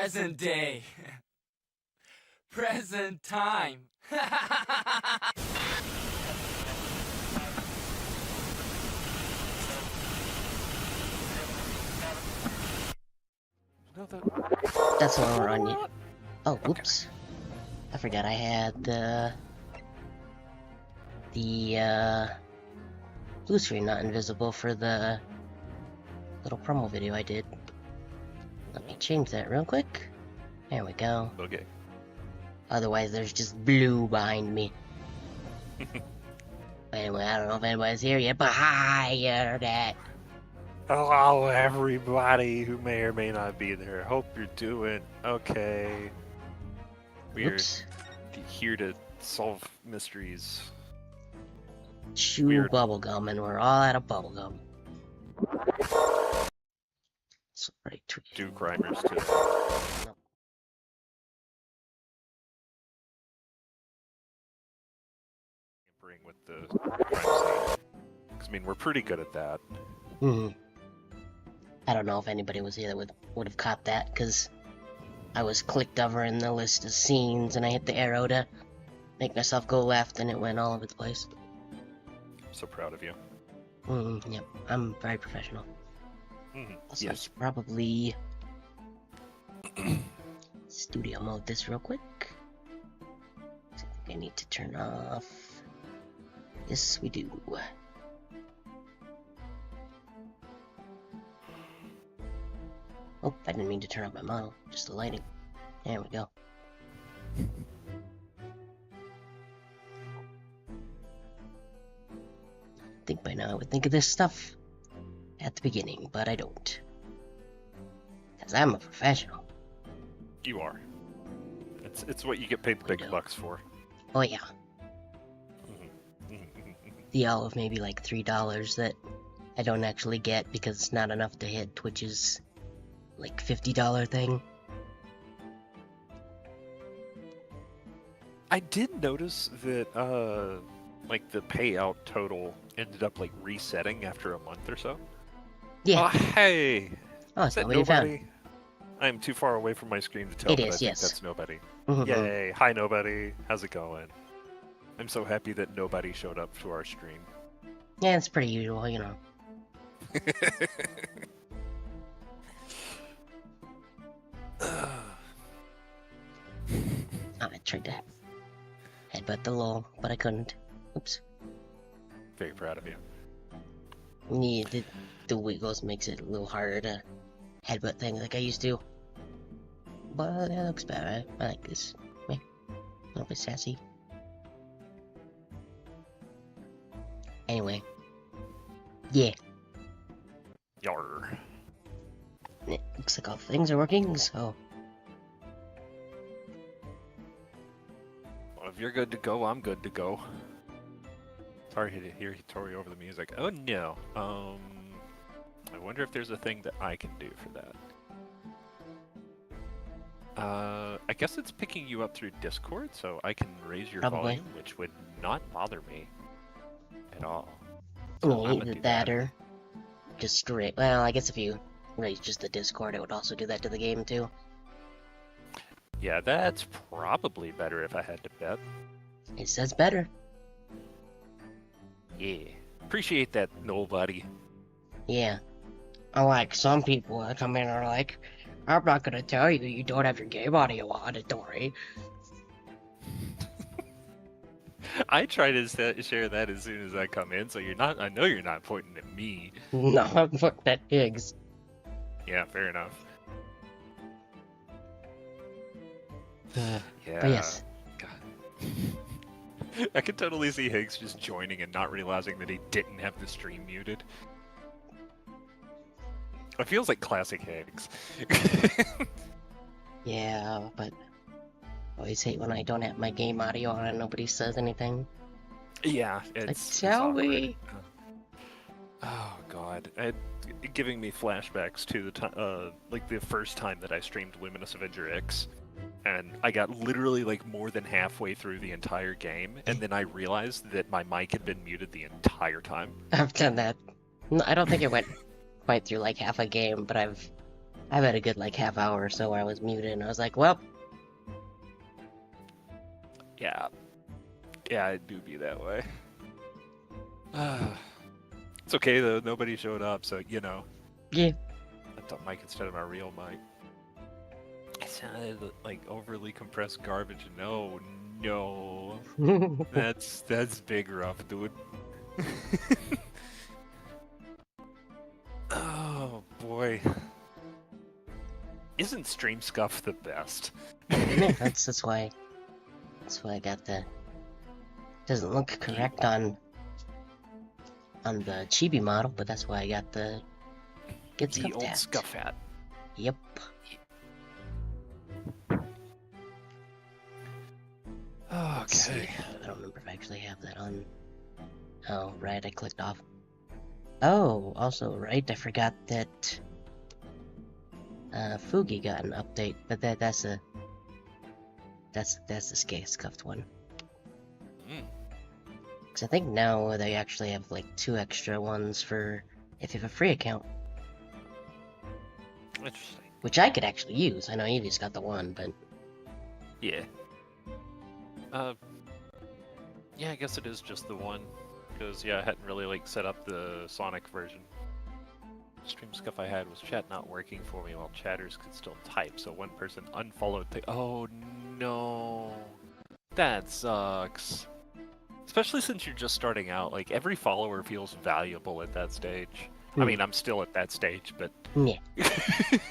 Present day. Present time. That's what we're on. Oh, whoops. I forgot I had the blue screen not invisible for the little promo video I did. Let me change that real quick. There we go. Okay. Otherwise, there's just blue behind me. Anyway, I don't know if anybody's here yet, but hi, Internet. Hello, everybody who may or may not be there. Hope you're doing okay. We're Oops. here to solve mysteries. Chew Weird. bubblegum, and we're all out of bubblegum. Sorry, Do crimers too. Bring with the crime scene. 'Cause, I mean, we're pretty good at that. I don't know if anybody was here that would have caught that, because I was clicked over in the list of scenes, and I hit the arrow to make myself go left, and it went all over the place. So proud of you. Yep, I'm very professional. Also, I Yes. should probably studio mode this real quick. I think I need to turn off. Yes, we do. Oh, I didn't mean to turn up my model, just the lighting. There we go. I think by now I would think of this stuff at the beginning, but I don't. Because I'm a professional. You are. It's what you get paid the big No. bucks for. Oh yeah. The all of maybe like $3 that I don't actually get because it's not enough to hit Twitch's like $50 thing. I did notice that, like, the payout total ended up, like, resetting after a month or so. Yeah. Oh, hey! Oh, Is it's that not what you found. nobody? I'm too far away from my screen to tell, It but is, I think yes. that's nobody. Mhm. Yay! Hi, nobody. How's it going? I'm so happy that nobody showed up to our stream. Yeah, it's pretty usual, you know. I tried to headbutt the lull, but I couldn't. Oops. Very proud of you. Yeah, the wiggles makes it a little harder to headbutt things like I used to. But that looks better. I like this. A little bit sassy. Anyway. Yeah. Yar. It looks like all things are working, so... Well, if you're good to go, I'm good to go. Sorry to hear Tori over the music. Oh no. I wonder if there's a thing that I can do for that. I guess it's picking you up through Discord, so I can raise your Probably. volume, which would not bother me at all. No, I'm either gonna do that or... just straight... Well, I guess if you raise just the Discord, it would also do that to the game, too. Yeah, that's probably better if I had to bet. It says better. Yeah. Appreciate that, nobody. Yeah. Unlike some people that come in and are like, I'm not gonna tell you you don't have your game audio on, Tori. I try to share that as soon as I come in, so you're not. I know you're not pointing at me. No, I'm fucking at Higgs. Yeah, fair enough. Yeah. Yeah. yes. God. I could totally see Higgs just joining and not realizing that he didn't have the stream muted. It feels like classic Higgs. Yeah, but I always hate when I don't have my game audio on and nobody says anything. Yeah, Like, it's shall awkward. we? Oh god, giving me flashbacks to the time, like the first time that I streamed Luminous Avenger X, and I got literally like more than halfway through the entire game, and then I realized that my mic had been muted the entire time. I've done that. No, I don't think it went quite through like half a game, but I've I've had a good like half hour or so where I was muted, and I was like, well, Yeah. Yeah, it do be that way. It's okay though, nobody showed up, so you know. yeah. Laptop mic instead of my real mic. It sounded like overly compressed garbage. No, no. That's big rough, dude. Oh boy. Isn't Stream Scuff the best? Yeah, that's why I got the. Doesn't look correct on the chibi model, but that's why I got the Get the Scuffed old hat. Scuff hat. Yep. Okay. I don't remember if I actually have that on. Oh, right, I clicked off. Oh, also, right, I forgot that Fugi got an update, but that's the scuffed one. Because I think now they actually have like 2 extra ones for if you have a free account. Interesting. Which I could actually use. I know you just got the one, but... Yeah. Yeah, I guess it is just the one. Because, yeah, I hadn't really, like, set up the Sonic version. Stream Scuff I had was chat not working for me while chatters could still type, so one person unfollowed the... Oh, no. That sucks. Especially since you're just starting out, like, every follower feels valuable at that stage. I mean, I'm still at that stage, but... Yeah.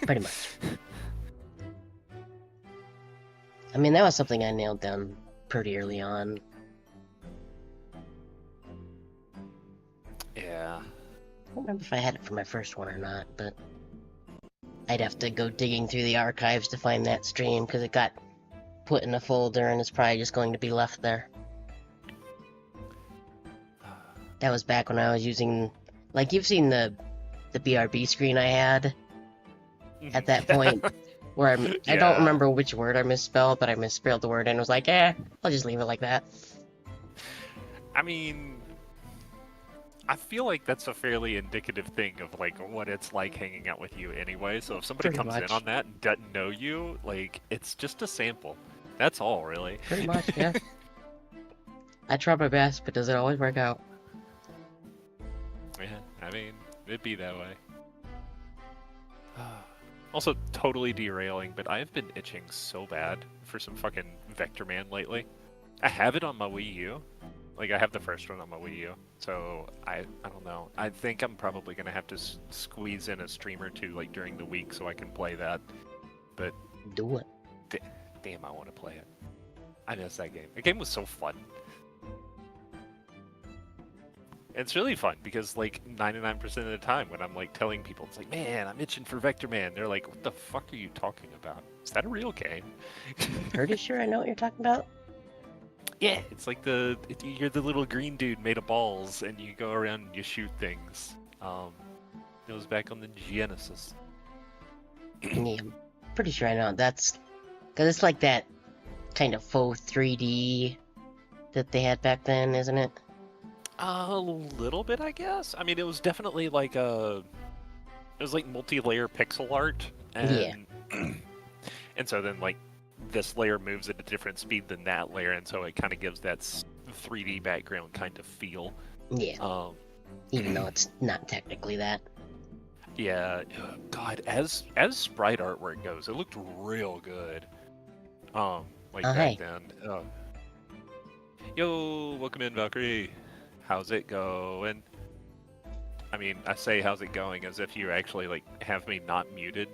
Pretty much. I mean, that was something I nailed down pretty early on. Yeah. I don't remember if I had it for my first one or not, but... I'd have to go digging through the archives to find that stream, because it got put in a folder and it's probably just going to be left there. That was back when I was using... Like, you've seen the BRB screen I had at that point, where I don't remember which word I misspelled, but I misspelled the word and was like, I'll just leave it like that. I mean, I feel like that's a fairly indicative thing of, like, what it's like hanging out with you anyway, so if somebody comes in on that and doesn't know you, like, it's just a sample. That's all, really. Pretty much, yeah. I try my best, but does it always work out? Yeah, I mean, it'd be that way. Also, totally derailing, but I've been itching so bad for some fucking Vector Man lately. I have it on my Wii U. Like, I have the first one on my Wii U. So, I don't know. I think I'm probably going to have to squeeze in a stream or two, like, during the week so I can play that. But... Do it. Damn, I want to play it. I miss that game. The game was so fun. It's really fun because, like, 99% of the time when I'm, like, telling people, it's like, man, I'm itching for Vector Man. They're like, what the fuck are you talking about? Is that a real game? Pretty sure I know what you're talking about. Yeah, it's like you're the little green dude made of balls and you go around and you shoot things. It was back on the Genesis. Yeah, I'm pretty sure I know. That's... Because it's like that kind of faux 3D that they had back then, isn't it? A little bit, I guess. I mean, it was definitely like it was like multi-layer pixel art, and and so then like this layer moves at a different speed than that layer, and so it kind of gives that 3D background kind of feel. Yeah. Even though it's not technically that. Yeah. God, as sprite artwork goes, it looked real good. Like back then. Yo, welcome in, Valkyrie. How's it going? I mean, I say how's it going as if you actually, like, have me not muted.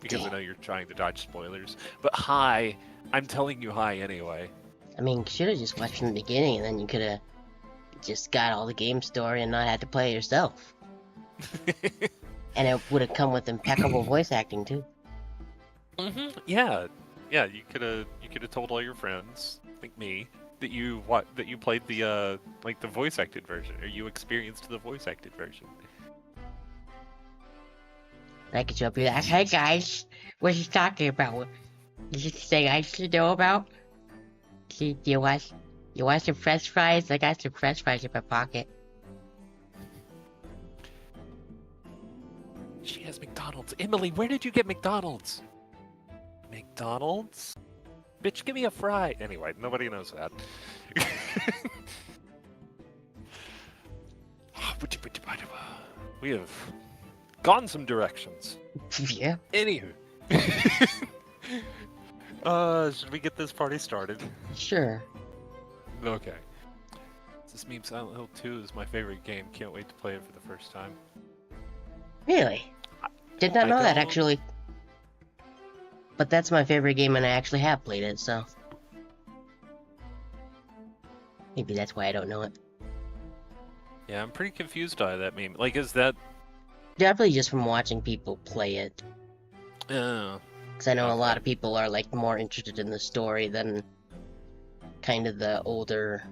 Because I know you're trying to dodge spoilers. But hi! I'm telling you hi anyway. I mean, you should have just watched from the beginning and then you could have just got all the game story and not had to play it yourself. And it would have come with impeccable voice acting, too. Yeah. Yeah, you could have told all your friends, like me, that you played the like the voice acted version, or you experienced the voice acted version. I could just be like, hey guys, what are you talking about? Is this the thing I should know about? See, you want some french fries? I got some french fries in my pocket. She has McDonald's. Emily, where did you get McDonald's? McDonald's? Bitch, give me a fry. Anyway, nobody knows that. We have gone some directions. Yeah. Anywho. Should we get this party started? Sure. Okay. This means Silent Hill 2 is my favorite game. Can't wait to play it for the first time. Really? Did not know that, don't- actually. But that's my favorite game, and I actually have played it, so... Maybe that's why I don't know it. Yeah, I'm pretty confused by that meme. Like, is that... Definitely just from watching people play it. Uh, Because I know a lot Okay. of people are, like, more interested in the story than kind of the older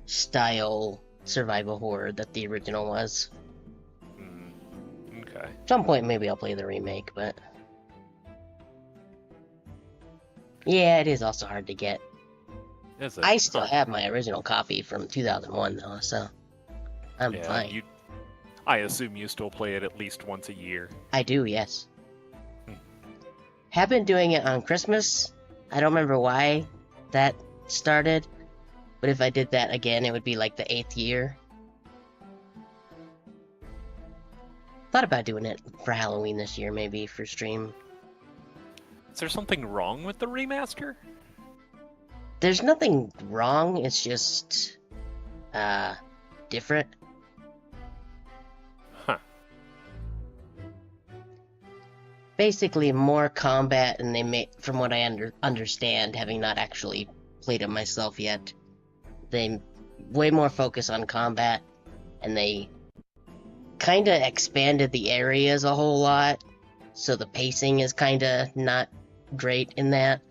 style survival horror that the original was. okay. At some point, maybe I'll play the remake, but... Yeah, it is also hard to get. Is it? I still Huh. have my original copy from 2001, though, so... I'm Yeah, fine. I assume you still play it at least once a year. I do, yes. Hmm. Have been doing it on Christmas. I don't remember why that started, but if I did that again, it would be like the 8th year. Thought about doing it for Halloween this year, maybe, for stream. Is there something wrong with the remaster? There's nothing wrong, it's just... different. Huh. Basically, more combat, and they make, from what I understand, having not actually played it myself yet, they way more focus on combat, and they kind of expanded the areas a whole lot, so the pacing is kind of not great in that.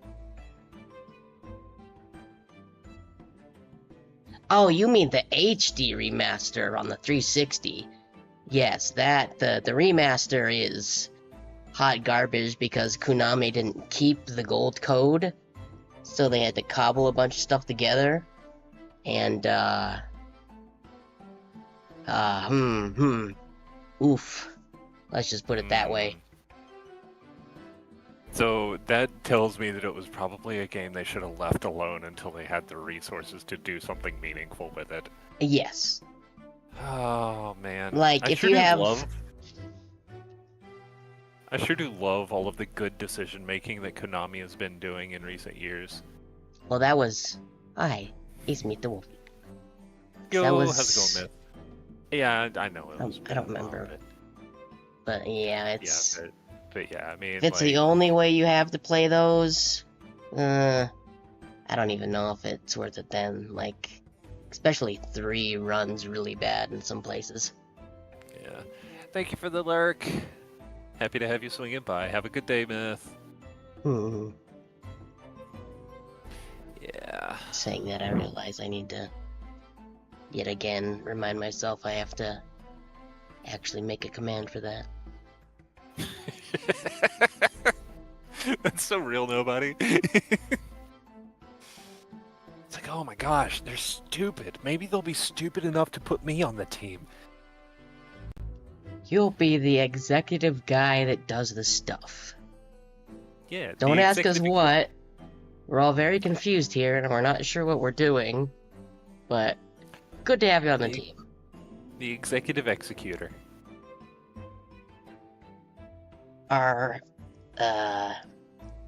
Oh, you mean the HD remaster on the 360? Yes, that the remaster is hot garbage because Konami didn't keep the gold code, so they had to cobble a bunch of stuff together. And oof. Let's just put it that way. So that tells me that it was probably a game they should have left alone until they had the resources to do something meaningful with it. Yes. Oh man. Like, I if sure you do have... I sure do love all of the good decision making that Konami has been doing in recent years. Well, that was... Hi, it's Meet the Wolf. Yo, That was... how's it going, Myth? Yeah, I know it was. I don't remember. But yeah, it's... But yeah, I mean, If it's like, the only way you have to play those, I don't even know if it's worth it then. Like, especially 3 runs really bad in some places. yeah. Thank you for the lurk. Happy to have you swing it by. Have a good day, Myth. Hmm. Yeah. Saying that, I realize I need to, yet again, remind myself I have to actually make a command for that. That's so real, nobody. It's like, oh my gosh, they're stupid. Maybe they'll be stupid enough to put me on the team. You'll be the executive guy that does the stuff. Yeah. Don't the ask us executive- what. We're all very confused here, and we're not sure what we're doing. But, good to have you on the team. The executive executor. Our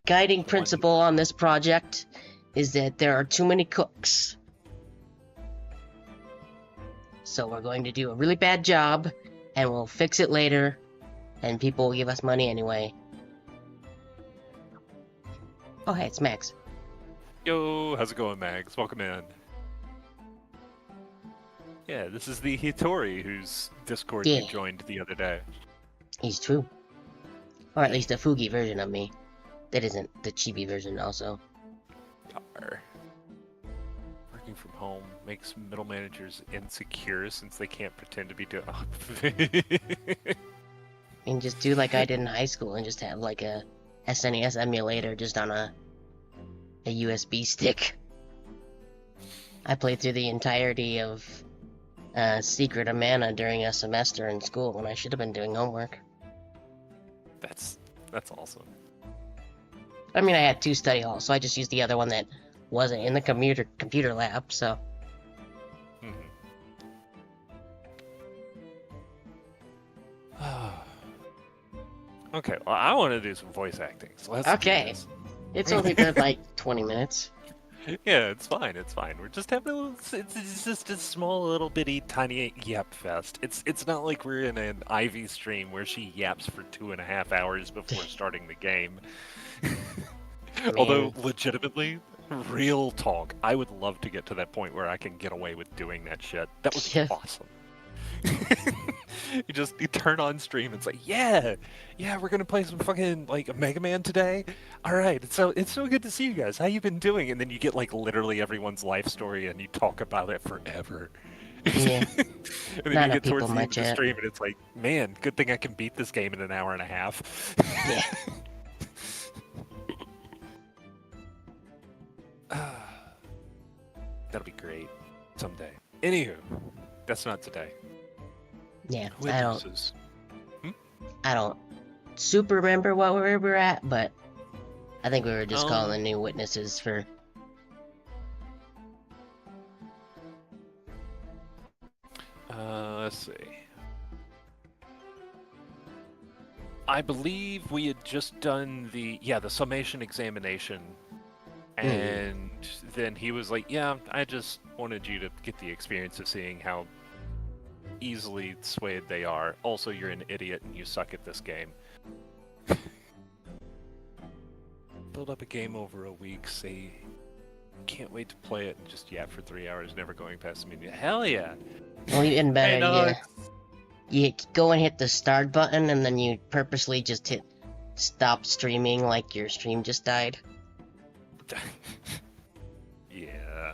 guiding principle on this project is that there are too many cooks. So we're going to do a really bad job, and we'll fix it later, and people will give us money anyway. Oh hey, it's Max. Yo, how's it going, Mags? Welcome in. Yeah, this is the Hitori whose Discord Yeah. you joined the other day. He's true. Or at least a Fugi version of me. That isn't the chibi version also. Yarr. Working from home makes middle managers insecure since they can't pretend to be doing. And just do like I did in high school and just have like a SNES emulator just on a USB stick. I played through the entirety of Secret of Mana during a semester in school when I should have been doing homework. That's awesome. I mean, I had 2 study halls, so I just used the other one that wasn't in the computer lab, so... Okay, well, I want to do some voice acting, so let's do Okay. this. It's only been like 20 minutes. Yeah, it's fine. It's fine. We're just having a little. It's just a small, little bitty, tiny yap fest. It's not like we're in an Ivy stream where she yaps for 2.5 hours before starting the game. Although, legitimately, real talk, I would love to get to that point where I can get away with doing that shit. That would be awesome. You turn on stream and it's like, yeah, we're gonna play some fucking like Mega Man today. All right, it's so good to see you guys. How you been doing? And then you get like literally everyone's life story and you talk about it forever. Yeah. And then you get towards the end of the stream and it's like, man, good thing I can beat this game in an hour and a half. Yeah. That'll be great someday. Anywho, that's not today. Yeah, Witnesses. I don't super remember where we were at, but I think we were just calling the new witnesses for... Let's see. I believe we had just done the summation examination, and then he was like, yeah, I just wanted you to get the experience of seeing how easily swayed they are. Also, you're an idiot and you suck at this game. Build up a game over a week, say, can't wait to play it, and just yap for 3 hours, never going past the menu. Hell yeah! Well, even better, you go and hit the start button, and then you purposely just hit stop streaming like your stream just died. Yeah.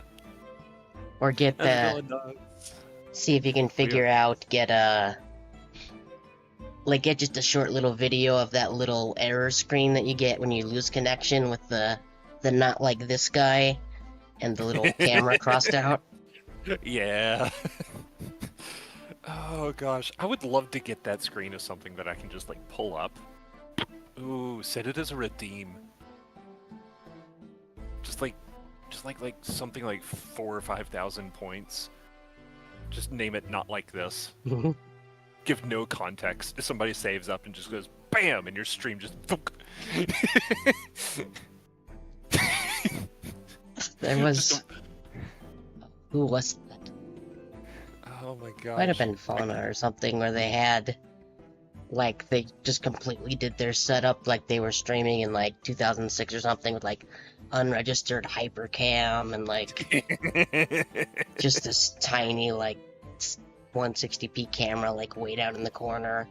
Or get the... See if you can figure out, get just a short little video of that little error screen that you get when you lose connection with the not like this guy and the little camera crossed out. Yeah. Oh gosh, I would love to get that screen as something that I can just like pull up. Ooh, set it as a redeem. Just like something like 4,000 or 5,000 points. Just name it not like this. Give no context. Somebody saves up and just goes BAM, and your stream just. There was. Who was that? Oh my god. Might have been Fauna or something where they had. Like, they just completely did their setup like they were streaming in like 2006 or something with like unregistered hypercam and like just this tiny like 160p camera like way down in the corner.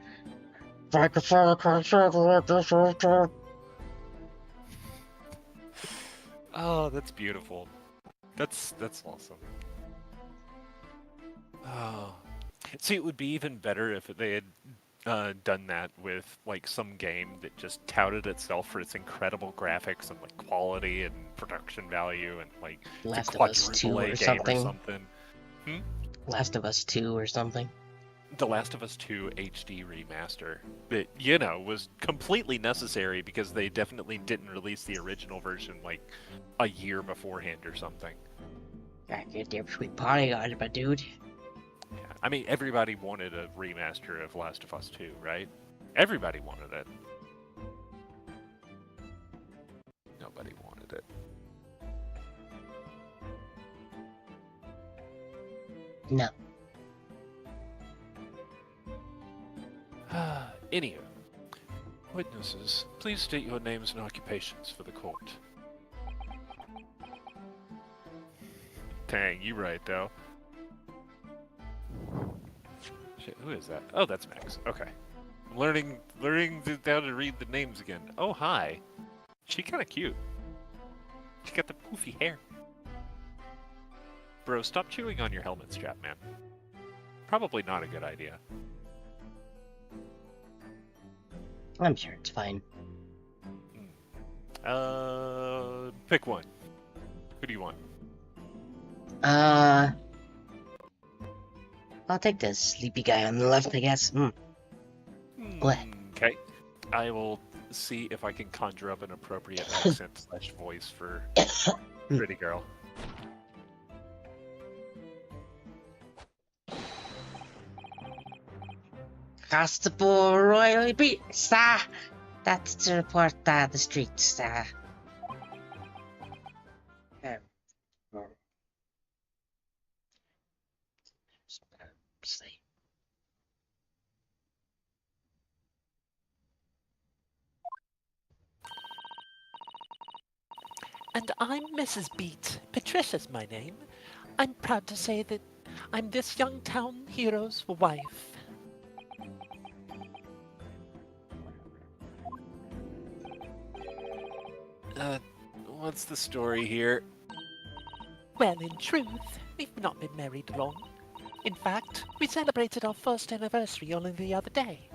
Oh, that's beautiful. That's awesome. Oh, see, it would be even better if they had done that with like some game that just touted itself for its incredible graphics and like quality and production value and like Last of Us 2 or something. Last of Us 2 or something. The Last of Us 2 HD remaster that, you know, was completely necessary because they definitely didn't release the original version like a year beforehand or something. Gotta get there sweet party on it, my dude. Yeah, I mean, everybody wanted a remaster of Last of Us 2, right? Everybody wanted it. Nobody wanted it. No. Anywho, witnesses, please state your names and occupations for the court. Dang, you right though. Shit, who is that? Oh, that's Max. Okay. I'm learning how to read the names again. Oh, hi. She kind of cute. She got the poofy hair. Bro, stop chewing on your helmet strap, man. Probably not a good idea. I'm sure it's fine. Pick one. Who do you want? I'll take the sleepy guy on the left, I guess. What? Okay. I will see if I can conjure up an appropriate accent / voice for pretty girl. Constable royally beat, sir. That's to report the streets, sir. See. And I'm Mrs. Beat. Patricia's my name. I'm proud to say that I'm this young town hero's wife. What's the story here? Well, in truth, we've not been married long. In fact, we celebrated our first anniversary only the other day.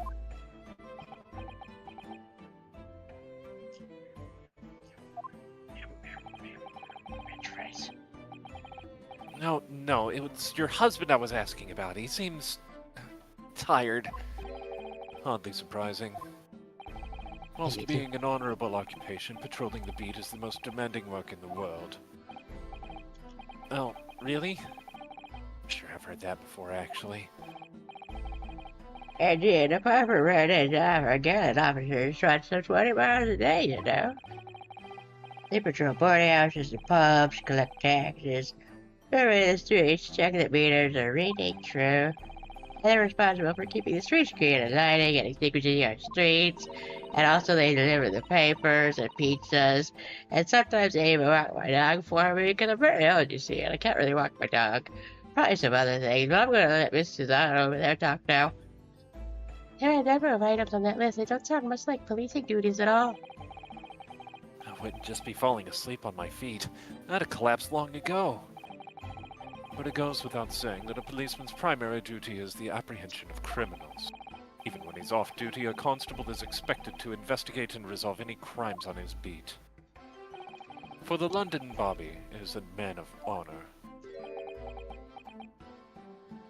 No, it was your husband I was asking about. He seems tired. Oddly surprising. Whilst being an honorable occupation, patrolling the beat is the most demanding work in the world. Oh, really? I'm sure I've heard that before, actually. Indeed, if I ever read it, I forget it. Officers run some 20 miles a day, you know. They patrol boarding houses and pubs, collect taxes, survey the streets, check that meters are reading true. They're responsible for keeping the streets clean and lighting and extinguishing our streets. And also they deliver the papers and pizzas. And sometimes they even walk my dog for me because I'm very old, you see, and I can't really walk my dog. Probably some other things, but I'm gonna let Mrs. Otto over there talk now. There are a number of items on that list. They don't sound much like policing duties at all. I wouldn't just be falling asleep on my feet. I'd have collapsed long ago. But it goes without saying that a policeman's primary duty is the apprehension of criminals. Even when he's off duty, a constable is expected to investigate and resolve any crimes on his beat. For the London Bobby is a man of honor.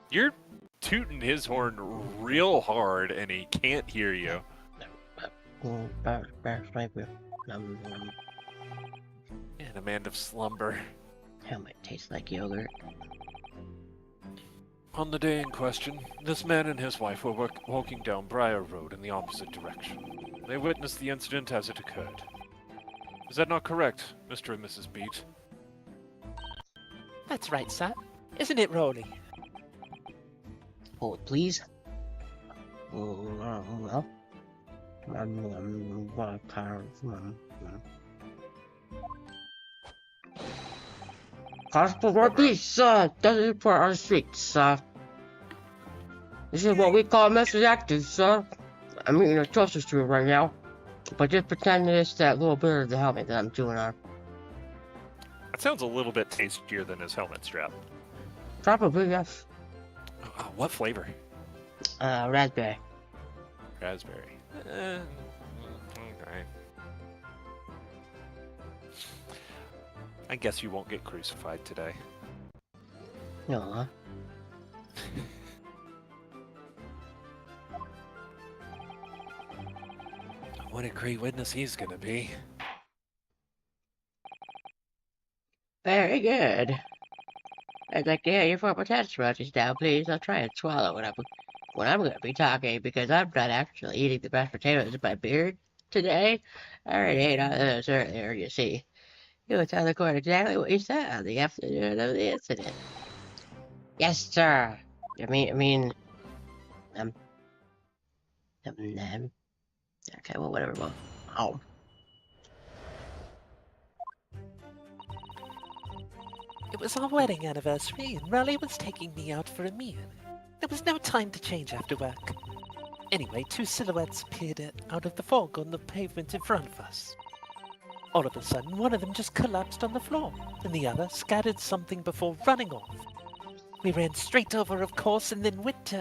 You're tooting his horn real hard and he can't hear you. And a man of slumber. Helmet tastes like yogurt. On the day in question, this man and his wife were walking down Briar Road in the opposite direction. They witnessed the incident as it occurred. Is that not correct, Mr. and Mrs. Beat? That's right, sir. Isn't it, Rolly? Hold, please. Constable Rocky, sir, doesn't report on the streets, sir. This is what we call message active, sir. I'm eating a toaster street right now, but just pretend it's that little bit of the helmet that I'm chewing on. That sounds a little bit tastier than his helmet strap. Probably, yes. What flavor? Raspberry. Raspberry. Okay. I guess you won't get crucified today. No, huh? What a great witness he's gonna be. Very good. I'd like to hear your formal testimonies now, please. I'll try and swallow when I'm going to be talking, because I'm not actually eating the mashed potatoes in my beard today. I already ate all those earlier, you see. You will tell the court exactly what you said on the afternoon of the incident. Yes, sir. Okay, well, whatever. Well, oh. It was our wedding anniversary, and Raleigh was taking me out for a meal. There was no time to change after work. Anyway, two silhouettes appeared out of the fog on the pavement in front of us. All of a sudden, one of them just collapsed on the floor, and the other scattered something before running off. We ran straight over, of course, and then went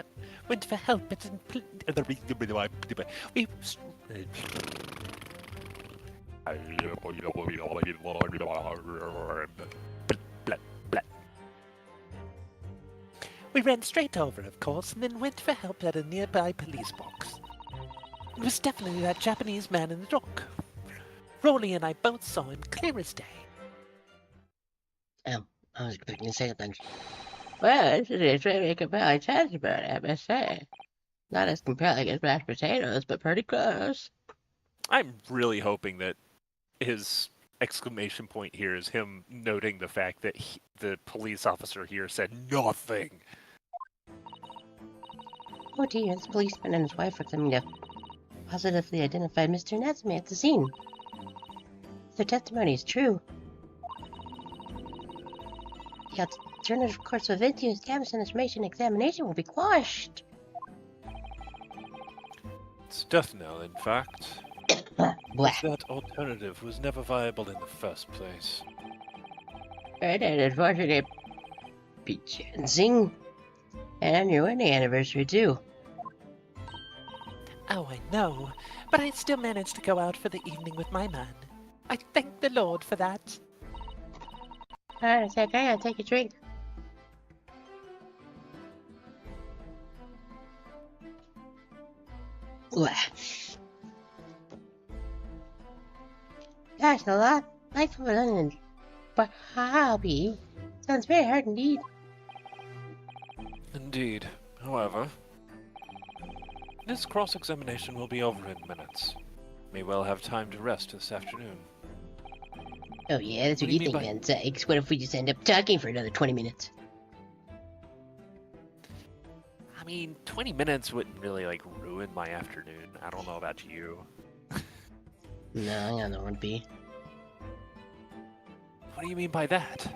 for help. We ran straight over, of course, and then went for help at a nearby police box. It was definitely that Japanese man in the dock. Rolly and I both saw him clear as day. I was expecting to say something. Well, this is a very compelling testimony, I must say. Not as compelling as mashed potatoes, but pretty close. I'm really hoping that his exclamation point here is him noting the fact that the police officer here said nothing. Oh dear, this policeman and his wife were claiming to positively identify Mr. Nesme at the scene. Their testimony is true. The alternative course of events to establish an information examination will be quashed. It's death knell, in fact. Blah. That alternative was never viable in the first place. Right, and unfortunately, be chancing. And on your wedding anniversary, too. Oh, I know, but I still managed to go out for the evening with my man. I thank the Lord for that. Alright, I said, I gotta take a drink. Blah. Gosh, a lot. Life of an onion. But hobby. Sounds very hard indeed. Indeed. However, this cross-examination will be over in minutes. May well have time to rest this afternoon. Oh yeah, that's what you think, man. Sykes. What if we just end up talking for another 20 minutes? I mean, 20 minutes wouldn't really, ruin my afternoon. I don't know about you. No, I got no one to be. What do you mean by that?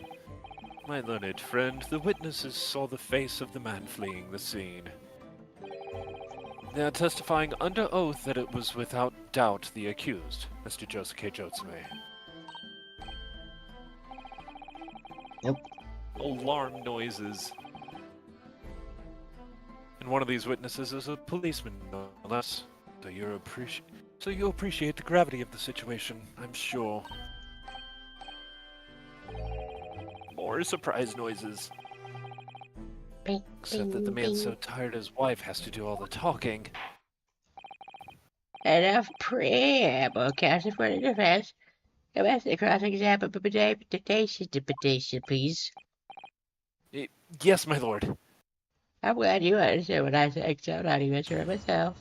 My learned friend, the witnesses saw the face of the man fleeing the scene. They are testifying under oath that it was without doubt the accused, Mr. Josuke Jotsume. Nope. Alarm noises. And one of these witnesses is a policeman, no less. So you appreciate the gravity of the situation, I'm sure. More surprise noises. Bing, Except that the bing, man's so bing. tired his wife has to do all the talking. Enough preamble, counsel for the defense. Commence the cross-examination, please. Yes, my lord. I'm glad you understand what I think, so I'm not even sure myself.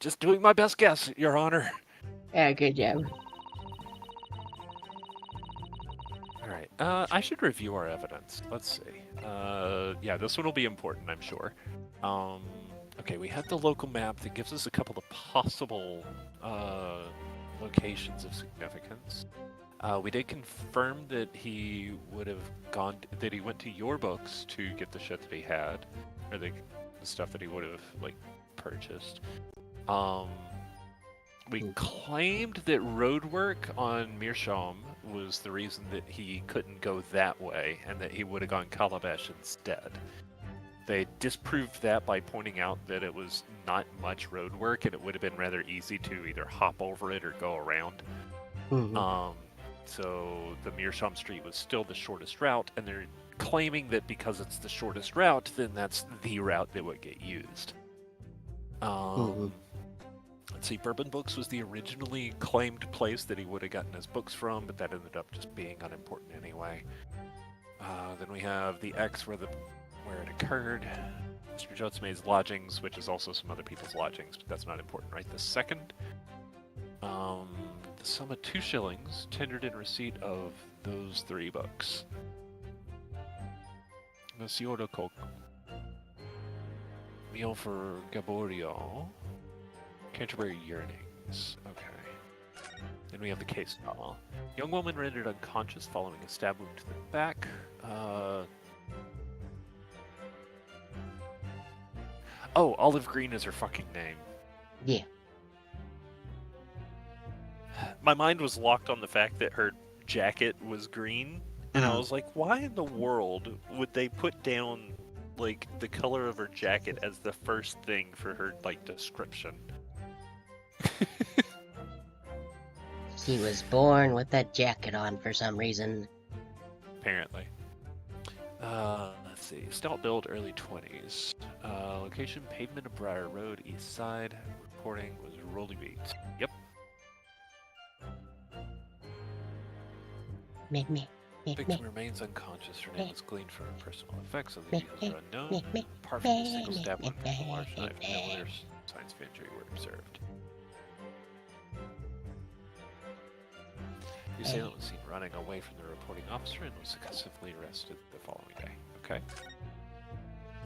Just doing my best guess, Your Honor. Yeah, good job. Alright, I should review our evidence. Let's see. Yeah, this one will be important, I'm sure. Okay, we had the local map that gives us a couple of possible locations of significance. We did confirm that he would have that he went to your books to get the shit that he had, or the stuff that he would have, purchased. We claimed that roadwork on Meerschaum was the reason that he couldn't go that way, and that he would have gone Calabash instead. They disproved that by pointing out that it was not much roadwork, and it would have been rather easy to either hop over it or go around. Mm-hmm. So the Meerschaum Street was still the shortest route, and they're claiming that because it's the shortest route, then that's the route that would get used. Let's see, Bourbon Books was the originally claimed place that he would have gotten his books from, but that ended up just being unimportant anyway. Then we have the X where it occurred. Mr. Jotsume's lodgings, which is also some other people's lodgings, but that's not important right this second. The sum of 2 shillings tendered in receipt of those 3 books. Monsieur de Coq. Meal for Gaborio. Canterbury Yearnings. Okay. Then we have the case file. Young woman rendered unconscious following a stab wound to the back. Oh, Olive Green is her fucking name. Yeah. My mind was locked on the fact that her jacket was green, and I was like, why in the world would they put down, the color of her jacket as the first thing for her, description? He was born with that jacket on for some reason. Apparently. let's see. Stout build, early 20s. Location, pavement of Briar Road, east side. Reporting was Rolly Beat. Yep. Victim remains unconscious. Her name was gleaned from her personal effects, so the details are unknown. Apart from a single stab wound with a large knife, no other signs of injury were observed. The assailant was seen running away from the reporting officer and was successfully arrested the following day. Okay.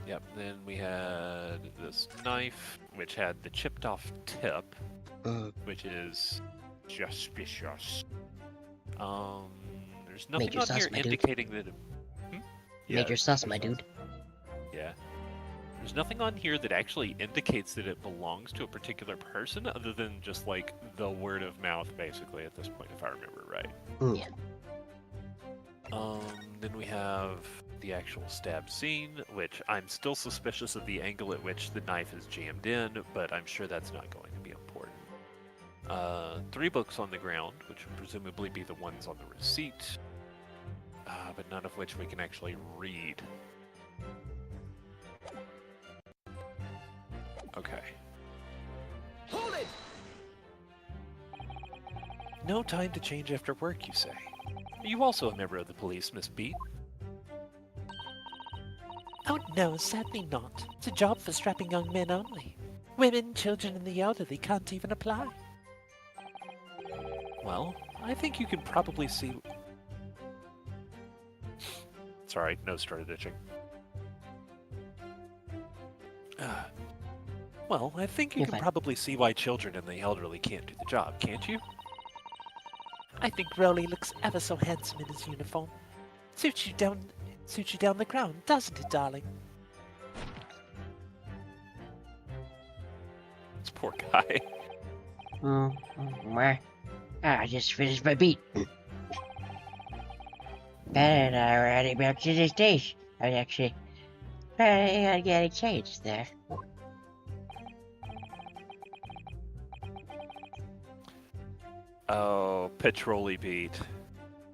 Yep, then we had this knife, which had the chipped off tip, which is suspicious. There's nothing Major on sus, here my dude. indicating that... Major sus, my dude. Yeah. There's nothing on here that actually indicates that it belongs to a particular person, other than just, like, the word of mouth, basically, at this point, if I remember right. Yeah. Then we have the actual stab scene, which I'm still suspicious of the angle at which the knife is jammed in, but I'm sure that's not going to be important. 3 books on the ground, which would presumably be the ones on the receipt, but none of which we can actually read. Okay. Hold it! No time to change after work, you say? Are you also a member of the police, Miss Beat? Oh no, sadly not. It's a job for strapping young men only. Women, children, and the elderly can't even apply. Well, I think you can probably see... Sorry, nose started itching. Well, I think you You're can fine. probably see why children and the elderly can't do the job, can't you? I think Rowley looks ever so handsome in his uniform. Suits you down the ground, doesn't it, darling? This poor guy. I just finished my beat. And I already back to the station. I actually getting changed there. Oh, Petroli Beat.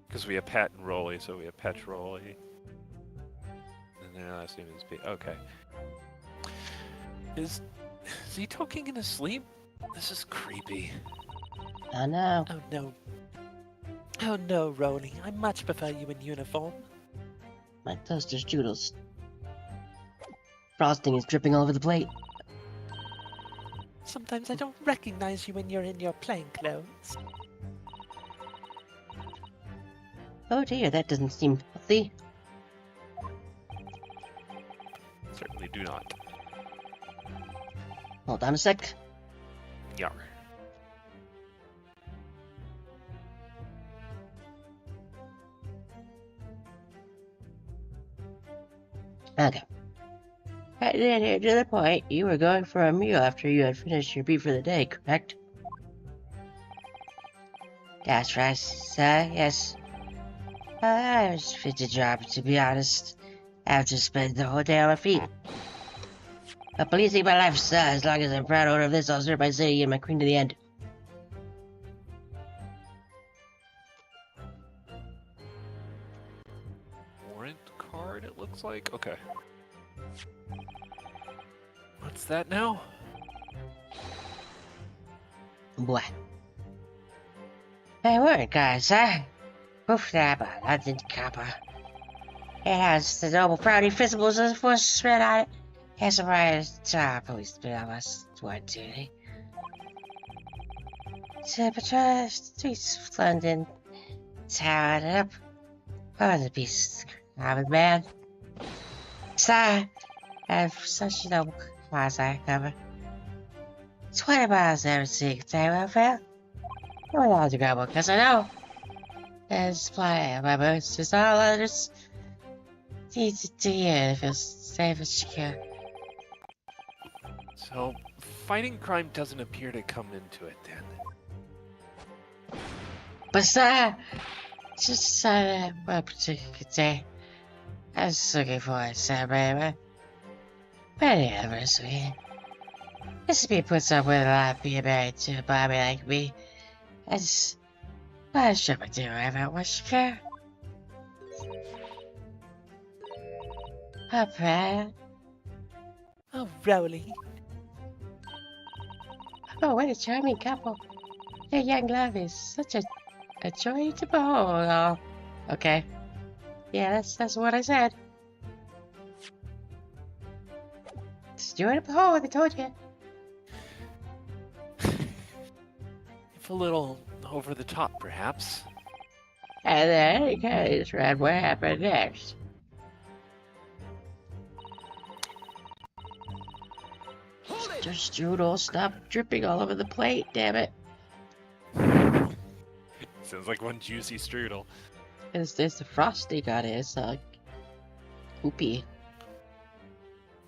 Because we have Pat and Rolly, so we have Petroli. And their last name is Beat. Okay. Is he talking in his sleep? This is creepy. Oh no. Oh no. Oh no, Rowley. I much prefer you in uniform. My toaster's doodles. Frosting is dripping all over the plate. Sometimes I don't recognize you when you're in your plain clothes. Oh dear, that doesn't seem healthy. Certainly do not. Hold on a sec. Yar. Okay. Right then here to the point, you were going for a meal after you had finished your beat for the day, correct? That's right, sir, yes. I was fit to job, to be honest. After spending the whole day on my feet. But policing my life, sir, as long as I'm proud owner of this, I'll serve my city and my queen to the end. Warrant card, it looks like. Okay. What's that now? Boy. Hey, warrant card, sir. Proof that London copper. It has the noble proudly principles of the force spread on it. Has a right to police to of us what duty. To patrol the streets of London, towered up. Oh, the beast, common man. Sir, I have such a noble cause I cover. 20 miles every single day, well, fail. I'm allowed to grab one, because I know. And supply of my boats to all others. Need to hear if it's safe and secure. So, fighting crime doesn't appear to come into it then. But sir, just one particular day, I was looking for a celebrate many anniversary. This be puts up with a lot of being married to a Bobby like me. I just, I'm sure I do about what you care. Papa. Oh, Rowley. Oh, what a charming couple. Their young love is such a joy to behold. Oh, okay. Yeah, that's what I said. It's a joy to behold, I told you. If a little over the top, perhaps. And then any case, Red, what happened next? Just strudel, stop dripping all over the plate, damn it. Sounds like one juicy strudel. There's the frosting on it, it's goopy.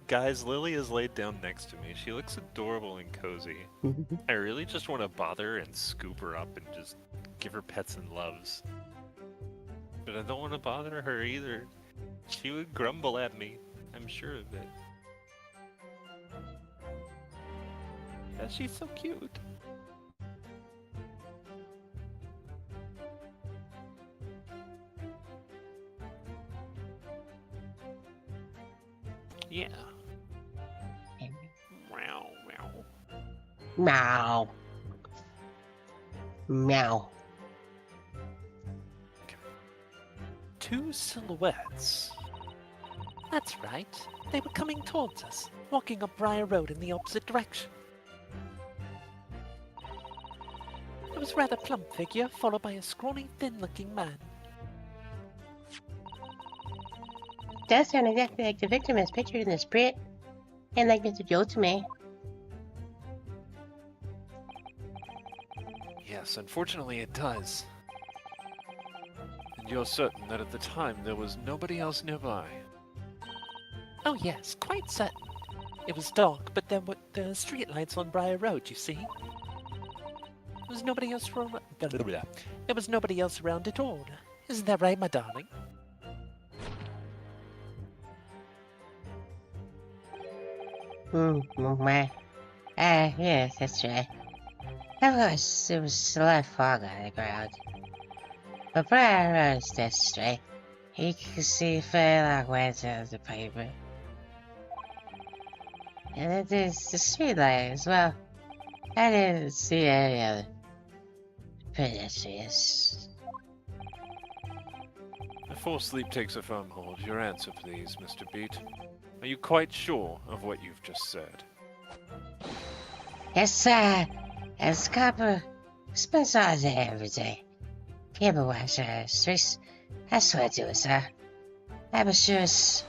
Guys, Lily is laid down next to me. She looks adorable and cozy. I really just want to bother her and scoop her up and just give her pets and loves. But I don't want to bother her either. She would grumble at me. I'm sure of it. Yeah, she's so cute. Yeah. Meow, meow. Meow. Meow. Two silhouettes. That's right. They were coming towards us, walking up Briar Road in the opposite direction. It was a rather plump figure, followed by a scrawny, thin-looking man. Does sound exactly like the victim as pictured in this print. And like Mr. Joe to me. Yes, unfortunately it does. And you're certain that at the time there was nobody else nearby? Oh yes, quite certain. It was dark, but there were the streetlights on Briar Road, you see. There was nobody else around. There was nobody else around at all. Isn't that right, my darling? Yes, that's right. Of course, there was a lot of fog on the ground. But Briar Road is dead straight. He could see fair long ways out of the pavement. And then there's the streetlight as well. I didn't see any other pedestrians. Before sleep takes a firm hold, your answer please, Mr. Beat. Are you quite sure of what you've just said? Yes, sir. As copper spends all day every day. Cable washer streets. I swear to it, sir. I'm sure it's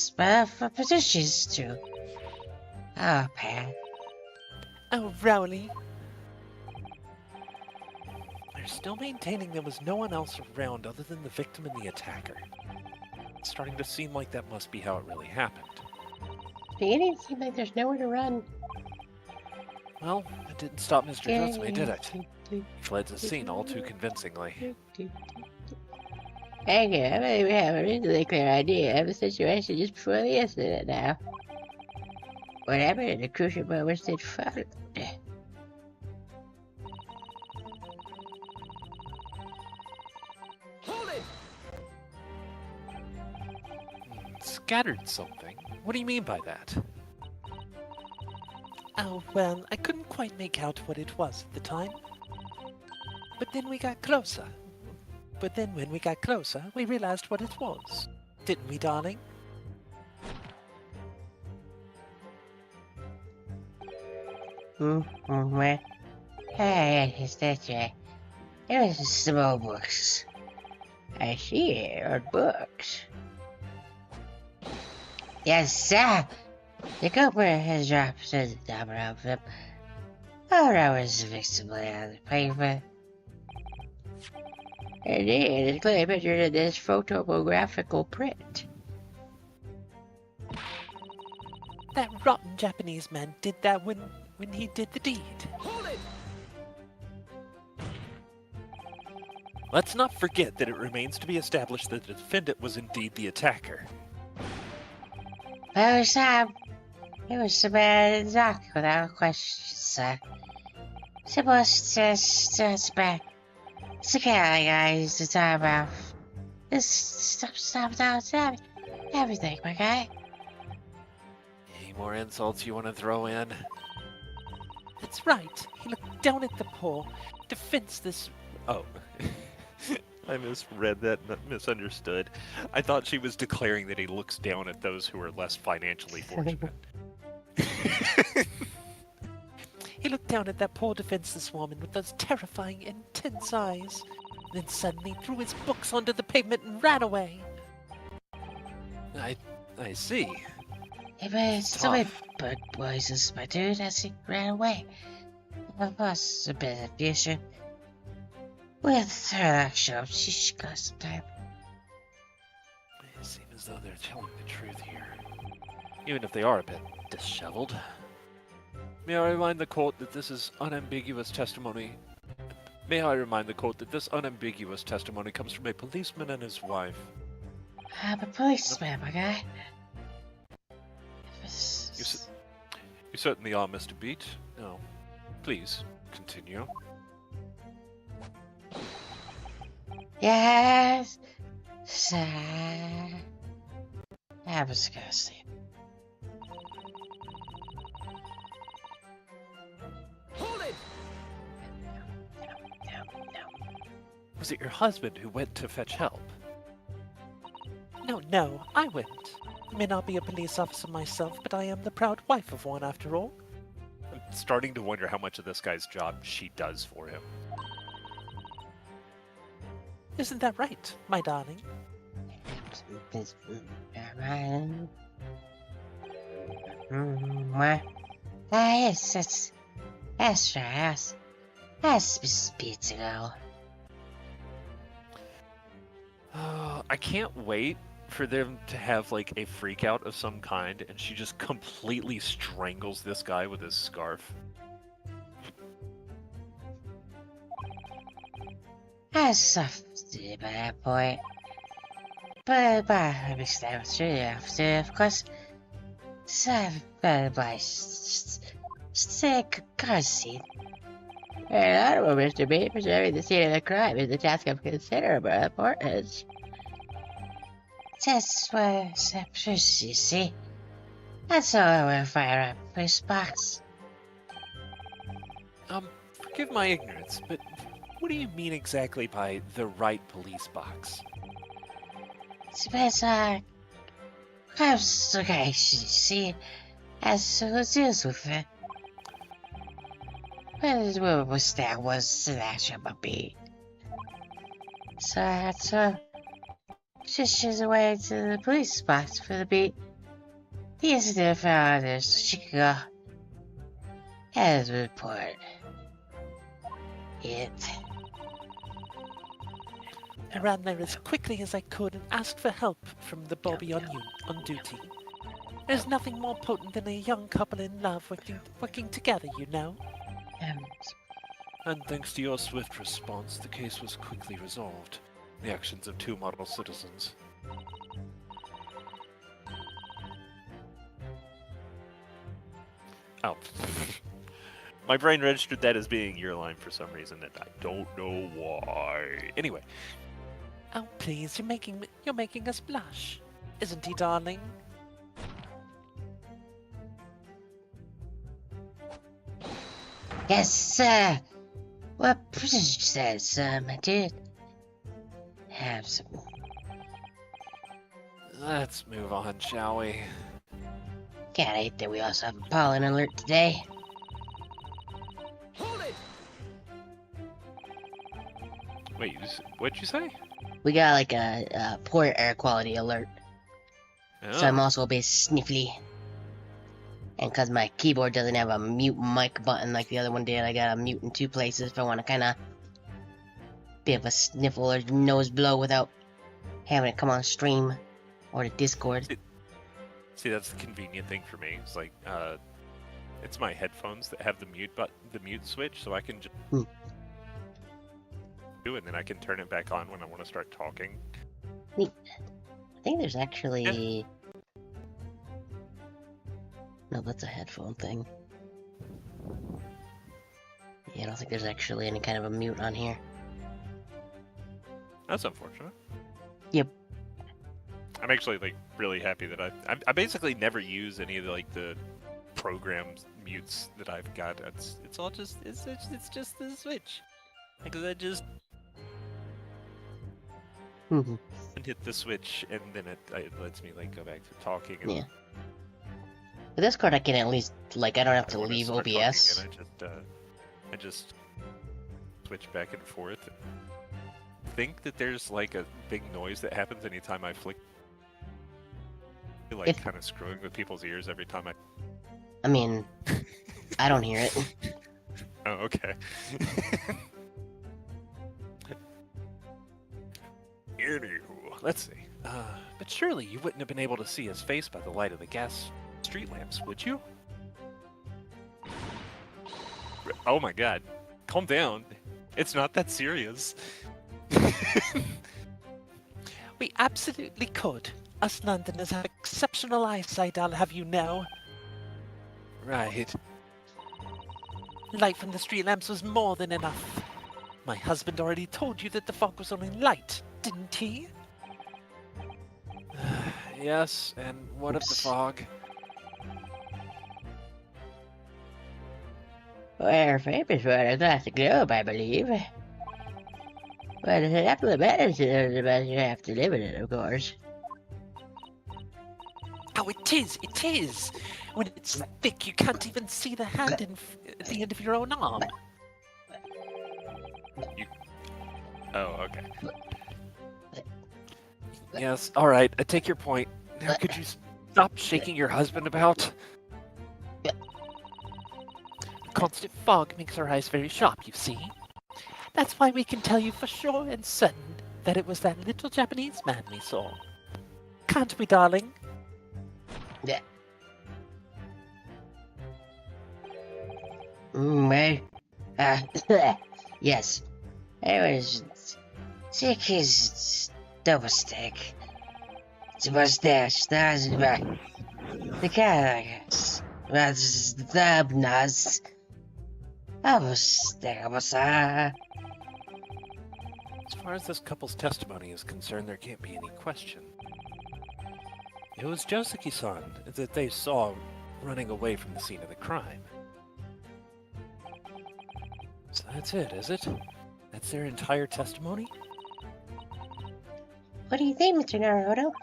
for positions too. Oh, Pat. Oh, Rowley. They're still maintaining there was no one else around other than the victim and the attacker. It's starting to seem like that must be how it really happened. Beginning to seem like there's nowhere to run. Well, it didn't stop Mr. Dutsme, did it? He fled the scene all too convincingly. Thank you. I believe we have a reasonably clear idea of the situation just before the incident now. What happened in the crucial moments that followed? Scattered something? What do you mean by that? Oh, well, I couldn't quite make out what it was at the time. But then we got closer. But then when we got closer, we realized what it was. Didn't we, darling? Well, yes, that's right. It was small books. I see it on books. Yes, sir. The culprit has dropped to the top of them. Oh, that was visibly on the paper. Indeed, it's clearly pictured in this photographical print. That rotten Japanese man did that when he did the deed. Let's not forget that it remains to be established that the defendant was indeed the attacker. Well, sir, it was the man in the dock without question, sir. Supposed to suspect. It's okay, guys, the time off. Just stop, stop. Everything, my guy. Any more insults you want to throw in? That's right. He looked down at the poor, defenseless. Oh. I misread that, misunderstood. I thought she was declaring that he looks down at those who are less financially fortunate. He looked down at that poor defenseless woman with those terrifying, intense eyes. Then suddenly threw his books onto the pavement and ran away. I see. It was so many Tough. bug voices, my dude, as he ran away. Of course, a bit of fusion. With her shop, she should go sometime. It seems as though they're telling the truth here. Even if they are a bit disheveled. May I remind the court that this is unambiguous testimony. May I remind the court that this unambiguous testimony comes from a policeman and his wife. I'm a policeman, my guy. You certainly are, Mr. Beat. No. Please, continue. Yes, sir. I'm disgusting. Hold it! No. Was it your husband who went to fetch help? No, I went. I may not be a police officer myself, but I am the proud wife of one after all. I'm starting to wonder how much of this guy's job she does for him. Isn't that right, my darling? Yes, that's right. That's beautiful. I can't wait for them to have like a freak out of some kind and she just completely strangles this guy with his scarf. That's softy by that point. But I understand what you have to, of course. So, by stick courtesy. And honorable, Mr. B, preserving the scene of the crime is a task of considerable importance. Just what you see. That's how I will fire up police box. Forgive my ignorance, but what do you mean exactly by the right police box? Depends on okay, see, as who deals with it. What was that was that should be. So that's she's away to the police box for the beat. The incident found is she could go as report it. I ran there as quickly as I could and asked for help from the Bobby on duty. There's nothing more potent than a young couple in love working together, you know. And thanks to your swift response, the case was quickly resolved. The actions of two model citizens. Oh. My brain registered that as being your line for some reason, and I don't know why. Anyway. Oh, please, you're making us blush. Isn't he, darling? Yes, sir. What privilege says, my dude? Have some. Let's move on, shall we? Can't hate that we also have a pollen alert today. Hold it! Wait, what'd you say? We got like a poor air quality alert. Oh. So I'm also a bit sniffly. And because my keyboard doesn't have a mute mic button like the other one did, I got a mute in two places if I want to kind of bit of a sniffle or nose blow without having it come on stream or the Discord. See, that's the convenient thing for me. It's like, it's my headphones that have the mute switch, so I can just do it, and then I can turn it back on when I want to start talking. Neat. I think there's actually... Yeah. No, that's a headphone thing. Yeah, I don't think there's actually any kind of a mute on here. That's unfortunate. Yep. I'm actually like really happy that I basically never use any of the programs mutes that I've got. It's all just it's just the Switch. Because I just Mhm. hit the Switch and then it lets me like go back to talking. And Yeah. With this card, I can at least, like, I don't have to when I leave start talking OBS. again, I just switch back and forth. Think that there's like a big noise that happens anytime I flick. Like kind of screwing with people's ears every time I mean, I don't hear it. Oh, okay. Anywho, let's see. But surely you wouldn't have been able to see his face by the light of the gas street lamps, would you? Oh my god. Calm down. It's not that serious. We absolutely could. Us Londoners have exceptional eyesight, I'll have you know. Right. Light from the street lamps was more than enough. My husband already told you that the fog was only light, didn't he? Yes, and what of the Oops. fog? Our famous one across the globe, I believe. But it's an apple of medicine, but you have to live in it, of course. Oh, it is, it is! When it's thick, you can't even see the hand at the end of your own arm. Oh, okay. Yes, alright, I take your point. Now could you stop shaking your husband about? The constant fog makes our eyes very sharp, you see. That's why we can tell you for sure and certain that it was that little Japanese man we saw. Can't we, darling? Yeah. Well, yes. I was sick as double stick. It's a mustache, that's about the cat, that's the nose. I was there, was As far as this couple's testimony is concerned, there can't be any question. It was Josuke-san that they saw running away from the scene of the crime. So that's it, is it? That's their entire testimony? What do you think, Mr. Naruto?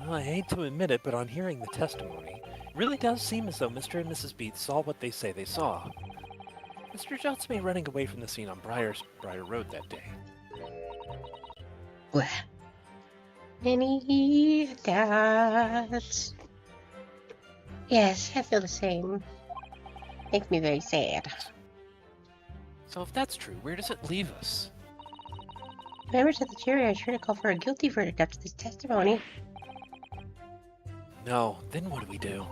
Well, I hate to admit it, but on hearing the testimony, it really does seem as though Mr. and Mrs. Beats saw what they say they saw. Mr. Jotsume running away from the scene on Briar Road that day. Well, any doubts? Yes, I feel the same. Makes me very sad. So if that's true, where does it leave us? Members of the jury are sure to call for a guilty verdict after this testimony. No, then what do we do?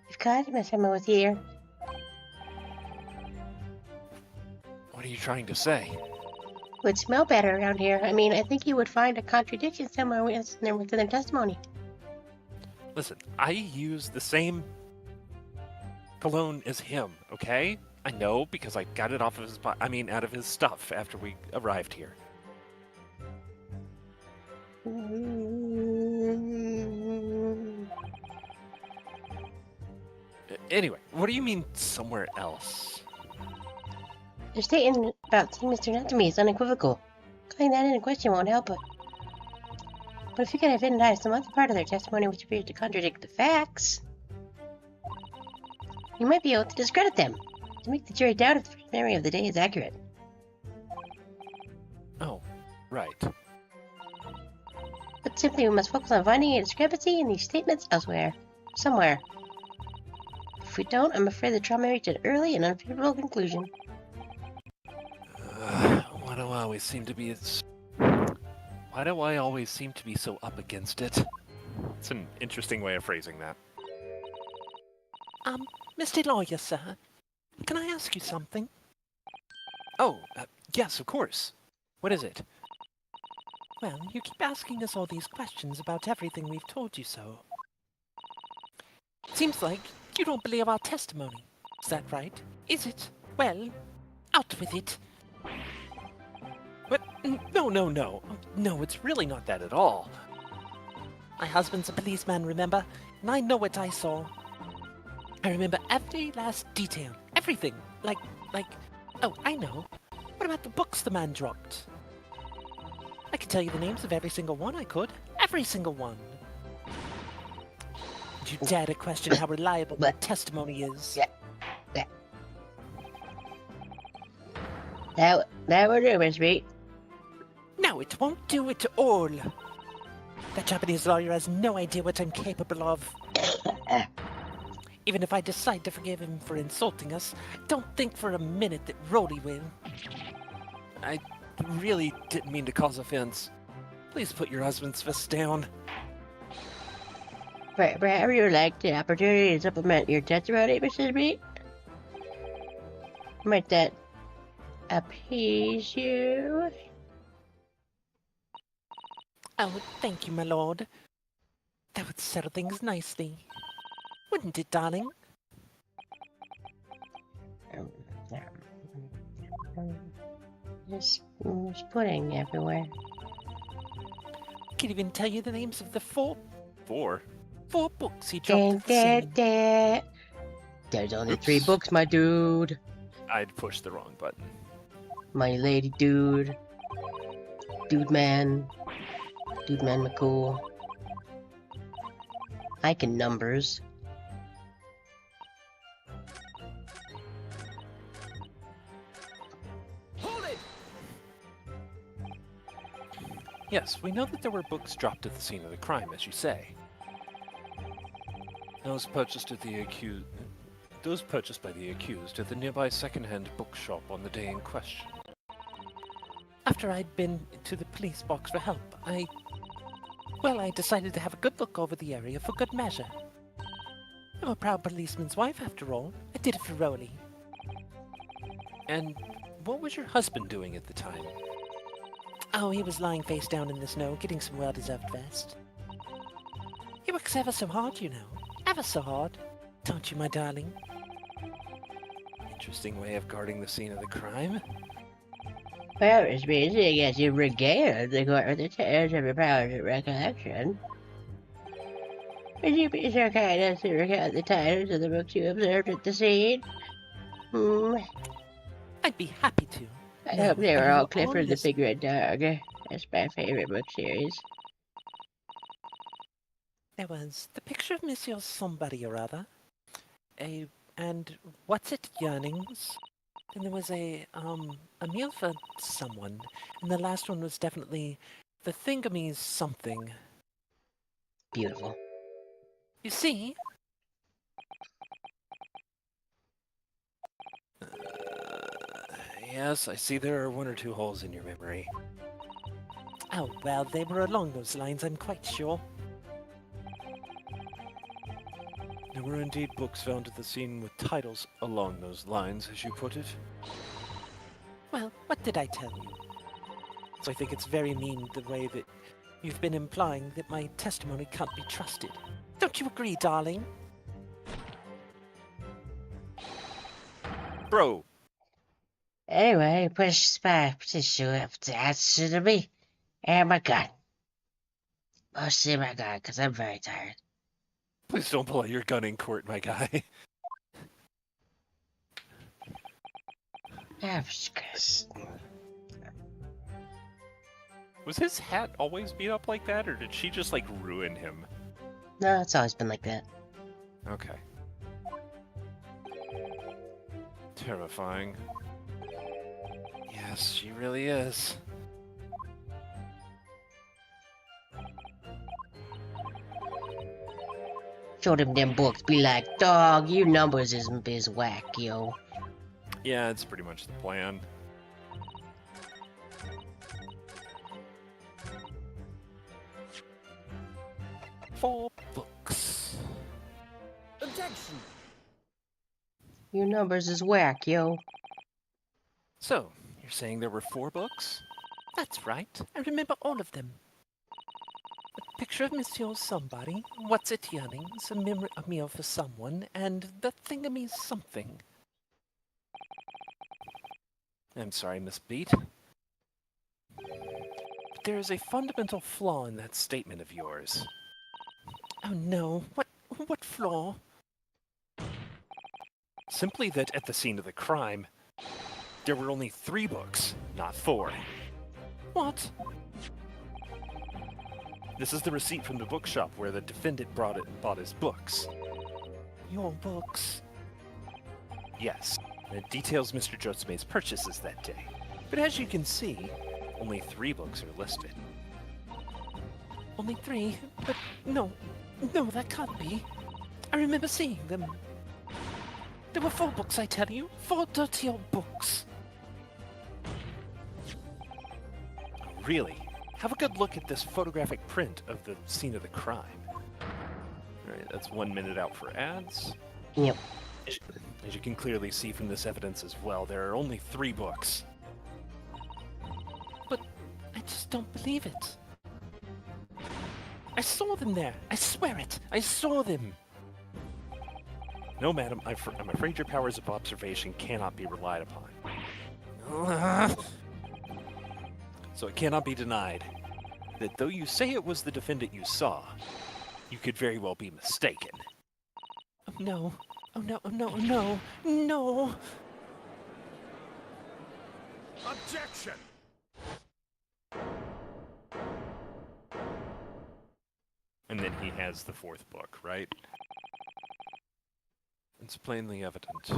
We've got Miss Emma with you. What are you trying to say? Would smell better around here. I mean, I think you would find a contradiction somewhere within their testimony. Listen, I use the same cologne as him, okay? I know because I got it off of his out of his stuff after we arrived here. Anyway, what do you mean somewhere else? Their statement about seeing Mr. Natsume is unequivocal. Calling that into question won't help it. But if you can identify some other part of their testimony which appears to contradict the facts, you might be able to discredit them, to make the jury doubt if the memory of the day is accurate. Oh, right. But simply we must focus on finding a discrepancy in these statements elsewhere. Somewhere. If we don't, I'm afraid the trauma reached an early and unfavorable conclusion. Why do I always seem to be so up against it? It's an interesting way of phrasing that. Mr. Lawyer, sir, can I ask you something? Oh, yes, of course. What is it? Well, you keep asking us all these questions about everything we've told you so. Seems like you don't believe our testimony. Is that right? Is it? Well, out with it. No, no, no. No, it's really not that at all. My husband's a policeman, remember? And I know what I saw. I remember every last detail. Everything. Oh, I know. What about the books the man dropped? I could tell you the names of every single one I could. Every single one. Would you dare to question how reliable my testimony is? That will do, Miss Beat. No, it won't do at all. That Japanese lawyer has no idea what I'm capable of. Even if I decide to forgive him for insulting us, don't think for a minute that Rhodey will. I really didn't mean to cause offense. Please put your husband's fist down. Perhaps you would like the opportunity to supplement your testimony, Mrs. Beat? Might that appease you? Oh, thank you, my lord. That would settle things nicely. Wouldn't it, darling? There's pudding everywhere. Can't even tell you the names of the four Four? books he dropped at the scene. There's only Oops. 3 books, my dude. I'd pushed the wrong button. My lady dude. Dude man. Dude man McCool. I can numbers. Yes, we know that there were books dropped at the scene of the crime, as you say. Those purchased by the accused at the nearby second-hand bookshop on the day in question. After I'd been to the police box for help, I decided to have a good look over the area for good measure. I'm a proud policeman's wife, after all. I did it for Rowley. And what was your husband doing at the time? Oh, he was lying face down in the snow, getting some well-deserved rest. He works ever so hard, you know. Ever so hard. Don't you, my darling? Interesting way of guarding the scene of the crime. Well, it's busy as you regaled the court with the tales of your powers of recollection. Would you be so kind as to recount the titles of the books you observed at the scene? I'd be happy to. I Now, hope they were are all you Clifford on the this- Big Red Dog. That's my favorite book series. There was the picture of Monsieur Somebody or other. And what's it, Yearnings? And there was a meal for someone. And the last one was definitely the Thingamy's something. Beautiful. You see? Yes, I see there are 1 or 2 holes in your memory. Oh, well, they were along those lines, I'm quite sure. There were indeed books found at the scene with titles along those lines, as you put it. Well, what did I tell you? So I think it's very mean the way that you've been implying that my testimony can't be trusted. Don't you agree, darling? Bro! Anyway, push my tissue up to answer to me. And my gun. Mostly my gun, because I'm very tired. Please don't pull out your gun in court, my guy. I'm just Was his hat always beat up like that, or did she just, like, ruin him? No, it's always been like that. Okay. Terrifying. Yes, she really is. Showed him them books, be like, dog, you numbers is whack, yo. Yeah, it's pretty much the plan. Four books. Objection! Your numbers is whack, yo. So, you're saying there were 4 books? That's right. I remember all of them. A picture of Monsieur Somebody, what's it, Yearnings, a meal for someone, and the Thingamy's something. I'm sorry, Miss Beat. there is a fundamental flaw in that statement of yours. Oh no, what flaw? Simply that at the scene of the crime, there were only 3 books, not 4. What? This is the receipt from the bookshop where the defendant bought his books. Your books? Yes, and it details Mr. Jotsume's purchases that day. But as you can see, only 3 books are listed. Only 3? But no, that can't be. I remember seeing them. There were 4 books, I tell you. 4 dirty old books. Really? Have a good look at this photographic print of the scene of the crime. Alright, that's 1 minute out for ads. Yep. As you can clearly see from this evidence as well, there are only 3 books. But I just don't believe it. I saw them there. I swear it. I saw them. No, madam, I'm afraid your powers of observation cannot be relied upon. So it cannot be denied that though you say it was the defendant you saw, you could very well be mistaken. Oh no. Oh no, oh no, oh no, no! Objection! And then he has the 4th book, right? It's plainly evident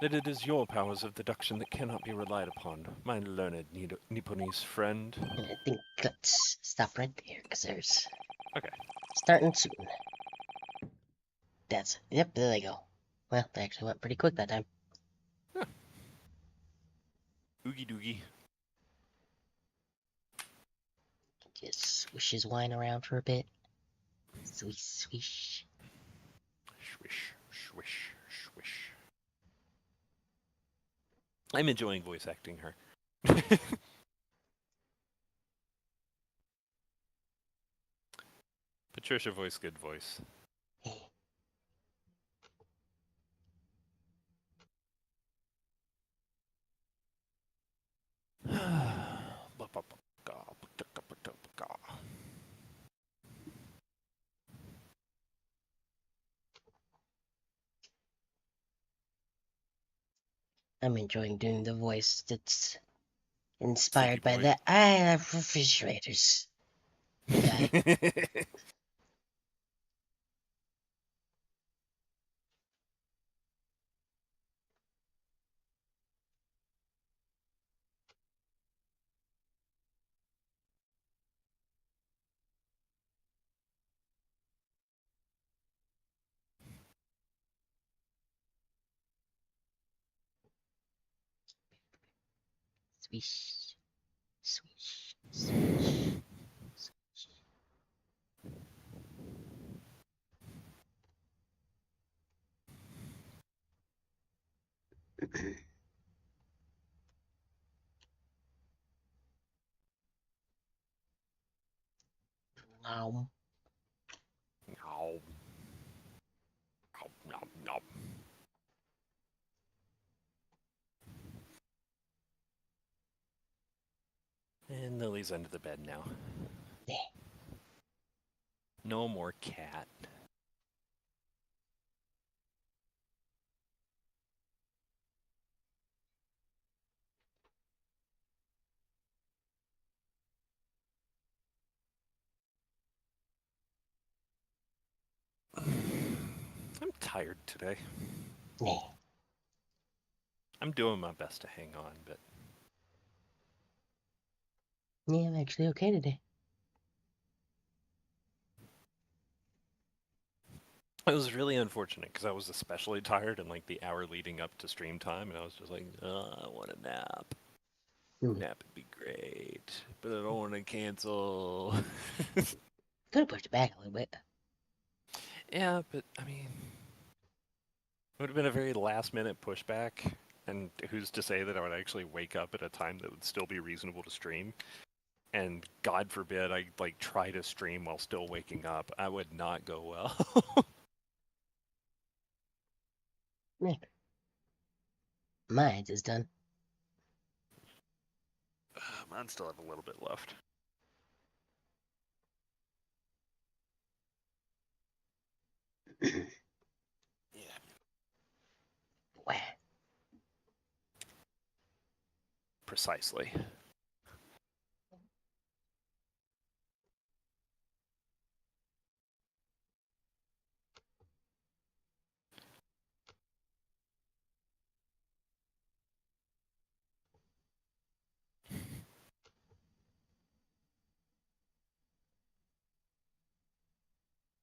that it is your powers of deduction that cannot be relied upon, my learned Nipponese friend. And I think let's stop right there, because there's... Okay. Starting soon. Yep, there they go. Well, they actually went pretty quick that time. Oogie doogie. Just swish his wine around for a bit. Swish, swish. Swish, swish, swish. I'm enjoying voice acting her. Patricia voice, good voice. Hey. I'm enjoying doing the voice that's inspired by boy. that. I have refrigerators. Guy. Swish, swish, swish, swish. Nom. Nom. Nom, nom, nom. And Lily's under the bed now. There. No more cat. I'm tired today. Yeah. I'm doing my best to hang on, but Yeah, I'm actually okay today. it was really unfortunate because I was especially tired in like the hour leading up to stream time, and I was just like, I want a nap. Nap would be great, but I don't want to cancel. Could have pushed it back a little bit. Yeah, but I mean, it would have been a very last minute pushback, and who's to say that I would actually wake up at a time that would still be reasonable to stream? And God forbid I like try to stream while still waking up. I would not go well. Yeah. My ads is done. I still have a little bit left. Yeah. Wah. Precisely.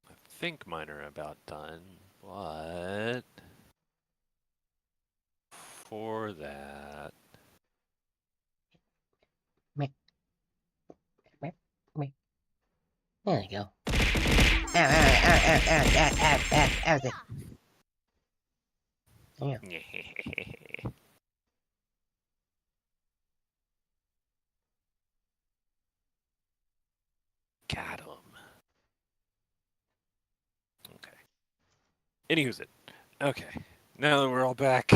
I think mine are about done, but for that, There you go. Ow, ow, ow, ow, ow, ow, ow, ow, ow, ow. got him. Okay. Anywho's it. Okay. Now that we're all back,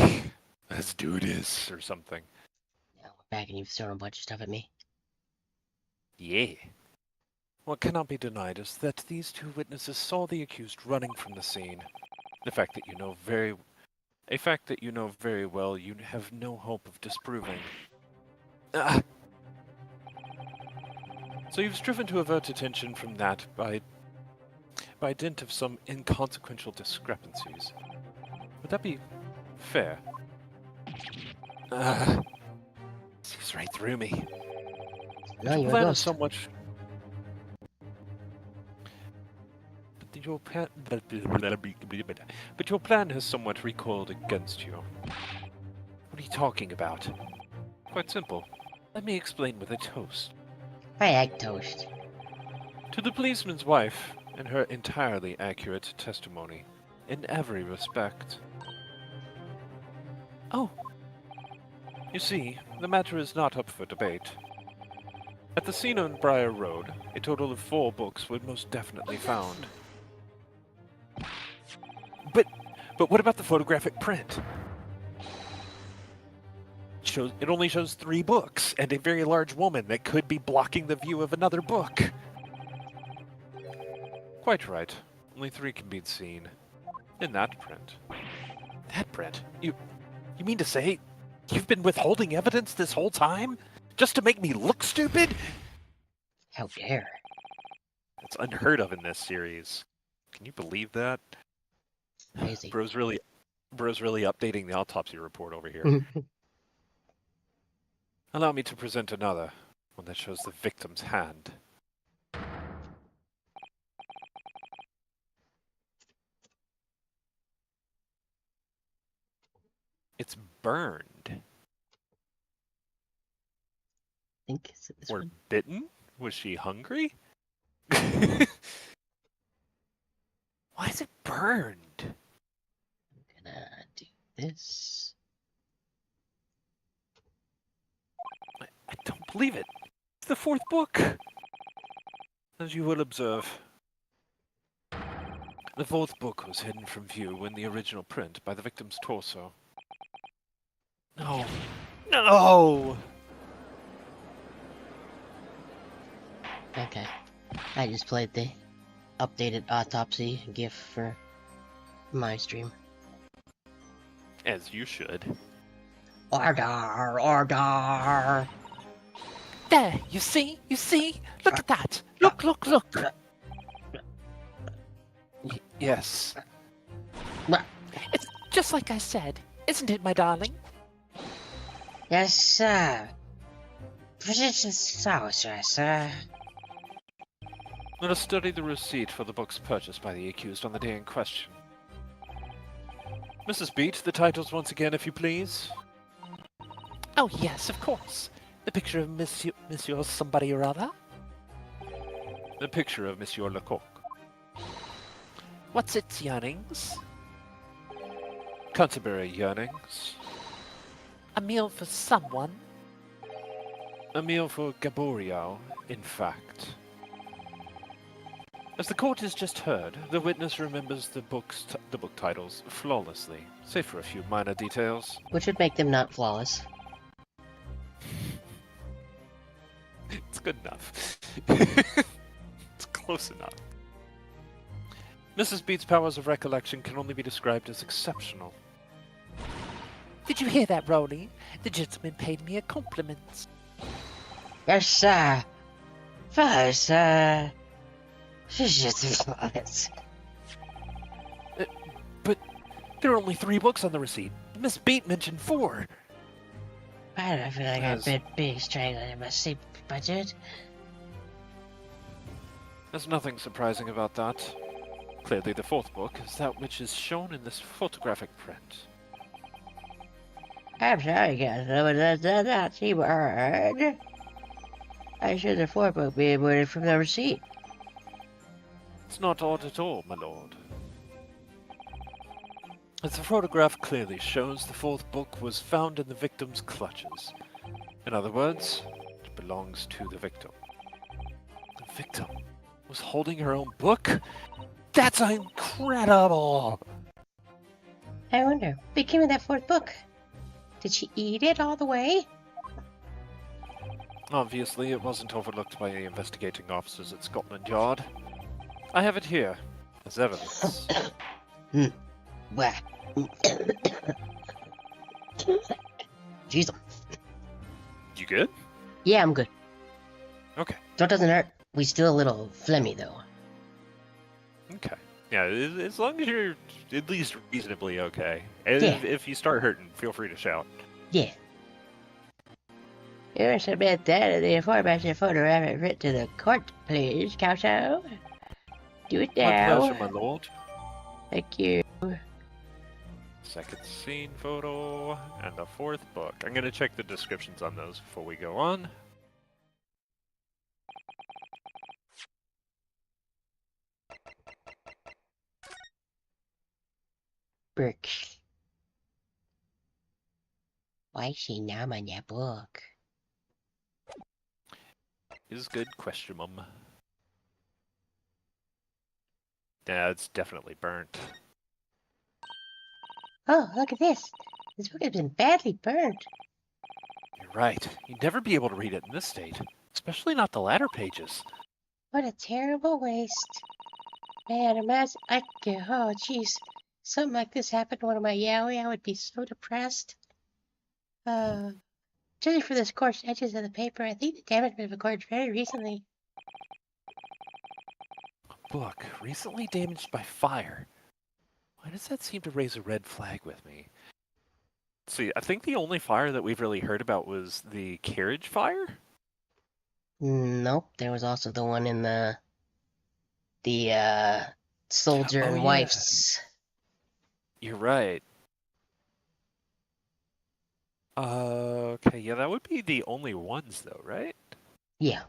let's do this or something. Now we're back and you've thrown a bunch of stuff at me. Yeah. What cannot be denied is that these two witnesses saw the accused running from the scene. A fact that you know very well you have no hope of disproving. Ah. So you've striven to avert attention from that by dint of some inconsequential discrepancies. Would that be fair? Sees right through me. No, Your you're a plan is ghost. somewhat. But your plan has somewhat recoiled against you. What are you talking about? Quite simple. Let me explain with a toast. I egg toast. To the policeman's wife and her entirely accurate testimony, in every respect. Oh, You see, the matter is not up for debate. At the scene on Briar Road, a total of 4 books were most definitely found. But what about the photographic print? It only shows 3 books and a very large woman that could be blocking the view of another book. Quite right. Only 3 can be seen. In that print. That print? You mean to say you've been withholding evidence this whole time? Just to make me look stupid? How dare. It's unheard of in this series. Can you believe that? Crazy. Bro's really updating the autopsy report over here. Allow me to present another, one that shows the victim's hand. It's burned. think is it this Or one? bitten? Was she hungry? Why is it burned? I'm gonna do this. I don't believe it. It's the 4th book. As you will observe, the 4th book was hidden from view in the original print by the victim's torso. No. No! Okay. I just played the updated autopsy GIF for my stream. As you should. Order! Order! there, you see? You see? Look at that! Look, look, look! Yes. It's just like I said, isn't it, my darling? Yes, sir. So, sir. Let us study the receipt for the books purchased by the accused on the day in question. Mrs. Beat, the titles once again, if you please. Oh, yes, of course. The picture of Monsieur somebody or other. The picture of Monsieur Lecoq. What's its yearnings? Canterbury yearnings. A meal for someone. A meal for Gaboriau, in fact. As the court has just heard, the witness remembers the book titles flawlessly, save for a few minor details. Which would make them not flawless. good enough. It's close enough. Mrs. Beat's powers of recollection can only be described as exceptional. Did you hear that, Rowley? The gentleman paid me a compliment. Yes, sir. First, But there are only 3 books on the receipt. Miss Beat mentioned 4. I don't feel like I'm a bit big struggling in my sleep budget. There's nothing surprising about that. Clearly the 4th book is that which is shown in this photographic print. I'm sorry, guys. That's not the word. I should the 4th book be avoided from the receipt. It's not odd at all, my lord. As the photograph clearly shows, the 4th book was found in the victim's clutches. In other words, it belongs to the victim. The victim was holding her own book? That's incredible! I wonder, what became of that 4th book? Did she eat it all the way? Obviously, it wasn't overlooked by the investigating officers at Scotland Yard. I have it here, as evidence. Wah. Jeez. You good? Yeah, I'm good. Okay. Throat doesn't hurt. We still a little phlegmy, though. Okay. Yeah, as long as you're at least reasonably okay. Yeah. If you start hurting, feel free to shout. Yeah. You must submit that in the aforementioned photographic writ to the court, please, Counsel. Do it My now. pleasure, my lord. Thank you. Second scene photo and the 4th book. I'm going to check the descriptions on those before we go on. Brooks. Why is she now on that book? Is good question, mum. Yeah, it's definitely burnt. Oh, look at this. This book has been badly burned. You're right. You'd never be able to read it in this state. Especially not the latter pages. What a terrible waste. Man, imagine, oh jeez. Something like this happened to one of my yaoi, I would be so depressed. Judging for the scorched edges of the paper, I think the damage was occurred very recently. Book recently damaged by fire. Why does that seem to raise a red flag with me? See, I think the only fire that we've really heard about was the carriage fire? Nope, there was also the one in the soldier Oh, and yeah. wife's. You're right. Okay, yeah, that would be the only ones, though, right? Yeah.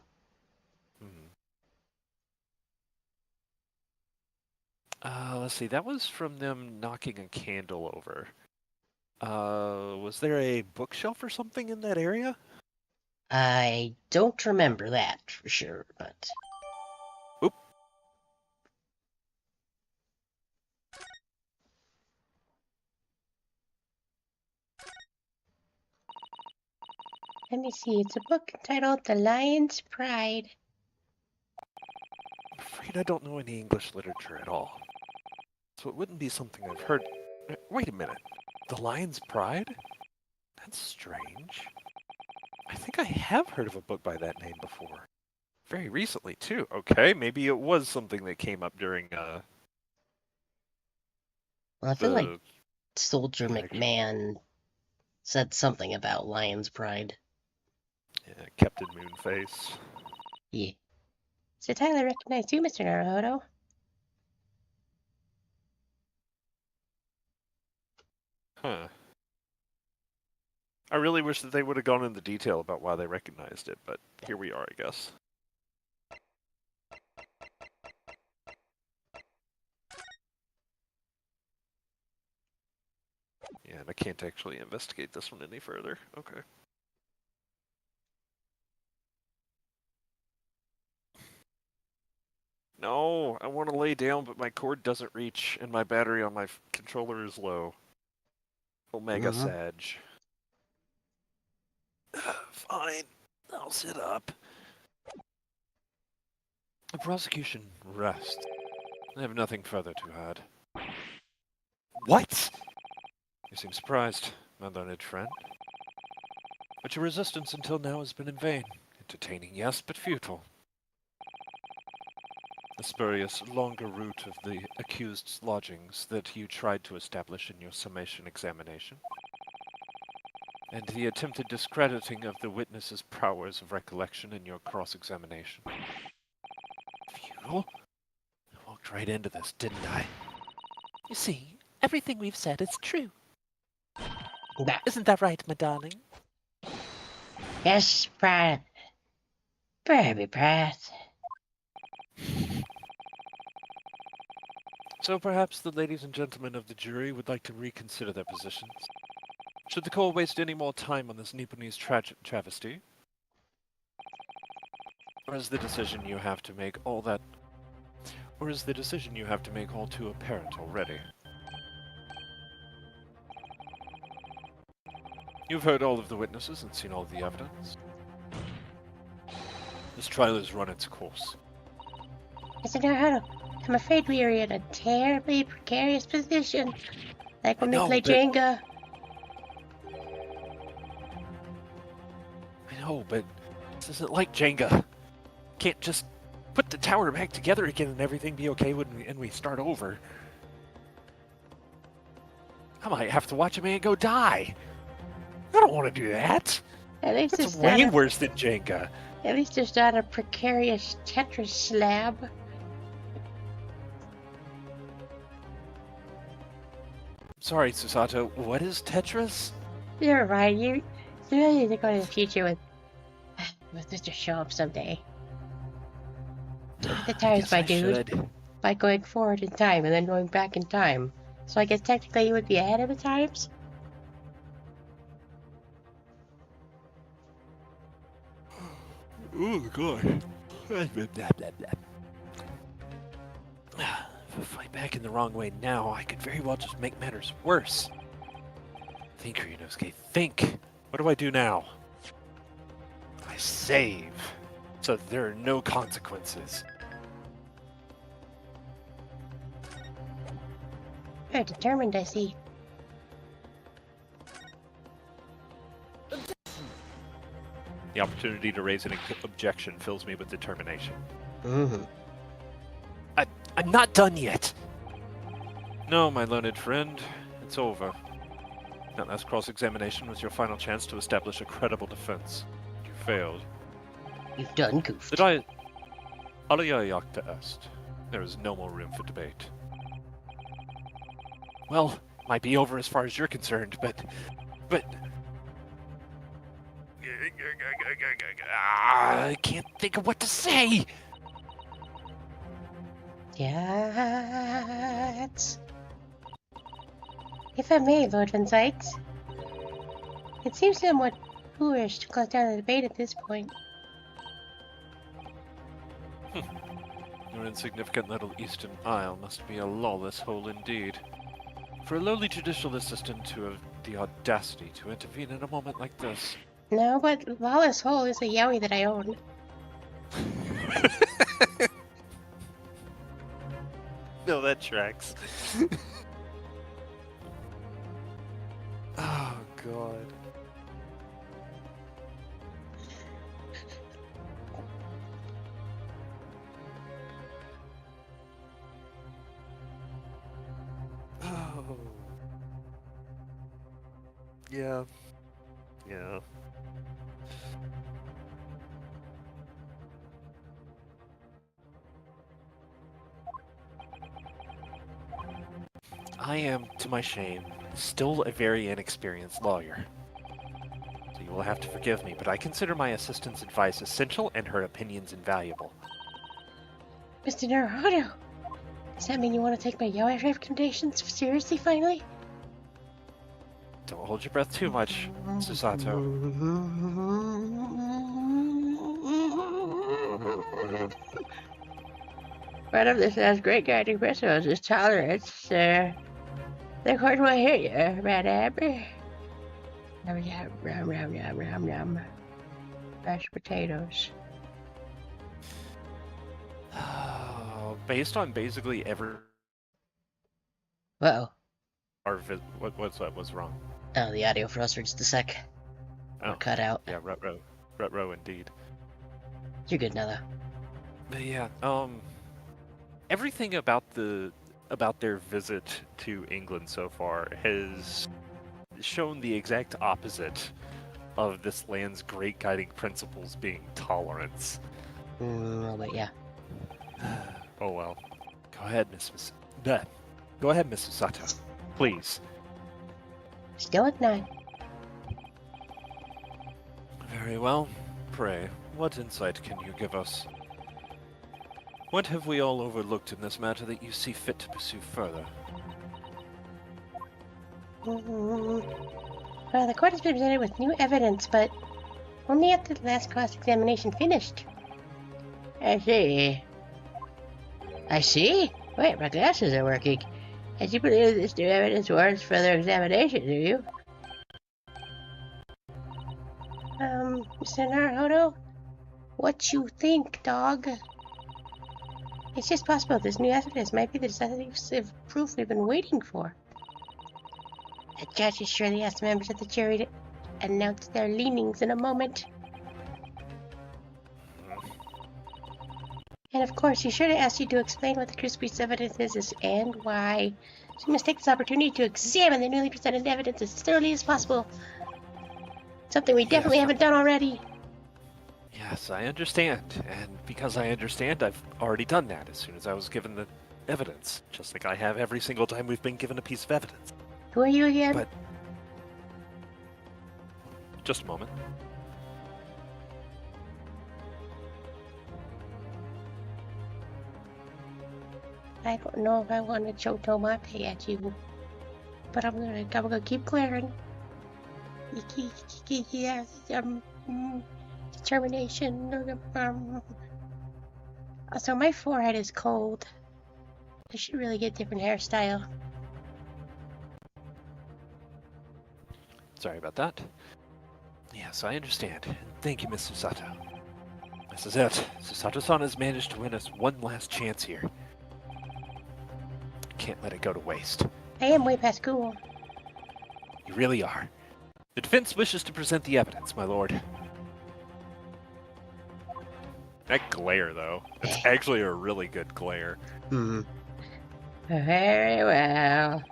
Let's see, that was from them knocking a candle over. Was there a bookshelf or something in that area? I don't remember that for sure, but. Oop. Let me see, it's a book entitled The Lion's Pride. I'm afraid I don't know any English literature at all. So it wouldn't be something I've heard. Wait a minute. The Lion's Pride? That's strange. I think I have heard of a book by that name before. Very recently, too. Okay, maybe it was something that came up during, Well, I feel like the... Soldier McMahon said something about Lion's Pride. Yeah, Captain Moonface. Yeah. So Tyler recognized you, Mr. Naruhodo. Huh. I really wish that they would have gone into detail about why they recognized it, but here we are, I guess. Yeah, and I can't actually investigate this one any further. Okay. No, I want to lay down, but my cord doesn't reach, and my battery on my controller is low. Omega Sag. Fine. I'll sit up. The prosecution rests. I have nothing further to add. What? You seem surprised, my learned friend. But your resistance until now has been in vain. Entertaining, yes, but futile. The spurious, longer route of the accused's lodgings that you tried to establish in your summation examination, and the attempted discrediting of the witness's prowess of recollection in your cross-examination. Futile? I walked right into this, didn't I? You see, everything we've said is true. Nah. Isn't that right, my darling? Yes, Pratt. Baby Pratt. So perhaps the ladies and gentlemen of the jury would like to reconsider their positions. Should the court waste any more time on this Nipponese travesty? Or is the decision you have to make all too apparent already? You've heard all of the witnesses and seen all of the evidence. This trial has run its course. Mr. Naruto, I'm afraid we are in a terribly precarious position. Like when we No, play but- Jenga. I know, but this isn't like Jenga. Can't just put the tower back together again and everything be okay when we start over. I might have to watch a man go die. I don't want to do that. At least That's it's way not worse than Jenga. at least it's not a precarious Tetris slab. Sorry, Susato, what is Tetris? You're right, you really need to go to the future with Mr. Show up someday. The times, Guess my I dude. should. By going forward in time and then going back in time. So I guess technically you would be ahead of the times? Oh, God. Blah, blah, blah, blah. If I fight back in the wrong way now, I could very well just make matters worse. Think, Ryunosuke, think. What do I do now? I save, so there are no consequences. You're determined, I see. The opportunity to raise an objection fills me with determination. Mm-hmm. I'm not done yet! No, my learned friend, it's over. That last cross-examination was your final chance to establish a credible defense. You failed. You've done goofed. Did I... Alia jacta est. There is no more room for debate. Well, might be over as far as you're concerned, but... I can't think of what to say! Yes. If I may, Lord Van Zites. It seems somewhat foolish to close down the debate at this point. Your insignificant little eastern isle must be a lawless hole indeed. For a lowly judicial assistant to have the audacity to intervene in a moment like this. No, but Lawless Hole is a yaoi that I own. No, that tracks. Oh, God. Oh. Yeah. Yeah. I am, to my shame, still a very inexperienced lawyer. So you will have to forgive me, but I consider my assistant's advice essential and her opinions invaluable. Mr. Naruto! Does that mean you want to take my yaoi recommendations seriously finally? Don't hold your breath too much, Susato. Madam, this has great guiding principles is tolerance, sir. The court will hear you, madam. Yum, yum, yum, yum, yum, yum, yum. Mashed potatoes. Based on basically every Uh-oh. what's that? What's wrong? Oh, the audio froze for just a sec. Oh, Cut out. yeah, rut-row indeed. You're good now, though. But yeah, everything about their visit to England so far has shown the exact opposite of this land's great guiding principles being tolerance. But yeah. Oh well. Go ahead, Go ahead, Mrs. Sato. Please. Still at 9. Very well. Pray, what insight can you give us? What have we all overlooked in this matter that you see fit to pursue further? Well, the court has been presented with new evidence, but only after the last cross-examination finished. I see. I see? Wait, my glasses are working. And you believe this new evidence warrants further examination, do you? Mr. Naruto? What you think, dog? It's just possible this new evidence might be the decisive proof we've been waiting for. The judge is sure to ask members of the jury to announce their leanings in a moment. And of course, he's sure to ask you to explain what the crucial piece of evidence is and why. So we must take this opportunity to examine the newly presented evidence as thoroughly as possible. Something we definitely haven't done already. Yes, I understand. And because I understand, I've already done that as soon as I was given the evidence. Just like I have every single time we've been given a piece of evidence. Who are you again? But... just a moment. I don't know if I want to Choto Mate at you, but I'm gonna keep clearing. Determination. Also, my forehead is cold. I should really get a different hairstyle. Sorry about that. Yes, I understand. Thank you, Mr. Sato. This is it. Sato-san has managed to win us one last chance here. Can't let it go to waste. I am way past cool. You really are. The defense wishes to present the evidence, my lord. That glare, though. It's actually a really good glare. Very well.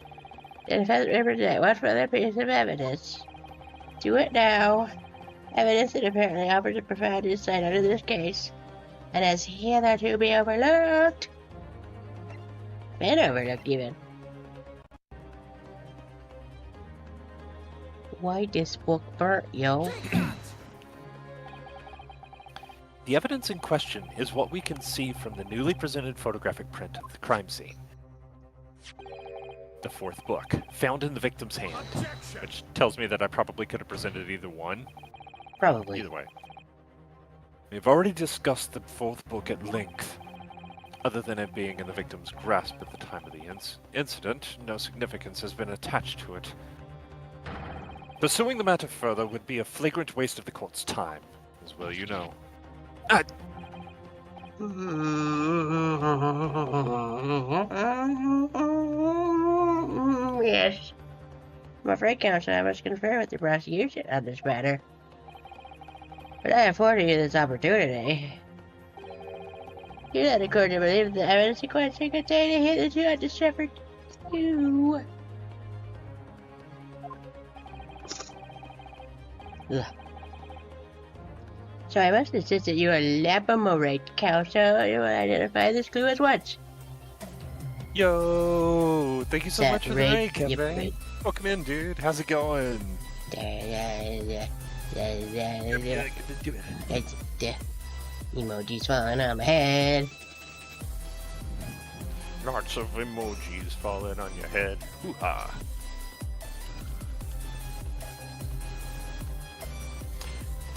The defense represent what further piece of evidence? Do it now. Evidence that apparently offers a profound insight into this case, and has hitherto been overlooked. Been overlooked, even. Why this book burnt, yo? The evidence in question is what we can see from the newly presented photographic print of the crime scene. The fourth book, found in the victim's hand, which tells me that I probably could have presented either one. Probably. Either way. We've already discussed the fourth book at length. Other than it being in the victim's grasp at the time of the incident, no significance has been attached to it. Pursuing the matter further would be a flagrant waste of the court's time, as well you know. Yes. I'm afraid, counsel, I must confer with the prosecution on this matter. But I afforded you this opportunity. You're not according to believe the evidence in question contained a hitherto undiscovered clue. Ugh. So I must insist that you are labomorate, counsel. You will identify this clue as what? Yo! Thank you so much for the raid, Kevin. Yep. Welcome in, dude. How's it going? Emojis falling on my head. Lots of emojis falling on your head. Hoo-ha.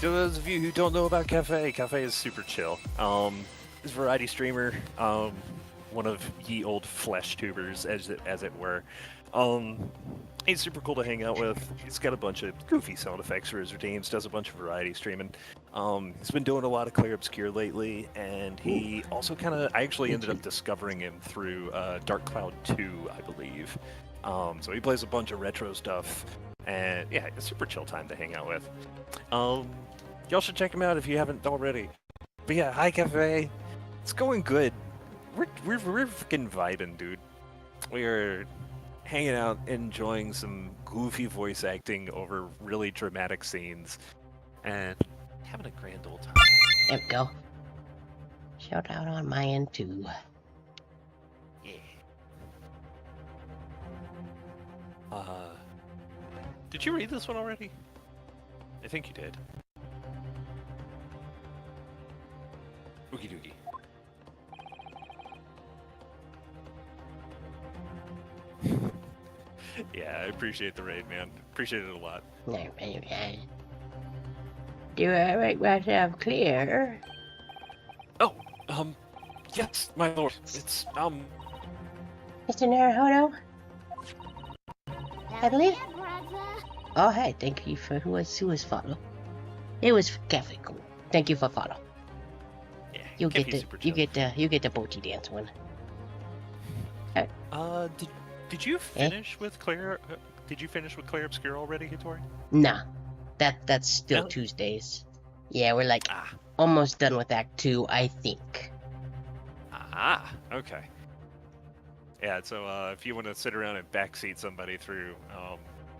To those of you who don't know about Cafe, Cafe is super chill. He's a variety streamer, one of ye old flesh tubers, as it were. He's super cool to hang out with. He's got a bunch of goofy sound effects for his routines, does a bunch of variety streaming. He's been doing a lot of Clear Obscure lately, and he also I actually ended up discovering him through Dark Cloud 2, I believe. So he plays a bunch of retro stuff, and yeah, it's super chill time to hang out with. Y'all should check him out if you haven't already. But yeah, hi Cafe. It's going good. We're freaking vibing, dude. We're hanging out, enjoying some goofy voice acting over really dramatic scenes, and having a grand old time. There we go. Shout out on my end too. Yeah. Did you read this one already? I think you did. Oogie doogie. Yeah, I appreciate the raid, man. Appreciate it a lot. Do I make myself clear? Oh, yes, my lord. It's, Mr. Naruhodo? I believe. Oh, hey, thank you for who was follow. It was Cafe cool. Thank you for follow. yeah, You Keffi's get the super you chill. get the booty dance one. Did you finish with Claire? Did you finish with Claire Obscure already, Hitori? Nah, that's still No? Tuesdays. Yeah, we're like Ah, almost done with Act 2, I think. okay. Yeah, so if you want to sit around and backseat somebody through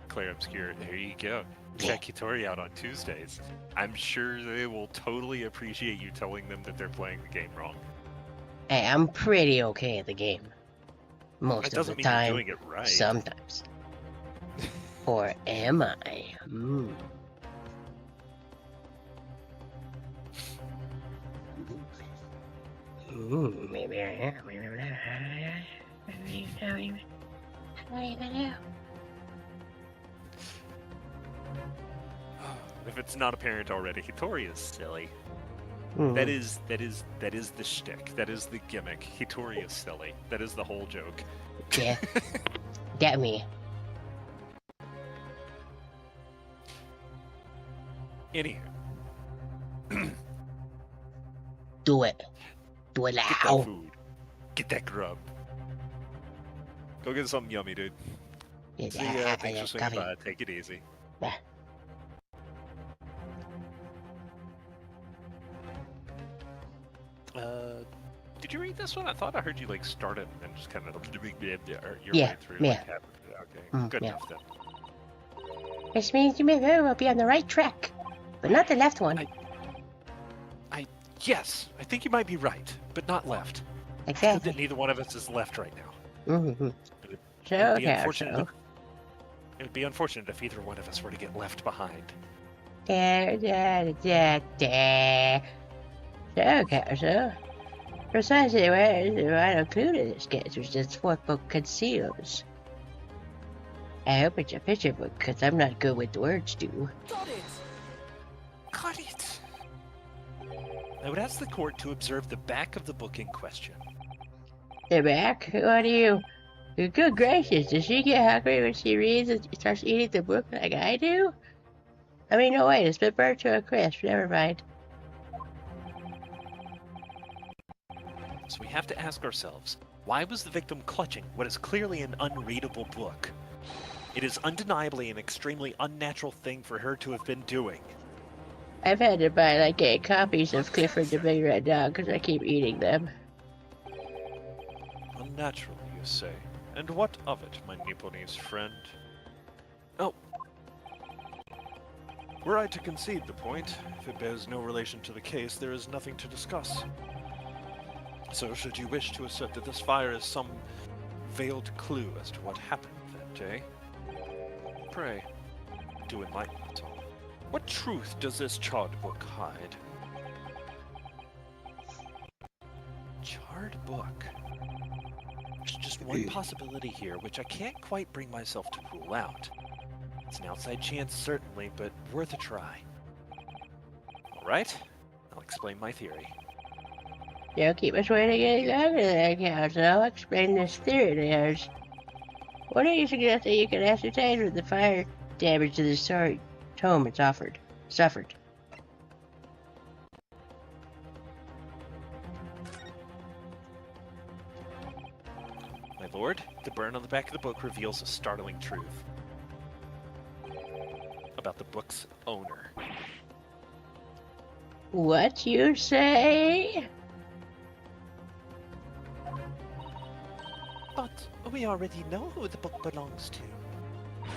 Claire Obscure, there you go. Check Hitori out on Tuesdays. I'm sure they will totally appreciate you telling them that they're playing the game wrong. Hey, I'm pretty okay at the game. Most That of doesn't the mean time. you're doing it right. Sometimes. Or am I? Maybe I am. If it's not apparent already, Hitori is silly. Mhm. That is the shtick. That is the gimmick. Hitori is silly. That is the whole joke. Yeah. Get me. Anywho, Do it. Do it get that now. food. Get that grub. Go get something yummy, dude. Yeah, See ya. Thanks for swinging by. Take it easy. Yeah. Did you read this one? I thought I heard you like start it and then just kind of your Yeah, way through. yeah. Like, okay, good yeah. enough then. Which means you may very well be on the right track, but not the left one. Yes, I think you might be right, but not left. Good Exactly. that neither one of us is left right now. Mm-hmm. It'd So, be unfortunate. so. It would be unfortunate if either one of us were to get left behind. So, precisely where the vital clue to this case was this fourth book conceals. I hope it's a picture book, because I'm not good with words, too. Got it! Got it! I would ask the court to observe the back of the book in question. The back? What do you... Good gracious, does she get hungry when she reads and starts eating the book like I do? I mean, no, wait, it's been burnt to a crisp, never mind. So we have to ask ourselves, why was the victim clutching what is clearly an unreadable book? It is undeniably an extremely unnatural thing for her to have been doing. I've had to buy like 8 copies of Clifford the Big Red Dog because I keep eating them. Unnatural, you say? And what of it, my Nipponese friend? Oh. Were I to concede the point, if it bears no relation to the case, there is nothing to discuss. So should you wish to assert that this fire is some veiled clue as to what happened that day, pray, do enlighten us all. What truth does this charred book hide? Charred book? There's just one possibility here, which I can't quite bring myself to rule out. It's an outside chance, certainly, but worth a try. Alright, I'll explain my theory. Don't keep us waiting any longer there, Council. I'll explain this theory of yours. What are you suggesting you can ascertain with the fire damage to the home it's suffered? My lord, the burn on the back of the book reveals a startling truth about the book's owner. What you say? But we already know who the book belongs to.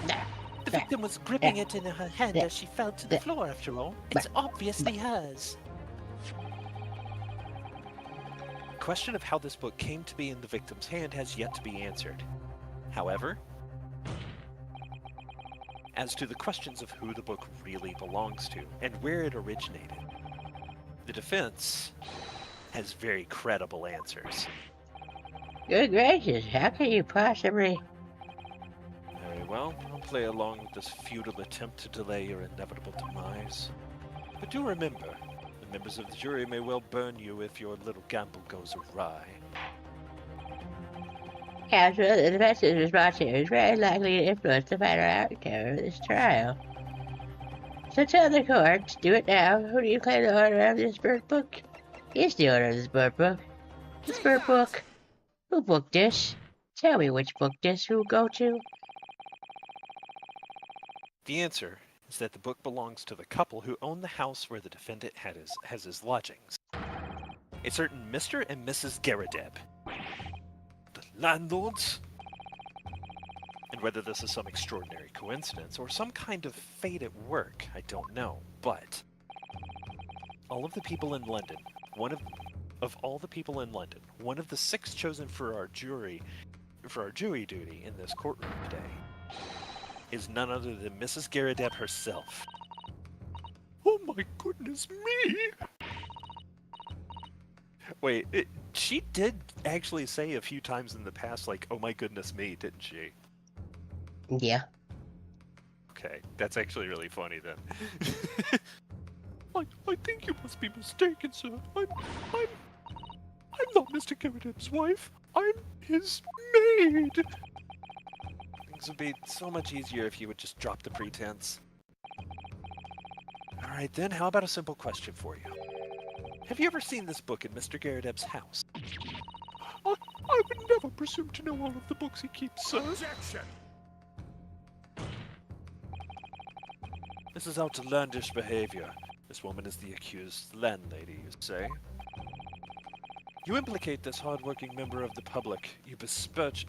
There. The There. victim was gripping it in her hand There. as she fell to the There. floor, after all. It's obviously hers. The question of how this book came to be in the victim's hand has yet to be answered. However, as to the questions of who the book really belongs to and where it originated, the defense has very credible answers. Good gracious, how can you possibly... Very well, I'll play along with this futile attempt to delay your inevitable demise. But do remember, the members of the jury may well burn you if your little gamble goes awry. Counsel, the defense's response here is very likely to influence the final outcome of this trial. So tell the court, do it now, who do you claim the owner of this bird book? Is the owner of this bird book? This bird book? Who booked this? Tell me which book this will go to. The answer is that the book belongs to the couple who own the house where the defendant has his lodgings. A certain Mr. and Mrs. Garadeb. The landlords? And whether this is some extraordinary coincidence or some kind of fate at work, I don't know. But all of the people in London, of all the people in London, one of the 6 chosen for our jury duty in this courtroom today is none other than Mrs. Garadeb herself. Oh my goodness me! Wait, she did actually say a few times in the past, like, oh my goodness me, didn't she? Yeah. Okay, that's actually really funny then. I think you must be mistaken, sir. I'm not Mr. Garadeb's wife. I'm his maid. Things would be so much easier if you would just drop the pretense. Alright then, how about a simple question for you? Have you ever seen this book in Mr. Garadeb's house? I would never presume to know all of the books he keeps, sir. Objection! This is outlandish behavior. This woman is the accused landlady, you say? You implicate this hard-working member of the public. You besmirch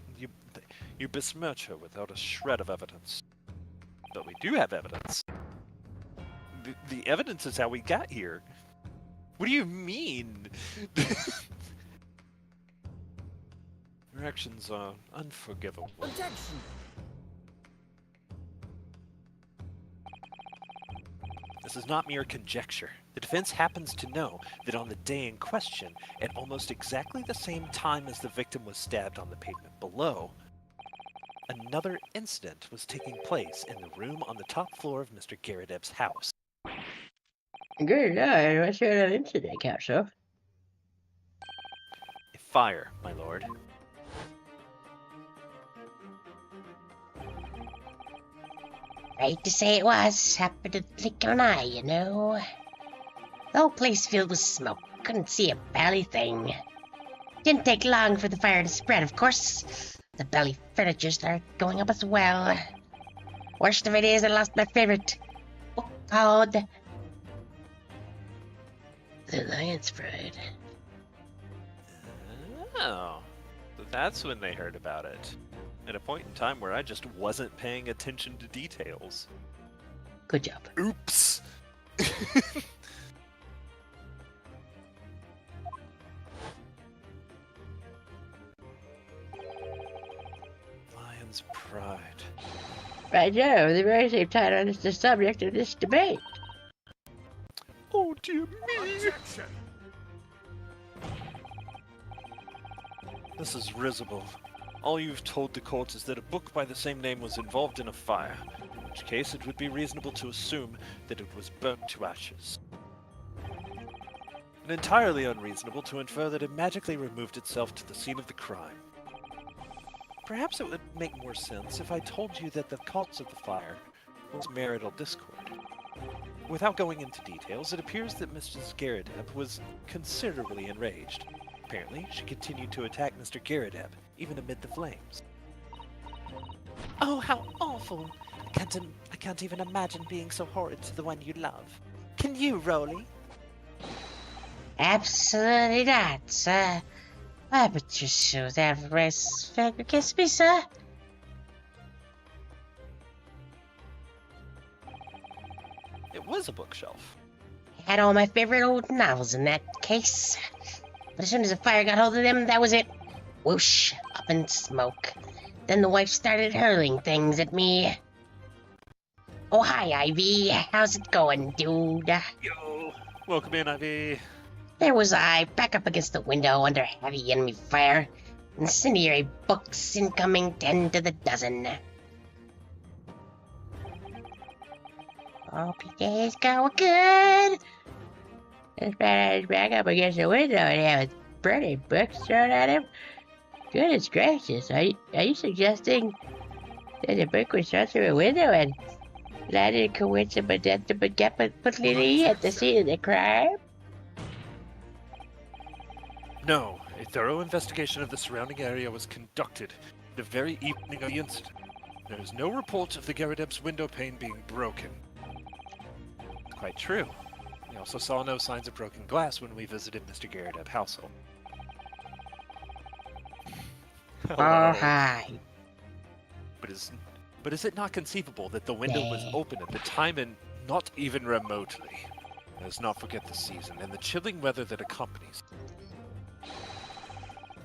her without a shred of evidence. But we do have evidence. The evidence is how we got here. What do you mean? Your actions are unforgivable. Objection! This is not mere conjecture. The defense happens to know that on the day in question, at almost exactly the same time as the victim was stabbed on the pavement below, another incident was taking place in the room on the top floor of Mr. Garadeb's house. Good Lord, what sort of incident, Counsel? A fire, my lord. Right to say it was. Happened to blink of an eye, you know. The whole place filled with smoke. Couldn't see a bally thing. Didn't take long for the fire to spread, of course. The belly furniture started going up as well. Worst of it is I lost my favorite book called The Lion's Pride. Oh, so that's when they heard about it. At a point in time where I just wasn't paying attention to details. Good job. Oops! Lion's Pride. Right now, the very same title is the subject of this debate. Oh dear me! Objection! This is risible. All you've told the court is that a book by the same name was involved in a fire, in which case it would be reasonable to assume that it was burnt to ashes. And entirely unreasonable to infer that it magically removed itself to the scene of the crime. Perhaps it would make more sense if I told you that the cause of the fire was marital discord. Without going into details, it appears that Mrs. Garadeb was considerably enraged. Apparently, she continued to attack Mr. Garadeb, even amid the flames. Oh, how awful! I can't even imagine being so horrid to the one you love. Can you, Rolly? Absolutely not, sir. Why would you show that respect against me, sir? It was a bookshelf. Had all my favorite old novels in that case. But as soon as the fire got hold of them, that was it. Whoosh, up in smoke. Then the wife started hurling things at me. Oh, hi, Ivy. How's it going, dude? Yo! Welcome in, Ivy. There was I, back up against the window under heavy enemy fire. Incendiary books incoming 10 to the dozen. Hope your day's going good. This man is back up against the window and have burning books thrown at him. Goodness gracious, are you suggesting that the book was thrown through a window and landed coincidentally at the scene of the crime? No, a thorough investigation of the surrounding area was conducted the very evening of the incident. There is no report of the Garadeb's window pane being broken. Quite true. We also saw no signs of broken glass when we visited Mr. Garadeb's household. Oh, hi. But is it not conceivable that the window was open at the time and not even remotely? Let us not forget the season and the chilling weather that accompanies it.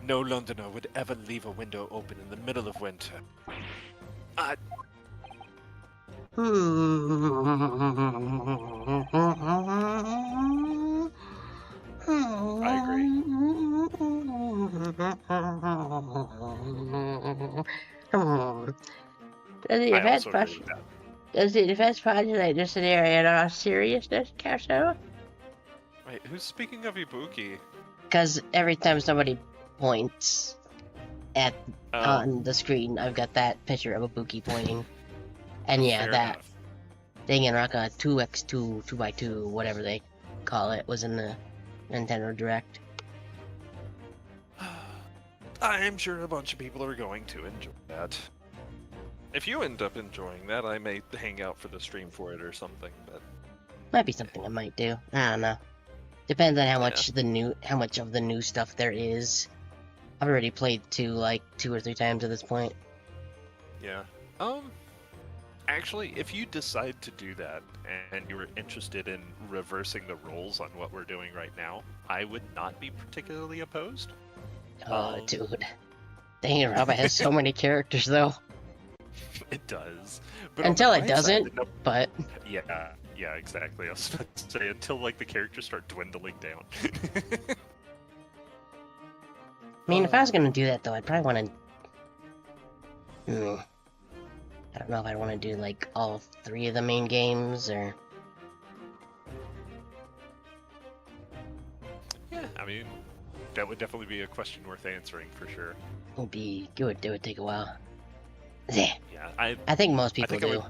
No Londoner would ever leave a window open in the middle of winter. I agree. Does the defense postulate this scenario in all seriousness, Casso? Wait, who's speaking of Ibuki? Because every time somebody points at Oh, on the screen, I've got that picture of a Buki pointing. And yeah, fair that enough. Danganronpa 2x2, 2x2, whatever they call it, was in the Nintendo Direct. I'm sure a bunch of people are going to enjoy that. If you end up enjoying that, I may hang out for the stream for it or something, but Might be something I might do. I don't know. Depends on how much Yeah. how much of the new stuff there is. I've already played like 2 or 3 times at this point. yeah. Actually, if you decide to do that and you were interested in reversing the roles on what we're doing right now, I would not be particularly opposed. Oh, dude. Danganronpa has so many characters, though. It does. But on the Until it bright side, doesn't, but yeah, exactly. I was about to say, until like the characters start dwindling down. I mean, if I was gonna do that, though, I'd probably want to... I don't know if I'd want to do, like, all 3 of the main games, or... Yeah, I mean, that would definitely be a question worth answering for sure. It would take a while. Yeah, Yeah, I think most people think I do. would-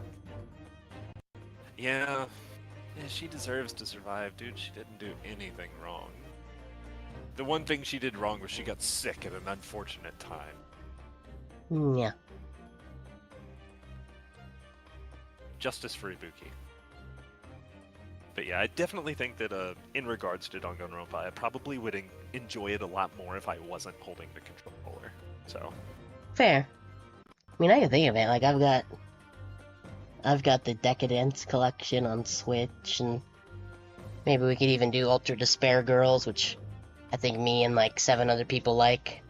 yeah, she deserves to survive, dude. She didn't do anything wrong. The one thing she did wrong was she got sick at an unfortunate time. Yeah. Justice for Ibuki. But yeah, I definitely think that in regards to Danganronpa, I probably would enjoy it a lot more if I wasn't holding the controller. So, Fair. I mean, I can think of it. Like, I've got the Decadence collection on Switch, and maybe we could even do Ultra Despair Girls, which I think me and like 7 other people like.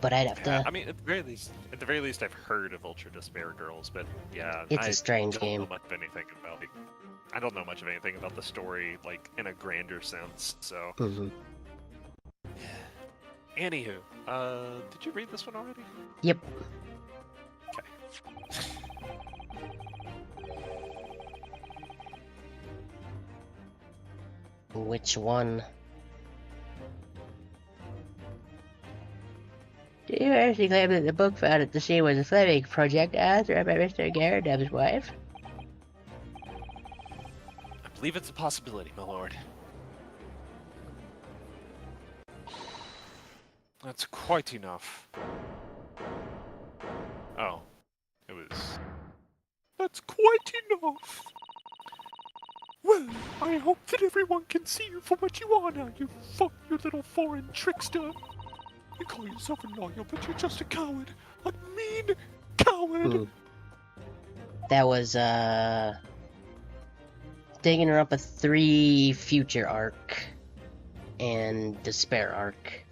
But I'd have yeah, to. I mean, at the very least, I've heard of Ultra Despair Girls, but yeah, It's I a strange don't game. know much of anything about it. I don't know much of anything about the story, like in a grander sense. So, Mhm. anywho, did you read this one already? Yep. Okay. Which one? Do you actually claim that the book found at the scene was a Fleming project authored by Mr. Garadeb's wife? I believe it's a possibility, my lord. That's quite enough. Oh, it was... That's quite enough. Well, I hope that everyone can see you for what you are now, you little foreign trickster. You call yourself a loyal, but you're just a coward. A mean coward. Hmm. That was, Digging Her Up a 3 future arc and despair arc,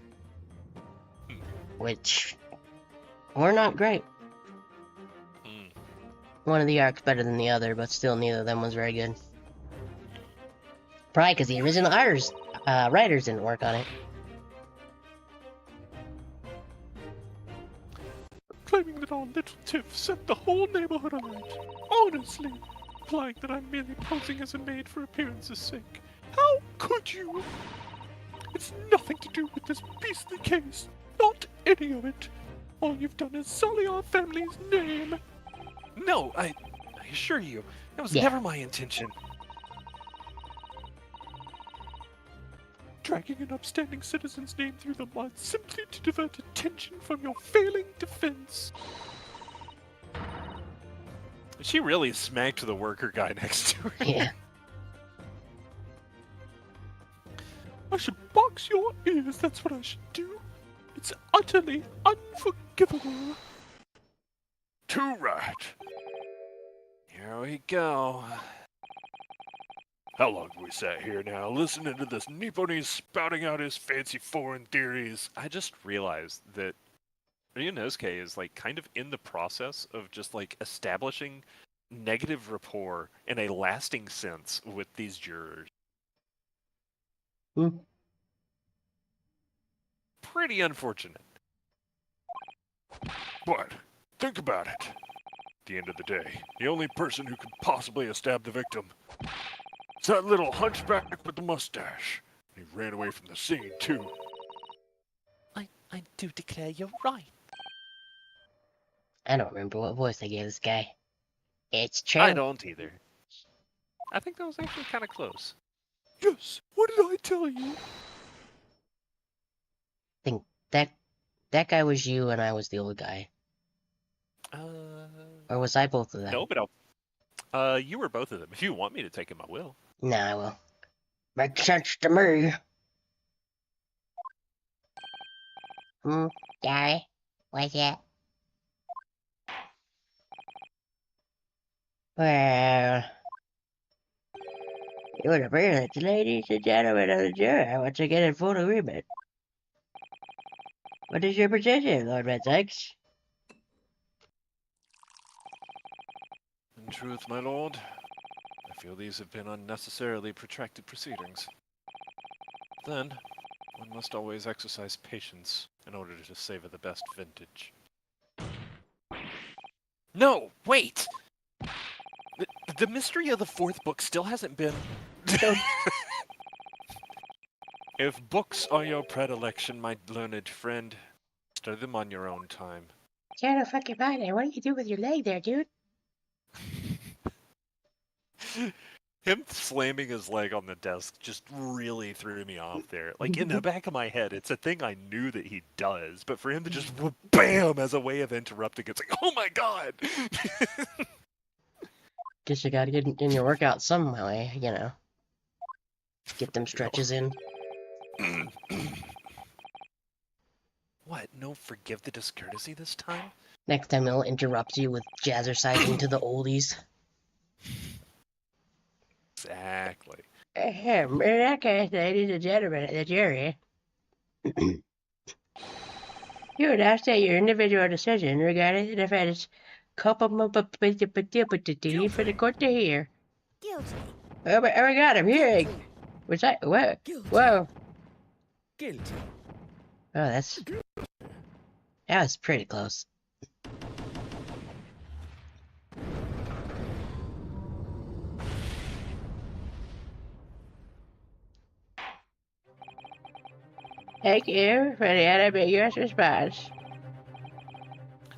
which were not great. Hmm. One of the arcs better than the other, but still neither of them was very good. Probably because the original writers didn't work on it. Claiming that our little tiff set the whole neighborhood alight. Honestly, implying that I'm merely posing as a maid for appearance's sake. How could you? It's nothing to do with this beastly case. Not any of it. All you've done is sully our family's name. No, I assure you, that was Yeah. never my intention. Dragging an upstanding citizen's name through the mud simply to divert attention from your failing defense. She really smacked the worker guy next to her. Yeah. I should box your ears, that's what I should do. It's utterly unforgivable. Too right. Here we go. How long have we sat here now, listening to this Nipponese spouting out his fancy foreign theories? I just realized that Ryunosuke is like kind of in the process of just like establishing negative rapport in a lasting sense with these jurors. Hmm. Pretty unfortunate. But think about it. At the end of the day, the only person who could possibly have stabbed the victim is that little hunchback with the mustache. He ran away from the scene, too. I do declare you're right. I don't remember what voice I gave this guy. It's true. I don't either. I think that was actually kind of close. Yes, what did I tell you? think that guy was you and I was the old guy. Or was I both of them? No, but you were both of them. If you want me to take him, I will. Nah, I will. Makes sense to me. Sorry. What's that? Well, it would appear that the ladies and gentlemen of the jury once again in full agreement. What is your position, Lord Redsex? In truth, my lord, I feel these have been unnecessarily protracted proceedings. Then, one must always exercise patience in order to savor the best vintage. No, wait! The mystery of the fourth book still hasn't been... If books are your predilection, my learned friend, study them on your own time. Get a fucking body. What do you do with your leg there, dude? Him slamming his leg on the desk just really threw me off there. Like, in the back of my head, it's a thing I knew that he does, but for him to just BAM as a way of interrupting, it's like, oh my god! Guess you gotta get in your workout some way, you know. Get them stretches in. What? No forgive the discourtesy this time? Next time he'll interrupt you with jazzercising to the oldies. Exactly. In that case, ladies and gentlemen of the jury, you would now state your individual decision regarding the defendant's culpability for the court to hear. Guilty. Oh my god, I'm hearing! Was that? Whoa! Whoa! Guilty. Oh, that was pretty close. Thank you for the unambiguous response.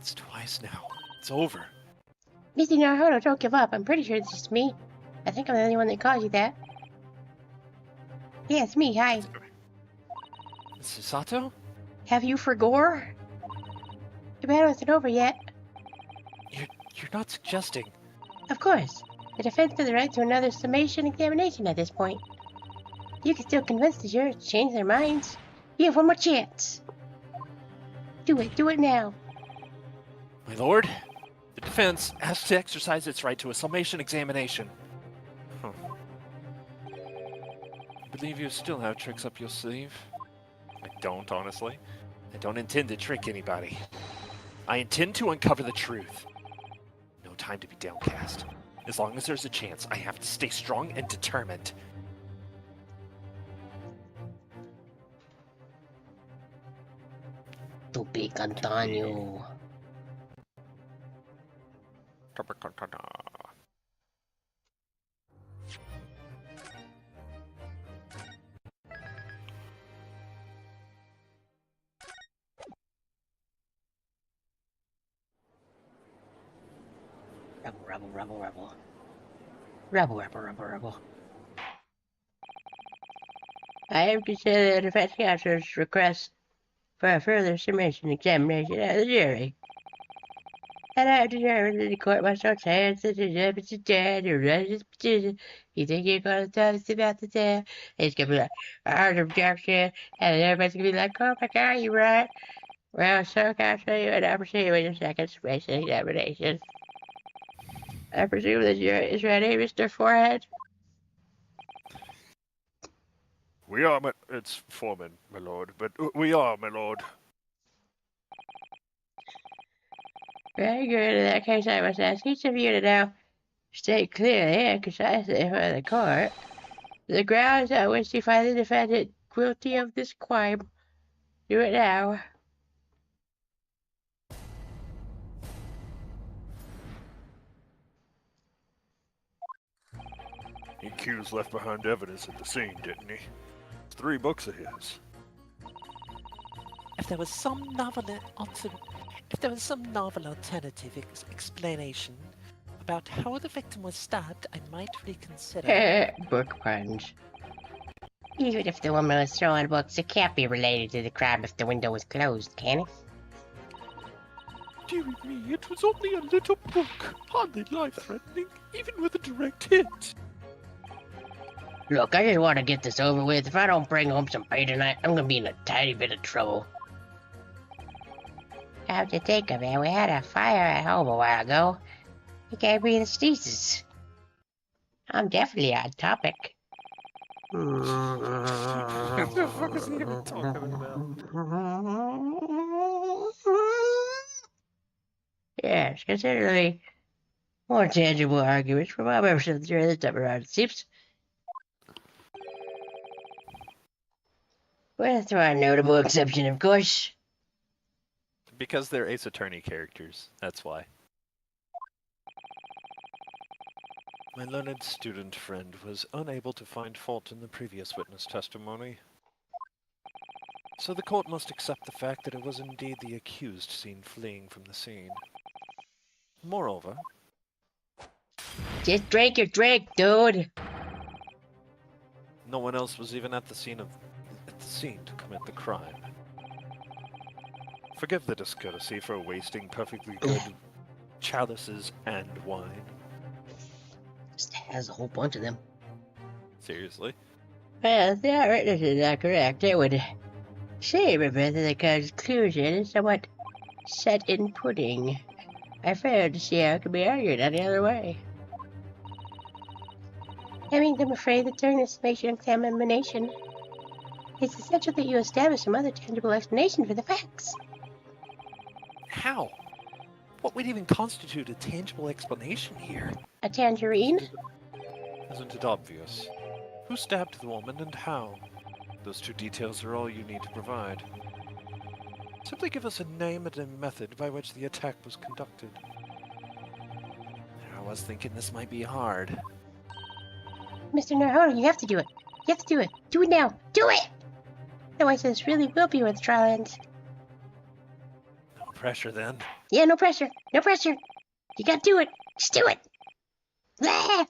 It's twice now. It's over. Mr. Naruto, don't give up. I'm pretty sure this is me. I think I'm the only one that calls you that. Yeah, it's me. Hi. This is Sato? Have you for gore? The battle isn't over yet. You're not suggesting... Of course. The defense has the right to another summation examination at this point. You can still convince the jurors to change their minds. You have one more chance. Do it now. My lord, the defense has to exercise its right to a summation examination. Huh. I believe you still have tricks up your sleeve. I don't, honestly. I don't intend to trick anybody. I intend to uncover the truth. No time to be downcast. As long as there's a chance, I have to stay strong and determined. To be continued. Rebel. I have considered the defense counsel's request for a further summation examination of the jury. And I have determined that the court must not chance that the judge is dead or run his petition. You think you're going to tell us about the death? It's going to be like, hard objection, and everybody's going to be like, oh my god, you're right. Well, so counsel, you and I proceed with your second summation examination. I presume the jury is ready, Mr. Forehead? We are, it's Foreman, my lord, but we are, my lord. Very good. In that case, I must ask each of you to now state clearly and concisely for the court the grounds on which you find the defendant guilty of this crime. Do it now. The accused left behind evidence at the scene, didn't he? 3 books of his. If there was some novel alternative explanation about how the victim was stabbed, I might reconsider. Book punch. Even if the woman was throwing books, it can't be related to the crime if the window was closed, can it? Dear me, it was only a little book, hardly life-threatening, even with a direct hit. Look, I just want to get this over with. If I don't bring home some pay tonight, I'm gonna be in a tiny bit of trouble. Come to think of it, we had a fire at home a while ago. It gave me the sneezes. I'm definitely on topic. What the fuck is he even talking about? Yes, considerably more tangible arguments from our members of the jury this time around, it seems. With one notable exception, of course. Because they're Ace Attorney characters, that's why. My learned student friend was unable to find fault in the previous witness testimony. So the court must accept the fact that it was indeed the accused seen fleeing from the scene. Moreover... Just drink your drink, dude! No one else was even at the scene to commit the crime. Forgive the discourtesy for wasting perfectly good chalices and wine. Just has a whole bunch of them. Seriously? Well, if the witness is not correct, it would seem a bit that the conclusion is somewhat set in pudding. I fail to see how it can be argued any other way. I'm afraid that during this summation examination, it's essential that you establish some other tangible explanation for the facts. How? What would even constitute a tangible explanation here? A tangerine? Isn't it obvious? Who stabbed the woman and how? Those 2 details are all you need to provide. Simply give us a name and a method by which the attack was conducted. I was thinking this might be hard. Mr. Naruto, you have to do it. You have to do it. Do it now. Do it! Otherwise, this really will be where the trial ends. No pressure, then. Yeah, no pressure. No pressure. You gotta do it. Just do it. Blah!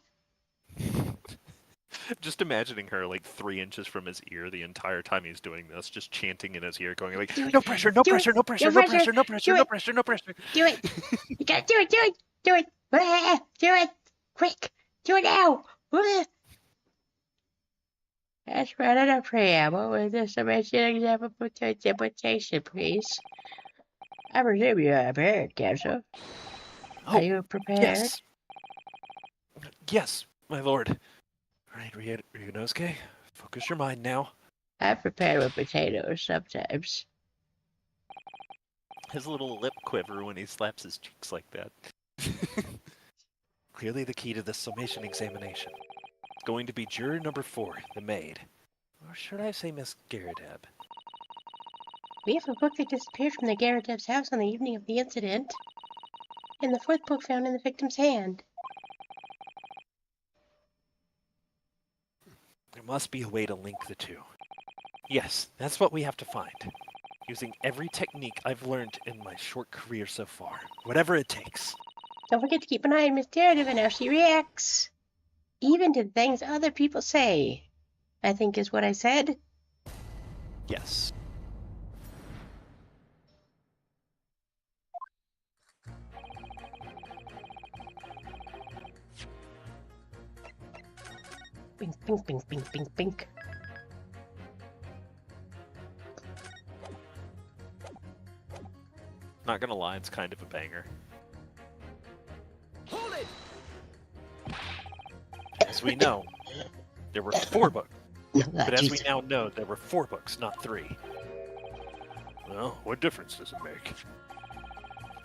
Just imagining her like 3 inches from his ear the entire time he's doing this, just chanting in his ear, going like, Do it. "No pressure, no Do it. pressure, no pressure, No no pressure. pressure, no pressure, Do no it. pressure, no pressure." Do it. You gotta do it. Do it. Do it. Do it. Quick. Do it now. That's running a preamble with this submission example interpretation, please. I presume you are prepared, Counsel. Are you prepared? Yes. Yes, my lord. All right, Ryunosuke, focus your mind now. I'm prepared with potatoes sometimes. His little lip quiver when he slaps his cheeks like that. Clearly the key to this summation examination. It's going to be juror number 4, the maid. Or should I say Miss Garadeb? We have a book that disappeared from the Garadeb's house on the evening of the incident, and the 4th book found in the victim's hand. There must be a way to link the two. Yes, that's what we have to find. Using every technique I've learned in my short career so far. Whatever it takes. Don't forget to keep an eye on Miss Garadeb and how she reacts. Even to things other people say, I think is what I said. Yes. Bink, bink, bink, bink, bink, bink. Not gonna lie, it's kind of a banger. Hold it! As we know, there were 4 books. But But as we now know, there were 4 books, not 3. Well, what difference does it make?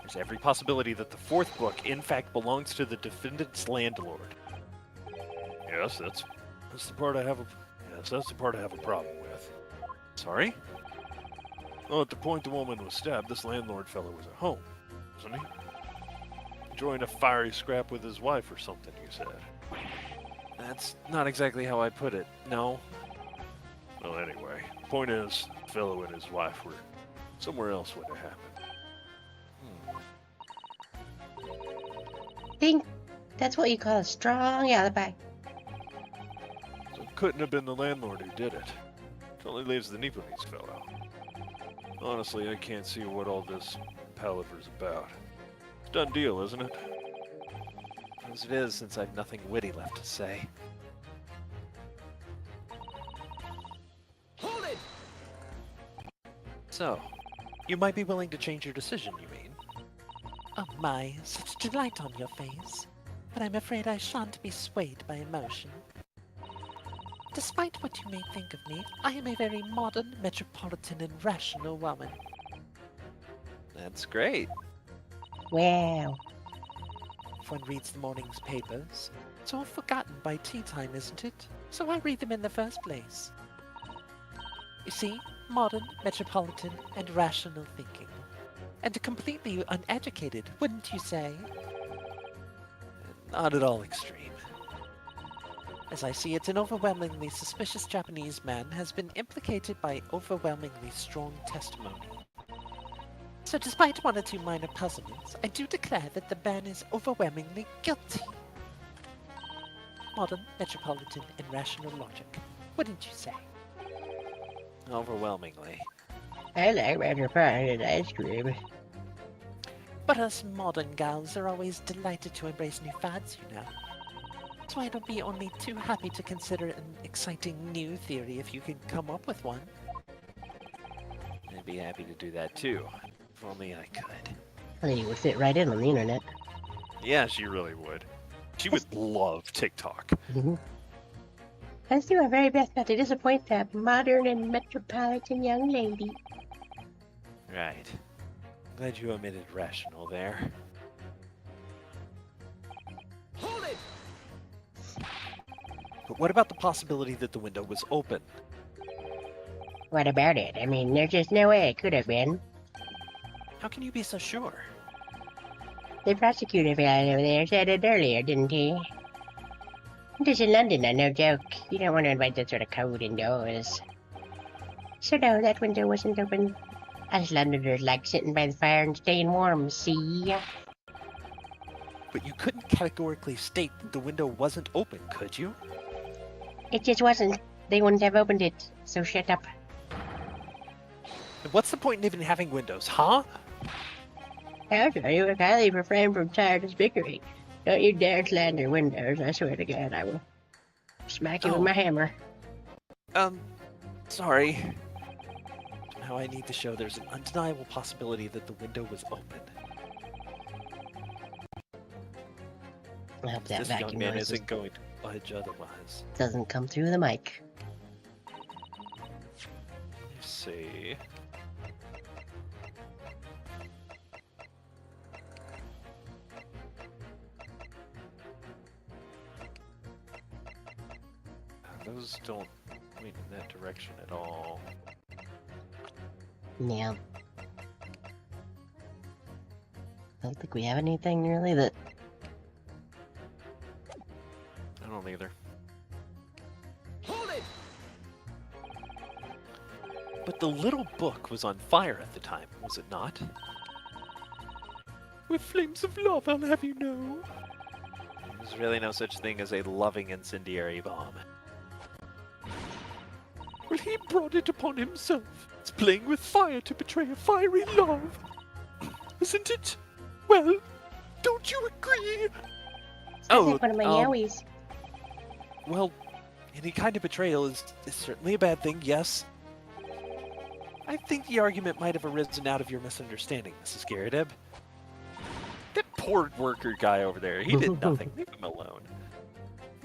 There's every possibility that the 4th book, in fact, belongs to the defendant's landlord. Yes, that's the part I have a problem with. Sorry? Well, at the point the woman was stabbed, this landlord fellow was at home, wasn't he? Enjoying a fiery scrap with his wife or something, you said. That's not exactly how I put it, no. Well, anyway, point is, the fellow and his wife were somewhere else when it happened. think that's what you call a strong alibi. So it couldn't have been the landlord who did it. It only leaves the Nipponese fellow. Honestly, I can't see what all this palaver's about. It's a done deal, isn't it? As it is, since I've nothing witty left to say. Hold it! So, you might be willing to change your decision, you mean? Oh my, such delight on your face. But I'm afraid I shan't be swayed by emotion. Despite what you may think of me, I am a very modern, metropolitan, and rational woman. That's great. Wow. If one reads the morning's papers, it's all forgotten by tea time, isn't it? So I read them in the first place. You see, modern, metropolitan, and rational thinking. And completely uneducated, wouldn't you say? Not at all extreme. As I see it, an overwhelmingly suspicious Japanese man has been implicated by overwhelmingly strong testimony. So despite 1 or 2 minor puzzlements, I do declare that the man is overwhelmingly guilty. Modern, metropolitan, and rational logic, wouldn't you say? Overwhelmingly. I like metropolitan ice cream. But us modern gals are always delighted to embrace new fads, you know. So I'd be only too happy to consider an exciting new theory if you could come up with one. I'd be happy to do that too. If only I could. Lady would fit right in on the internet. Yeah, she really would. She would love TikTok. Let's do our very best not to disappoint that modern and metropolitan young lady. Right. Glad you omitted rational there. Hold it! But what about the possibility that the window was open? What about it? I mean, there's just no way it could have been. How can you be so sure? The prosecutor fellow over there said it earlier, didn't he? This in London, no joke. You don't want to invite that sort of code indoors. So no, that window wasn't open. Us Londoners like sitting by the fire and staying warm, see? But you couldn't categorically state that the window wasn't open, could you? It just wasn't. They wouldn't have opened it, so shut up. What's the point in even having windows, huh? How dare you highly refrain from childish bickering? Don't you dare slander windows. I swear to God, I will smack you with my hammer. Sorry. Now I need to show there's an undeniable possibility that the window was open. I hope that This young vacuum man noise isn't going to budge otherwise. doesn't come through the mic. Let's see. Those don't point in that direction at all. Yeah. I don't think we have anything really that... I don't either. Hold it! But the little book was on fire at the time, was it not? With flames of love, I'll have you know. There's really no such thing as a loving incendiary bomb. Well, he brought it upon himself. It's playing with fire to betray a fiery love. Isn't it? Well, don't you agree? Sounds like one of my um, yowies. Well, any kind of betrayal is certainly a bad thing, yes. I think the argument might have arisen out of your misunderstanding, Mrs. Garrideb. That poor worker guy over there, he did nothing. Leave him alone.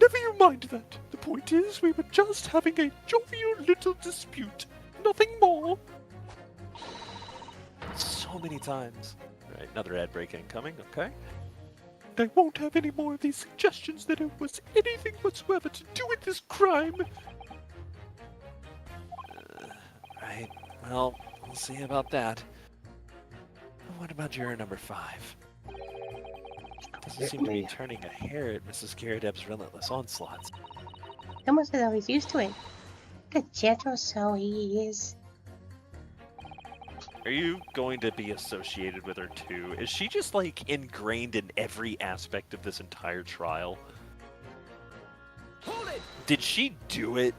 Never you mind that. The point is, we were just having a jovial little dispute. Nothing more. So many times. Right, another ad break incoming, okay. I won't have any more of these suggestions that it was anything whatsoever to do with this crime. Right. Well, we'll see about that. What about juror number 5? Doesn't seem to be turning a hair at Mrs. Garrideb's relentless onslaughts. Almost as though he's used to it. The gentle soul he is. Are you going to be associated with her too? Is she just like ingrained in every aspect of this entire trial? Hold it! Did she do it?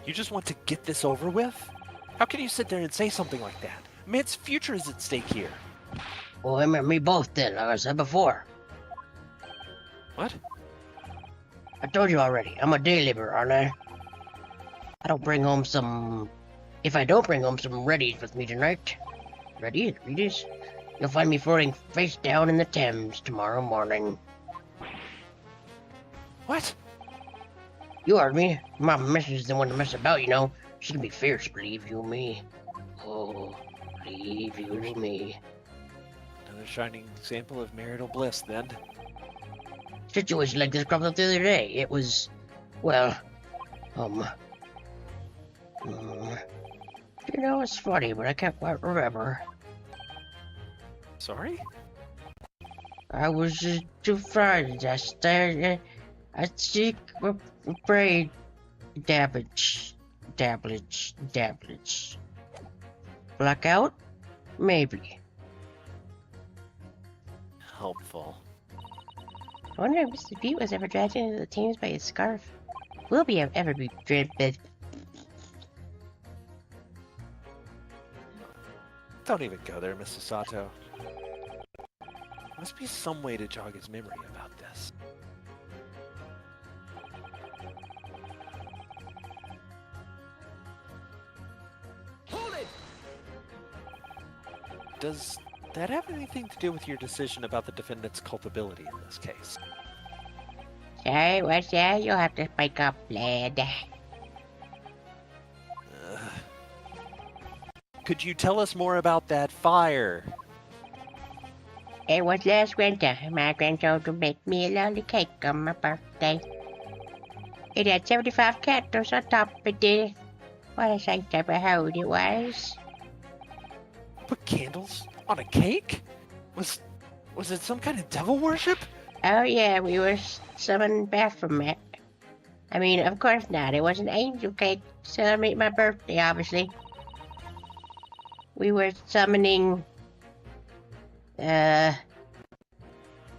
You just want to get this over with? How can you sit there and say something like that? Man's future is at stake here. Well, him and me both then, like I said before. What? I told you already, I'm a day laborer, aren't I? I don't bring home some... If I don't bring home some Reddies with me tonight... Reddies? You'll find me floating face down in the Thames tomorrow morning. What? You heard me. My missus is the one to mess about, you know. She can be fierce, believe you me. Oh, believe you me. Another shining example of marital bliss, then. Situation like this cropped up the other day. It was... Well... You know, it's funny, but I can't quite remember. Sorry? I was just too frightened. I stared. I seek afraid. Damage. Blackout? Maybe. Helpful. I wonder if Mr. Pete was ever dragged into the Thames by his scarf. Will be ever be dragged? Don't even go there, Mrs. Sato. Must be some way to jog his memory about this. Hold it! Does that have anything to do with your decision about the defendant's culpability in this case? Sorry, what's that? You'll have to speak up, lad. Could you tell us more about that fire? It was last winter. My grandchildren baked me a lovely cake on my birthday. It had 75 candles on top of it. What a sight to behold it was. Put candles on a cake? Was it some kind of devil worship? Oh yeah, we were summoned back from it. I mean, of course not. It was an angel cake to celebrate my birthday, obviously. We were summoning,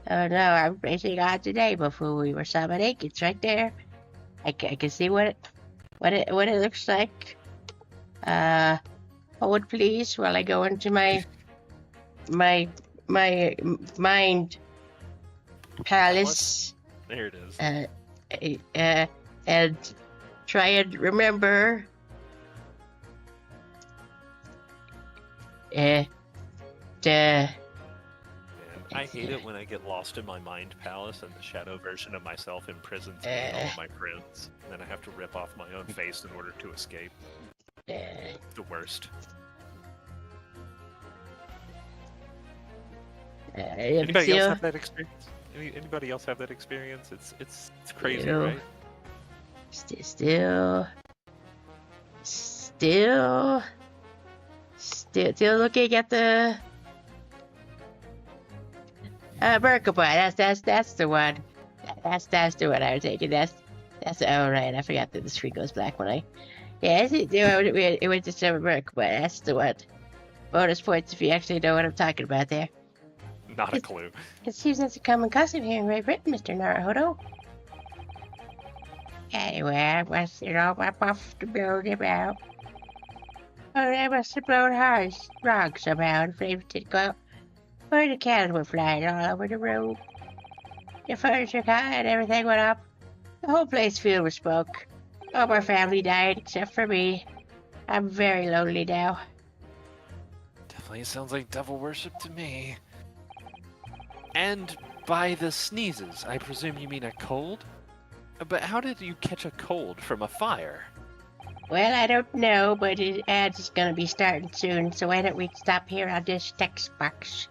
Oh no, I'm facing on today before we were summoning. It's right there. I can see what it looks like. Hold please while I go into my mind palace. There it is. And try and remember. Man, I hate it when I get lost in my mind palace and the shadow version of myself imprisons me and all of my friends. And then I have to rip off my own face in order to escape. The worst. Anybody else have that experience? Anybody else have that experience? It's crazy, right? Still looking at the Merkaba. That's the one. That's the one I was taking. That's oh right. I forgot that the screen goes black when I. Yeah, it was just a Merkaba. That's the one. Bonus points if you actually know what I'm talking about there. Not a clue. It seems that's a common custom here in Great Britain, Mr. Naruhodo. Anyway, I must, I'm off to build about. Oh, I must have blown harsh wrong somehow, and flames did go out. Or the cannons were flying all over the room. The furniture caught and everything went up. The whole place filled with smoke. All my family died except for me. I'm very lonely now. Definitely sounds like devil worship to me. And by the sneezes, I presume you mean a cold? But how did you catch a cold from a fire? Well, I don't know, but the ads is gonna be starting soon, so why don't we stop here on this text box?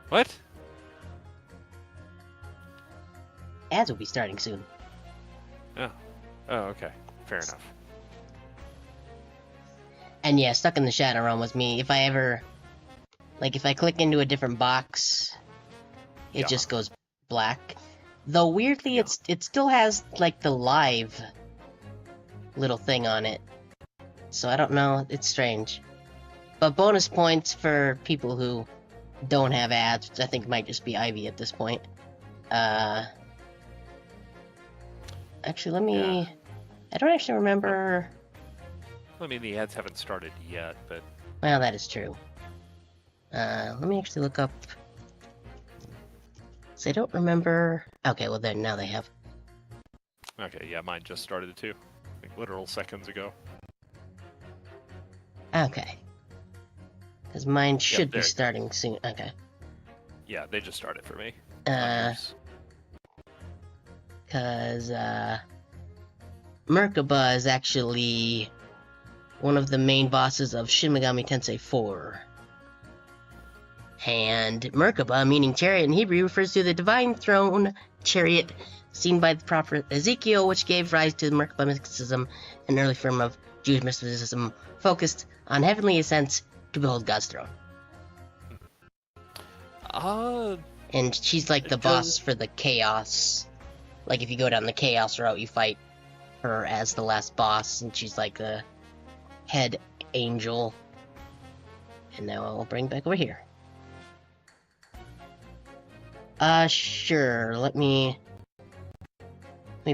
What? Ads will be starting soon. Oh, okay. Fair enough. And yeah, Stuck in the Shadow Realm was me. If I click into a different box, it Yeah. just goes black. Though weirdly, it still has like the live little thing on it. So I don't know. It's strange. But bonus points for people who don't have ads, which I think might just be Ivy at this point. Actually, let me. Yeah. I don't actually remember. I mean, the ads haven't started yet, but Well, that is true. Let me actually look up. So I don't remember. Okay, well then now they have. okay, yeah, mine just started too. Like literal seconds ago. Okay. Because mine should be there. starting soon. Okay. Yeah, they just started for me. Because Merkaba is actually one of the main bosses of Shin Megami Tensei 4. And Merkaba, meaning chariot in Hebrew, refers to the divine throne chariot seen by the prophet Ezekiel, which gave rise to Merkaba mysticism, an early form of Jewish mysticism focused on heavenly ascents to behold God's throne. And she's like the boss for the chaos. Like if you go down the chaos route, you fight her as the last boss, and she's like the head angel. And now I'll bring back over here. Sure. Let me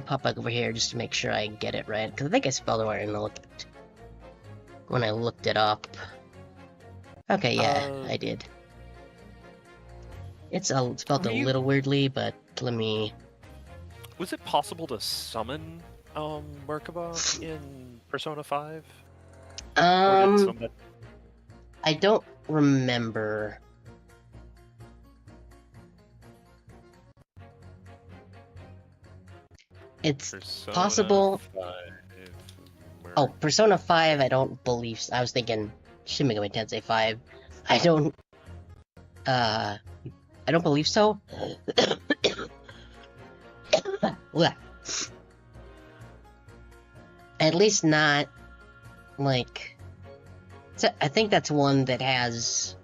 pop back over here just to make sure I get it right, because I think I spelled it right when I looked it up. Okay, yeah, I did. It's spelled a little weirdly, but let me. Was it possible to summon Merkaba in Persona 5? Or did somebody... I don't remember. It's Persona possible. 5, Oh, Persona 5, I don't believe. I was thinking Shin Megami Tensei 5. I don't believe so. At least not like. I think that's one that has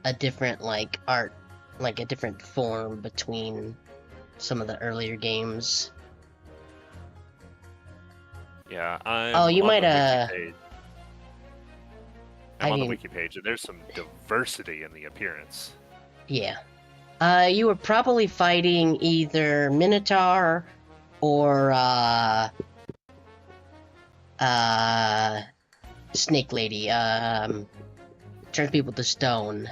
a different like art, like a different form between some of the earlier games. Yeah, I'm Oh, you on might the wiki page. I'm I on the mean- wiki page, and there's some diversity in the appearance. Yeah. You were probably fighting either Minotaur or Snake Lady. Turns people to stone.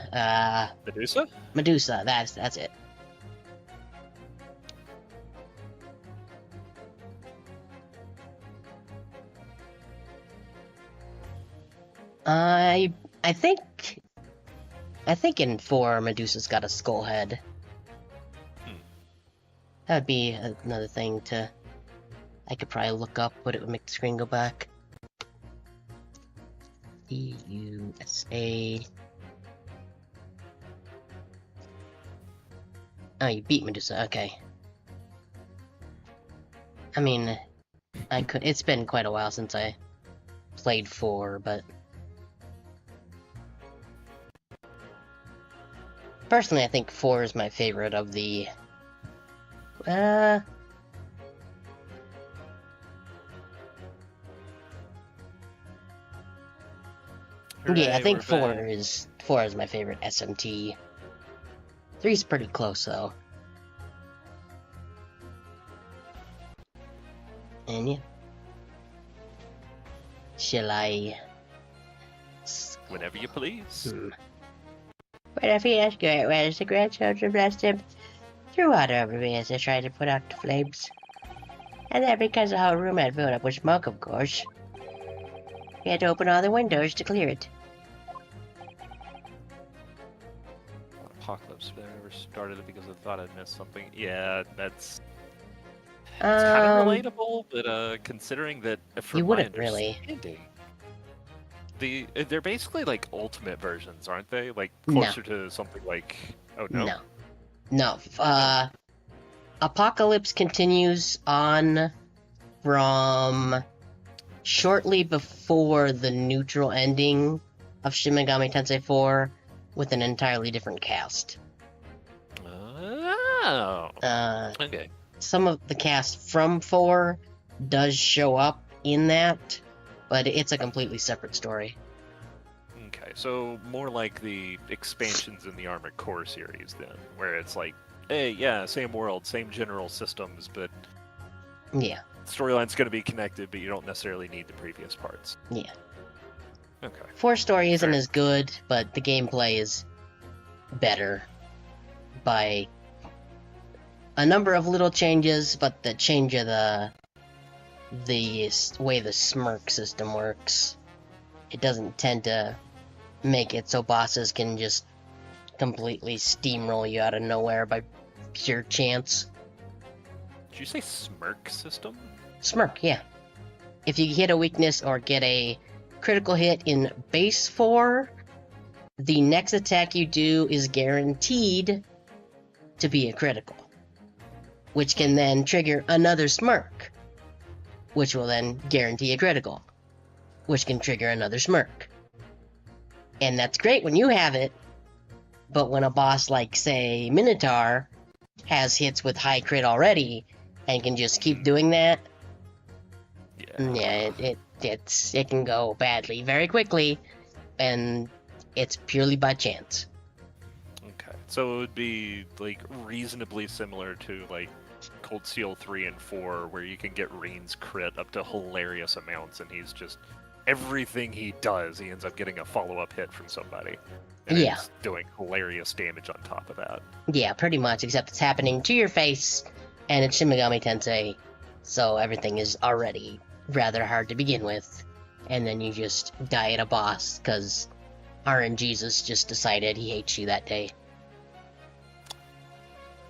Medusa? Medusa. That's it. I think in 4 Medusa's got a skull head. That would be another thing I could probably look up, but it would make the screen go back. EUSA. Oh, you beat Medusa. Okay. I mean, it's been quite a while since I played 4, but personally, I think 4 is my favorite of the. Yeah, I think 4 is my favorite SMT. 3's pretty close though. And yeah. Shall I? Whenever you please. Whenever you ask great, where's the grandchildren blessed him? Threw water over me as I tried to put out the flames. And that because the whole room had filled up with smoke, of course. We had to open all the windows to clear it. Apocalypse, but I never started it because I thought I'd missed something. Yeah, that's kind of relatable, but considering that from You my wouldn't really. understanding, they're basically like ultimate versions, aren't they? Like No. closer to something like No. Apocalypse continues on from shortly before the neutral ending of Shin Megami Tensei 4 with an entirely different cast. Oh. Okay. Some of the cast from 4 does show up in that, but it's a completely separate story. Okay, so more like the expansions in the Armored Core series then, where it's like, hey, yeah, same world, same general systems, but Yeah, storyline's going to be connected, but you don't necessarily need the previous parts. yeah. Okay. 4 story isn't Fair. as good, but the gameplay is better by a number of little changes, but the change of the way the smirk system works, it doesn't tend to make it so bosses can just completely steamroll you out of nowhere by pure chance. Did you say smirk system? Smirk, yeah. If you hit a weakness or get a critical hit in base 4, the next attack you do is guaranteed to be a critical, which can then trigger another smirk, which will then guarantee a critical, which can trigger another smirk. And that's great when you have it, but when a boss like, say, Minotaur has hits with high crit already and can just keep doing that, yeah, it can go badly very quickly, and it's purely by chance. Okay, so it would be like reasonably similar to like Cold Steel 3 and 4, where you can get Reen's crit up to hilarious amounts, and he's just everything he does, he ends up getting a follow-up hit from somebody. And Yeah. it's doing hilarious damage on top of that. Yeah, pretty much, except it's happening to your face, and it's Shin Megami Tensei, so everything is already rather hard to begin with, and then you just die at a boss, because RNGesus just decided he hates you that day.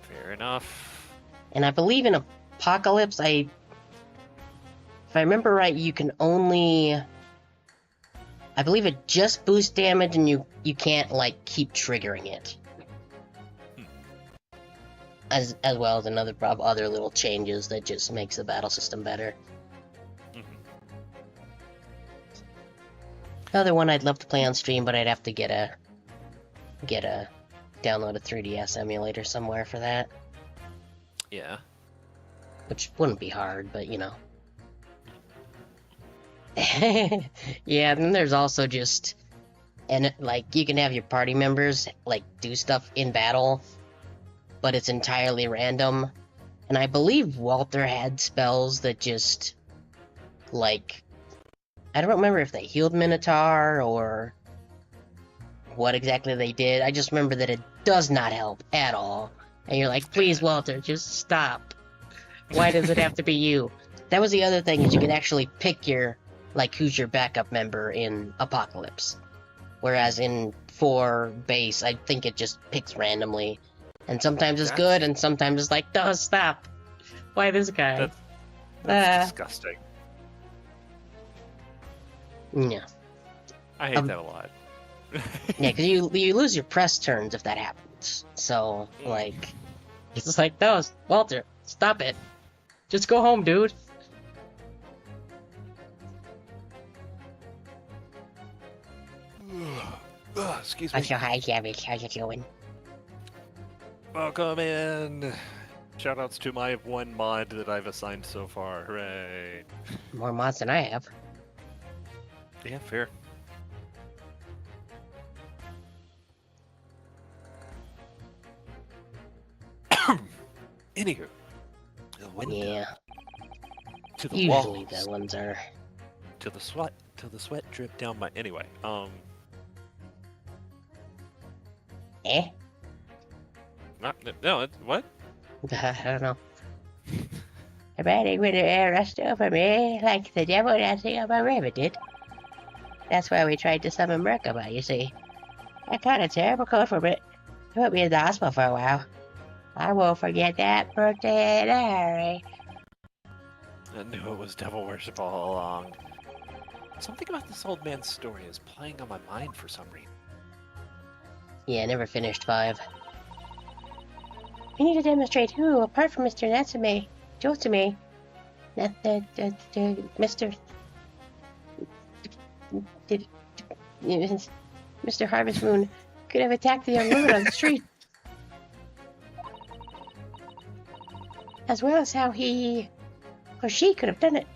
Fair enough. And I believe in Apocalypse, if I remember right, you can only... I believe it just boosts damage, and you can't, like, keep triggering it. As well as other little changes that just makes the battle system better. Another one I'd love to play on stream, but I'd have to get a download a 3DS emulator somewhere for that, Yeah. which wouldn't be hard, but you know. Yeah, and then there's also just And like you can have your party members like do stuff in battle, but it's entirely random. And I believe Walter had spells that just like I don't remember if they healed Minotaur or what exactly they did. I just remember that it does not help at all. And you're like, please, Walter, just stop. Why does it have to be you? That was the other thing, is you could actually pick your, like, who's your backup member in Apocalypse. Whereas in 4 base, I think it just picks randomly. And sometimes it's good, and sometimes it's like, no, stop. Why this guy? That's disgusting. Yeah. I hate that a lot. Yeah, because you lose your press turns if that happens. So, like, it's just like, no, Walter, stop it. Just go home, dude. Excuse me. Hi, Savage. How's it going? Welcome in. Shoutouts to my 1 mod that I've assigned so far. Hooray. More mods than I have. Yeah, fair. Anywho, the window Yeah, to the usually walls, the ones are... till the sweat drip down my. Anyway, Eh? no, what? I don't know. A batting with air rushed over me like the devil dancing on my rabbit did. That's why we tried to summon Merkaba, you see. I caught a terrible cold from it. It put me in the hospital for a while. I won't forget that birthday. I knew it was devil worship all along. Something about this old man's story is playing on my mind for some reason. Yeah, I never finished 5. We need to demonstrate who, apart from Mr. Natsume, Jotsume, Mr. Mr. Harvest Moon, could have attacked the young woman on the street. As well as how he or she could have done it.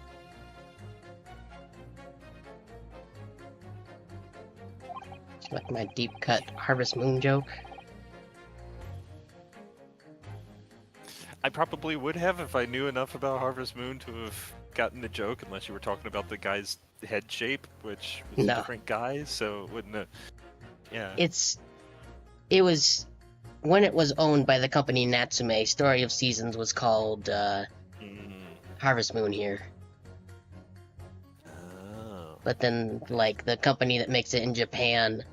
It's like my deep cut Harvest Moon joke. I probably would have if I knew enough about Harvest Moon to have gotten the joke, unless you were talking about the guy's head shape, which was a different guy, so it wouldn't have... Yeah. It was... When it was owned by the company Natsume, Story of Seasons was called, Harvest Moon here. Oh. But then, like, the company that makes it in Japan,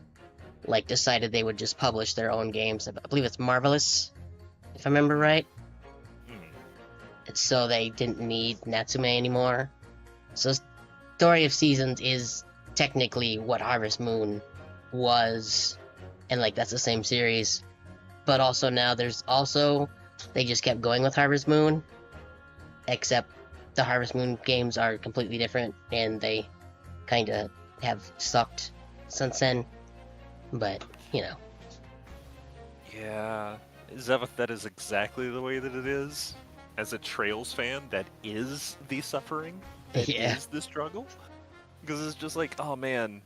like, decided they would just publish their own games. I believe it's Marvelous, if I remember right. So they didn't need Natsume anymore. So Story of Seasons is technically what Harvest Moon was, and like that's the same series. But also now they just kept going with Harvest Moon, except the Harvest Moon games are completely different, and they kind of have sucked since then. But, you know. Yeah. That is exactly the way that it is. As a Trails fan, that is the suffering. That is the struggle. Because it's just like, oh man,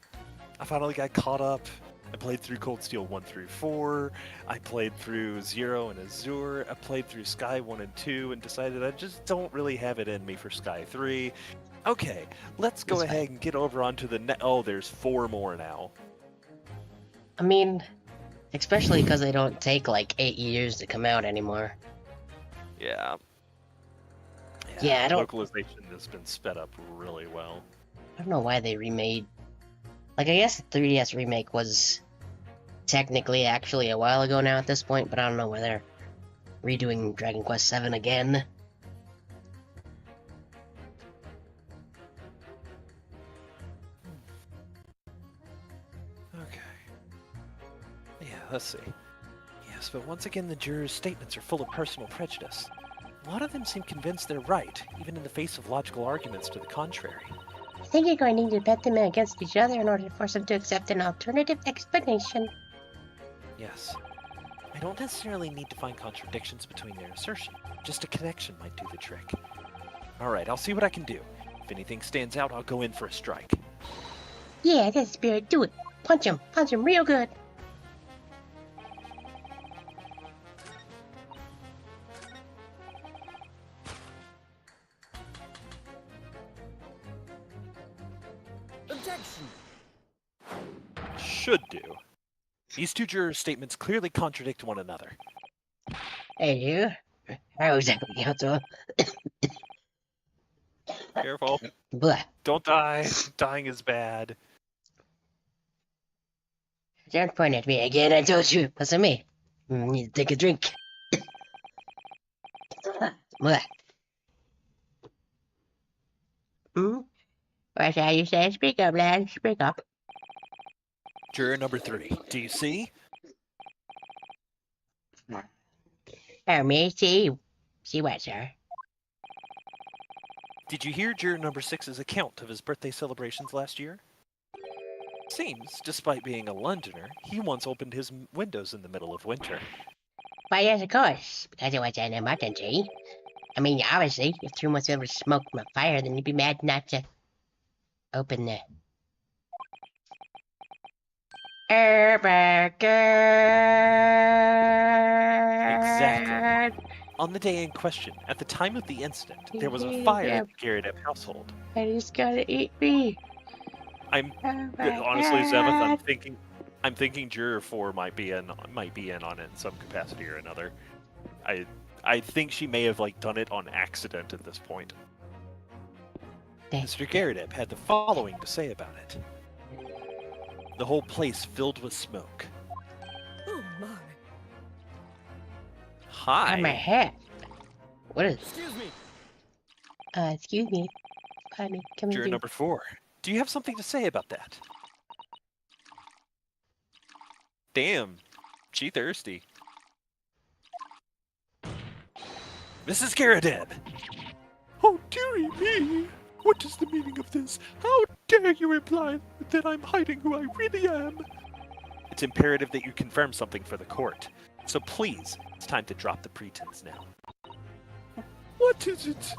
I finally got caught up. I played through Cold Steel 1 through 4. I played through Zero and Azure. I played through Sky 1 and 2 and decided I just don't really have it in me for Sky 3. Okay, let's go ahead and get over onto the Oh, there's 4 more now. I mean, especially because they don't take like 8 years to come out anymore. Yeah. Yeah, I don't... Localization has been sped up really well. I don't know why they remade... Like, I guess the 3DS remake was technically actually a while ago now at this point, but I don't know why they're redoing Dragon Quest VII again. Okay. Yeah, let's see. Yes, but once again the jurors' statements are full of personal prejudice. A lot of them seem convinced they're right, even in the face of logical arguments to the contrary. I think you're going to need to bet them against each other in order to force them to accept an alternative explanation. Yes. I don't necessarily need to find contradictions between their assertions. Just a connection might do the trick. Alright, I'll see what I can do. If anything stands out, I'll go in for a strike. Yeah, that's the spirit. Do it. Punch him real good. Objection. Should do. These two jurors' statements clearly contradict one another. Hey, you. How exactly, Counsel? Careful. Blah. Don't die. Dying is bad. Don't point at me again, I told you. Listen to me. Need to take a drink. Blah. What's that you say? Speak up, lad. Speak up. Juror number 3. Do you see? Oh, me? See? See what, sir? Did you hear juror number 6's account of his birthday celebrations last year? Seems, despite being a Londoner, he once opened his windows in the middle of winter. Why, yes, of course. Because it was an emergency. I mean, obviously, if too much ever smoked my fire, then you'd be mad not to open the... Exactly. On the day in question, at the time of the incident, there was a fire in the Garrett household. And he's gonna eat me. Honestly, Zevith, I'm thinking Juror 4 might be in on it in some capacity or another. I think she may have done it on accident at this point. Mr. Garrett had the following to say about it. The whole place filled with smoke. Oh my. Hi. On my hat. What is... Excuse me. excuse me. Pardon me. Come Juror in. number 4. Do you have something to say about that? Damn. She thirsty. Mrs. Garrett. Oh, dearie me! What is the meaning of this? How dare you imply that I'm hiding who I really am? It's imperative that you confirm something for the court. So please, it's time to drop the pretense now. What is it?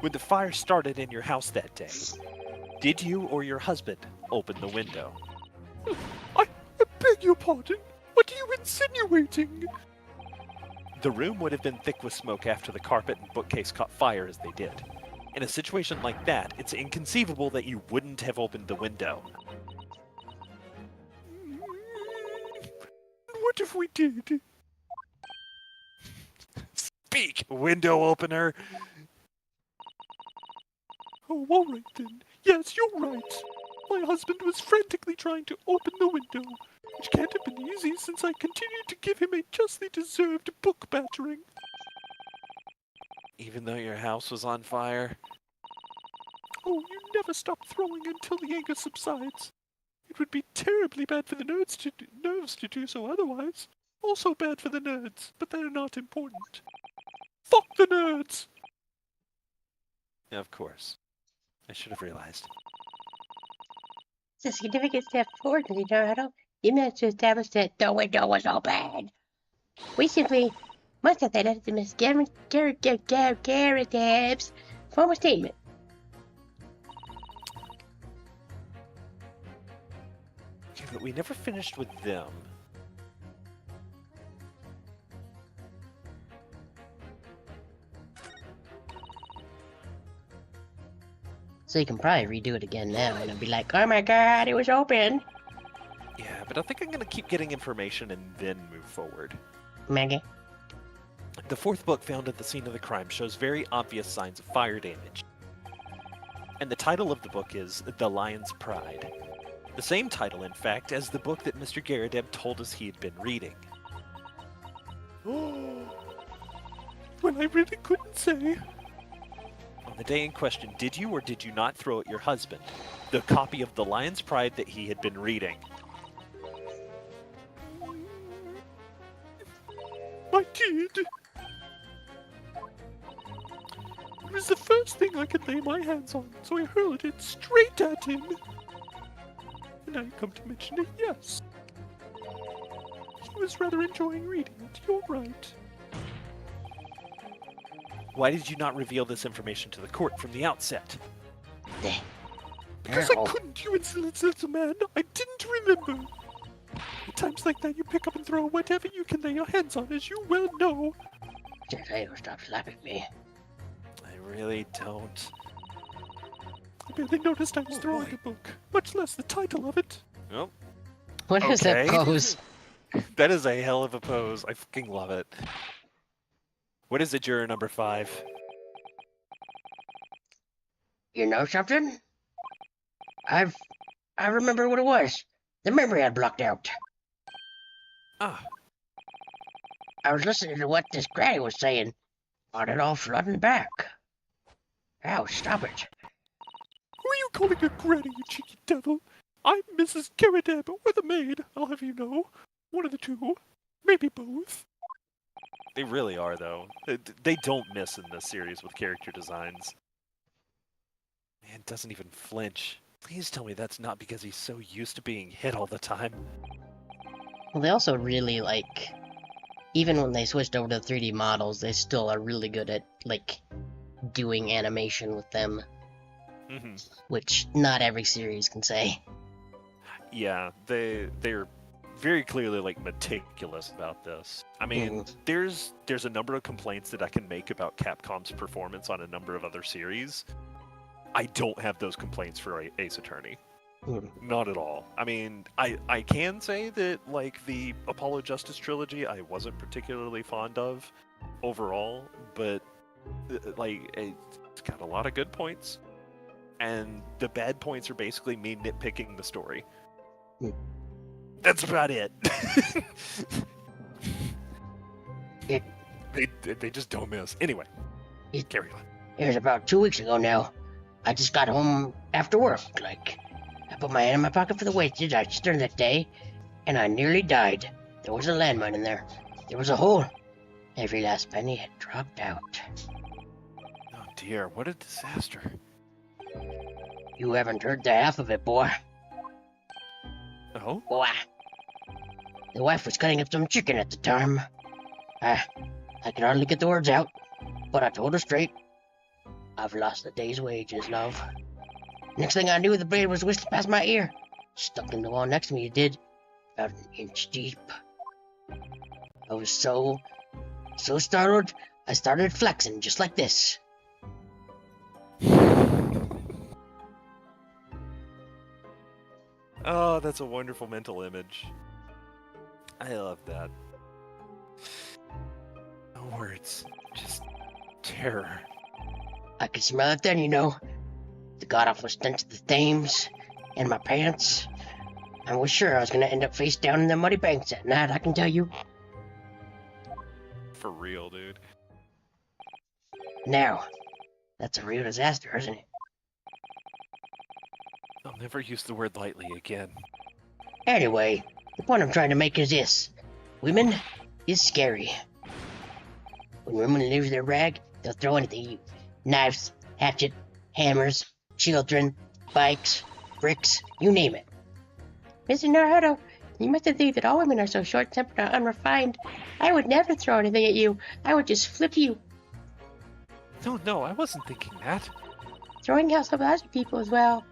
When the fire started in your house that day, did you or your husband open the window? I beg your pardon? What are you insinuating? The room would have been thick with smoke after the carpet and bookcase caught fire as they did. In a situation like that, it's inconceivable that you wouldn't have opened the window. What if we did? Speak, window opener! Oh, all right then. Yes, you're right. My husband was frantically trying to open the window, which can't have been easy since I continued to give him a justly deserved book battering. Even though your house was on fire? Oh, you never stop throwing until the anger subsides. It would be terribly bad for the nerves to do so otherwise. Also bad for the nerds, but they're not important. Fuck the nerds! Of course. I should have realized. It's a significant step forward, Leonardo. You managed to establish that the window was open. We simply must have that to Miss Garrett's formal statement. Okay, but we never finished with them. So you can probably redo it again now, and it'll be like, oh my god, it was open. Yeah, but I think I'm gonna keep getting information and then move forward. Maggie. The fourth book found at the scene of the crime shows very obvious signs of fire damage. And the title of the book is The Lion's Pride. The same title, in fact, as the book that Mr. Garrideb told us he had been reading. When I really couldn't say. On the day in question, did you or did you not throw at your husband the copy of The Lion's Pride that he had been reading? I did. It was the first thing I could lay my hands on, so I hurled it straight at him. And I come to mention it, yes. He was rather enjoying reading it, you're right. Why did you not reveal this information to the court from the outset? Because I Ow. couldn't, you insolent little man. I didn't remember. At times like that, you pick up and throw whatever you can lay your hands on, as you well know. Hey, stop slapping me. I really don't. I barely noticed I was throwing a book, much less the title of it. Well, What is that Okay. pose? that is a hell of a pose. I fucking love it. What is it, juror number 5? You know something? I remember what it was. The memory I blocked out. Ah, I was listening to what this granny was saying, but it all flooding back. Ow, stop it. Who are you calling a granny, you cheeky devil? I'm Mrs. Caradeb, or the maid, I'll have you know. One of the two. Maybe both. they really are, though. They don't miss in this series with character designs. Man doesn't even flinch. Please tell me that's not because he's so used to being hit all the time. Well, they also really, even when they switched over to 3D models, they still are really good at, doing animation with them, hmm which not every series can say. Yeah, they're very clearly meticulous about this. I mean, there's a number of complaints that I can make about Capcom's performance on a number of other series. I don't have those complaints for Ace Attorney. Mm. Not at all. I mean, I can say that the Apollo Justice trilogy I wasn't particularly fond of overall, but it's got a lot of good points, and the bad points are basically me nitpicking the story. Mm. That's about it. It- they just don't miss. Anyway, It- carry on. It was about 2 weeks ago now. I just got home after work, I put my hand in my pocket for the wastage I earned that day, and I nearly died. There was a landmine in there. There was a hole. Every last penny had dropped out. Oh dear, what a disaster. You haven't heard the half of it, boy. Oh? Boy. The wife was cutting up some chicken at the time. I could hardly get the words out, but I told her straight. I've lost a day's wages, love. Next thing I knew, the blade was whisked past my ear. Stuck in the wall next to me, it did. About an inch deep. I was so startled, I started flexing just like this. Oh, that's a wonderful mental image. I love that. No words, just terror. I could smell it then, you know. The god-awful stench of the Thames, and my pants. I was sure I was gonna end up face down in the muddy banks that night, I can tell you. For real, dude. Now, that's a real disaster, isn't it? I'll never use the word lightly again. Anyway, the point I'm trying to make is this. Women is scary. When women lose their rag, they'll throw anything at you. Knives, hatchet, hammers, children, bikes, bricks, you name it. Mr. Naruto, you mustn't think that all women are so short-tempered or unrefined. I would never throw anything at you. I would just flip you. No, I wasn't thinking that. Throwing house of other people as well.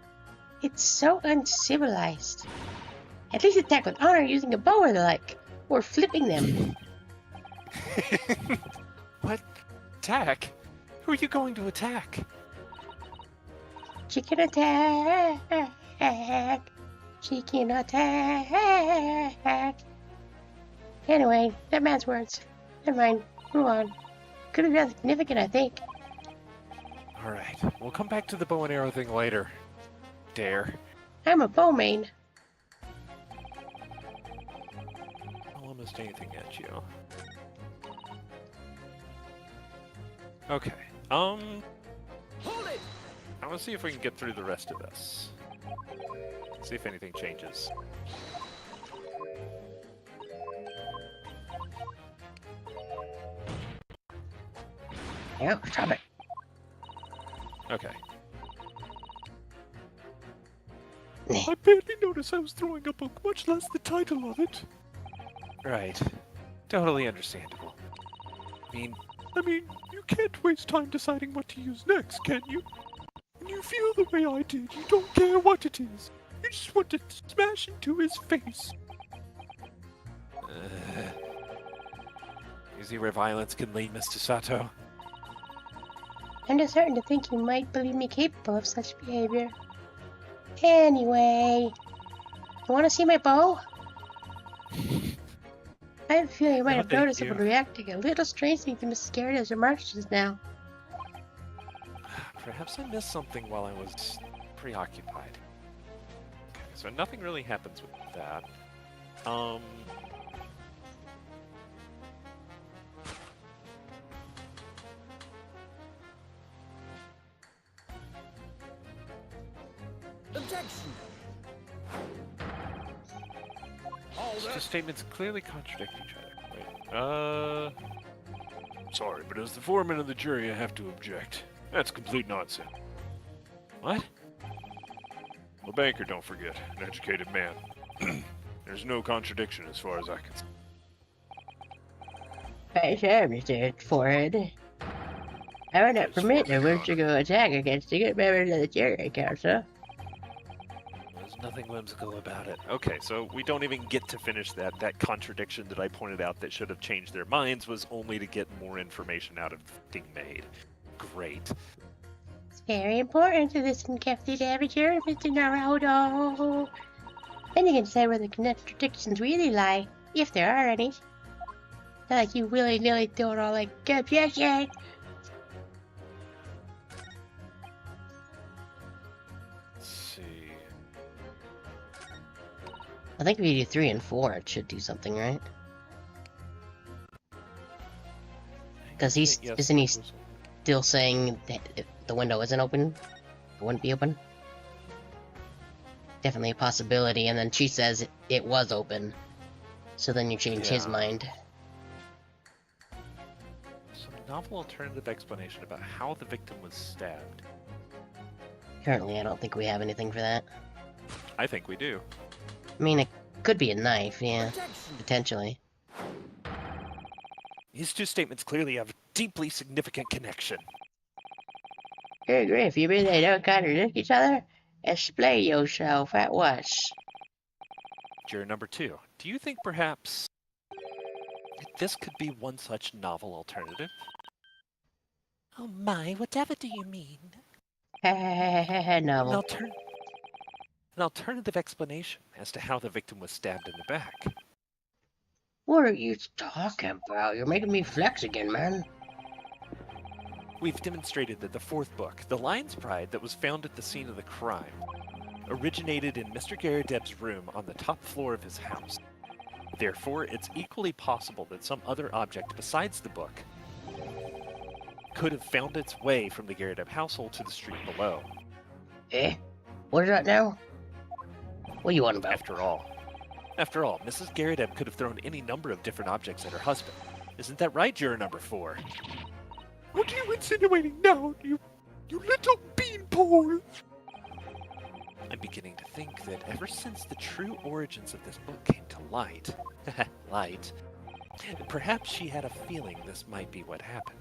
It's so uncivilized. At least attack with honor using a bow or the like. Or flipping them. What? Attack? Who are you going to attack? Chicken attack. Chicken attack. Anyway, that man's words. Never mind. Move on. Could have been significant, I think. Alright, we'll come back to the bow and arrow thing later. Dare. I'm a bowman. I'll almost anything at you. Okay, Hold it! I want to see if we can get through the rest of this. See if anything changes. Yeah, stop it. Okay. I barely noticed I was throwing a book, much less the title of it. Right. Totally understandable. I mean, I mean, you can't waste time deciding what to use next, can you? When you feel the way I did, you don't care what it is. You just want to smash into his face. You see where violence can lead, Mr. Sato? I'm just starting to think you might believe me capable of such behavior. Anyway, you want to see my bow? I have a feeling you might No, have thank noticed you. I've been reacting a little strangely to Mrs. Garrett's remarks just now. Perhaps I missed something while I was preoccupied. Okay, so nothing really happens with that. Objection. All These two that. statements clearly contradict each other. Wait, Sorry, but as the foreman of the jury, I have to object. That's complete nonsense. what? A banker, don't forget, an educated man. There's no contradiction as far as I can see. Right, sure, Mr. Ford. I would not Yes, permit Your a whimsical attack against a good member of the jury, Counsel. There's nothing whimsical about it. Okay, so we don't even get to finish that. That contradiction that I pointed out that should have changed their minds was only to get more information out of the thing made. Great. It's very important to listen carefully to every juror, Mr. Naruto. Then you can decide where the contradictions really lie, if there are any. Not like you willy-nilly throw it all like, objection! Let's see. I think if you do 3 and 4, it should do something, right? Because he's, Yes, isn't he it was- still saying that if the window isn't open? It wouldn't be open? Definitely a possibility, and then she says it was open. So then you change his Yeah. mind. Some novel alternative explanation about how the victim was stabbed. Currently, I don't think we have anything for that. I think we do. I mean, it could be a knife, yeah, Objection. potentially. These two statements clearly have a deeply significant connection. I agree, if you really don't contradict each other, explain yourself at once. Juror number 2, do you think perhaps this could be one such novel alternative? Oh my, whatever do you mean? An, Novel. an alternative explanation as to how the victim was stabbed in the back. What are you talking about? You're making me flex again, man. We've demonstrated that the fourth book, The Lion's Pride, that was found at the scene of the crime, originated in Mr. Garrideb's room on the top floor of his house. Therefore, it's equally possible that some other object besides the book could have found its way from the Garrideb household to the street below. Eh? What is that now? What are you on about? After all, Mrs. Garrideb could have thrown any number of different objects at her husband. Isn't that right, juror number 4? What are you insinuating now, you little beanpole? I'm beginning to think that ever since the true origins of this book came to light, perhaps she had a feeling this might be what happened.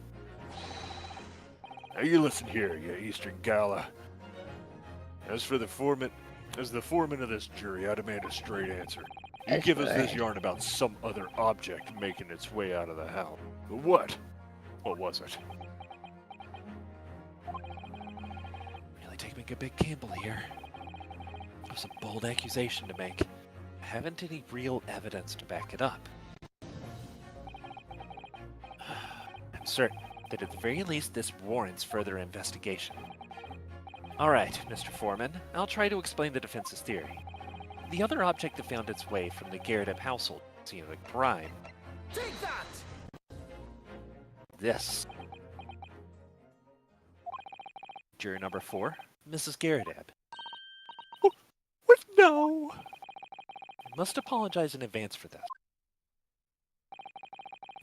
Now you listen here, you Eastern Gala. As the foreman of this jury, I demand a straight answer. You That's give us this right. yarn about some other object making its way out of the house. But what? What was it? Really taking a big gamble here. It was a bold accusation to make. I haven't any real evidence to back it up. I'm certain that at the very least this warrants further investigation. Alright, Mr. Foreman, I'll try to explain the defense's theory. The other object that found its way from the Garrideb household scene of the crime, Take that. this. Jury number 4, Mrs. Garrideb. What now? I must apologize in advance for this.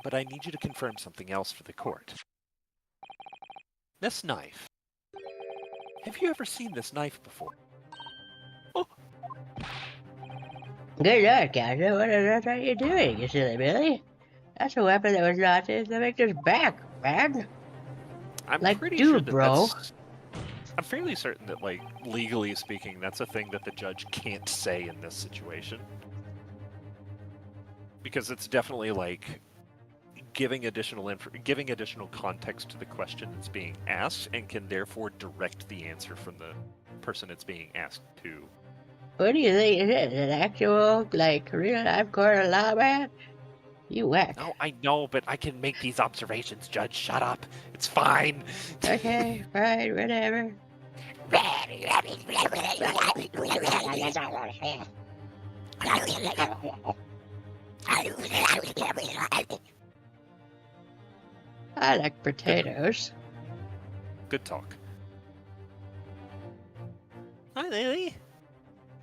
But I need you to confirm something else for the court. This knife. Have you ever seen this knife before? Good luck, Counsel. What are you doing, you silly Billy? That's a weapon that was not in the victor's back, man. I'm Like, pretty dude, sure that bro. I'm fairly certain that, like, legally speaking, that's a thing that the judge can't say in this situation. Because it's definitely, like, giving additional context to the question that's being asked, and can therefore direct the answer from the person it's being asked to. What do you think? Is it an actual, like, real life court of law, man? You whack. No, I know, but I can make these observations, Judge. Shut up. It's fine. Okay, fine, whatever. I like potatoes. Good talk. Hi, Lily.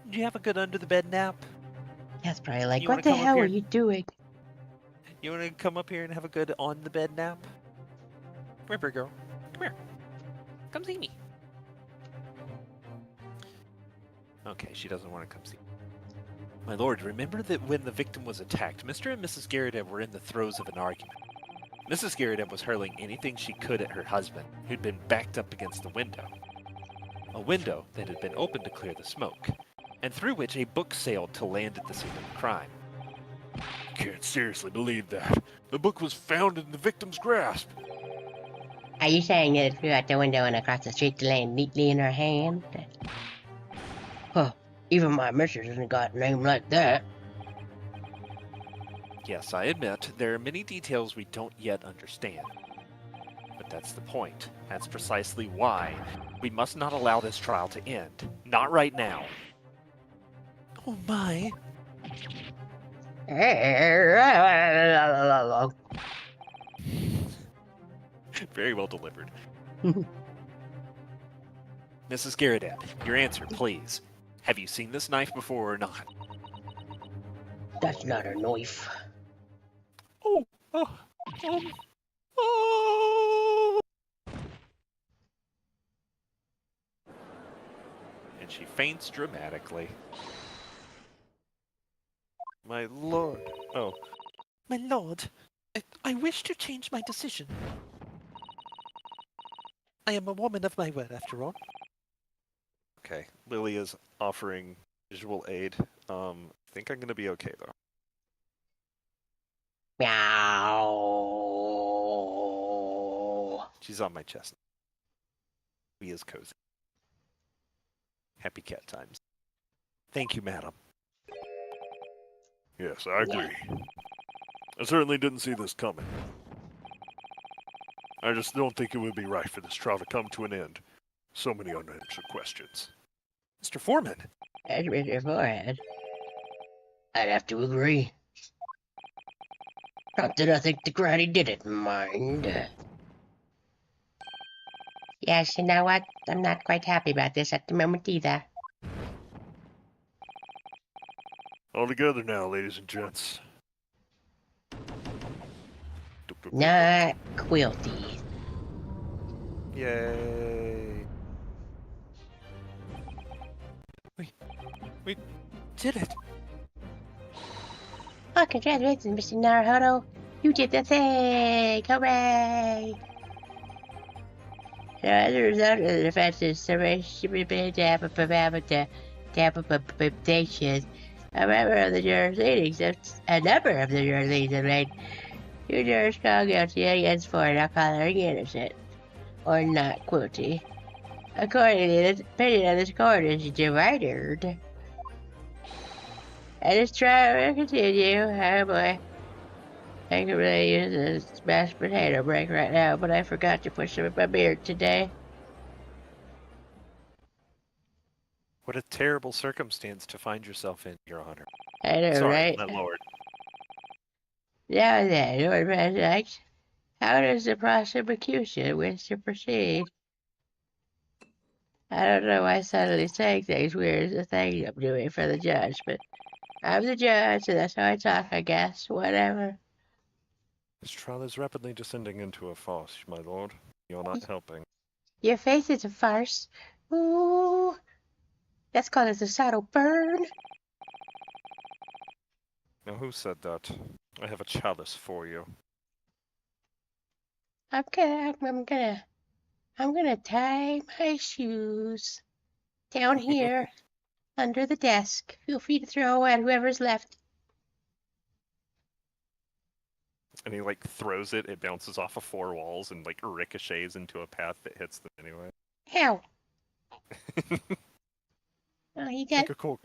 Did you have a good under the bed nap? That's probably like, You what wanna the come up hell here? are you doing? You want to come up here and have a good on the bed nap? Come here, girl. Come here. Come see me. Okay, she doesn't want to come see. My lord, remember that when the victim was attacked, Mr. and Mrs. Garrideb were in the throes of an argument. Mrs. Garrideb was hurling anything she could at her husband, who'd been backed up against the window. A window that had been opened to clear the smoke, and through which a book sailed to land at the scene of the crime. Can't seriously believe that. The book was found in the victim's grasp. Are you saying that it flew out the window and across the street to land neatly in her hand? Huh, even my missus hasn't got a name like that. Yes, I admit, there are many details we don't yet understand. But that's the point. That's precisely why we must not allow this trial to end. Not right now. Oh my. Very well delivered. Mrs. Garrideb, your answer, please. Have you seen this knife before or not? That's not a knife. Oh. And she faints dramatically. My lord. Oh. My lord, I wish to change my decision. I am a woman of my word, after all. Okay, Lily is offering visual aid. I think I'm gonna be okay though. Meow. She's on my chest. He is cozy. Happy cat times. Thank you, madam. Yes, I agree. I certainly didn't see this coming. I just don't think it would be right for this trial to come to an end. So many unanswered questions. Mr. Foreman! That's Mr. Forehead. I'd have to agree. Not that I think the granny didn't mind. Yes, you know what? I'm not quite happy about this at the moment either. All together now, ladies and gents. Not Quilty. Yay! We did it. Oh, congratulations, Mr. Naruhodo. You did the thing! Hooray! So as a result of the offenses, a member of the jury's leadings, a number of the jury's leadings have made two jurors found guilty against four now coloring innocent, or not Quilty. Accordingly, the opinion of this court is divided. And this trial will continue. Oh boy. I could really use a mashed potato break right now, but I forgot to put some in my beard today. What a terrible circumstance to find yourself in, Your Honor. I know, Sorry, right? my lord. Now then, Lord President, how does the prosecution wish to proceed? I don't know why suddenly saying things weird is a thing I'm doing for the judge, but I'm the judge, and that's how I talk, I guess. Whatever. This trial is rapidly descending into a farce, my lord. You're not helping. Your face is a farce. Ooh. That's called as a subtle burn. Now, who said that? I have a chalice for you. I'm gonna I'm gonna tie my shoes down here under the desk. Feel free to throw at whoever's left. And he like throws it. It bounces off of 4 walls and like ricochets into a path that hits them anyway. Ow! Oh, you got. Like a colt.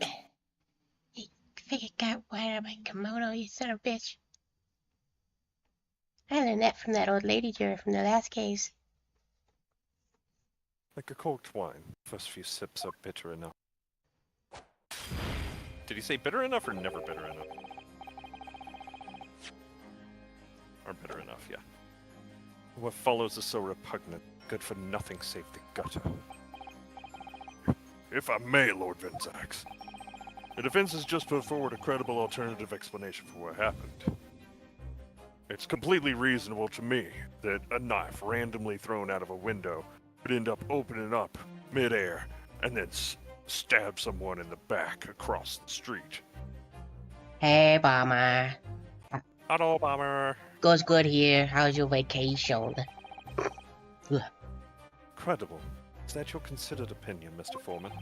You think it got wet on my kimono, you son of a bitch. I learned that from that old lady Jerry from the last case. Like a corked wine. First few sips are bitter enough. Did he say bitter enough or never bitter enough? Or bitter enough, yeah. What follows is so repugnant, good for nothing save the gutter. If I may, Lord Venzax, the defense has just put forward a credible alternative explanation for what happened. It's completely reasonable to me that a knife randomly thrown out of a window could end up opening up mid-air and then stab someone in the back across the street. Hey, Bomber. Hello, Bomber. Goes good here. How's your vacation? Credible. Is that your considered opinion, Mr. Foreman?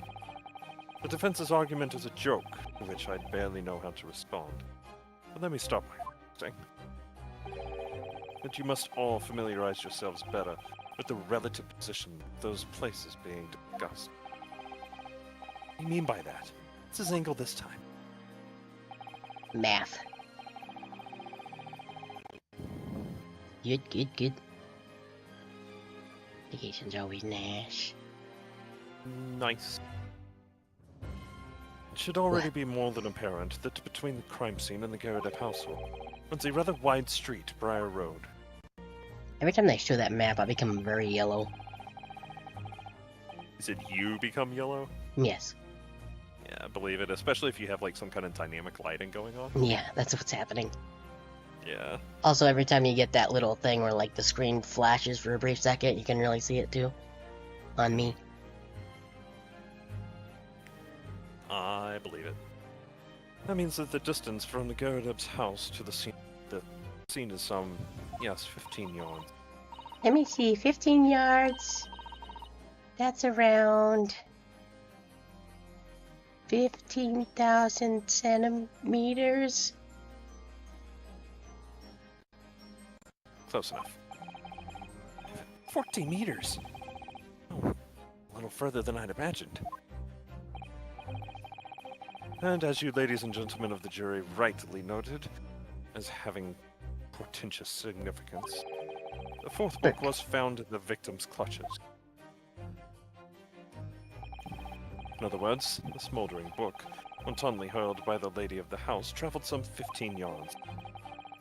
The defense's argument is a joke, to which I barely know how to respond. But let me start by saying that you must all familiarize yourselves better with the relative position of those places being discussed. What do you mean by that? What's his angle this time? Math. Good. Vacation's always Nash. Nice. It should already be more than apparent that between the crime scene and the Garrett household runs a rather wide street, Briar Road. Every time they show that map, I become very yellow. Is it you become yellow? Yes. Yeah, I believe it, especially if you have like some kind of dynamic lighting going on. Yeah, that's what's happening. Yeah. Also, every time you get that little thing where like the screen flashes for a brief second, you can really see it too. On me. I believe it. That means that the distance from the Garrett house to the scene is some, yes, 15 yards. Let me see, 15 yards. That's around 15,000 centimeters. Close enough. 14 meters. Oh, a little further than I'd imagined. And as you ladies and gentlemen of the jury rightly noted, as having portentous significance, the fourth book was found in the victim's clutches. In other words, the smoldering book, wantonly hurled by the lady of the house, traveled some 15 yards,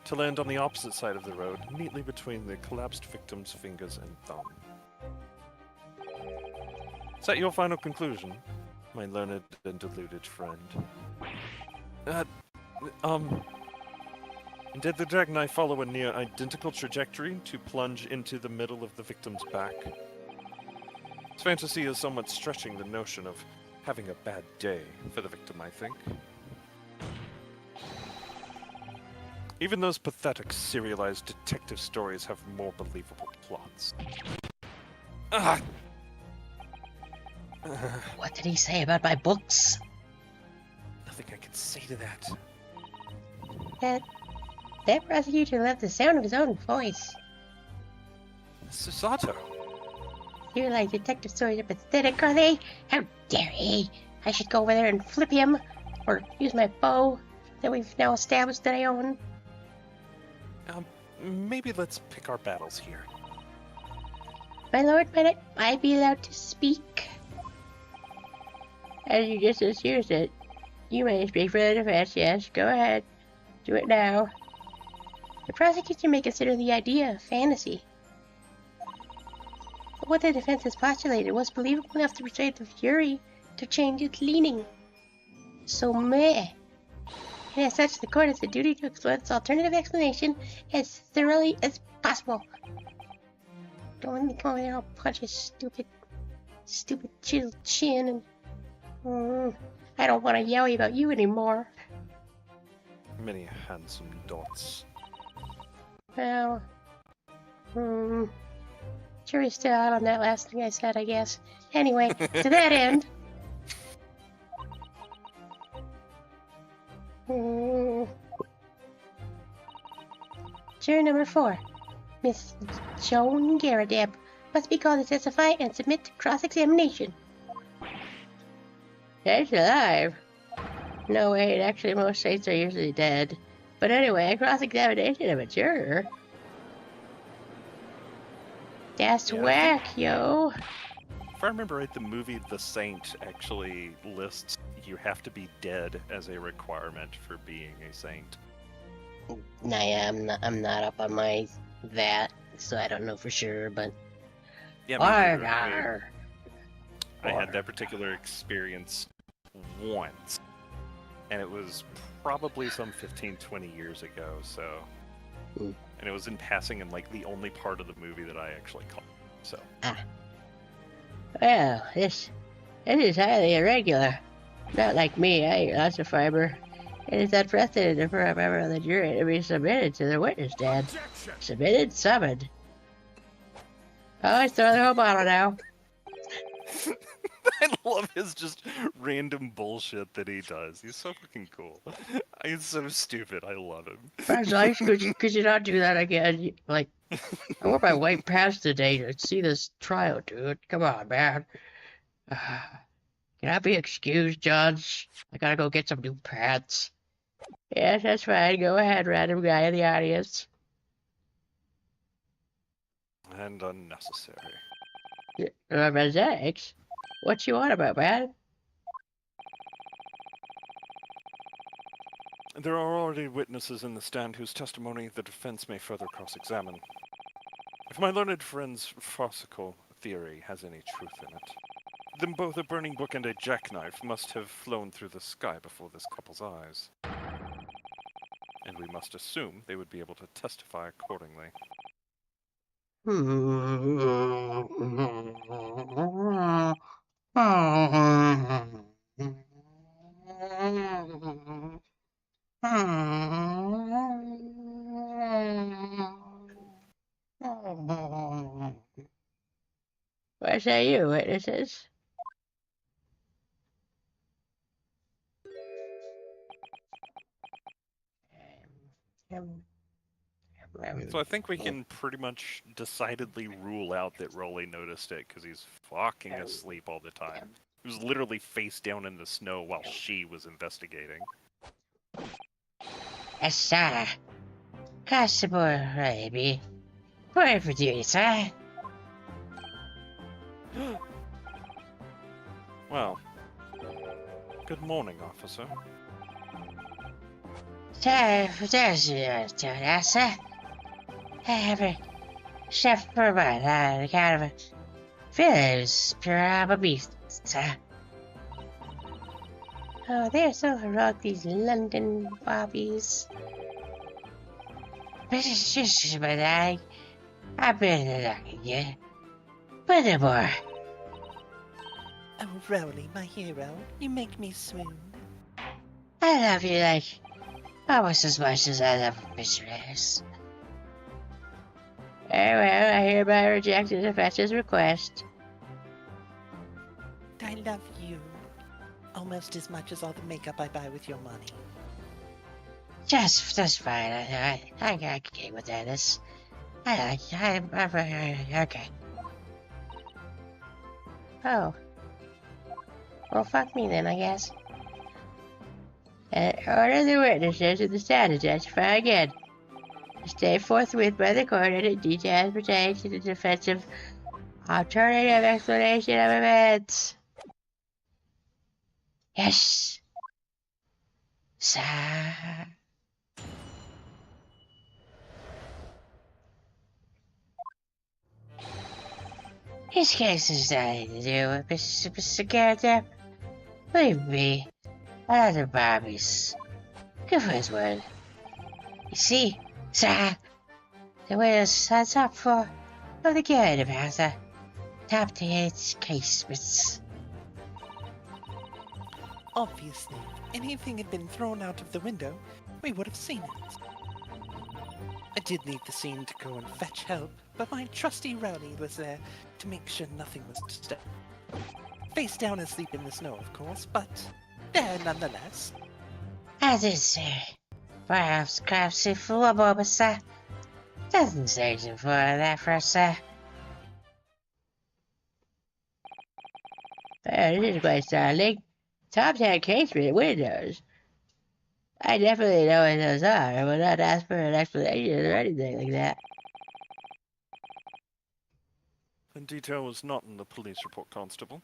to land on the opposite side of the road, neatly between the collapsed victim's fingers and thumb. Is that your final conclusion, my learned and deluded friend? Did the jackknife follow a near identical trajectory to plunge into the middle of the victim's back? This fantasy is somewhat stretching the notion of having a bad day for the victim, I think. Even those pathetic serialized detective stories have more believable plots. Ah! What did he say about my books? Nothing I can say to that. That prosecutor loved the sound of his own voice. Mr. Sato. You like detective stories are pathetic, are they? How dare he? I should go over there and flip him, or use my bow that we've now established that I own. Maybe let's pick our battles here. My lord, might I be allowed to speak? As you just as here said, you may speak for the defense, yes, go ahead. Do it now. The prosecution may consider the idea a fantasy. But what the defense has postulated was believable enough to persuade the jury to change its leaning. So meh. And as such, the court has a duty to explore this alternative explanation as thoroughly as possible. Don't let me come over there and I'll punch his stupid chin and... I don't want to yell about you anymore. Many handsome dots. Well... jury's still out on that last thing I said, I guess. Anyway, to that end. Juror number 4, Miss Joan Garadeb, must be called to testify and submit to cross-examination. She's alive. No, wait, actually most saints are usually dead. But anyway, cross-examination of a juror. That's whack, yo. If I remember right, the movie The Saint actually lists you have to be dead as a requirement for being a saint. Nah, yeah, I'm not up on that, so I don't know for sure, but... Yeah, me neither. I Arr. had that particular experience once, and it was probably some 15, 20 years ago, so... Mm. And it was in passing in, like, the only part of the movie that I actually caught, so... Well, this is highly irregular. Not like me, I eat lots of fiber. It is unprecedented for a member of the jury to be submitted to the witness stand. Objection! Submitted, summoned. Oh, let's throw the whole bottle now. I love his just random bullshit that he does. He's so fucking cool. He's so stupid. I love him. That's nice, could you not do that again? Like, I wore my white pants today to see this trial, dude. Come on, man. Can I be excused, Judge? I gotta go get some new pants. Yes, that's fine. Go ahead, random guy in the audience. And unnecessary. Thanks. What you want about, man? There are already witnesses in the stand whose testimony the defense may further cross-examine. If my learned friend's farcical theory has any truth in it, then both a burning book and a jackknife must have flown through the sky before this couple's eyes. And we must assume they would be able to testify accordingly. What say you, witnesses? So I think we can pretty much decidedly rule out that Rolly noticed it because he's fucking asleep all the time. He was literally face down in the snow while she was investigating. Sir, Constable Raby, report for duty, sir. Well, good morning, officer. Sir, there's your duty, sir. Every chef for the kind of a village, pure beast, sir. Oh, they're so heroic, these London bobbies. But it's just, but I've been looking you. But the more. Oh, Rowley, my hero, you make me swoon. I love you like almost as much as I love Mistress. Very well, I hereby reject the defense's request. I love you. Almost as much as all the makeup I buy with your money. Just fine. I can get with that. Okay. Oh. Well, fuck me then, I guess. Order the witnesses of the stand to testify again. Stay forthwith by the court any details pertaining to the defensive alternative explanation of events. Yes. Sir. This case has nothing to do with Mr. Garrett. Believe me, another Bobby's good for his word. You see, sir, the witness signs up for the Garrett has a top-tier casements. Obviously, if anything had been thrown out of the window, we would have seen it. did leave the scene to go and fetch help, but my trusty Rowley was there to make sure nothing was disturbed. Face down asleep in the snow, of course, but there nonetheless. As is, sir. Perhaps craftsy fool, sir. Doesn't search for that for us, sir. This is quite startling. Top-down casement windows. I definitely know what those are. I will not ask for an explanation or anything like that. And detail was not in the police report, Constable.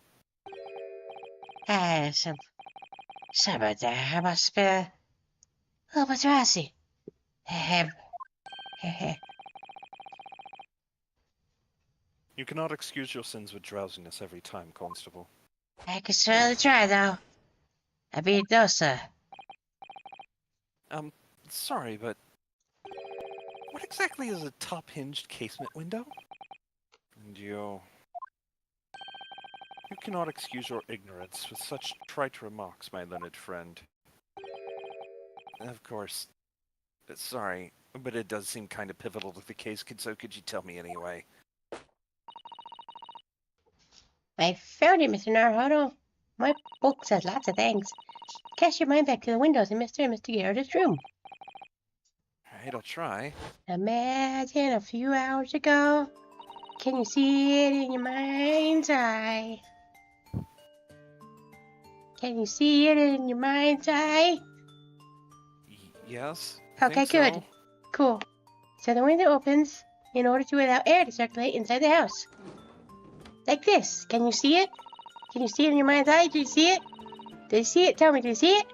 Some of that I must be a little bit drowsy. Ahem. You cannot excuse your sins with drowsiness every time, Constable. I could certainly try, though. I mean, no, sir. Sorry, but what exactly is a top-hinged casement window? And you cannot excuse your ignorance with such trite remarks, my learned friend. Of course. Sorry, but it does seem kind of pivotal to the case, so could you tell me anyway? I found it, Mr. Naruhodo. My book says lots of things. Cast your mind back to the windows in Mr. and Mr. Garrett's room. Alright, I'll try. Imagine a few hours ago. Can you see it in your mind's eye? Can you see it in your mind's eye? Yes? Okay, think good. so. Cool. So the window opens in order to allow air to circulate inside the house. Like this. Can you see it? Can you see it in your mind's eye? Do you see it? Do you see it? Tell me, do you see it?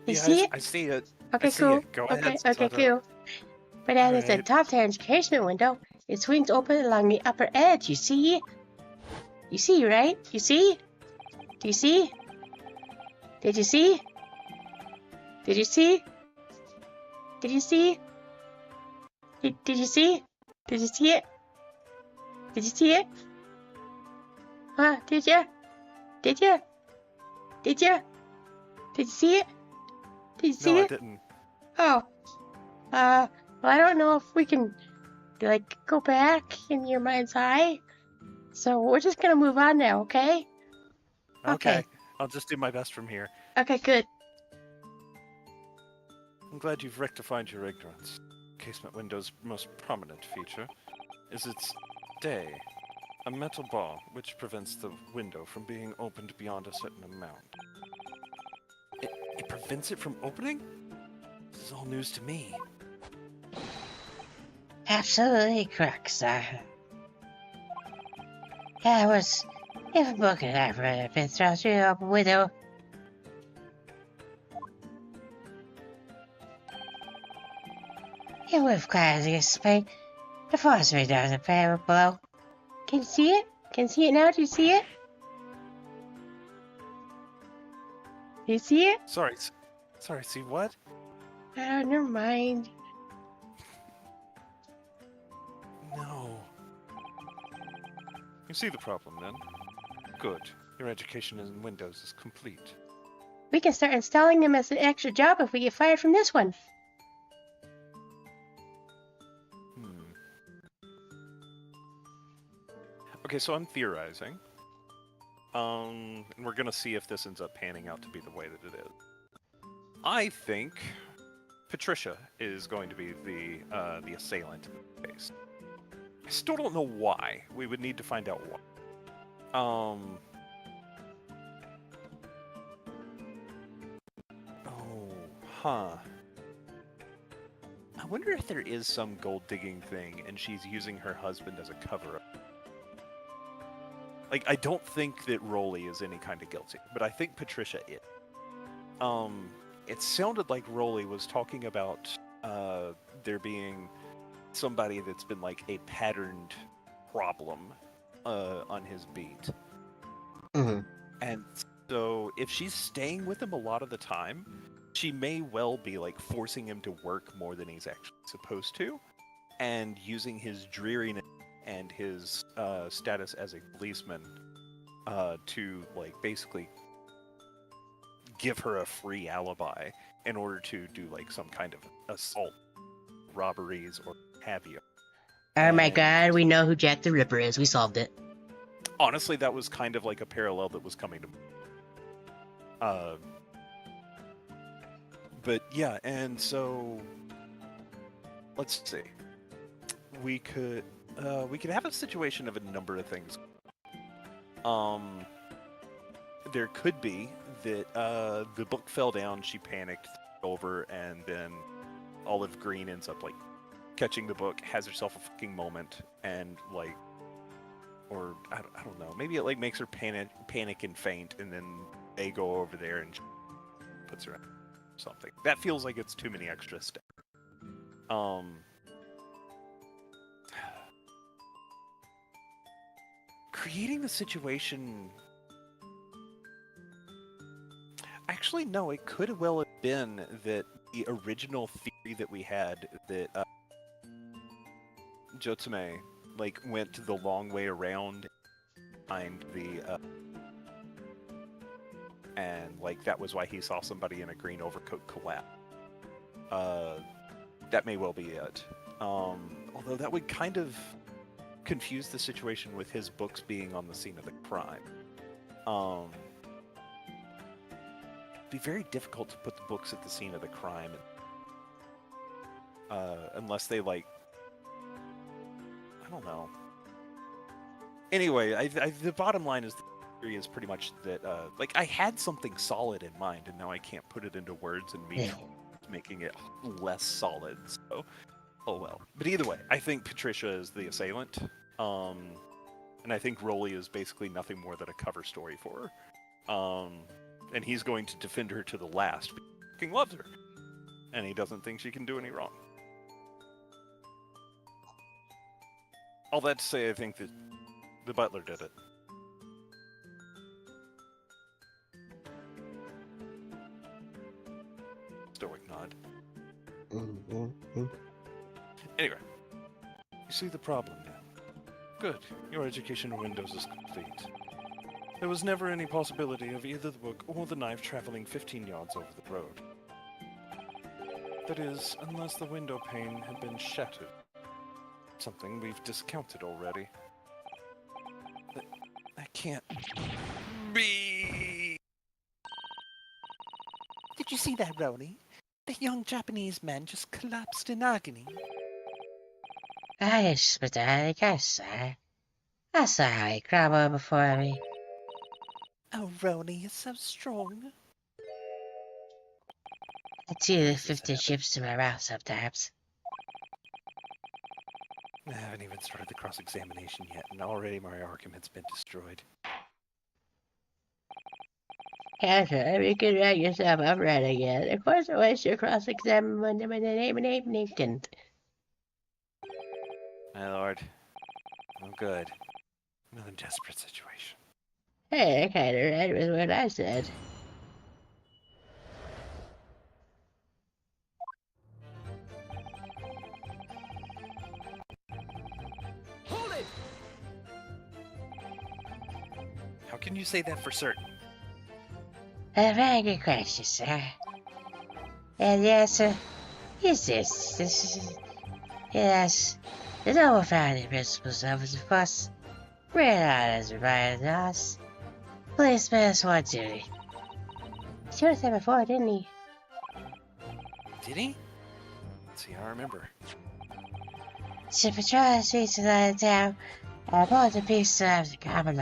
Do you see it? I see it. Okay, I see cool. it. Go Okay, ahead, okay, Sandra. cool. But then there's a Alright. top-down casement window. It swings open along the upper edge. You see? You see, right? You see? Do you see? Did you see? Did you see? Did you see? Did you see? Did you see it? Did you see it? Huh? Did you? Did you? Did you? Did you see it? Did you see No, I it? didn't. Oh. Well, I don't know if we can, like, go back in your mind's eye. So we're just gonna move on now, okay? Okay. I'll just do my best from here. Okay, good. I'm glad you've rectified your ignorance. Casement window's most prominent feature is its day, a metal bar which prevents the window from being opened beyond a certain amount. It prevents it from opening? This is all news to me. Absolutely correct, sir. Yeah, I was even looking at it been thrown through the open window. It would have quietly escaped the force right down the pavement below. Can you see it? Can you see it now? Do you see it? Do you see it? Sorry, see what? Oh, never mind. No. You see the problem, then? Good. Your education in Windows is complete. We can start installing them as an extra job if we get fired from this one. Okay, so I'm theorizing. And we're gonna see if this ends up panning out to be the way that it is. I think Patricia is going to be the assailant in this case. I still don't know why. We would need to find out why. Oh, huh. I wonder if there is some gold digging thing and she's using her husband as a cover-up. Like, I don't think that Rolly is any kind of guilty, but I think Patricia is. It sounded like Rolly was talking about there being somebody that's been like a patterned problem on his beat. Mm-hmm. And so if she's staying with him a lot of the time, she may well be like forcing him to work more than he's actually supposed to, and using his dreariness and his status as a policeman to like basically give her a free alibi in order to do like some kind of assault robberies or have you. Oh my And- god, we know who Jack the Ripper is. We solved it. Honestly, that was kind of like a parallel that was coming to me. But yeah, and so let's see. We could have a situation of a number of things. There could be that the book fell down, she panicked over, and then Olive Green ends up like catching the book, has herself a fucking moment, and like, or I don't know, maybe it like makes her panic and faint, and then they go over there and puts her in something. That feels like it's too many extra steps. Creating the situation. Actually, no, it could well have been that the original theory that we had that Jotsume like went the long way around behind the and like that was why he saw somebody in a green overcoat collapse. That may well be it. Although that would kind of confuse the situation with his books being on the scene of the crime. It'd be very difficult to put the books at the scene of the crime, unless they like, I don't know. Anyway, the bottom line is the theory is pretty much that like I had something solid in mind, and now I can't put it into words, and making it less solid. So, oh well. But either way, I think Patricia is the assailant, and I think Rolly is basically nothing more than a cover story for her. And he's going to defend her to the last because he fucking loves her, and he doesn't think she can do any wrong. All that to say, I think that the butler did it. Stoic nod. Anyway, you see the problem now. Good. Your education in Windows is complete. There was never any possibility of either the book or the knife traveling 15 yards over the road. That is, unless the window pane had been shattered. Something we've discounted already. That can't be. Did you see that, Roni? The young Japanese man just collapsed in agony. Yes, but I guess I saw how he crumbled before me. Oh, Roni is so strong. It's either 50 chips to my mouth sometimes. I haven't even started the cross-examination yet, and already my argument's been destroyed. Cancer, you can write yourself up right again. Of course, I wish your cross-examine when the name and My lord. Oh, good. Another desperate situation. Hey, I kinda read with what I said. Hold it! How can you say that for certain? A very good question, sir. And the answer is this. Yes, the noble founding principles of it, of course, read out as reminded to us. Policeman is one duty. He was there before, didn't he? Did he? Let's see, I remember. To patrol the streets of the town, and pull the pieces of the common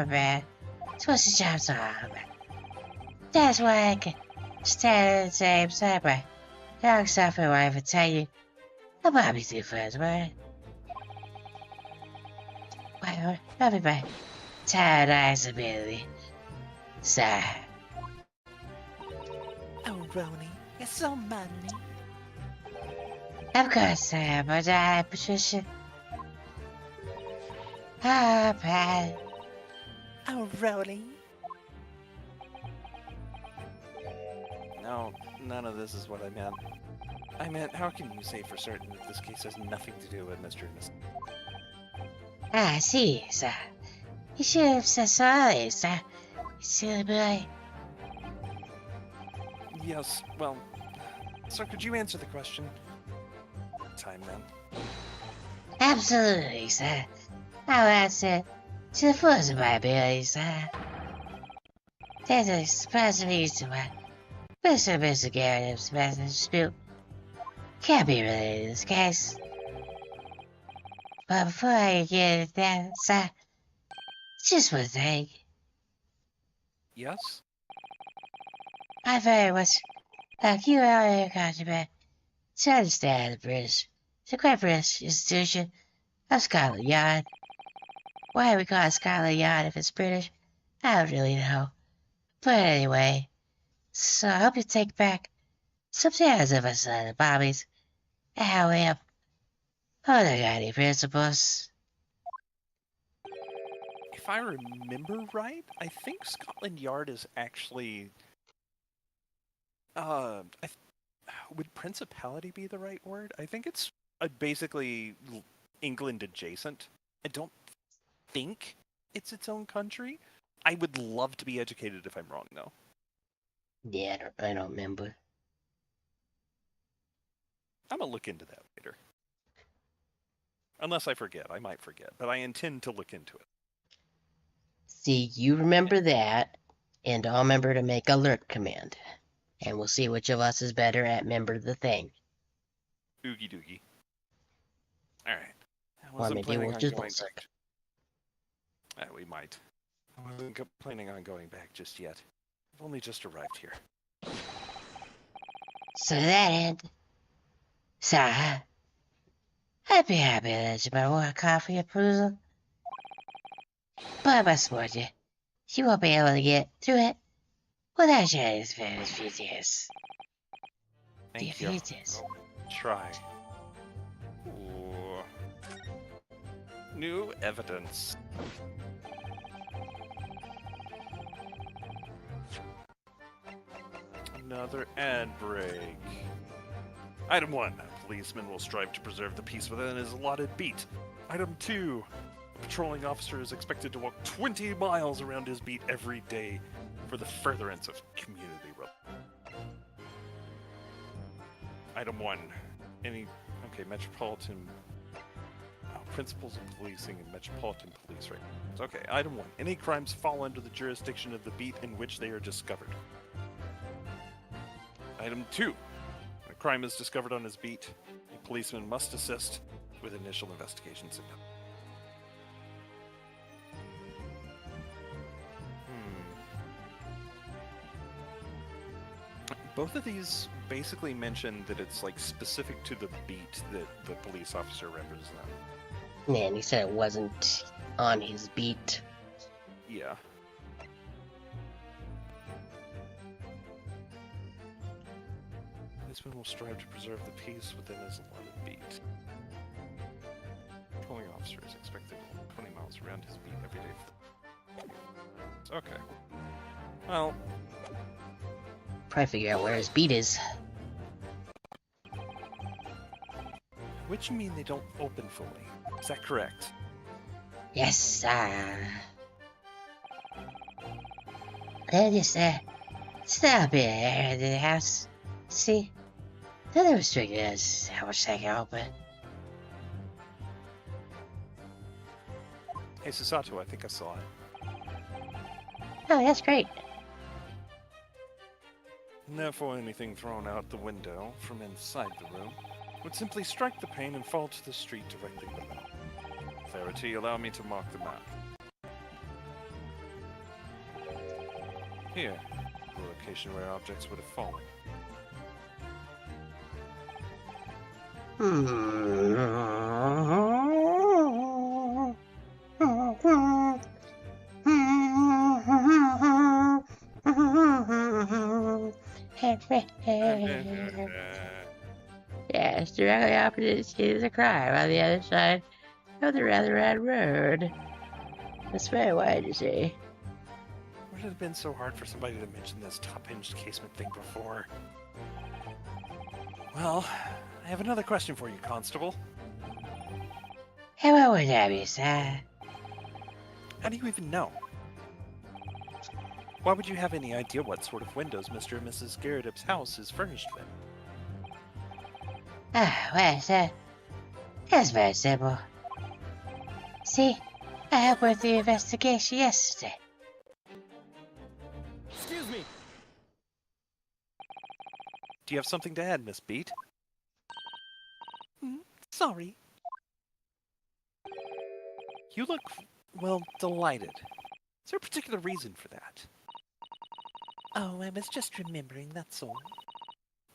man. It's what's the job's on. That's why I can stand in the same subway. Young suffering wife and tell you about me through first, right? Well, love me by tired eyes ability. Sir. Oh, Roni, you're so manly. Of course I am, but Patricia. Ah, Pat. Oh, Roni. No, none of this is what I meant. I meant, how can you say for certain that this case has nothing to do with Mr. and Miss? I see, sir. You should have said sorry, sir. You silly boy. Yes, well, sir, could you answer the question? time then. Absolutely, sir. I will answer to the fullest of my ability, sir. There's a surprise reason why Mr. Garrett's massive dispute can't be related to this case. But before I get into that, sir, just one thing. Yes? I very much like you earlier contraband to understand the great British institution of Scotland Yard. Why we call it Scotland Yard if it's British, I don't really know. But anyway, so I hope you take back some shares of us the Bobbies. And how we have other guiding principles. If I remember right, I think Scotland Yard is actually. Would Principality be the right word? I think it's basically England adjacent. I don't think it's its own country. I would love to be educated if I'm wrong, though. Yeah, I don't remember. I'm gonna look into that later. Unless I forget. I might forget, but I intend to look into it. See, you remember that, and I'll remember to make alert command. And we'll see which of us is better at remember the thing. Oogie doogie. Alright. I Or wasn't maybe planning we'll on just going bullshit. back. We might. I wasn't planning on going back just yet. I've only just arrived here. So to that end, sir, I'd be happy to let you borrow a coffee approval. But I must warn you, you won't be able to get through it without sharing this famous features. Thank you. Features. Try. Ooh. New evidence. Another ad break. Item 1. A policeman will strive to preserve the peace within his allotted beat. Item 2. A patrolling officer is expected to walk 20 miles around his beat every day for the furtherance of community relations. Item 1. Metropolitan... principles of policing and metropolitan police regulations. Okay, item 1. Any crimes fall under the jurisdiction of the beat in which they are discovered. Item 2. When a crime is discovered on his beat, a policeman must assist with initial investigations. Both of these basically mention that it's like specific to the beat that the police officer represents. Yeah, and he said it wasn't on his beat. Yeah. Policeman will strive to preserve the peace within his allotted beat. Patrolling officer is expected to walk 20 miles around his beat every day. Okay. Well, Probably figure out where his beat is. which you mean they don't open fully? Is that correct? Yes, sir. Then just, stop it to the house. See? Then they restricted us how much they can open. Hey, Susato, I think I saw it. Oh, that's great. And therefore, anything thrown out the window from inside the room would simply strike the pane and fall to the street directly below. Clarity, allow me to mark the map. Here, the location where objects would have fallen. Yes, directly opposite is a crime on the other side of the rather red road. That's very wide to see. Would it have been so hard for somebody to mention this top-hinged casement thing before? Well, I have another question for you, Constable. Hey, what would that be, sir? How do you even know? Why would you have any idea what sort of windows Mr. and Mrs. Garrett's house is furnished with? Ah, well, sir, That's very simple. See, I helped with the investigation yesterday. Excuse me. Do you have something to add, Miss Beat? Sorry. You look, well, delighted. Is there a particular reason for that? Oh, I was just remembering, that's all.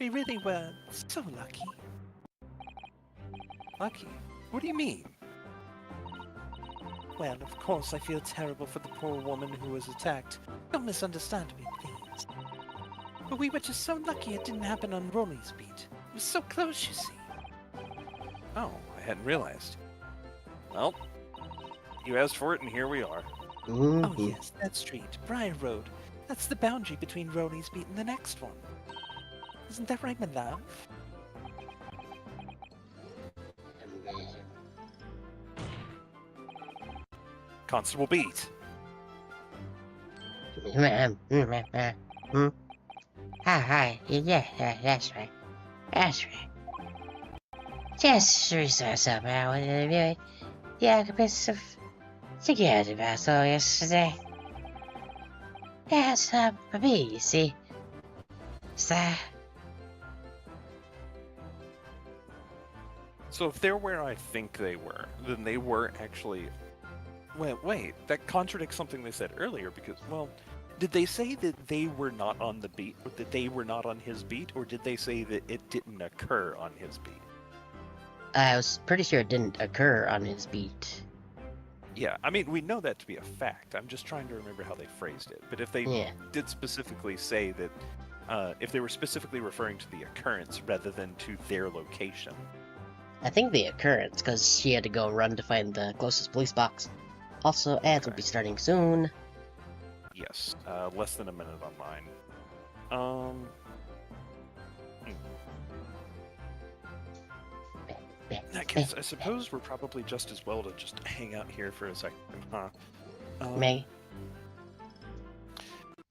We really were so lucky. Lucky? What do you mean? Well, of course I feel terrible for the poor woman who was attacked. Don't misunderstand me, please. But we were just so lucky it didn't happen on Ronnie's beat. It was so close, you see. Oh, I hadn't realized. Well, you asked for it, and here we are. Oh yes, that street, Briar Road. That's the boundary between Ronnie's beat and the next one. Isn't that right, my love? Constable Beat. Hi, yeah, that's right. That's right. Just research somehow with reviewing the occupants of security vessel yesterday. That's for me, you see. So, So if they're where I think they were, then they were actually... Wait, that contradicts something they said earlier, because, well, did they say that they were not on the beat, or that they were not on his beat, or did they say that it didn't occur on his beat? I was pretty sure it didn't occur on his beat. Yeah, I mean, we know that to be a fact. I'm just trying to remember how they phrased it. But if they Yeah. did specifically say that, if they were specifically referring to the occurrence rather than to their location. I think the occurrence, because she had to go run to find the closest police box. Also, ads will Okay. be starting soon. Yes, less than a minute on mine. In that case, I suppose we're probably just as well to just hang out here for a second, huh? May.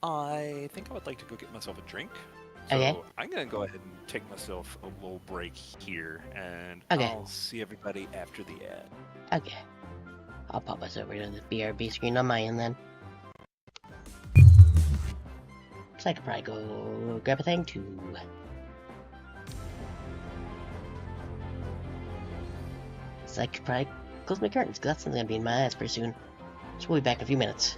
I think I would like to go get myself a drink. So Okay. I'm gonna go ahead and take myself a little break here, and Okay. I'll see everybody after the ad. Okay. I'll pop us over to the BRB screen on my end then. So I could probably go grab a thing too. So I could probably close my curtains, because that's gonna be in my eyes pretty soon. So we'll be back in a few minutes.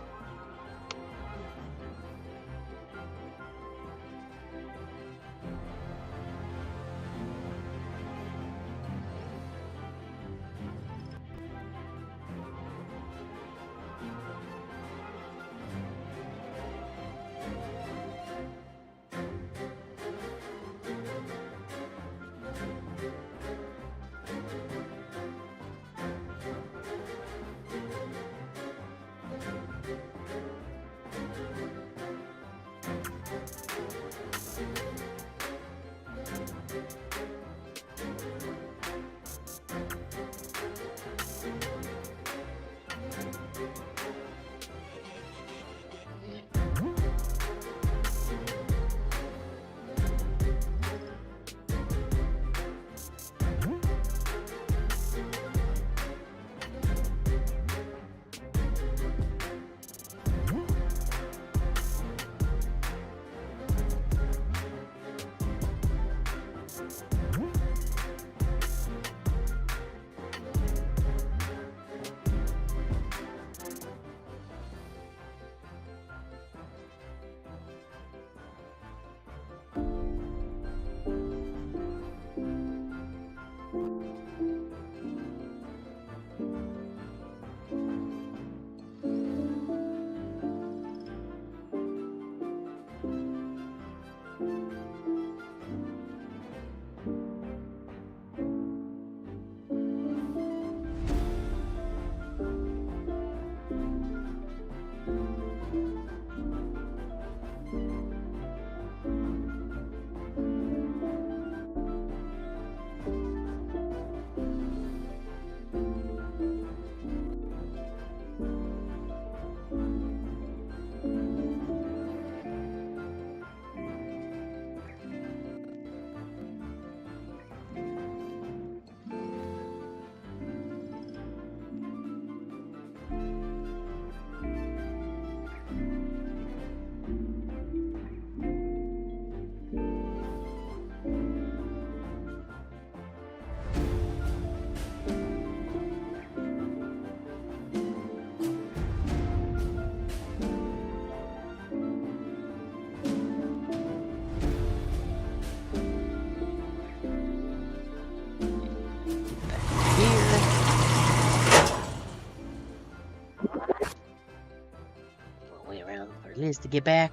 Wait around for Liz to get back.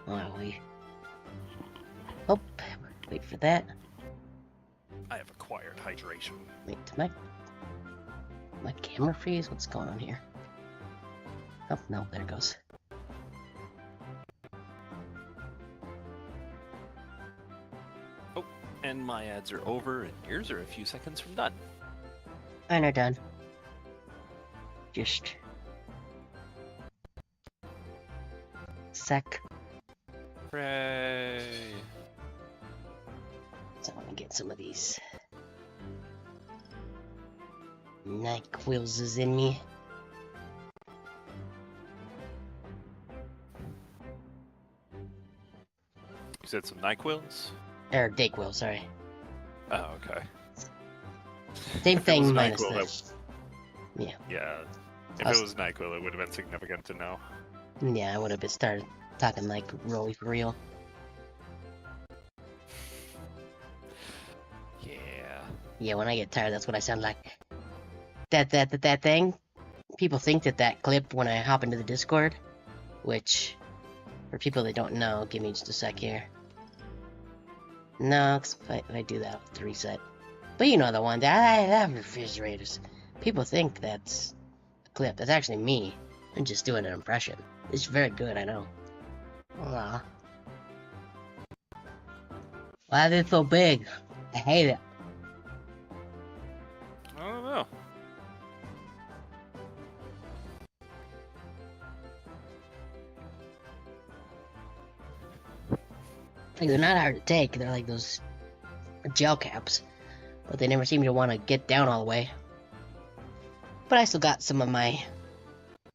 While we... Oh, wait for that. I have acquired hydration. Wait, my camera freeze? What's going on here? Oh, no, there it goes. And my ads are over, and yours are a few seconds from done. Mine are done. Just... sec. Hooray! So I want to get some of these NyQuil's in me. You said some NyQuils? Or Dayquil, sorry. Oh, okay. Same If it thing was minus NyQuil, the... Yeah. Yeah. If Us- it was NyQuil, it would have been significant to know. Yeah, I would have been started talking like really for real. Yeah. Yeah, when I get tired, that's what I sound like. That thing. People think that clip when I hop into the Discord, which, for people that don't know, give me just a sec here. No, 'cause if I do that, I'll have to reset. But you know the one that I love refrigerators. People think that's a clip. That's actually me. I'm just doing an impression. It's very good, I know. Aw. Why are they so big? I hate it. I don't know. Like, they're not hard to take. They're like those gel caps. But they never seem to want to get down all the way. But I still got some of my,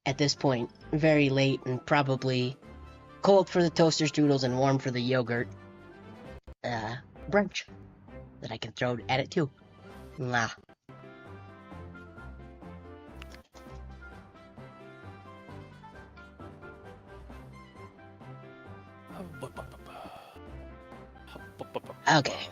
at this point, very late and probably cold for the toaster strudels and warm for the yogurt brunch that I can throw at it too. Mwah. Okay.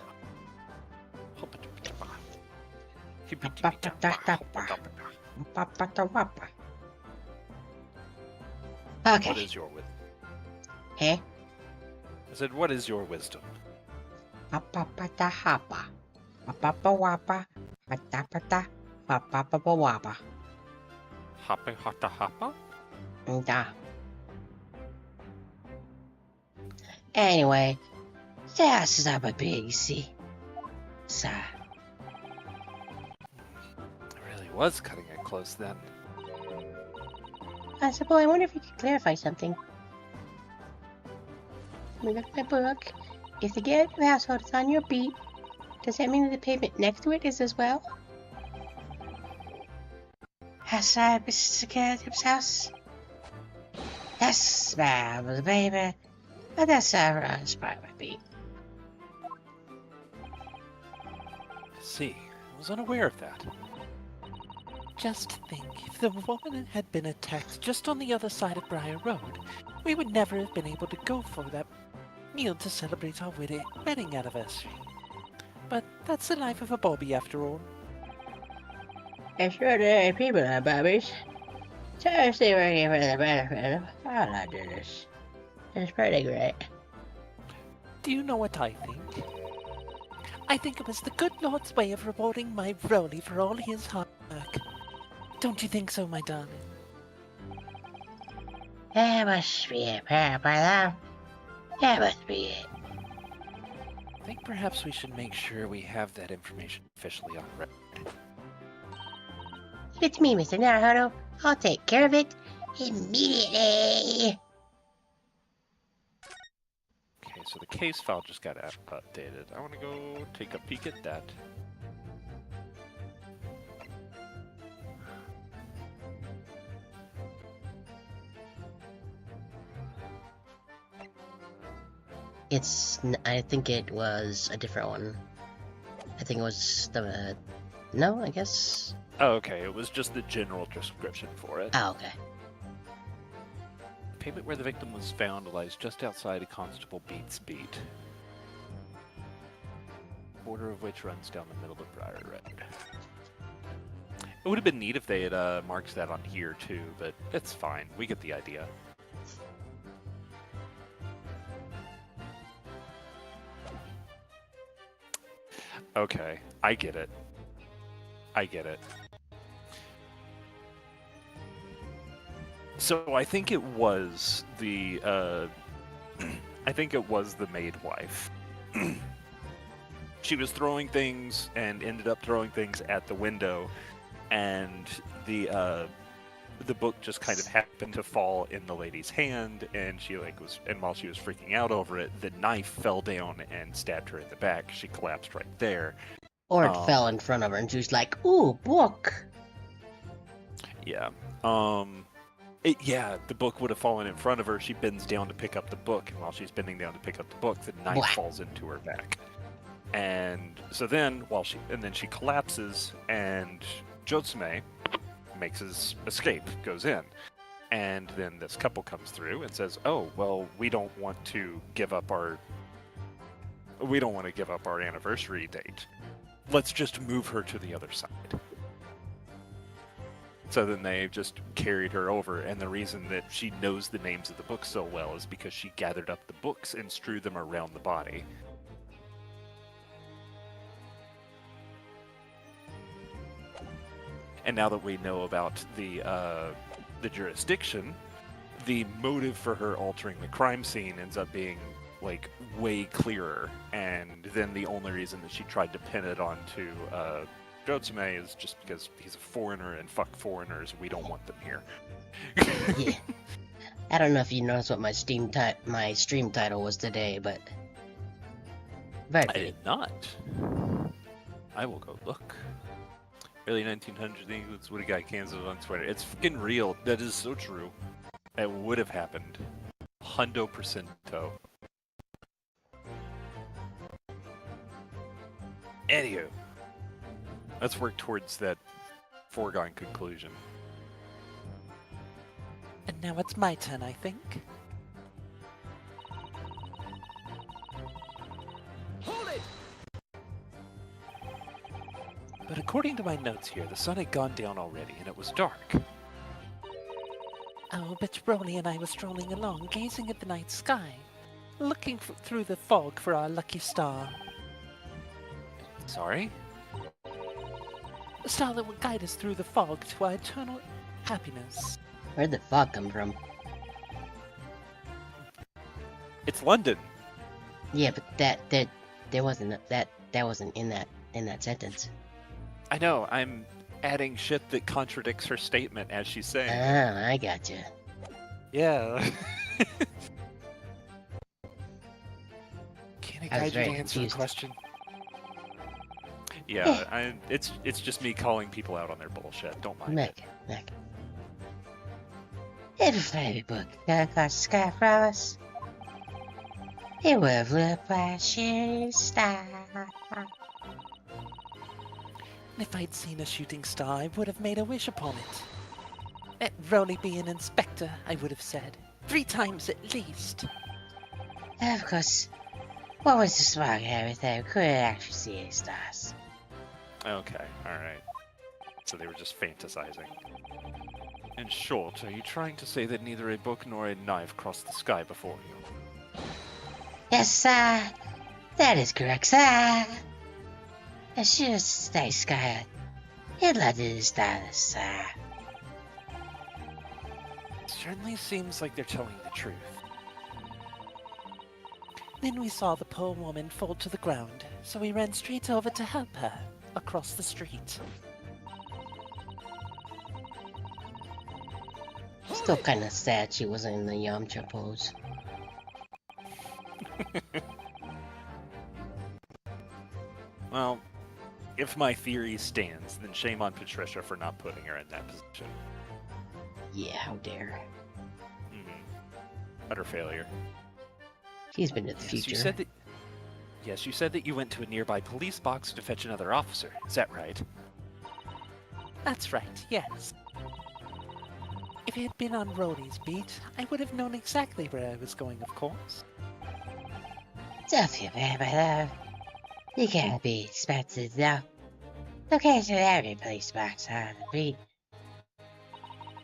What Okay. is your wisdom? Hey. I said, what is your wisdom? Hapa. Wapa. Patapata. Wapa. Hopping hotta hoppa? Da. Anyway, that's not my big, see. So, It really was cutting it close then. I wonder if you could clarify something. Let me look at my book. If the garret of household is on your beat, does that mean that the pavement next to it is as well? Outside Mr. Garrett's house? Yes, ma'am, the baby. But that's it's part of my beat. See, I was unaware of that. Just think, if the woman had been attacked just on the other side of Briar Road, we would never have been able to go for that meal to celebrate our wedding anniversary. But that's the life of a Bobby after all. I'm sure there are people on Bobbies. Seriously working for the benefit of all I do this. It's pretty great. Do you know what I think? I think it was the good Lord's way of rewarding my Broly for all his hard work. Don't you think so, my darling? That must be it, Parapara. That must be it. I think perhaps we should make sure we have that information officially on record. It's me, Mr. Naruto. I'll take care of it immediately. Okay, so the case file just got updated. I want to go take a peek at that. I think it was a different one. I think it was the... No, I guess... Oh, okay, it was just the general description for it. Oh, okay. The pavement where the victim was found lies just outside of Constable Beat's beat. Border of which runs down the middle of Briar Road. It would have been neat if they had marked that on here too, but it's fine. We get the idea. Okay, I get it. I get it. So I think it was the I think it was the maid wife. She was throwing things and ended up throwing things at the window, and the book just kind of happened to fall in the lady's hand, and while she was freaking out over it, the knife fell down and stabbed her in the back. She collapsed right there. Or it fell in front of her and she was like, ooh, book. Yeah. The book would have fallen in front of her. She bends down to pick up the book, and while she's bending down to pick up the book, the knife Blah. falls into her back. And so then, then she collapses, and Jotsume makes his escape, goes in. And then this couple comes through and says, "Oh, well, we don't want to give up our anniversary date. Let's just move her to the other side." So then they just carried her over, and the reason that she knows the names of the books so well is because she gathered up the books and strewed them around the body. And now that we know about the jurisdiction, the motive for her altering the crime scene ends up being like way clearer. And then the only reason that she tried to pin it onto Jotsume is just because he's a foreigner, and fuck foreigners, we don't want them here. Yeah. I don't know if you noticed what my stream title was today, but very I good. did not. I will go look. Early 1900s England's Woulda guy canceled on Twitter. It's fucking real. That is so true. It would have happened. 100%. Anywho, let's work towards that foregone conclusion. And now it's my turn, I think. Hold it! But according to my notes here, the sun had gone down already, and it was dark. Oh, but Broly and I were strolling along, gazing at the night sky, looking through the fog for our lucky star. Sorry? The star that would guide us through the fog to our eternal happiness. Where'd the fog come from? It's London. Yeah, but that wasn't in that sentence. I know, I'm adding shit that contradicts her statement as she's saying. Ah, I gotcha. Yeah. Can I I was guide you to very answer the confused. question? Yeah, it's just me calling people out on their bullshit. Don't mind it. Look. Every fairy book got across the sky for us. It would have looked like a shooting star. If I'd seen a shooting star, I would have made a wish upon it. Let Broly be an inspector, I would have said. 3 times at least. Of course, what was the smog and everything? Couldn't actually see any stars. Okay, alright. So they were just fantasizing. In short, are you trying to say that neither a book nor a knife crossed the sky before you? Yes, sir. That is correct, sir. The shooting sky. It led to the stars, sir. Certainly seems like they're telling the truth. Then we saw the poor woman fall to the ground, so we ran straight over to help her across the street. Still kind of sad she wasn't in the Yamcha pose. Well, if my theory stands, then shame on Patricia for not putting her in that position. Yeah, how dare. Utter failure. She's been to the Yes, future. you said that you went to a nearby police box to fetch another officer. Is that right? That's right, yes. If it had been on Broly's beat, I would have known exactly where I was going, of course. Don't feel bad, my love. You can't be expected now. Location of every police box on the beat.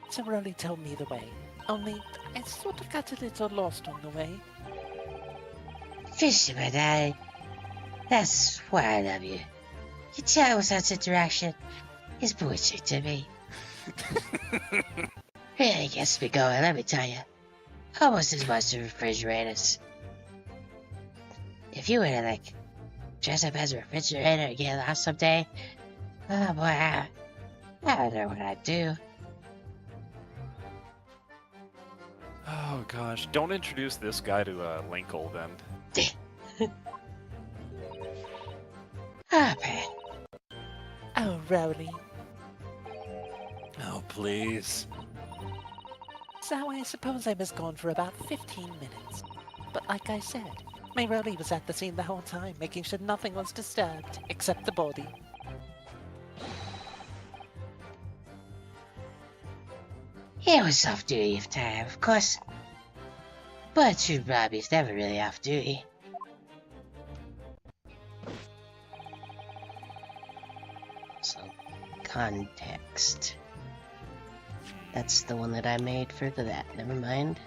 So Rolly told me the way. Only, I sort of got a little lost on the way. Fisherman, that's why I love you. Your tone without interaction is poetry to me. Really gets me going, let me tell you. Almost as much as refrigerators. If you were to, like, dress up as a refrigerator and get lost someday, oh boy, I don't know what I'd do. Oh gosh, don't introduce this guy to Linkle then. Ah, Pat. Oh, Rolly. Oh please. So I suppose I was gone for about 15 minutes. But like I said, my Rolly was at the scene the whole time, making sure nothing was disturbed, except the body. It was off duty of time, of course. But true Robbie's never really off duty. So, context. That's the one that I made for that. Never mind.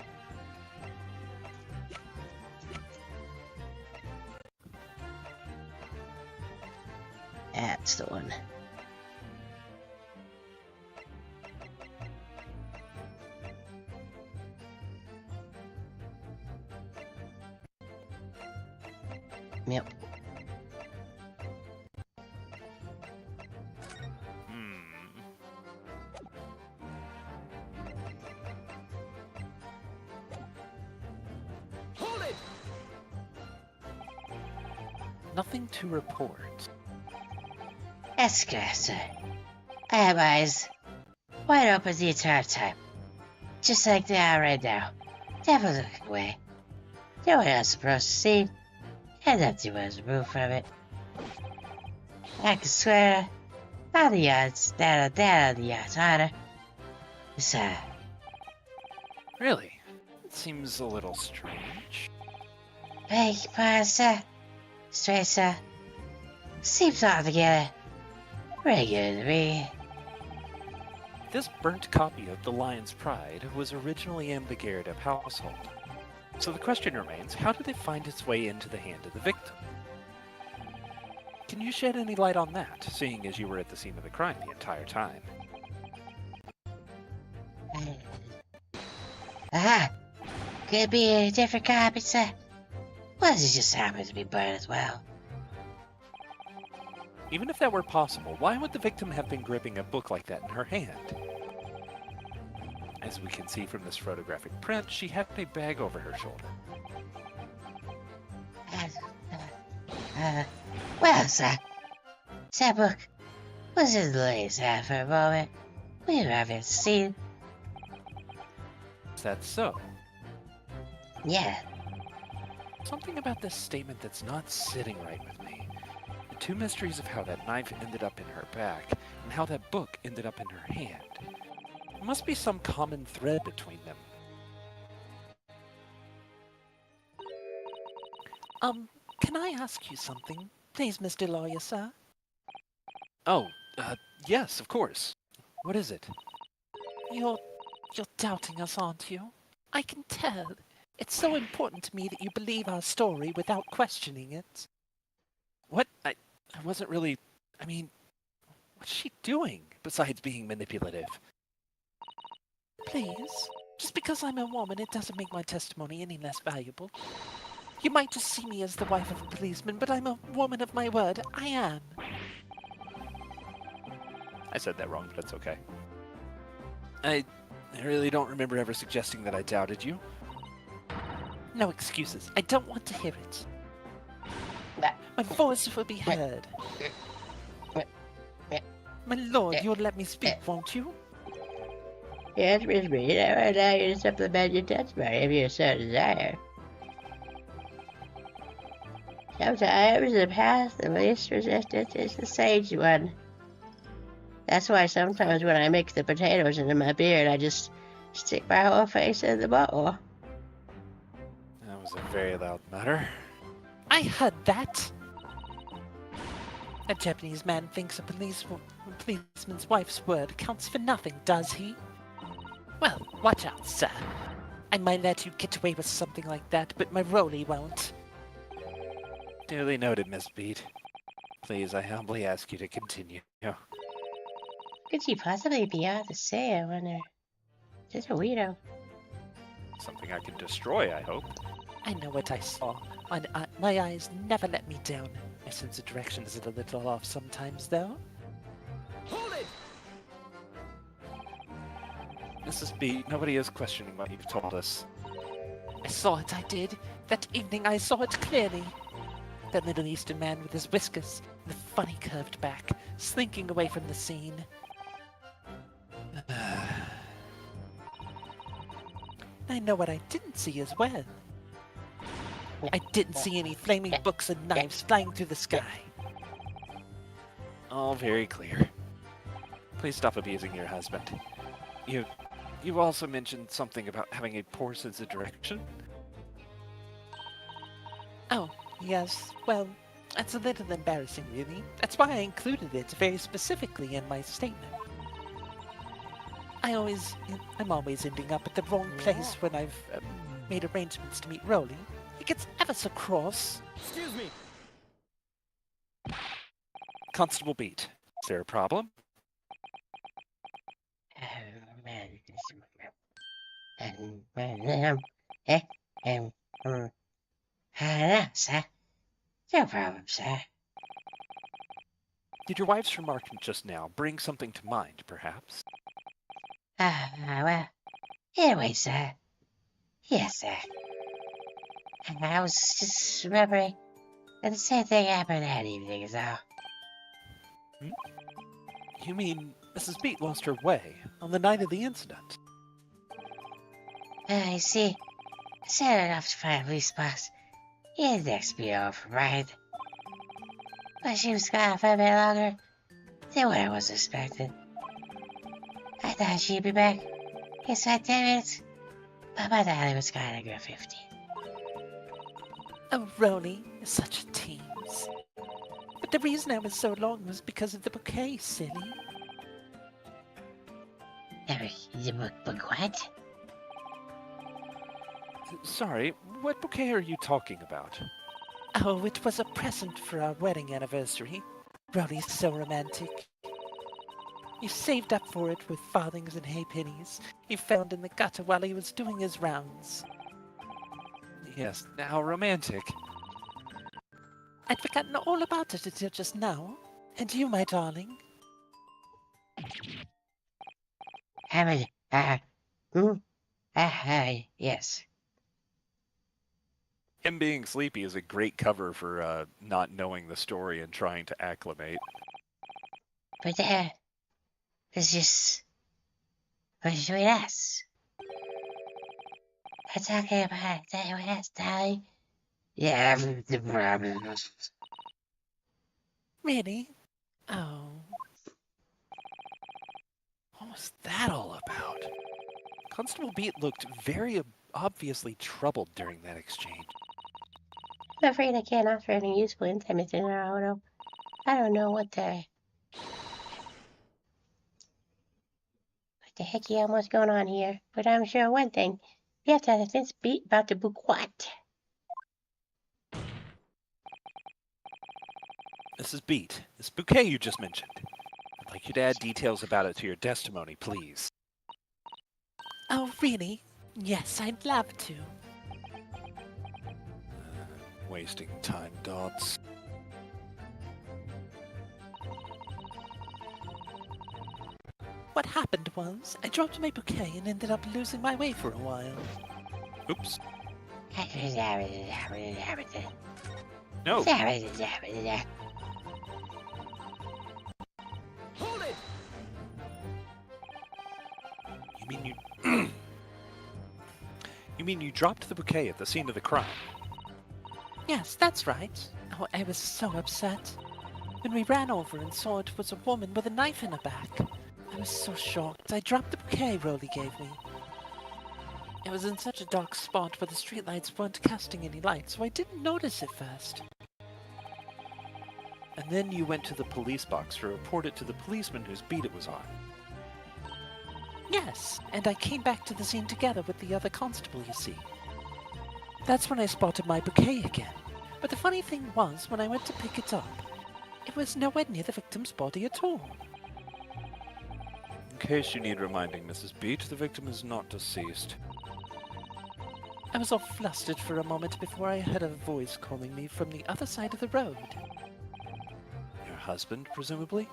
That's the one. Yep. Hold it! Nothing to report. That's good, sir. I have eyes wide open the entire time. Just like they are right now. Never looking away. No one else supposed to see. And nothing was removed from it. I can swear on the odds that on the odds honor. So, Really? It seems a little strange. beg your pardon, sir. Straight, sir. Seems altogether regular to me. This burnt copy of The Lion's Pride was originally in the Garrett household. So the question remains, how did it find its way into the hand of the victim? Can you shed any light on that, seeing as you were at the scene of the crime the entire time? Aha! Could be a different copy, sir. What does it just happen to be burned as well? Even if that were possible, why would the victim have been gripping a book like that in her hand? As we can see from this photographic print, she had a bag over her shoulder. Well, sir. That book was in the lady's hand for a moment. We haven't seen. Is that so? Yeah. Something about this statement that's not sitting right with me. The two mysteries of how that knife ended up in her back and how that book ended up in her hand. There must be some common thread between them. Can I ask you something? Please, Mr. Lawyer, sir? Oh, yes, of course. What is it? You're doubting us, aren't you? I can tell. It's so important to me that you believe our story without questioning it. What? I wasn't really... I mean, what's she doing besides being manipulative? Please? Just because I'm a woman, it doesn't make my testimony any less valuable. You might just see me as the wife of a policeman, but I'm a woman of my word. I am. I said that wrong, but it's okay. I really don't remember ever suggesting that I doubted you. No excuses. I don't want to hear it. My voice will be heard. My lord, you'll let me speak, won't you? Yes, Miss Reed, I would allow you to supplement your testimony if you so desire. Sometimes the path of least resistance is the sage one. That's why sometimes when I mix the potatoes into my beard, I just stick my whole face in the bowl. That was a very loud matter. I heard that. A Japanese man thinks a policeman's wife's word counts for nothing, does he? Well, watch out, sir. I might let you get away with something like that, but my Rolly won't. Duly noted, Miss Beat. Please, I humbly ask you to continue. Could she possibly be out to say, I wonder? Just a weirdo. Something I can destroy, I hope. I know what I saw. My eyes never let me down. My sense of direction is a little off sometimes, though. Hold it! Mrs. B, nobody is questioning what you've told us. I saw it, I did. That evening I saw it clearly. That Middle Eastern man with his whiskers and the funny curved back, slinking away from the scene. I know what I didn't see as well. I didn't see any flaming books and knives flying through the sky. All very clear. Please stop abusing your husband. You also mentioned something about having a poor sense of direction? Oh, yes. Well, that's a little embarrassing, really. That's why I included it very specifically in my statement. I'm always ending up at the wrong place when I've made arrangements to meet Rolly. He gets ever so cross. Excuse me. Constable Beat, is there a problem? Sir. No problem, sir. Did your wife's remark just now bring something to mind, perhaps? Well, anyway, sir. Yes, sir. I was just remembering that the same thing happened that evening, so. You mean Mrs. Beat lost her way on the night of the incident? You see, I set it off to find a police box in the next bureau for right. But she was gone for a bit longer than what I was expecting. I thought she'd be back inside 10 minutes, but by the time it was gone, I grew 15. Oh, Rolly is such a tease. But the reason I was so long was because of the bouquet, silly. The book what? Sorry, what bouquet are you talking about? Oh, it was a present for our wedding anniversary. Rolly's so romantic. He saved up for it with farthings and halfpennies he found in the gutter while he was doing his rounds. Yes, how romantic. I'd forgotten all about it until just now. And you, my darling? Yes. Him being sleepy is a great cover for not knowing the story and trying to acclimate. But it's just between us. I'm talking about that last time. Yeah, the problem. Really? Oh. What was that all about? Constable Beat looked very obviously troubled during that exchange. I'm afraid I can't offer any useful insight in our auto. I don't know what the heck what's going on here, but I'm sure one thing. We have to have a Vince Beat about the book what? Mrs. Beat, this bouquet you just mentioned. I'd like you to add details about it to your testimony, please. Oh, really? Yes, I'd love to. Wasting time, Dodds. What happened was, I dropped my bouquet and ended up losing my way for a while. Oops. No. Hold it! You mean you dropped the bouquet at the scene of the crime? Yes, that's right. Oh, I was so upset. When we ran over and saw it was a woman with a knife in her back. I was so shocked. I dropped the bouquet Rolly gave me. It was in such a dark spot where the streetlights weren't casting any light, so I didn't notice it first. And then you went to the police box to report it to the policeman whose beat it was on. Yes, and I came back to the scene together with the other constable, you see. That's when I spotted my bouquet again. But the funny thing was, when I went to pick it up, it was nowhere near the victim's body at all. In case you need reminding, Mrs. Beat, the victim is not deceased. I was all flustered for a moment before I heard a voice calling me from the other side of the road. Your husband, presumably?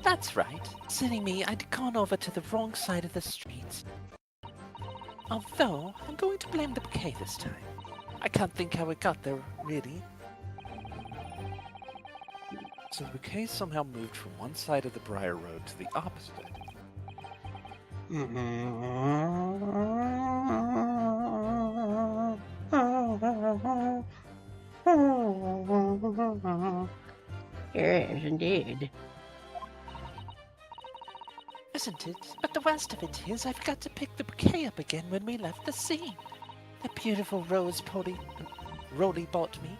That's right. Silly me, I'd gone over to the wrong side of the street. Although, I'm going to blame the bouquet this time. I can't think how it got there, really. So the bouquet somehow moved from one side of the Briar Road to the opposite. Yes, indeed. Isn't it? But the worst of it is, I forgot to pick the bouquet up again when we left the scene. The beautiful rose Rolly bought me.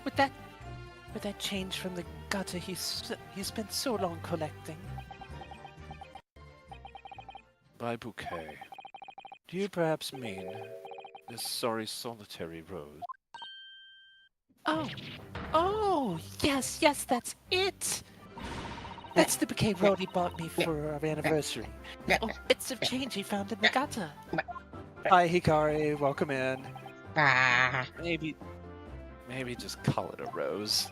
With that change from the gutter he spent so long collecting. By bouquet, do you perhaps mean this sorry solitary rose? Oh, yes, that's it! That's the bouquet Rolly bought me for our anniversary. Oh, bits of change he found in the gutter. Hi, Hikari. Welcome in. Ah, Maybe just call it a rose.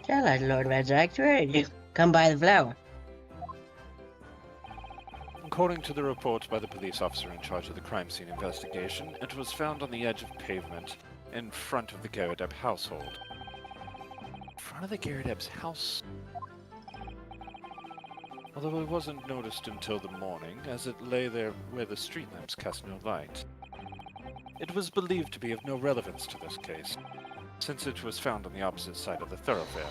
tell us, Lord Razak, where did you come by the flower? According to the report by the police officer in charge of the crime scene investigation, it was found on the edge of pavement in front of the Garadeb household. In front of the Garadeb's house? Although it wasn't noticed until the morning, as it lay there where the street lamps cast no light. It was believed to be of no relevance to this case, since it was found on the opposite side of the thoroughfare.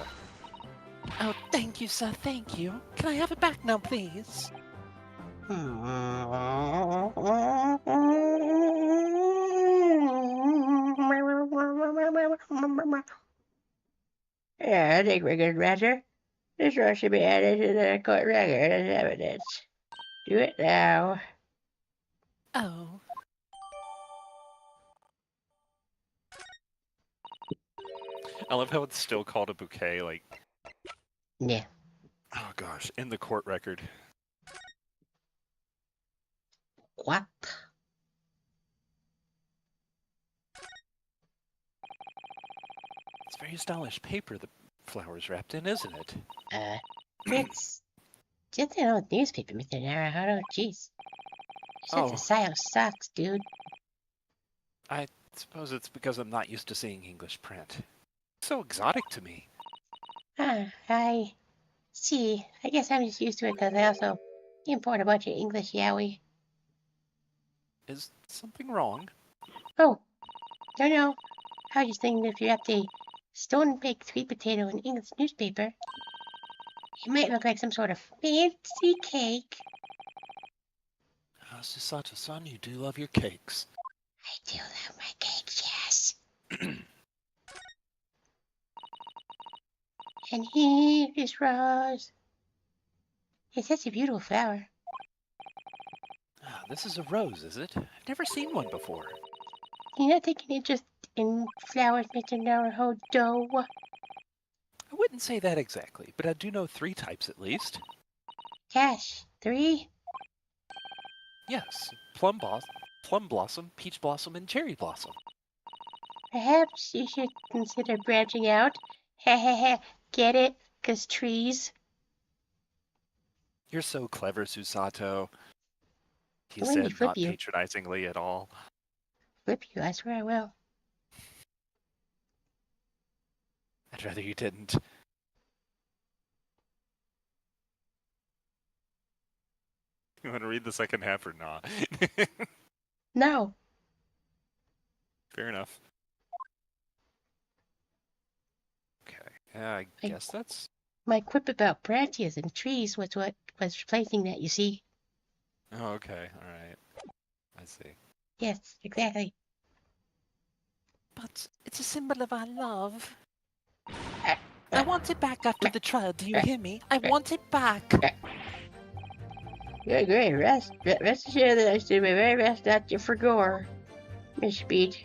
Oh, thank you, sir, thank you. Can I have it back now, please? Yeah, I think we're good, Roger. This row should be added to the court record as evidence. Do it now. Oh. I love how it's still called a bouquet, like, Yeah. oh gosh, in the court record. What? It's very stylish paper the flower's wrapped in, isn't it? It's just an old newspaper, Mr. Naruhodo. Jeez. Such Oh. a style sucks, dude. I suppose it's because I'm not used to seeing English print. It's so exotic to me. I see. I guess I'm just used to it because I also import a bunch of English yaoi. Is something wrong? Oh, no. I was just thinking if you wrapped a stone-baked sweet potato in English newspaper, it might look like some sort of fancy cake. Susato-san, you do love your cakes. I do love my cakes, yes. And here is Rose. It's such a beautiful flower. Ah, this is a rose, is it? I've never seen one before. You're not taking interest in flowers, Mr. Naruhodo. I wouldn't say that exactly, but I do know 3 types at least. Gosh, 3? Yes, plum blossom, peach blossom, and cherry blossom. Perhaps you should consider branching out. Heh. Get it? 'Cause trees. You're so clever, Susato. He When you said, flip not you. patronizingly at all. Flip you, I swear I will. I'd rather you didn't. You want to read the second half or not? No. Fair enough. Okay, I guess that's... My quip about branches and trees was what was replacing that, you see. Oh, okay, alright. I see. Yes, exactly. but it's a symbol of our love. Uh, I want it back after the trial, do you hear me? I want it back! Good, great. Rest assured that I stood my very best not to forgore, Miss Beat.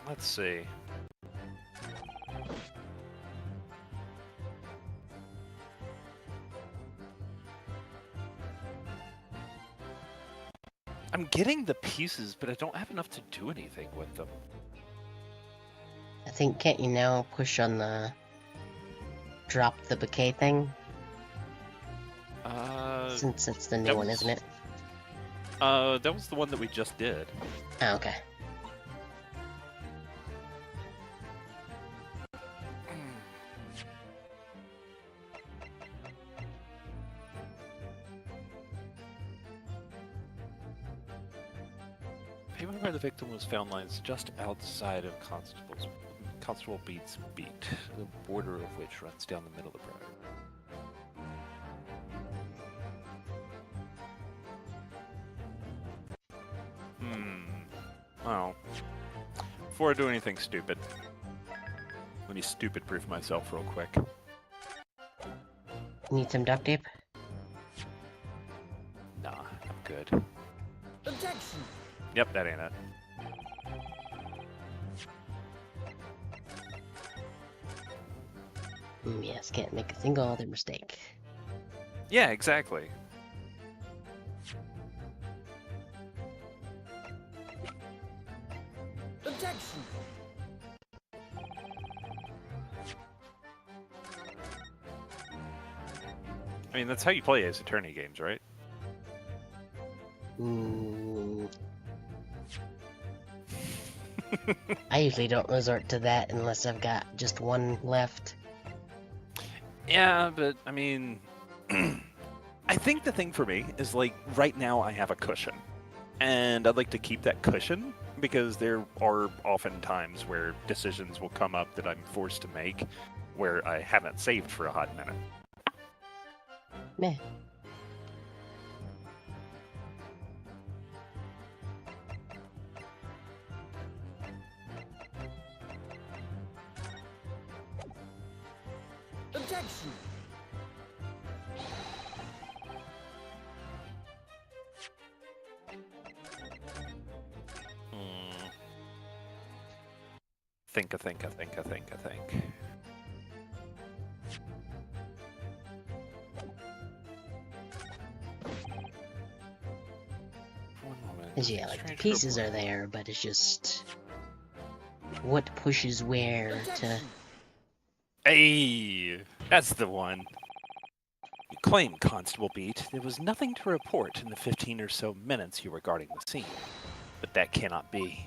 Let's see. I'm getting the pieces, but I don't have enough to do anything with them. I think, can't you now push on the drop the bouquet thing? Since it's the new that one, was- isn't it? That was the one that we just did. Oh, okay. Pavement where the victim was found lies just outside of Constable Beat's beat, the border of which runs down the middle of the road. Well, before I do anything stupid, let me stupid-proof myself real quick. Need some duct tape? Nah, I'm good. Objection! Yep, that ain't it. Yes, can't make a single other mistake. Yeah, exactly. Objection! I mean, that's how you play Ace Attorney games, right? I usually don't resort to that unless I've got just one left. Yeah, but I mean, I think the thing for me is like right now I have a cushion, and I'd like to keep that cushion because there are often times where decisions will come up that I'm forced to make where I haven't saved for a hot minute. Meh. Objection! Think. One moment. Yeah, like the Strange pieces report. are there, but it's just what pushes where to. Objection! Hey, that's the one. You claim, Constable Beat, there was nothing to report in the 15 or so minutes you were guarding the scene. But that cannot be.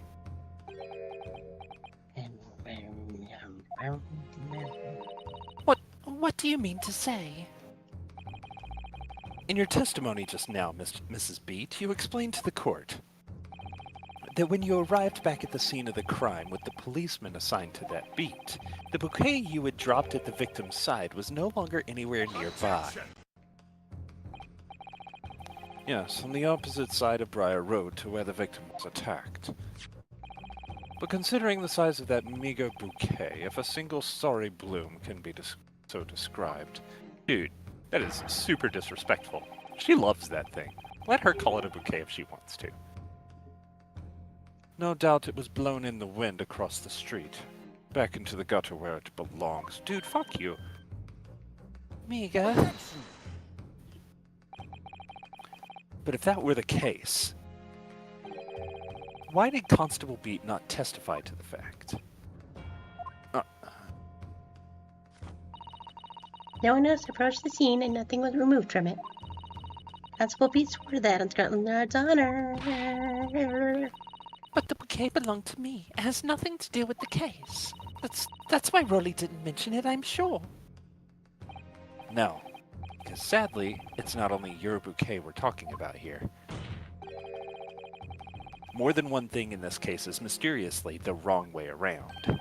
What do you mean to say? In your testimony just now, Mrs. Beat, you explained to the court that when you arrived back at the scene of the crime with the policeman assigned to that beat, the bouquet you had dropped at the victim's side was no longer anywhere nearby. Yes, on the opposite side of Briar Road to where the victim was attacked. But considering the size of that meager bouquet, if a single sorry bloom can be so described, dude, that is super disrespectful. She loves that thing. Let her call it a bouquet if she wants to. No doubt it was blown in the wind across the street, back into the gutter where it belongs. Dude, fuck you. Miga? Objection! But if that were the case, why did Constable Beat not testify to the fact? No one else approached the scene and nothing was removed from it. Constable Pete swore to that on Scotland Yard's honor. But the bouquet belonged to me. It has nothing to do with the case. That's why Rolly didn't mention it, I'm sure. No, Because sadly, it's not only your bouquet we're talking about here. More than one thing in this case is mysteriously the wrong way around.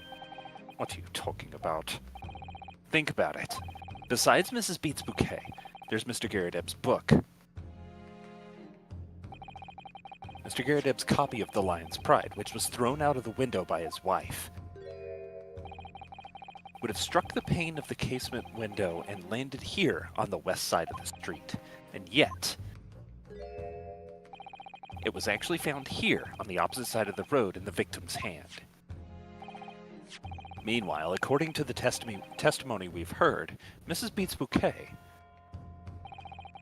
What are you talking about? Think about it. Besides Mrs. Beat's bouquet, there's Mr. Garrideb's book. Mr. Garrideb's copy of The Lion's Pride, which was thrown out of the window by his wife, would have struck the pane of the casement window and landed here on the west side of the street. And yet, it was actually found here on the opposite side of the road in the victim's hand. Meanwhile, according to the testimony we've heard, Mrs. Beat's bouquet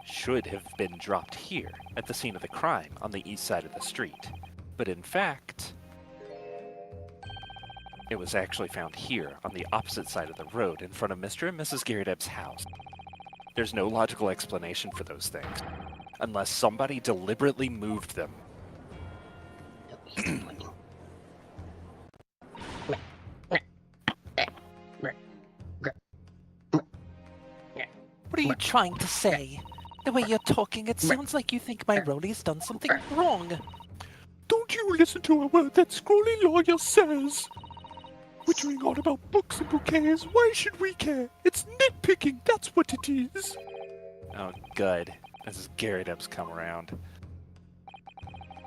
should have been dropped here at the scene of the crime on the east side of the street. But in fact, it was actually found here on the opposite side of the road in front of Mr. and Mrs. Garrideb's house. There's no logical explanation for those things, unless somebody deliberately moved them. What are you trying to say? The way you're talking, it sounds like you think my Rolly's done something wrong. Don't you listen to a word that scrawly lawyer says. Wittering on about books and bouquets, why should we care? It's nitpicking, that's what it is. Oh, good. Mrs. Garrideb's come around.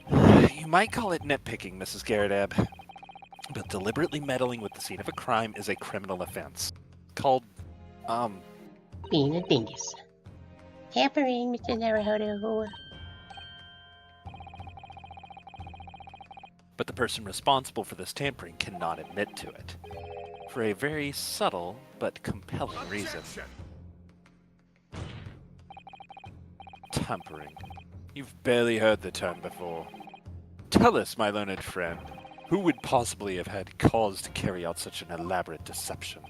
You might call it nitpicking, Mrs. Garrideb, but deliberately meddling with the scene of a crime is a criminal offense. Called, Being a dingus. Tampering, Mr. Naruhodo. but the person responsible for this tampering cannot admit to it. For a very subtle but compelling reason. Tampering. You've barely heard the term before. Tell us, my learned friend, who would possibly have had cause to carry out such an elaborate deception?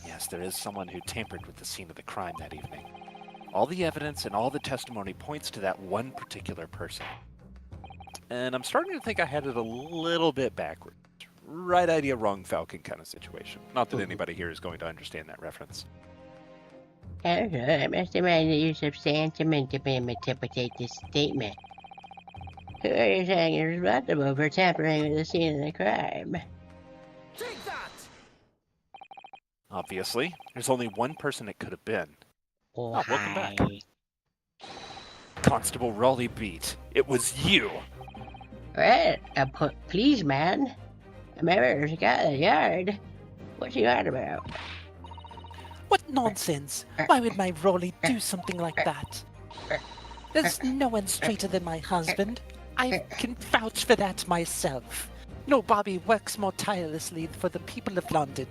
Yes, there is someone who tampered with the scene of the crime that evening. All the evidence and all the testimony points to that one particular person. And I'm starting to think I had it a little bit backwards. Right idea, wrong falcon kind of situation. Not that anybody here is going to understand that reference. I must demand that you substantially interpret this statement. Who are you saying is responsible for tampering with the scene of the crime? Take that! Obviously, there's only one person it could have been. Why? welcome back. Constable Raleigh Beat. It was you! Right, please, man. A member's got a yard. What's he on about? What nonsense! Why would my Rolly do something like that? There's no one straighter than my husband. I can vouch for that myself. No Bobby works more tirelessly for the people of London.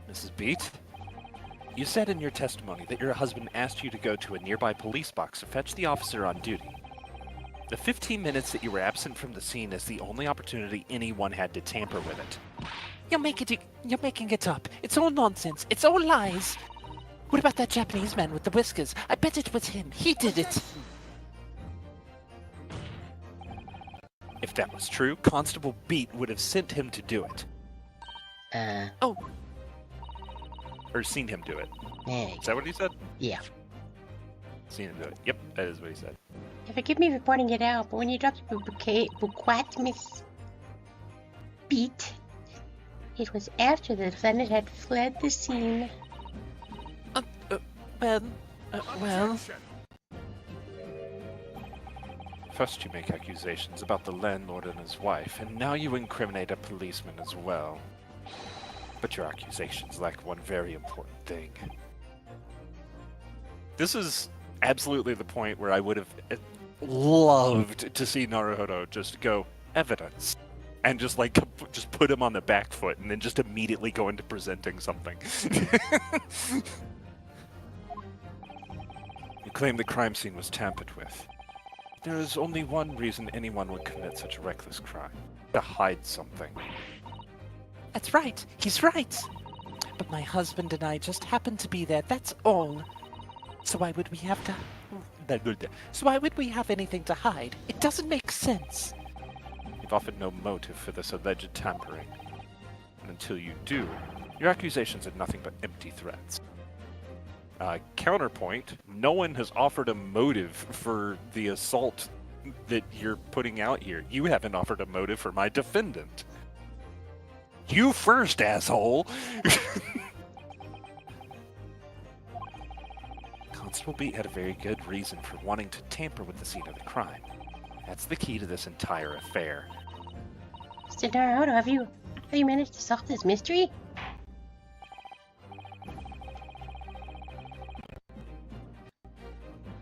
Mrs. Beat, you said in your testimony that your husband asked you to go to a nearby police box to fetch the officer on duty. The 15 minutes that you were absent from the scene is the only opportunity anyone had to tamper with it. You're making it up. It's all nonsense. It's all lies. What about that Japanese man with the whiskers? I bet it was him. He did it. If that was true, Constable Beat would have sent him to do it. Oh, Or seen him do it. Hey, Is that what he said? yeah. Seen him do it. Yep, that is what he said. Forgive me for pointing it out, but when you dropped the bouquet, Miss Beat, it was after the defendant had fled the scene. well. First you make accusations about the landlord and his wife, and now you incriminate a policeman as well. But your accusations lack one very important thing. This is absolutely the point where I would have loved to see Naruhodo just go, evidence. And just like, just put him on the back foot and then just immediately go into presenting something. You claim the crime scene was tampered with. There is only one reason anyone would commit such a reckless crime. To hide something. That's right. He's right. But my husband and I just happened to be there. That's all. So why would we have anything to hide? It doesn't make sense. You've offered no motive for this alleged tampering. And until you do, your accusations are nothing but empty threats. Counterpoint, no one has offered a motive for the assault that you're putting out here. You haven't offered a motive for my defendant. You first, asshole! Constable Beat had a very good reason for wanting to tamper with the scene of the crime. That's the key to this entire affair. Mr. Naruto, have you managed to solve this mystery?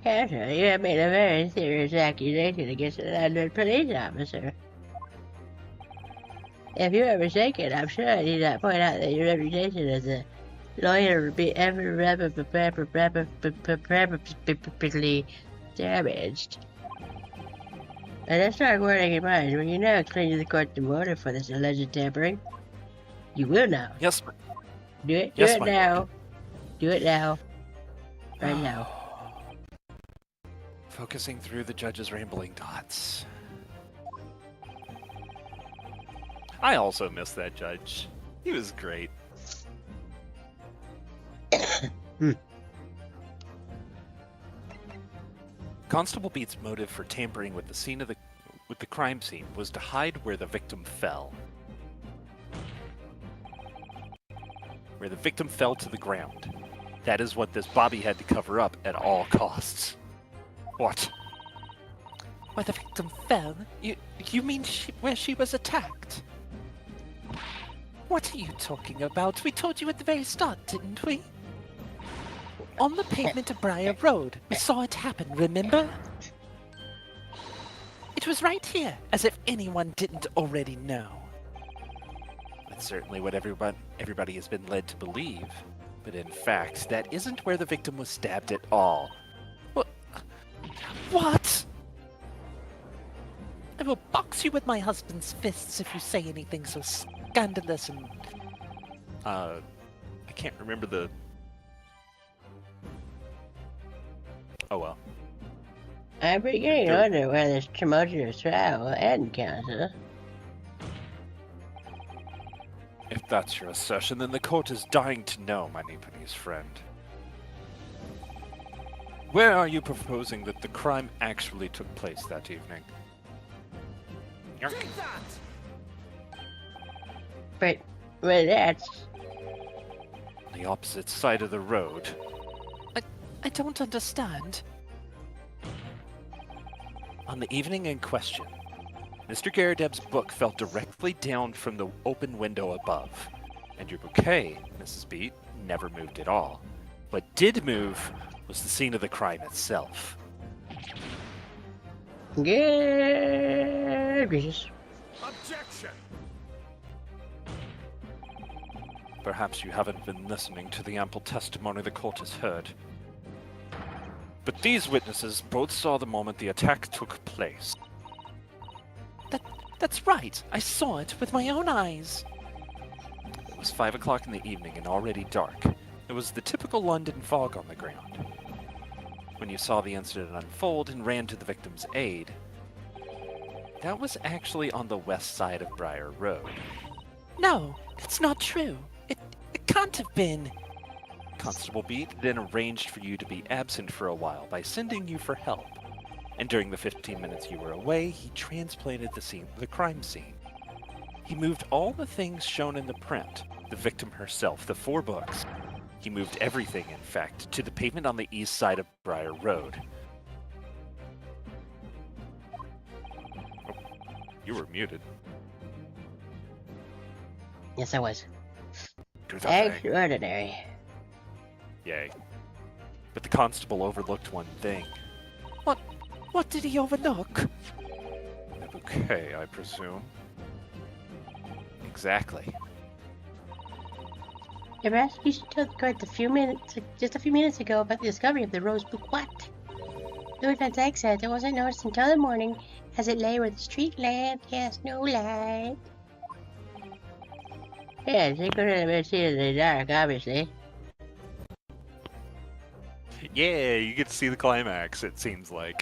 Yes, sir. You have made a very serious accusation against an unknown police officer. If you are mistaken, I'm sure I need not point out that your reputation as a lawyer will be irreparably damaged. And a strong warning in mind, when you now explain to the court the motive for this alleged tampering, you will now. Yes, Do it. Yes, Do it my now. lord. Do it now. Right now. Focusing through the judge's rambling thoughts. I also miss that judge. He was great. Constable Beat's motive for tampering with the scene of the crime scene was to hide where the victim fell. Where the victim fell to the ground. That is what this Bobby had to cover up at all costs. What? Where the victim fell? You mean where she was attacked? What are you talking about? We told you at the very start, didn't we? On the pavement of Briar Road. We saw it happen, remember? It was right here, as if anyone didn't already know. That's certainly what everybody has been led to believe. But in fact, that isn't where the victim was stabbed at all. What? I will box you with my husband's fists if you say anything so scandalous and... I can't remember the... Oh well. I'm beginning to wonder where this tumultuous trial will end, Counselor. If that's your assertion, then the court is dying to know, my Nipponese friend. Where are you proposing that the crime actually took place that evening? Take that! But that's... On the opposite side of the road. I don't understand. On the evening in question, Mr. Garadeb's book fell directly down from the open window above, and your bouquet, Mrs. Beat, never moved at all. What did move was the scene of the crime itself. Good gracious. Objection! Perhaps you haven't been listening to the ample testimony the court has heard. But these witnesses both saw the moment the attack took place. That's right. I saw it with my own eyes. It was 5 o'clock in the evening and already dark. It was the typical London fog on the ground. When you saw the incident unfold and ran to the victim's aid, that was actually on the west side of Briar Road. No, it's not true. It can't have been. Constable Beat then arranged for you to be absent for a while by sending you for help. And during the 15 minutes you were away, he transplanted the crime scene. He moved all the things shown in the print, the victim herself, the 4 books. He moved everything, in fact, to the pavement on the east side of Briar Road. Oh, you were muted. Yes, I was. Do the thing. Extraordinary. Yay. But the constable overlooked one thing. What did he overlook? The bouquet, I presume. Exactly. The prosecution told the court just a few minutes ago about the discovery of the rose book. What? Lord Van Dyke said it wasn't noticed until the morning as it lay where the street lamp cast no light. Yeah, they could have been seen in the dark, obviously. Yeah, you get to see the climax, it seems like.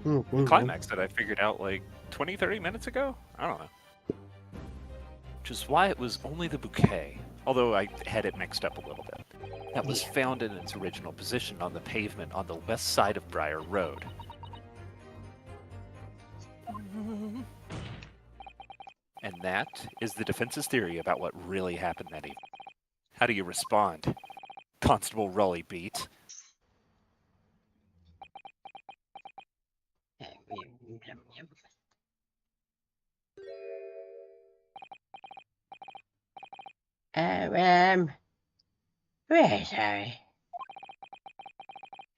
Mm-hmm. Climax that I figured out like 20, 30 minutes ago? I don't know. Which is why it was only the bouquet, although I had it mixed up a little bit. that was found in its original position on the pavement on the west side of Briar Road. And that is the defense's theory about what really happened that evening. How do you respond, Constable Raleigh Beat? Very sorry.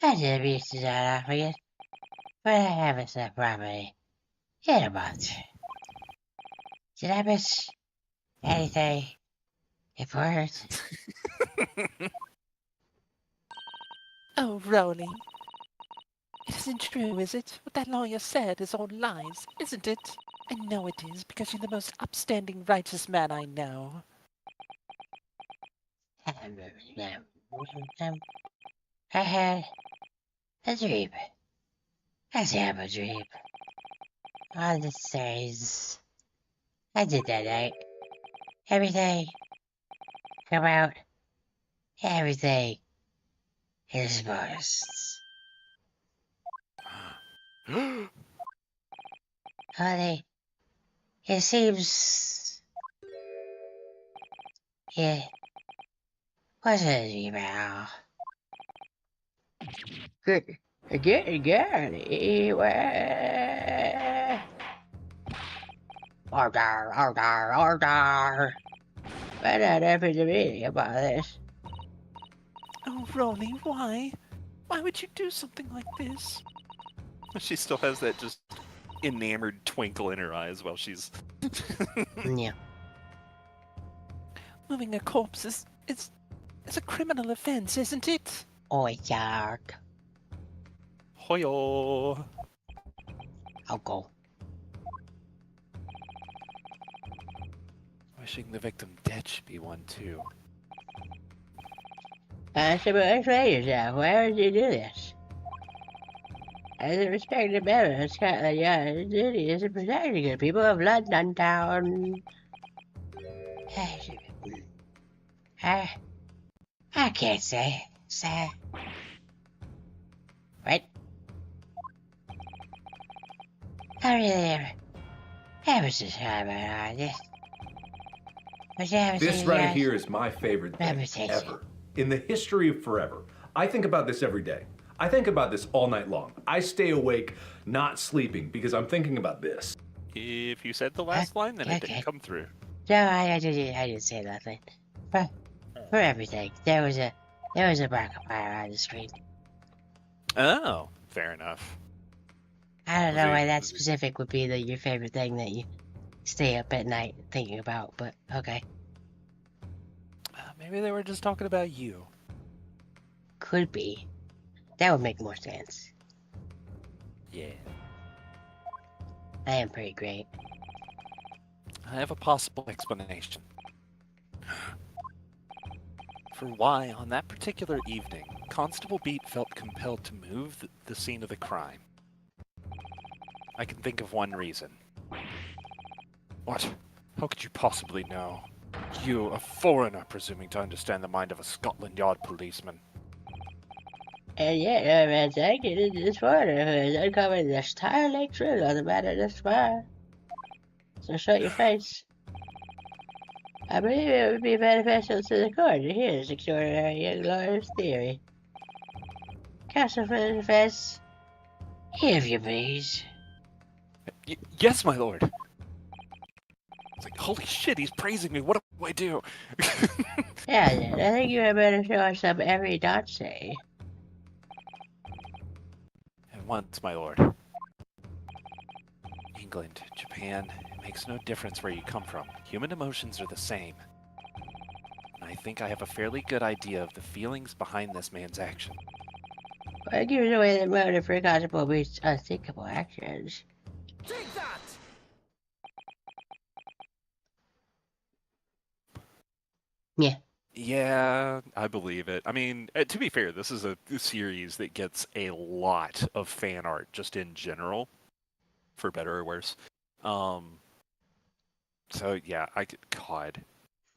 I did abuse the dog off again, but I haven't slept properly in a month. Did I miss anything important? Oh, Rowley. It isn't true, is it? What that lawyer said is all lies, isn't it? I know it is, because you're the most upstanding, righteous man I know. I had a dream. A terrible dream. On the stairs. I did that night. Everything come out. Everything is worse. Honey, it seems it wasn't a dream at all. Good. Order. What on earth is the meaning about this? Oh, Rowley, why? Why would you do something like this? She still has that just enamored twinkle in her eyes while she's... Yeah. Moving a corpse is a criminal offense, isn't it? Oh, yark. Hoyo! I'll go. Wishing the victim dead should be one too. Constable, explain yourself. Why would you do this? As a respected member of Scotland Yard's duty is to protect the good people of London Town. I can't say, sir. What? I really ever so sorry about all this. But you haven't This seen right yours? here is my favorite thing Reputation. ever. In the history of forever. I think about this every day. I think about this all night long. I stay awake, not sleeping, because I'm thinking about this. If you said the last line, then it Okay. didn't come through. No, I didn't say nothing. For everything, there was a backup fire on the screen. Oh, fair enough. I don't Was know it- why that was it- specific would be your favorite thing that you stay up at night thinking about, but okay. Maybe they were just talking about you. Could be. That would make more sense. Yeah. I am pretty great. I have a possible explanation for why, on that particular evening, Constable Beat felt compelled to move the scene of the crime. I can think of one reason. What? How could you possibly know? You, a foreigner, presuming to understand the mind of a Scotland Yard policeman. And yet, I'm taking this foreigner who has uncovered the startling truth on the matter thus far. So shut your face. I believe it would be beneficial to the court to hear this extraordinary young lawyer's theory. Counsel for the defense, if you please. Yes, my lord! It's like, holy shit, he's praising me, what do I do? Yeah, then, I think you had better show us some evidency. At once, my lord. England, Japan, it makes no difference where you come from. Human emotions are the same. And I think I have a fairly good idea of the feelings behind this man's action. What gives away the motive for Constable Beast's unthinkable actions? Take that! Yeah. Yeah, I believe it. I mean, to be fair, this is a series that gets a lot of fan art just in general, for better or worse. So yeah, God,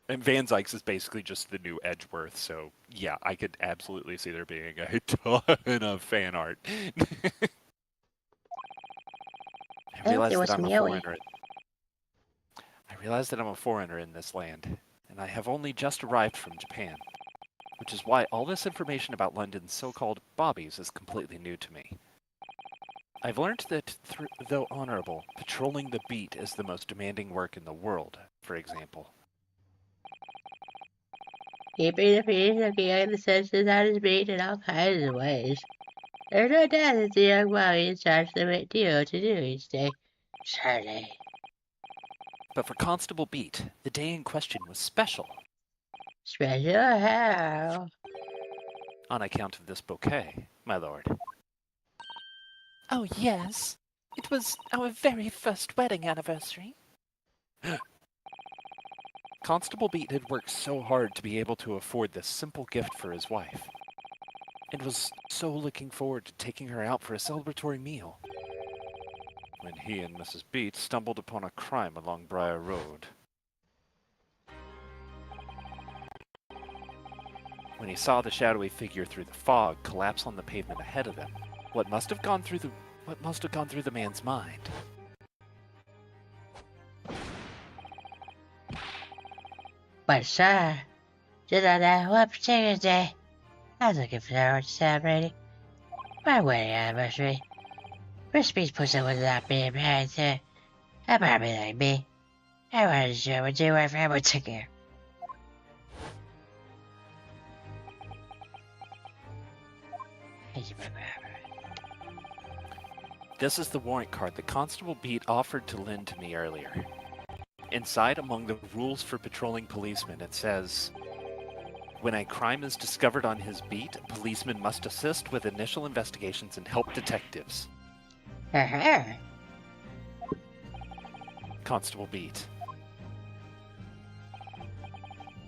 And Van Zykes is basically just the new Edgeworth, so yeah, I could absolutely see there being a ton of fan art. I Oh, there realize was that some I'm a yelling. foreigner. I realize that I'm a foreigner in this land, and I have only just arrived from Japan, which is why all this information about London's so-called bobbies is completely new to me. I've learned that, though honorable, patrolling the beat is the most demanding work in the world, for example. Keeping the peace of the young citizens on his beat in all kinds of ways. There's no doubt that the young Wally in charge of a great deal to do each day. Certainly. But for Constable Beat, the day in question was special, Special how? on account of this bouquet, my lord. Oh, yes. It was our very first wedding anniversary. Constable Beat had worked so hard to be able to afford this simple gift for his wife, and was so looking forward to taking her out for a celebratory meal, when he and Mrs. Beat stumbled upon a crime along Briar Road. When he saw the shadowy figure through the fog collapse on the pavement ahead of them, what must have gone through the man's mind? But sir, just on that one particular day, I was looking forward to celebrating my wedding anniversary. Miss Beach pussy was not being married to a Barbie like me. I wanted to show what you were for everyone took care. This is the warrant card that Constable Beat offered to lend to me earlier. Inside, among the rules for patrolling policemen, it says, when a crime is discovered on his beat, a policeman must assist with initial investigations and help detectives. Constable Beat.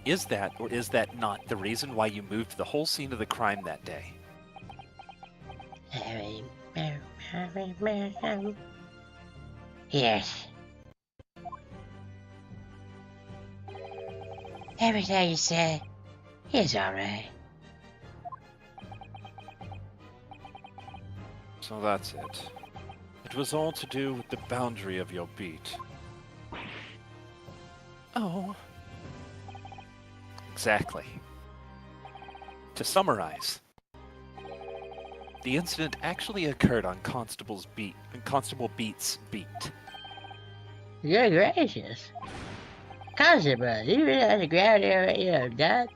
Is that, or is that not, the reason why you moved the whole scene of the crime that day? Yes. Everything you said is alright. So that's it. It was all to do with the boundary of your beat. Oh, Exactly. To summarize, the incident actually occurred on Constable Beat's beat. Good gracious. Constable, you really on the ground there, you know, done?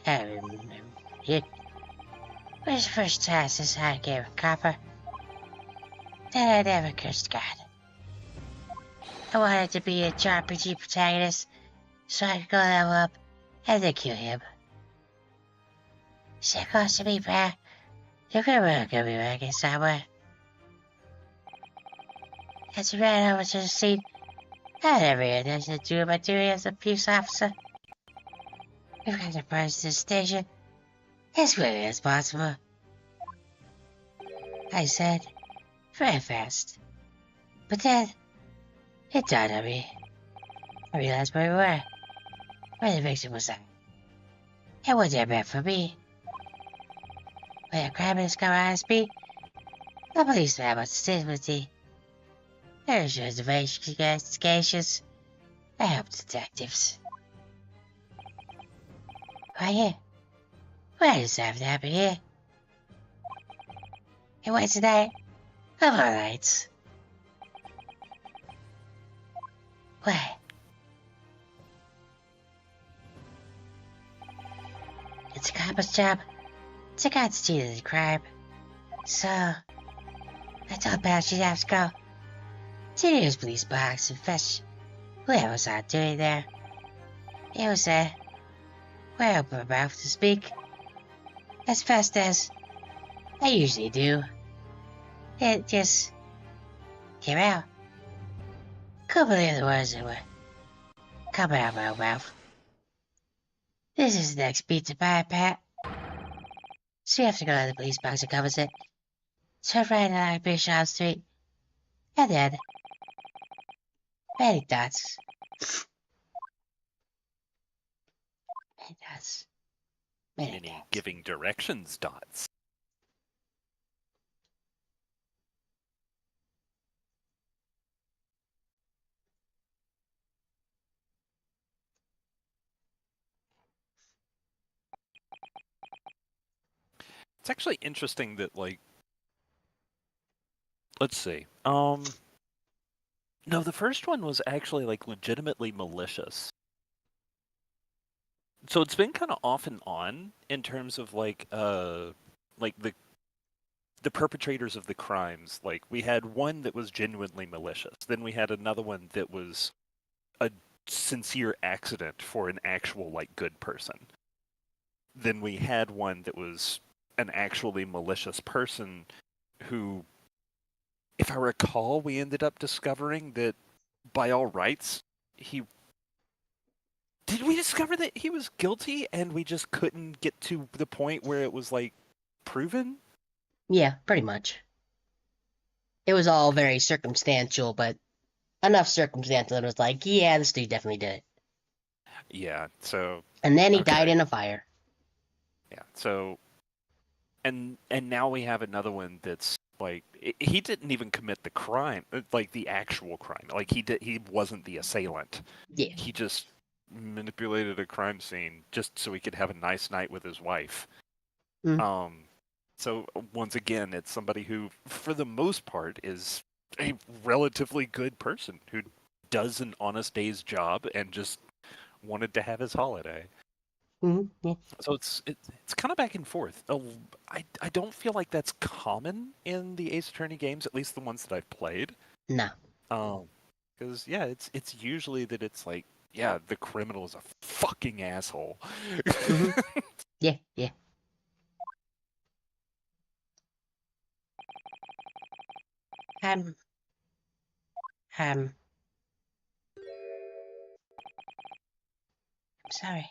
It was the first time since I gave a copper that I never cursed God. I wanted to be a JRPG protagonist so I could go level up and then kill him. So close to me, bruh. You could well be working somewhere. As we ran over to the scene, I had every intention of doing my duty as a police officer. We got to burst to the station as quickly as possible. I said, very fast. But then, it dawned on me. I realized where we were, where the victim was at, and what they meant for me. When a crime is coming on speed, the policeman must sit with the There's investigations. I help detectives. Why here? Why does that happen here? And what's tonight? Of all nights. Why? It's a cop's job to constitute the crime. So, I told Belle she'd have to go to the nearest police box and fetch whoever was out doing there. It was where I opened my mouth to speak as fast as I usually do. It just came out. Couldn't believe the words that were coming out of my mouth. This is the next beat to buy, Pat. So you have to go to the police box that covers it. Turn right along Bishop Street. And then... many dots. It does. Many Many times. giving directions dots. It's actually interesting that, like, let's see. No, the first one was actually like legitimately malicious. So it's been kind of off and on in terms of like the perpetrators of the crimes. Like we had one that was genuinely malicious. Then we had another one that was a sincere accident for an actual like good person. Then we had one that was an actually malicious person who, if I recall, we ended up discovering that by all rights, did we discover that he was guilty and we just couldn't get to the point where it was like proven? Yeah, pretty much. It was all very circumstantial, but enough circumstantial that it was like, yeah, this dude definitely did it. Yeah, so And then he Okay. died in a fire. yeah, so and now we have another one that's like he didn't even commit the crime, like the actual crime. Like he wasn't the assailant. Yeah. He just manipulated a crime scene just so he could have a nice night with his wife. Mm. So once again, it's somebody who, for the most part, is a relatively good person who does an honest day's job and just wanted to have his holiday. Yeah. So it's kind of back and forth. I don't feel like that's common in the Ace Attorney games, at least the ones that I've played. No. Because yeah, it's usually that it's like, yeah, the criminal is a fucking asshole. Yeah, yeah. I'm sorry.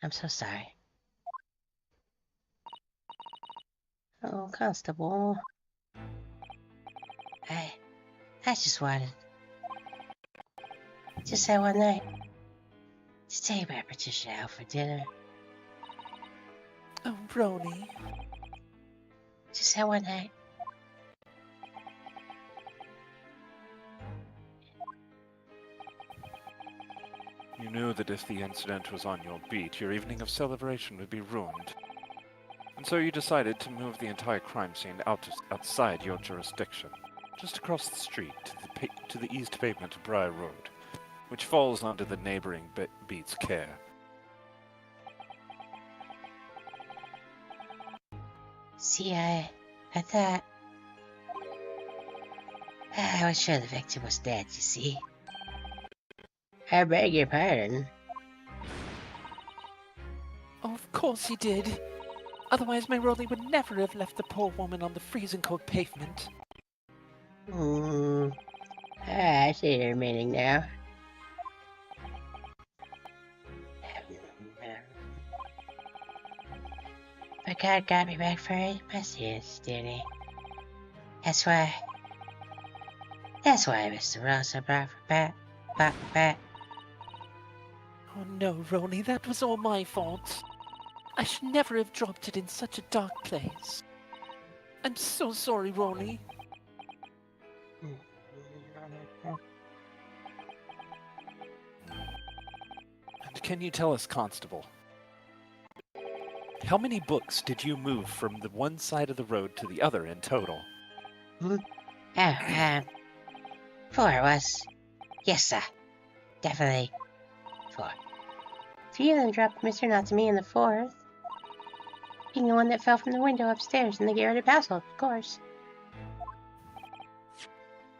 I'm so sorry. Oh, Constable. I just wanted just that one night to take my Patricia out for dinner. Oh, Roni. Just that one night. You knew that if the incident was on your beat, your evening of celebration would be ruined. And so you decided to move the entire crime scene outside your jurisdiction, just across the street to the east pavement of Briar Road, which falls under the neighboring beat's care. See, I thought I was sure the victim was dead, you see. I beg your pardon. Oh, of course he did. Otherwise, my Roni would never have left the poor woman on the freezing cold pavement. I see your meaning now. But God got me back for my sins, didn't he? That's why Mr. Rosa brought back. Oh no, Roni, that was all my fault. I should never have dropped it in such a dark place. I'm so sorry, Roni. And can you tell us, Constable, how many books did you move from the one side of the road to the other in total? Oh, 4 it was. Yes, sir. Definitely 4. 3 of them dropped Mr. Natsumi in the 4th. Being the one that fell from the window upstairs in the garreted household, of course.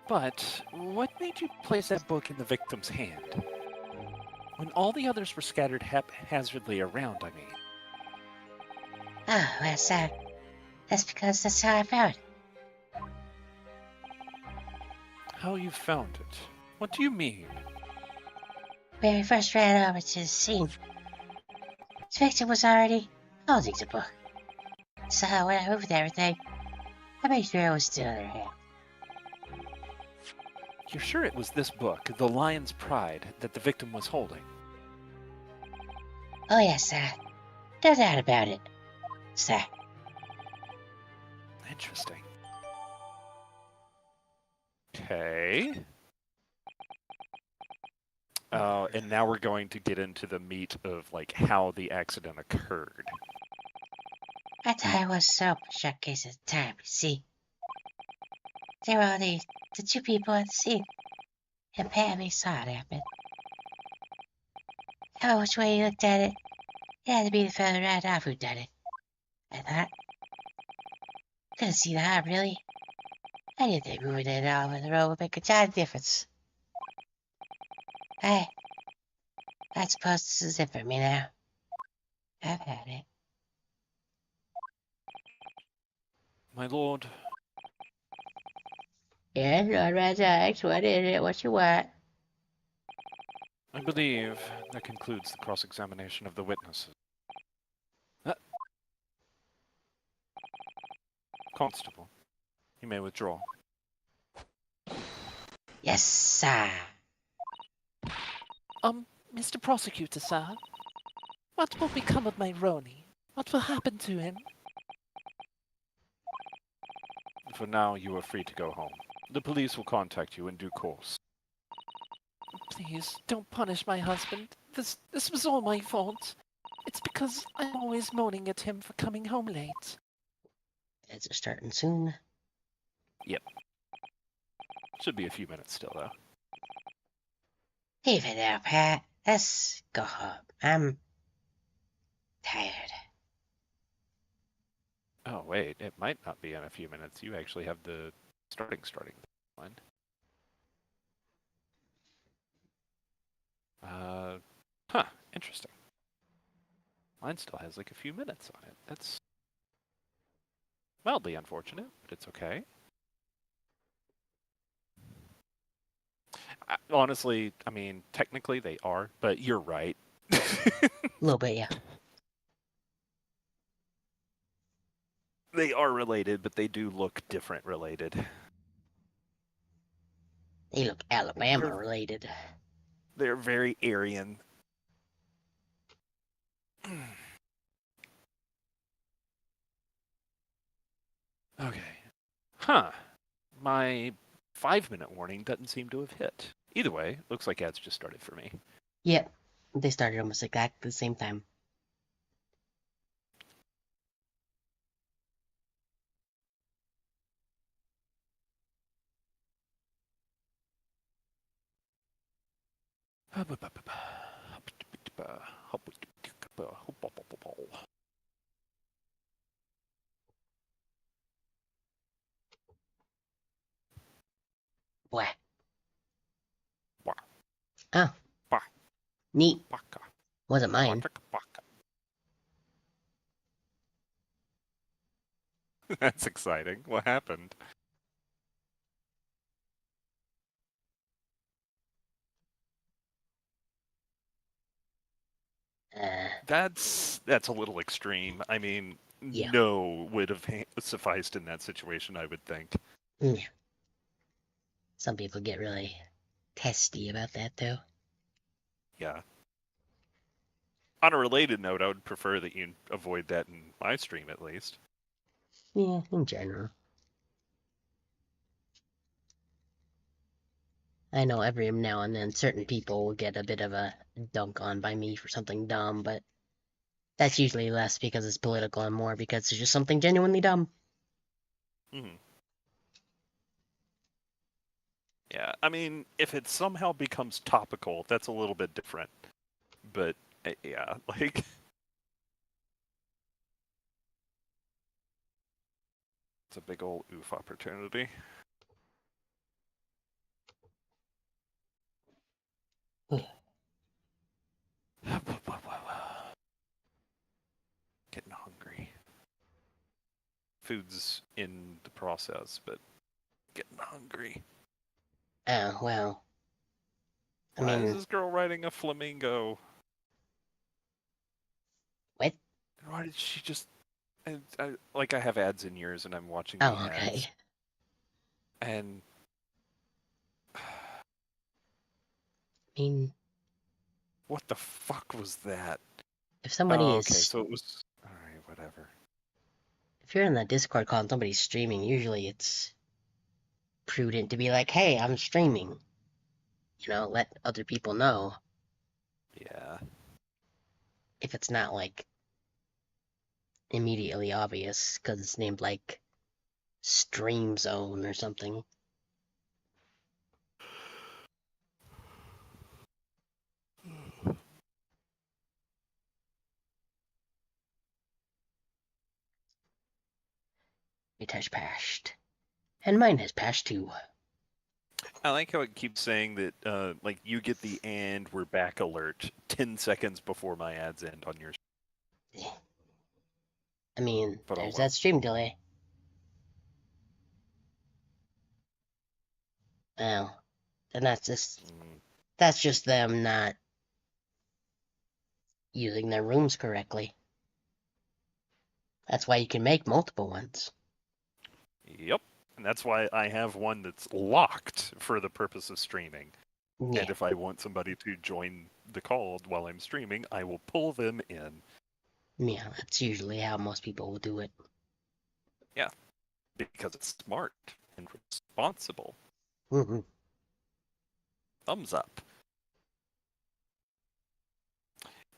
But what made you place that book in the victim's hand? When all the others were scattered haphazardly around, I mean. Oh, well, sir. That's because that's how I found it. How you found it? What do you mean? When we first ran over to the scene, the victim was already holding the book. So when I moved everything, I made sure it was still in her hand. You're sure it was this book, The Lion's Pride, that the victim was holding? Oh, yes, sir. No doubt about it, sir. Interesting. Okay. And now we're going to get into the meat of like how the accident occurred. I thought it was so short case of time, you see. There were the two people at the scene, and apparently saw it happen. However which way you looked at it, it had to be the fella right off who done it. I thought. Couldn't see the harm, really. I didn't think moving it all over the road would make a giant difference. I suppose this is it for me now. I've had it. My lord, Yes, Lord Rajax, what is it? What you want? I believe that concludes the cross-examination of the witnesses. Constable, you may withdraw. Yes, sir. Mr. Prosecutor, sir. What will become of my Roni? What will happen to him? For now, you are free to go home. The police will contact you in due course. Please, don't punish my husband. This was all my fault. It's because I'm always moaning at him for coming home late. It's starting soon. Should be a few minutes still, though. Leave it there, Pat. Let's go home. I'm tired. Oh, wait, it might not be in a few minutes. You actually have the starting one. Interesting. Mine still has like a few minutes on it. That's mildly unfortunate, but it's okay. Honestly, I mean, technically they are, but you're right. A little bit, yeah. They are related, but they do look different related. They look Alabama related. They're very Aryan. Okay. Huh. My 5-minute warning doesn't seem to have hit. Either way, looks like ads just started for me. Yep. They started almost exactly the same time. Boy. Wah. Oh. Wah. Neat. Waka. Wasn't mine. Waka. That's exciting. What happened? That's a little extreme. I mean, Yeah. no would have sufficed in that situation, I would think. Yeah. Some people get really testy about that, though. Yeah. On a related note, I would prefer that you avoid that in my stream, at least. Yeah, in general. I know every now and then certain people will get a bit of a dunk on by me for something dumb, but that's usually less because it's political and more because it's just something genuinely dumb. Hmm. Yeah, I mean, if it somehow becomes topical, that's a little bit different. But, yeah, like... It's a big old oof opportunity. Getting hungry. Food's in the process, but getting hungry. Oh, well. I Why is mean, this girl riding a flamingo? what? Why did she just... like, I have ads in yours, and I'm watching Oh, the okay. ads. And... I mean, what the fuck was that? If somebody Oh, is, okay, so it was. Alright, whatever. if you're in the Discord call and somebody's streaming, usually it's prudent to be like, "Hey, I'm streaming." You know, let other people know Yeah. if it's not like immediately obvious because it's named like Stream Zone or something. It has passed. And mine has passed too. I like how it keeps saying that, like, you get the "and we're back" alert 10 seconds before my ads end on yours. I mean, But oh there's well. that stream delay. Well, then that's just them not using their rooms correctly. That's why you can make multiple ones. Yep. And that's why I have one that's locked for the purpose of streaming. Yeah, And if I want somebody to join the call while I'm streaming, I will pull them in. yeah, that's usually how most people will do it. Because it's smart and responsible. Hmm. Thumbs up.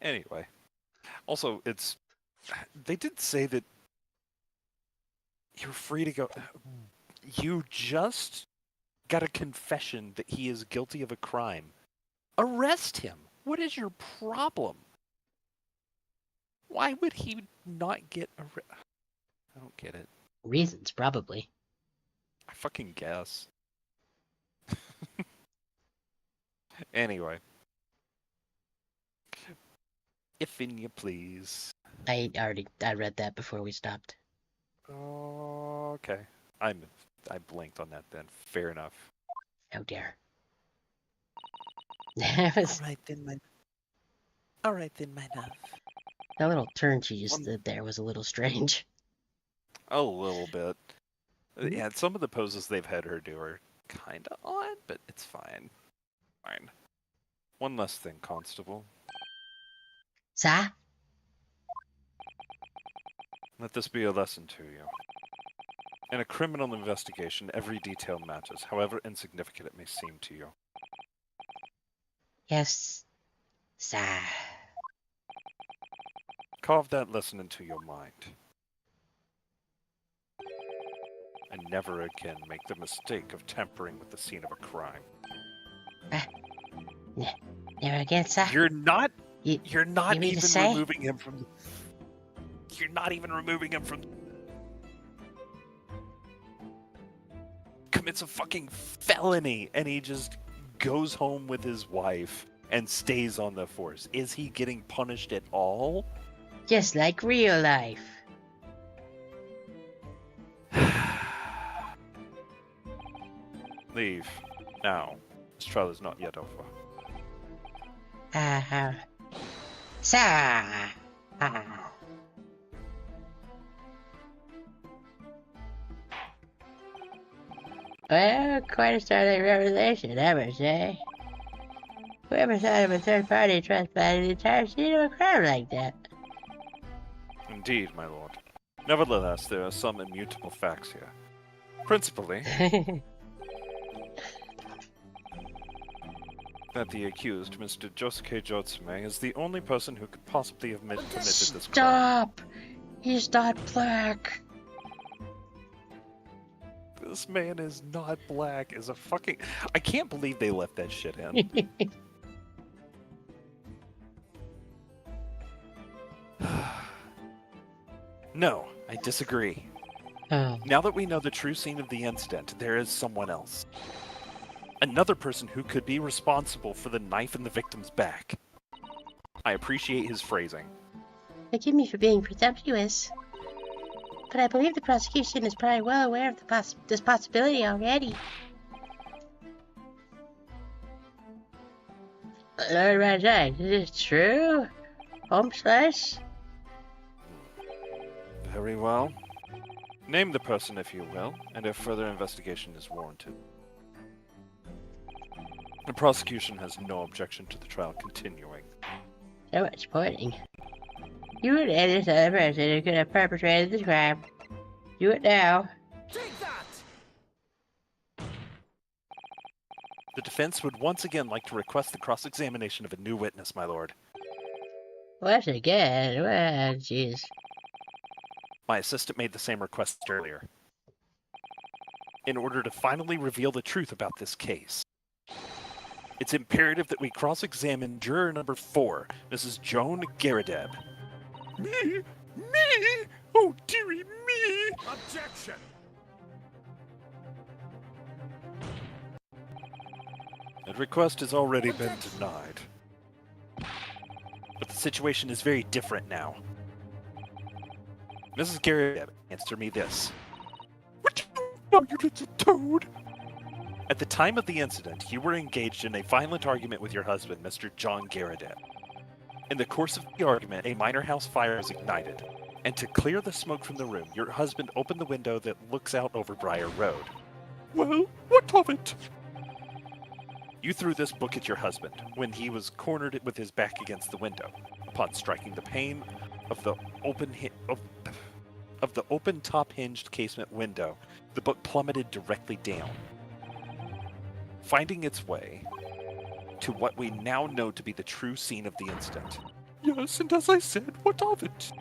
Anyway. Also, they did say that you're free to go. You just got a confession that he is guilty of a crime. Arrest him. What is your problem? Why would he not get arrested? I don't get it. Reasons, probably. I fucking guess. Anyway. If in you please. I read that before we stopped. Okay. I blinked on that then. Fair enough. How dare. That was All right then, my love. that little turn she just did there was a little strange. A little bit. Yeah, some of the poses they've had her do are kind of odd, but it's fine. Fine. One less thing, Constable. Sir? Let this be a lesson to you. In a criminal investigation, every detail matters, however insignificant it may seem to you. Yes, sir. Carve that lesson into your mind. And never again make the mistake of tampering with the scene of a crime. Never again, sir. You're not You even mean to say? removing him from You're not even removing him from commits a fucking felony and he just goes home with his wife and stays on the force. Is he getting punished at all? just like real life. Leave. Now. This trial is not yet over. Sir. Well, quite a startling revelation, I must say. Whoever thought of a third party trespassing the entire scene of a crime like that? Indeed, my lord. Nevertheless, there are some immutable facts here. Principally, that the accused, Mr. Josuke Jotsume, is the only person who could possibly have committed this crime. Stop! He's not black. This man is not black. Is a fucking. I can't believe they left that shit in. No, I disagree. Oh, Now that we know the true scene of the incident, there is someone else. Another person who could be responsible for the knife in the victim's back. I appreciate his phrasing. forgive me for being presumptuous, but I believe the prosecution is probably well aware of this possibility already. Lord Rajai, is it true? Home slice? Very well. Name the person if you will, and if further investigation is warranted. The prosecution has no objection to the trial continuing. So much pointing. You and any other person who could have perpetrated this crime. Do it now. Take that! The defense would once again like to request the cross-examination of a new witness, my lord. Once again? Well, jeez. My assistant made the same request earlier. In order to finally reveal the truth about this case, it's imperative that we cross-examine juror number 4, Mrs. Joan Garadeb. Me? Me? Oh, dearie me! Objection! That request has already been denied. But the situation is very different now. Mrs. Garadeb, answer me this. What do you know, you little toad? At the time of the incident, you were engaged in a violent argument with your husband, Mr. John Garadeb. In the course of the argument, a minor house fire is ignited, and to clear the smoke from the room, your husband opened the window that looks out over Briar Road. Well, what of it? You threw this book at your husband when he was cornered with his back against the window. Upon striking the pane of the open top-hinged casement window, the book plummeted directly down, finding its way to what we now know to be the true scene of the incident. Yes, and as I said, what of it?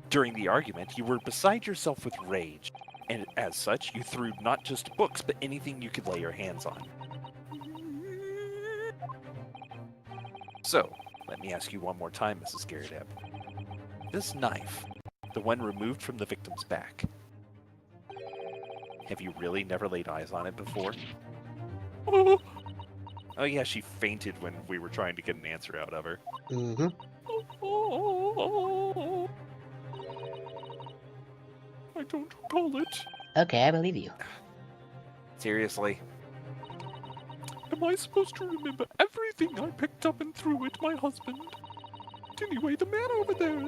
During the argument, you were beside yourself with rage, and as such, you threw not just books, but anything you could lay your hands on. So, let me ask you one more time, Mrs. Garadeb. This knife, the one removed from the victim's back, have you really never laid eyes on it before? Oh, Oh yeah, she fainted when we were trying to get an answer out of her. Mm-hmm. oh. I don't recall it. Okay, I believe you. Seriously? Am I supposed to remember everything I picked up and threw at my husband? Anyway, the man over there,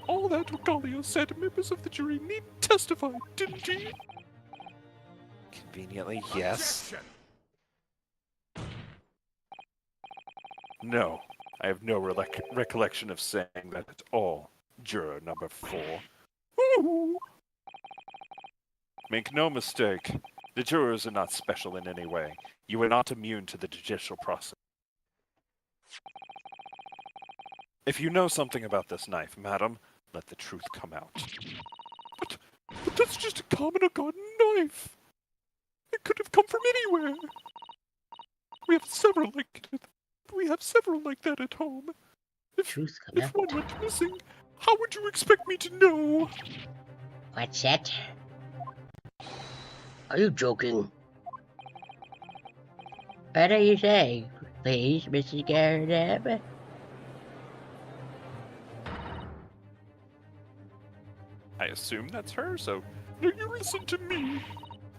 all that Regalia said members of the jury needn't testify, didn't he? Conveniently, yes. Objection! No, I have no recollection of saying that at all, juror number 4. Ooh. Make no mistake, the jurors are not special in any way. You are not immune to the judicial process. If you know something about this knife, madam, let the truth come out. But that's just a common or garden knife. It could have come from anywhere. We have several like that at home. Truth come If out. one went missing, how would you expect me to know? What's that? Are you joking? What are you saying, please, Mrs. Garadeb? I assume that's her, so Now you listen to me.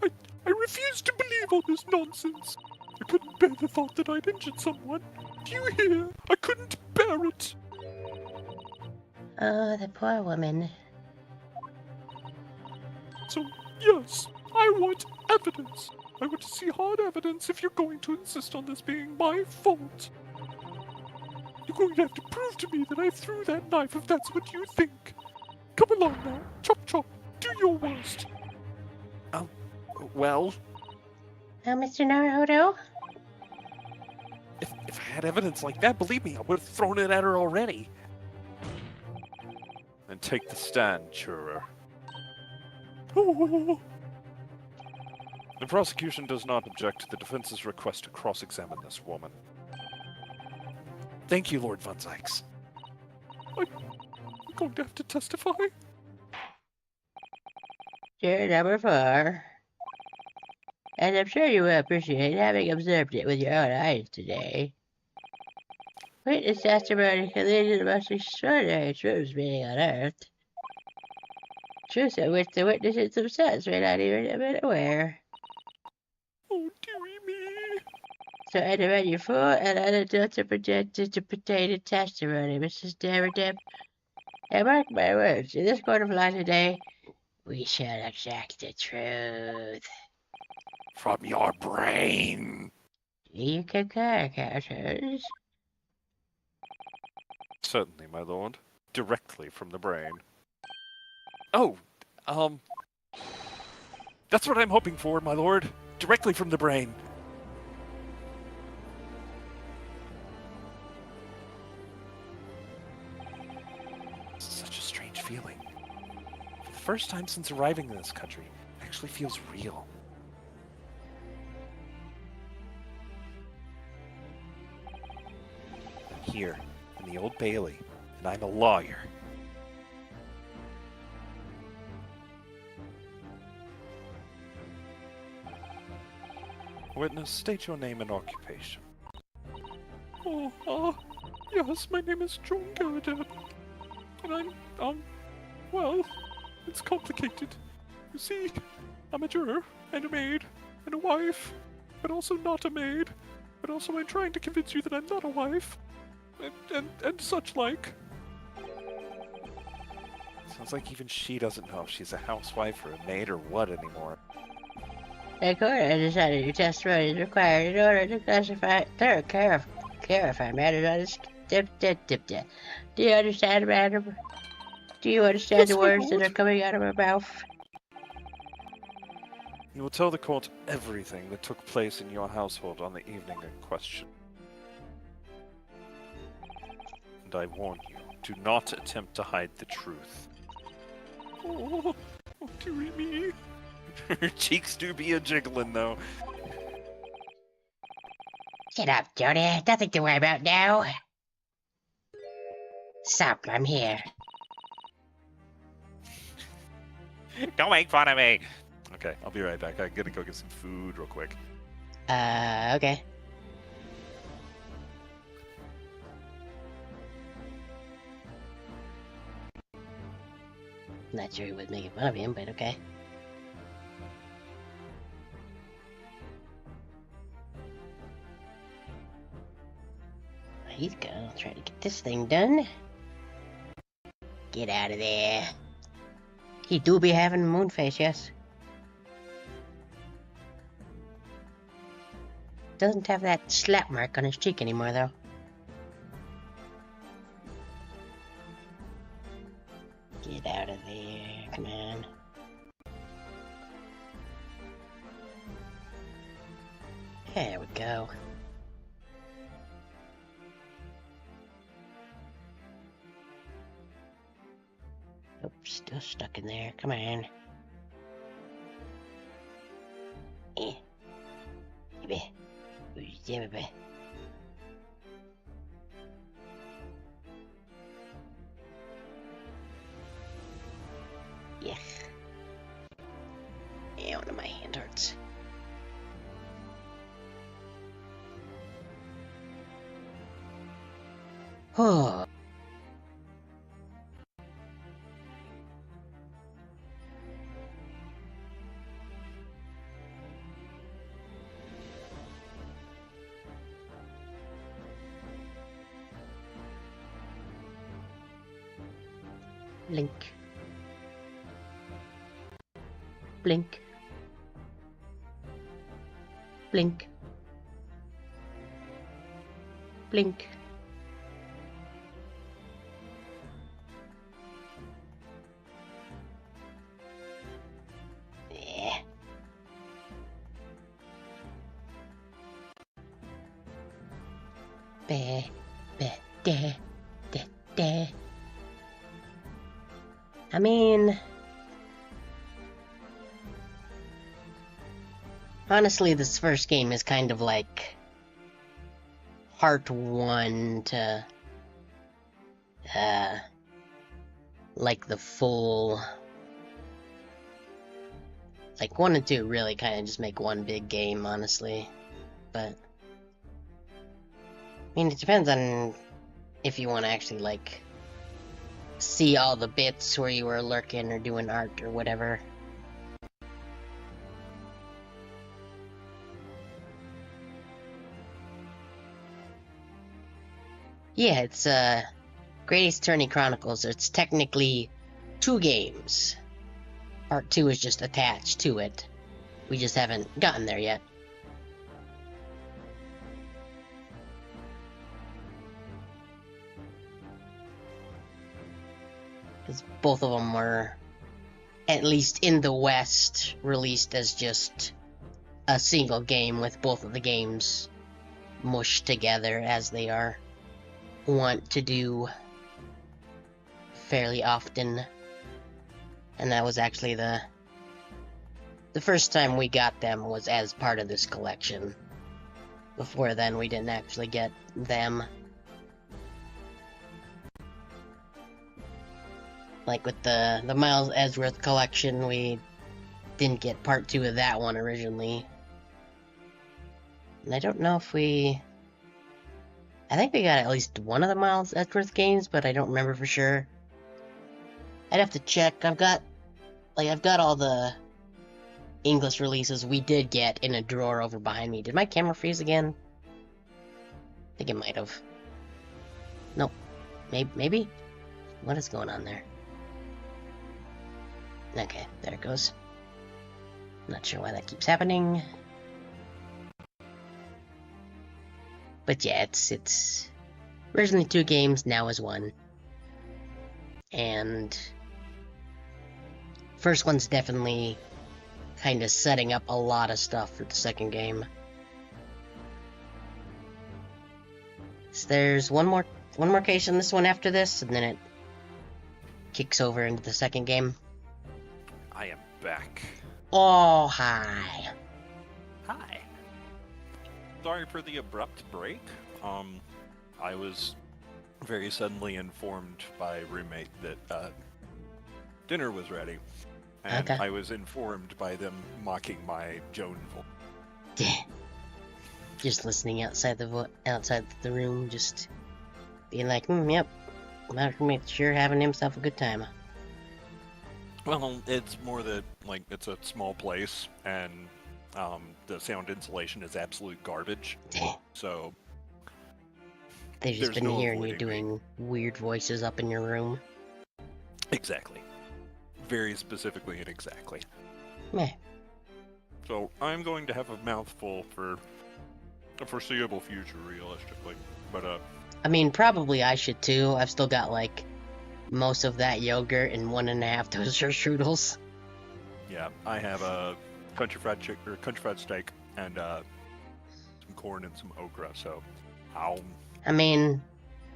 I refuse to believe all this nonsense. I couldn't bear the thought that I'd injured someone. Do you hear? I couldn't bear it. Oh, the poor woman. So, yes, I want evidence. I want to see hard evidence if you're going to insist on this being my fault. You're going to have to prove to me that I threw that knife if that's what you think. Come along now. Chop chop. Do your worst. well, Oh, Mr. Naruto? if I had evidence like that, believe me, I would have thrown it at her already. Then take the stand, juror. Oh, The prosecution does not object to the defense's request to cross-examine this woman. Thank you, Lord Von Zykes. I'm going to have to testify. Juror number 4. And I'm sure you will appreciate having observed it with your own eyes today. Witness testimony can lead to the most extraordinary truths being unearthed. Truths of which the witnesses themselves may not even have been aware. Oh, dearie me. So I demand your full and unadulterated testimony, Mrs. Garadeb. And mark my words, in this court of law today, we shall extract the truth. From your brain! Do you concur, Countess? Certainly, my lord. directly from the brain. Oh, that's what I'm hoping for, my lord. Directly from the brain. Such a strange feeling. For the first time since arriving in this country, it actually feels real. I'm here, in the Old Bailey, and I'm a lawyer. Witness, state your name and occupation. Oh, yes, my name is John Gerdeb. And I'm, well, it's complicated. You see, I'm a juror, and a maid, and a wife, but also not a maid, but also I'm trying to convince you that I'm not a wife, and such like. Sounds like even she doesn't know if she's a housewife or a maid or what anymore. The court has decided your testimony is required in order to clarify matters on this. Do you understand, madam? Do you understand Yes, the my words that lord. are coming out of my mouth? You will tell the court everything that took place in your household on the evening in question. And I warn you, do not attempt to hide the truth. Oh, dearie me. Her cheeks do be a-jiggling, though. Shut up, Jody. Nothing to worry about now. Stop, I'm here. Don't make fun of me! Okay, I'll be right back. I gotta go get some food real quick. Okay. Not sure he was making fun of him, but okay. He's gonna try to get this thing done. Get out of there. He do be having moon face, yes. Doesn't have that slap mark on his cheek anymore, though. Get out of there, come on. There we go. Oops, still stuck in there. Come on. Yeah. Yeah, one of my hand hurts. Oh. Blink. Blink. Blink. Blink. Yeah. Ba, ba, da, da, da. I mean, honestly, this first game is kind of like part 1 to, like the full, like 1 and 2 really kind of just make one big game, honestly, but, I mean, it depends on if you want to actually, like, see all the bits where you were lurking or doing art or whatever. Yeah, it's Great Ace Attorney Chronicles. It's technically 2 games. Part 2 is just attached to it. We just haven't gotten there yet. Because both of them were, at least in the West, released as just a single game with both of the games mushed together as they are wont to do fairly often. And that was actually the first time we got them was as part of this collection. Before then, we didn't actually get them. Like with the Miles Edgeworth collection, we didn't get part 2 of that one originally. And I don't know if I think we got at least one of the Miles Edgeworth games, but I don't remember for sure. I'd have to check. I've got all the English releases we did get in a drawer over behind me. Did my camera freeze again? I think it might have. Nope. Maybe? What is going on there? Okay, there it goes. Not sure why that keeps happening. But yeah, it's originally 2 games, now is 1. And first one's definitely kind of setting up a lot of stuff for the second game. So there's one more case in this one after this, and then it kicks over into the second game. I am back. Oh, hi. Hi. Sorry for the abrupt break. I was very suddenly informed by a roommate that dinner was ready. And Okay. I was informed by them mocking my Joan voice. Just listening outside the room, just being like, yep, my roommate's sure having himself a good time. Well, it's more that, like, it's a small place, and the sound insulation is absolute garbage. So They've just there's been no hearing you avoiding me. doing weird voices up in your room. Exactly. Very specifically and exactly. Meh. So I'm going to have a mouthful for the foreseeable future, realistically. But I mean, probably I should too. I've still got, like, most of that yogurt and 1.5 toaster strudels. yeah, I have a country fried steak and some corn and some okra. So, I mean,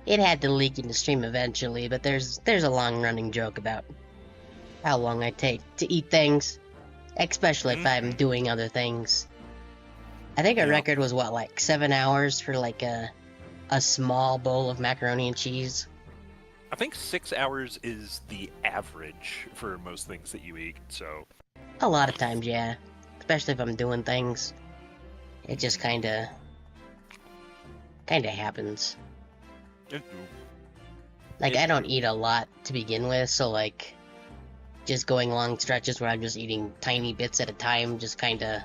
it had to leak in the stream eventually, but there's a long-running joke about how long I take to eat things, especially if I'm doing other things. I think our Yeah. record was, what, like 7 hours for, like, a small bowl of macaroni and cheese? I think 6 hours is the average for most things that you eat. So, A lot of times, yeah. Especially if I'm doing things. It just kinda happens. Like, I don't eat a lot to begin with, so, like, just going long stretches where I'm just eating tiny bits at a time, just kinda,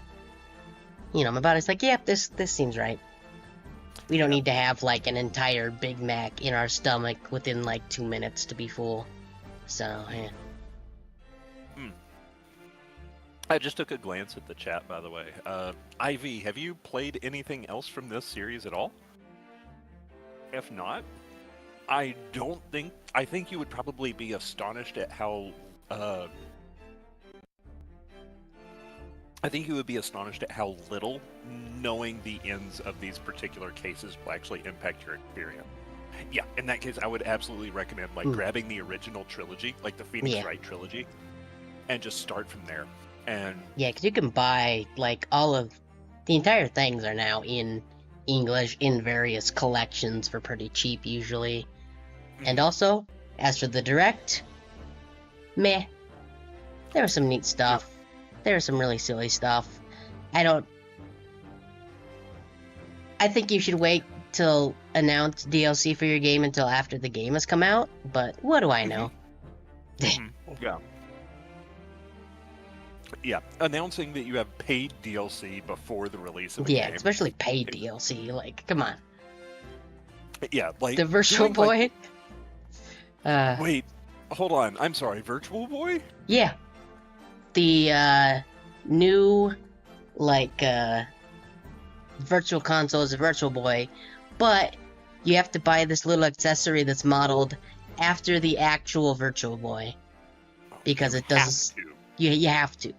my body's like, yep, this seems right. We don't need to have, like, an entire Big Mac in our stomach within, like, 2 minutes to be full. So, yeah. I just took a glance at the chat, by the way. Ivy, have you played anything else from this series at all? If not, I think you would probably be astonished at how, little knowing the ends of these particular cases will actually impact your experience. Yeah, in that case, I would absolutely recommend, like, grabbing the original trilogy, like the Phoenix Wright trilogy, and just start from there. And Yeah, because you can buy, like, the entire things are now in English in various collections for pretty cheap, usually. And also, as for the direct, meh. There was some neat stuff. There was some really silly stuff. I think you should wait till announce DLC for your game until after the game has come out, but what do I know? Yeah. Yeah, announcing that you have paid DLC before the release of the Yeah, game. especially paid DLC, like, come on. Yeah, like... The Virtual doing, Boy? like- Wait, hold on. I'm sorry, Virtual Boy? Yeah. The, new, like, Virtual Console is a Virtual Boy, but you have to buy this little accessory that's modeled after the actual Virtual Boy. Because it does. Have to. You have to.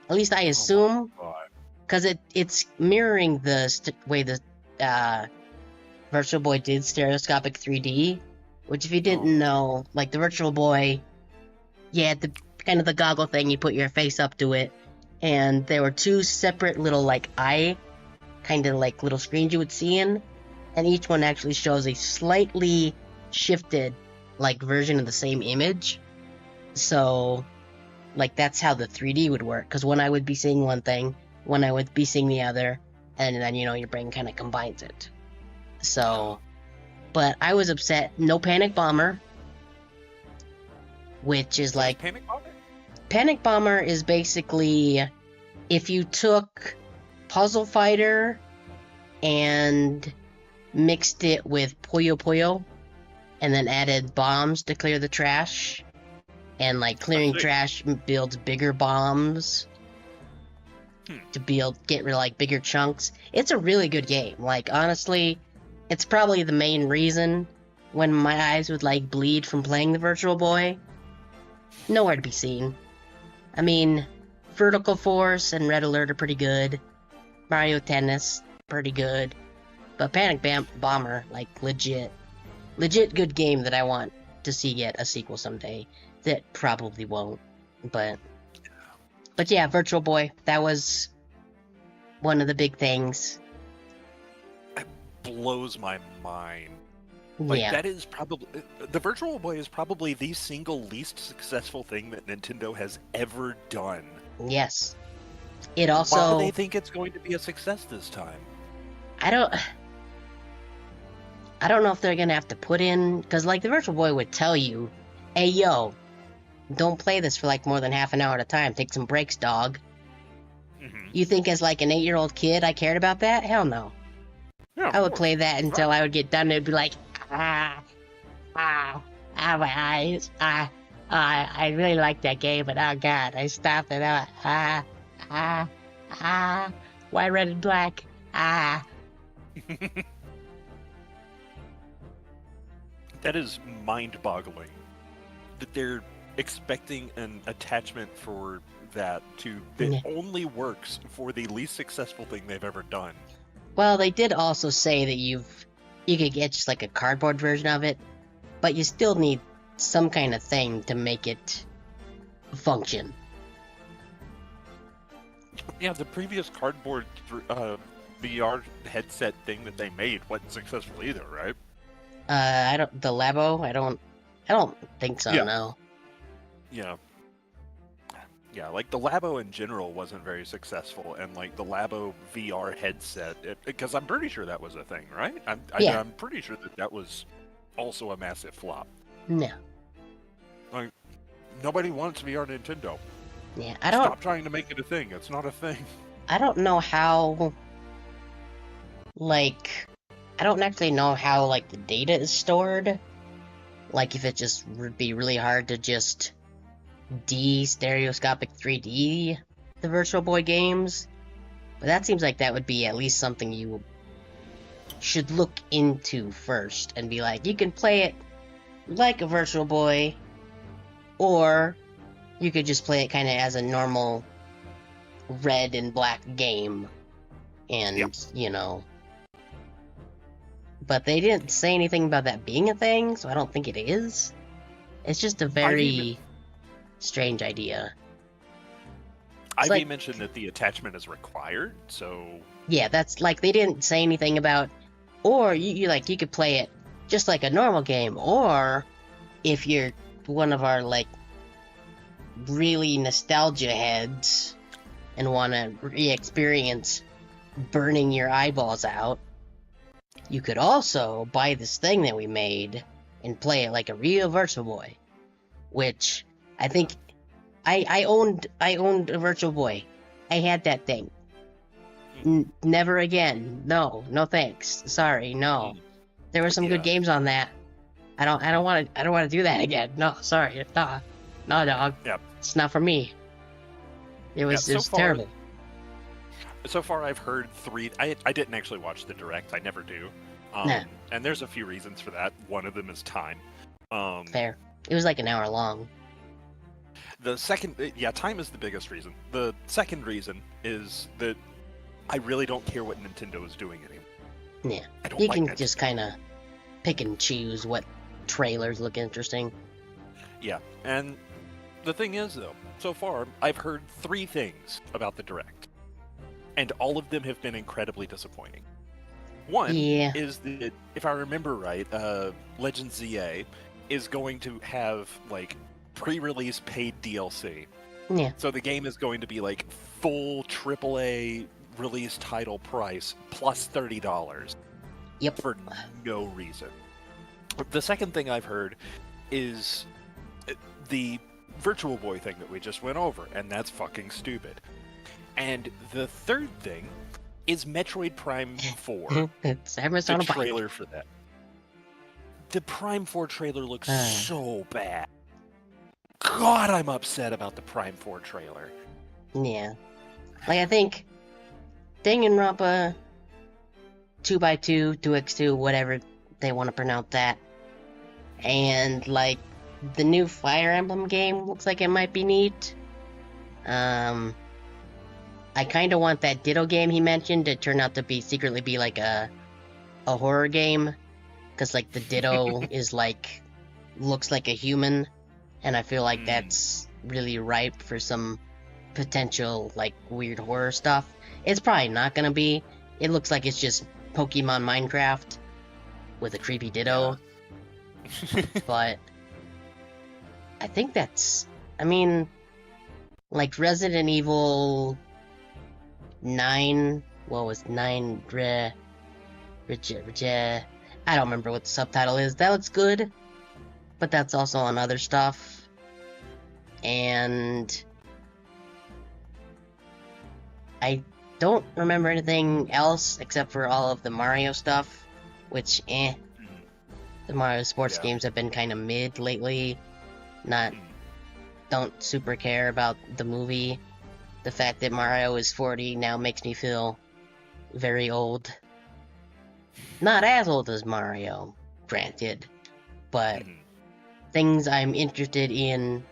At least I assume. Oh my God. Because it's mirroring the way the Virtual Boy did stereoscopic 3D. Which, if you didn't know, like the Virtual Boy, you had the kind of the goggle thing, you put your face up to it, and there were two separate little like eye, kind of like little screens you would see in, and each one actually shows a slightly shifted like version of the same image. So, like that's how the 3D would work. Because when I would be seeing one thing, when I would be seeing the other, and then your brain kind of combines it. So. But I was upset. No Panic Bomber, which is like Panic Bomber? Panic Bomber is basically if you took Puzzle Fighter and mixed it with Puyo Puyo, and then added bombs to clear the trash, and like clearing trash builds bigger bombs to get rid of like bigger chunks. It's a really good game. Like honestly. It's probably the main reason when my eyes would like bleed from playing the Virtual Boy. Nowhere to be seen. I mean, Vertical Force and Red Alert are pretty good. Mario Tennis, pretty good. But Panic Bomber, like legit good game that I want to see get a sequel someday. That probably won't. But yeah, Virtual Boy, that was one of the big things. Blows my mind. Like Yeah. that is probably the Virtual Boy is probably the single least successful thing that Nintendo has ever done. Yes. It also. Why do they think it's going to be a success this time? I don't know if they're gonna have to put in because like the Virtual Boy would tell you, "Hey yo, don't play this for like more than half an hour at a time. Take some breaks, dog." Mm-hmm. You think as like an 8-year-old kid I cared about that? Hell no. Yeah, I would play that until I would get done. It'd be like, my eyes. I really like that game, but oh god, I stopped it. Why red and black? That is mind-boggling. That they're expecting an attachment for that that only works for the least successful thing they've ever done. Well, they did also say that you could get just like a cardboard version of it, but you still need some kind of thing to make it function. Yeah, the previous cardboard VR headset thing that they made wasn't successful either, right? The Labo, I don't think so, Yeah. no. Yeah, like the Labo in general wasn't very successful, and like the Labo VR headset, because I'm pretty sure that was a thing, right? Yeah. I'm pretty sure that was also a massive flop. No. Like, nobody wants VR Nintendo. Yeah, Stop trying to make it a thing. It's not a thing. I don't know how, like, I don't actually know how, like, the data is stored. Like, if it just would be really hard to just de-stereoscopic 3D the Virtual Boy games. But that seems like that would be at least something you should look into first and be like, you can play it like a Virtual Boy, or you could just play it kind of as a normal red and black game. And, But they didn't say anything about that being a thing, so I don't think it is. It's just a very strange idea. Ivy mentioned that the attachment is required, so... Yeah, that's like, they didn't say anything about, or you could play it just like a normal game, or if you're one of our, like, really nostalgia heads and want to re-experience burning your eyeballs out, you could also buy this thing that we made and play it like a real Virtual Boy. Which, I think, I owned a Virtual Boy. I had that thing. Never again. No thanks. Sorry, no. There were some good games on that. I don't want to do that again. No, sorry. No, dog. Yep. It's not for me. It was so far, terrible. So far, I've heard 3. I didn't actually watch the direct. I never do. Nah. And there's a few reasons for that. One of them is time. Fair. It was like an hour long. The second, yeah, time is the biggest reason. The second reason is that I really don't care what Nintendo is doing anymore. Yeah. I don't You like can Nintendo. just kind of pick and choose what trailers look interesting. Yeah, and the thing is, though, so far, I've heard 3 things about the Direct, and all of them have been incredibly disappointing. One Yeah. is that, if I remember right, Legend ZA is going to have, like, pre-release paid DLC. Yeah. So the game is going to be, like, full AAA release title price plus $30 Yep. for no reason. The second thing I've heard is the Virtual Boy thing that we just went over, and that's fucking stupid. And the third thing is Metroid Prime 4. It's Amazon The a bike. trailer for that. The Prime 4 trailer looks so bad. God, I'm upset about the Prime 4 trailer. Yeah. Like, I think Danganronpa 2x2, 2x2, whatever they want to pronounce that, and, like, the new Fire Emblem game looks like it might be neat. I kind of want that Ditto game he mentioned to turn out to be secretly be like a horror game, because like the Ditto is like looks like a human, and I feel like that's really ripe for some potential like weird horror stuff. It's probably not gonna be. It looks like it's just Pokemon Minecraft with a creepy Ditto, but I think that's. I mean, like Resident Evil 9. What was 9? I don't remember what the subtitle is. That looks good, but that's also on other stuff. And I don't remember anything else except for all of the Mario stuff, which, The Mario sports games have been kind of mid lately. Don't super care about the movie. The fact that Mario is 40 now makes me feel very old. Not as old as Mario, granted, but things I'm interested in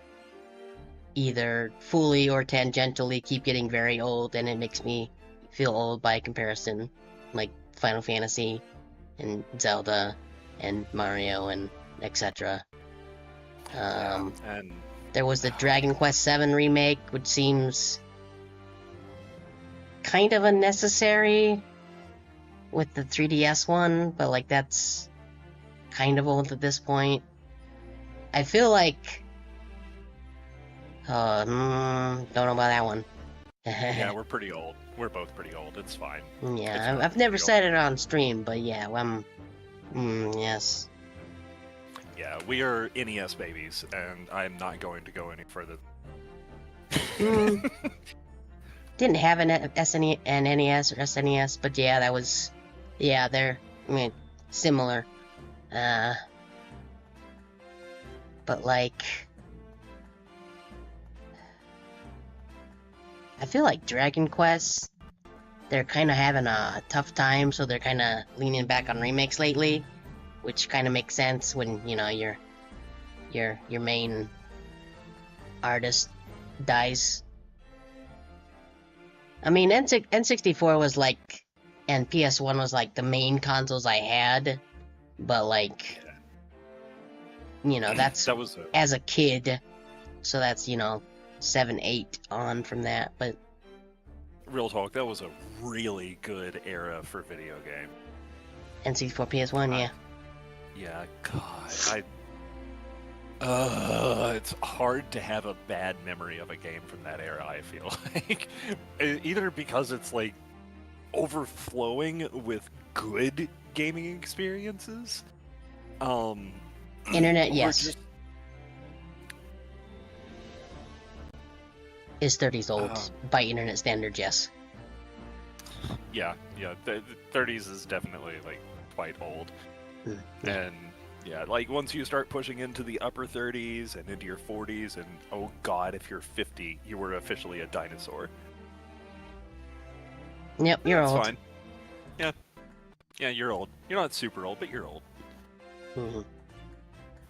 either fully or tangentially keep getting very old, and it makes me feel old by comparison, like Final Fantasy and Zelda and Mario and etc. And There was the Dragon Quest VII remake, which seems kind of unnecessary with the 3DS one, but like that's kind of old at this point. I feel like don't know about that one. yeah, we're pretty old. We're both pretty old. It's fine. Yeah, It's I've never pretty said it on stream, but yeah, yes. Yeah, we are NES babies, and I'm not going to go any further. Didn't have an NES or SNES, but yeah, that was, yeah, they're, similar. But like, I feel like Dragon Quest, they're kind of having a tough time, so they're kind of leaning back on remakes lately, which kind of makes sense when, your main artist dies. I mean, N64 was like, and PS1 was like the main consoles I had, but like, that's That was as a kid, so that's 7, 8 on from that. But real talk. That was a really good era for video game. N64, PS1, yeah. Yeah, God, it's hard to have a bad memory of a game from that era, I feel like. Either because it's like overflowing with good gaming experiences. Internet, or yes. just- Is 30s old by internet standards, yes. yeah, the 30s is definitely like quite old. And yeah, like once you start pushing into the upper 30s and into your 40s, and oh god, if you're 50, you were officially a dinosaur. Yep, you're That's old. fine. Yeah, you're old. You're not super old, but you're old. Mhm.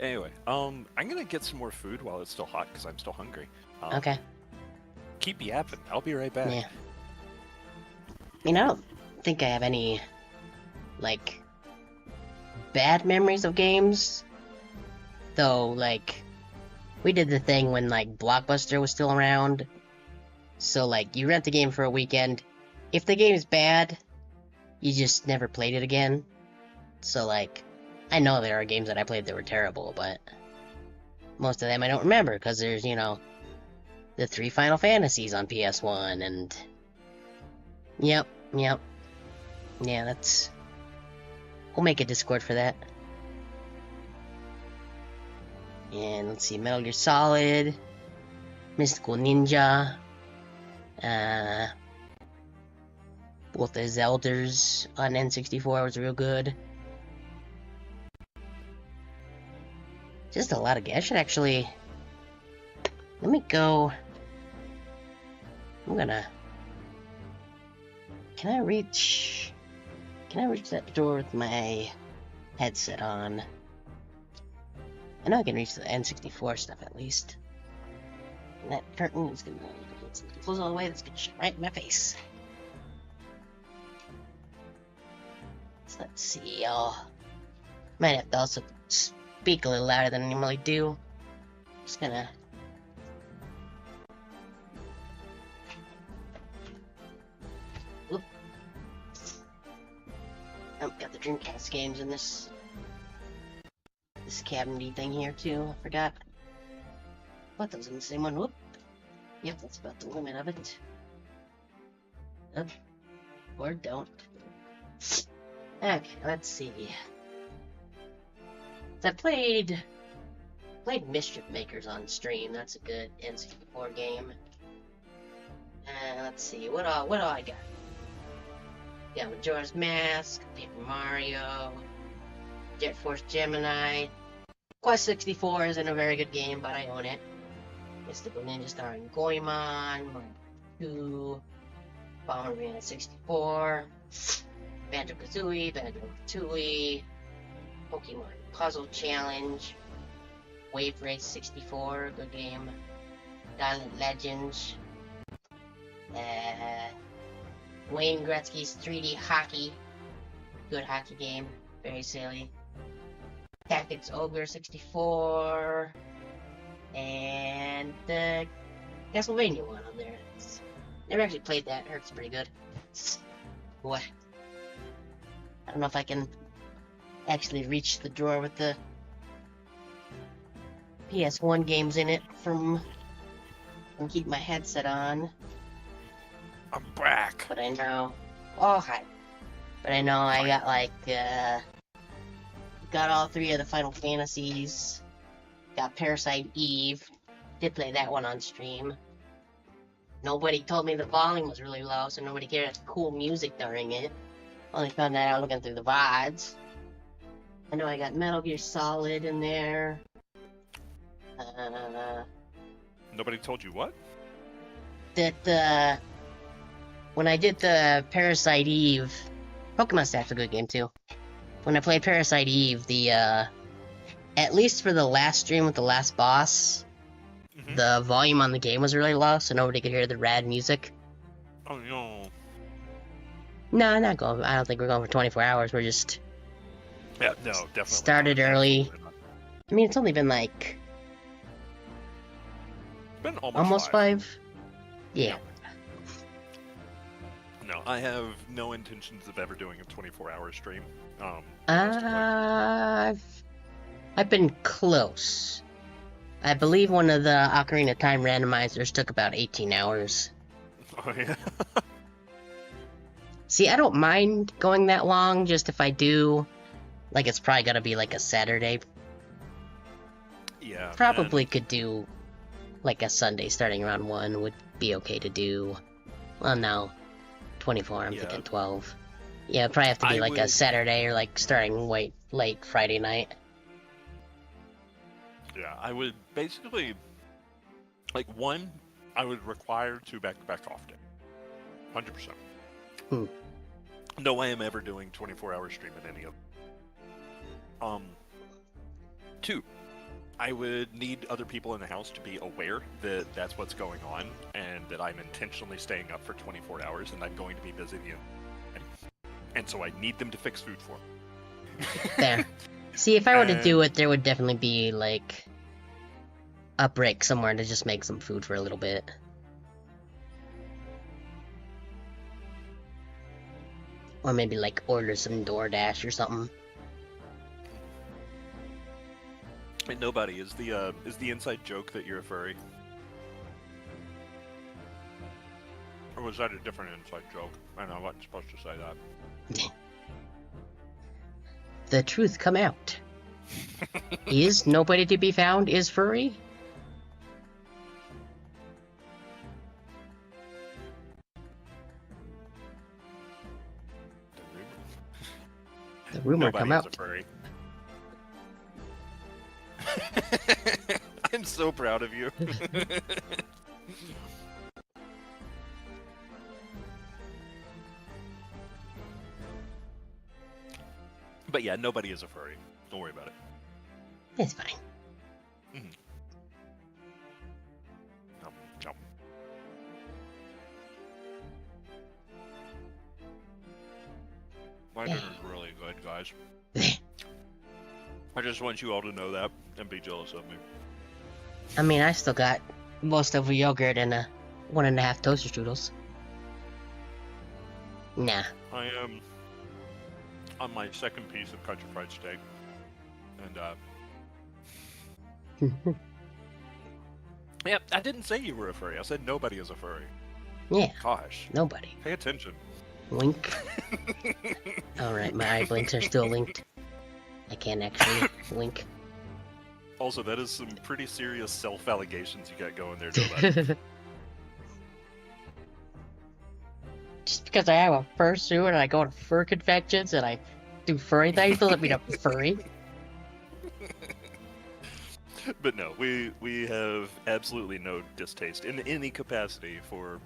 Anyway, I'm gonna get some more food while it's still hot because I'm still hungry. Okay. Keep yapping. I'll be right back. Yeah. I mean, I don't think I have any, like, bad memories of games. Though, like, we did the thing when, like, Blockbuster was still around. So, like, you rent the game for a weekend. If the game is bad, you just never played it again. So, like, I know there are games that I played that were terrible, but most of them I don't remember, because there's, you know, the 3 Final Fantasies on PS1, and... Yep. Yeah, that's... We'll make a Discord for that. And let's see, Metal Gear Solid, Mystical Ninja, both the Zeldas on N64 was real good. Just a lot of games. I should actually... Let me go... I'm gonna... Can I reach that door with my headset on? I know I can reach the N64 stuff at least. And that curtain is gonna close all the way. That's gonna shine right in my face. So let's see. Might have to also speak a little louder than I normally do. Just gonna. Whoop. Oh, got the Dreamcast games in this cabinet thing here too. I forgot. What, those in the same one? Whoop. Yep, that's about the limit of it. Up. Or don't. Okay, let's see. So I played Mischief Makers on stream. That's a good N64 game. Let's see, what all I got? Got Majora's Mask, Paper Mario, Jet Force Gemini. Quest 64 isn't a very good game, but I own it. Mystical Ninja starring Goemon, Mario 2, Bomberman 64, Banjo-Kazooie, Pokemon Puzzle Challenge, Wave Race 64, good game, Diamond Legends, Wayne Gretzky's 3D Hockey, good hockey game, very silly. Tactics Ogre 64, and the Castlevania one on there. Never actually played that. Hurts pretty good. Boy, I don't know if I can actually reach the drawer with the PS1 games in it from keep my headset on. I'm back. But I know. Oh hi. But I know I got like got all 3 of the Final Fantasies. Got Parasite Eve. Did play that one on stream. Nobody told me the volume was really low, so nobody could hear cool music during it. Only found that out looking through the VODs. I know I got Metal Gear Solid in there. Nobody told you what? That when I did the Parasite Eve, Pokemon Staff's a good game too. When I played Parasite Eve, the at least for the last stream with the last boss, the volume on the game was really low, so nobody could hear the rad music. Oh no. No, not going. I don't think we're going for 24 hours. We're just Yeah, no, definitely. started not. early. Absolutely not. I mean, it's only been like It's been almost 5. Yeah. No, I have no intentions of ever doing a 24-hour stream. Most of I've been close. I believe one of the Ocarina of Time randomizers took about 18 hours. Oh yeah. See, I don't mind going that long, just if I do, like, it's probably gotta be like a Saturday. Yeah. Probably could do, like, a Sunday starting around 1 would be okay to do. Well, no. 24, I'm thinking 12. Yeah, it'd probably have to be like a Saturday or, like, starting late Friday night. Yeah, I would basically, like, I would require 2 back-to-back off days. 100%. No way I'm ever doing 24-hour stream in any of them. 2, I would need other people in the house to be aware that that's what's going on, and that I'm intentionally staying up for 24 hours, and I'm going to be busy the night. And so I need them to fix food for me. There. See, if I were to do it, there would definitely be, like, a break somewhere to just make some food for a little bit. Or maybe, like, order some DoorDash or something. And nobody is the inside joke that you're a furry, or was that a different inside joke? I know I wasn't supposed to say that. The truth come out. Is nobody to be found is furry? The rumor Nobody come is out. a furry. I'm so proud of you. But yeah, nobody is a furry. Don't worry about it. It's fine. Mm-hmm. Nom, nom. My dinner's really good, guys. I just want you all to know that and be jealous of me. I mean, I still got most of a yogurt and a 1.5 toaster strudels. Nah. I am on my second piece of country fried steak. And, yeah, I didn't say you were a furry. I said nobody is a furry. Yeah, Gosh, nobody. pay attention. Wink. Alright, my eye blinks are still linked. I can't actually wink. Also, that is some pretty serious self-allegations you got going there, Joe. Just because I have a fursuit and I go to fur conventions and I do furry things doesn't mean I'm furry. But no, we have absolutely no distaste in any capacity for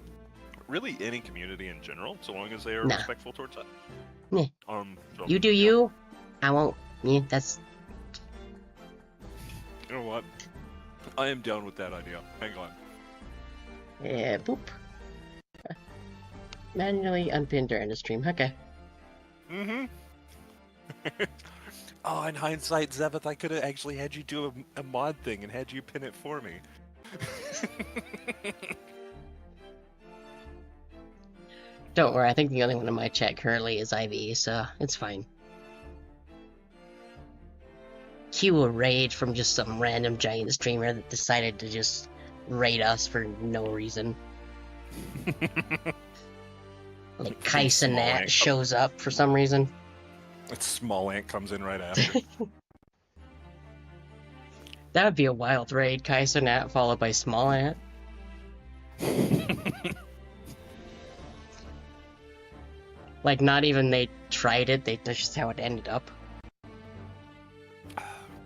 really any community in general, so long as they are Nah. respectful towards us. Yeah. So, You do yeah. you. I won't. Yeah, that's. You know what? I am down with that idea. Hang on. Yeah, boop. Manually unpin during the stream. Okay. Mm-hmm. Oh, in hindsight, Zeveth, I could have actually had you do a mod thing and had you pin it for me. Don't worry, I think the only one in my chat currently is IV, so it's fine. Cue a raid from just some random giant streamer that decided to just raid us for no reason. Like Kaisen Nat shows up for some reason. That small ant comes in right after. That would be a wild raid, Kaisen Nat followed by Small Ant. Like, not even they tried it, that's just how it ended up.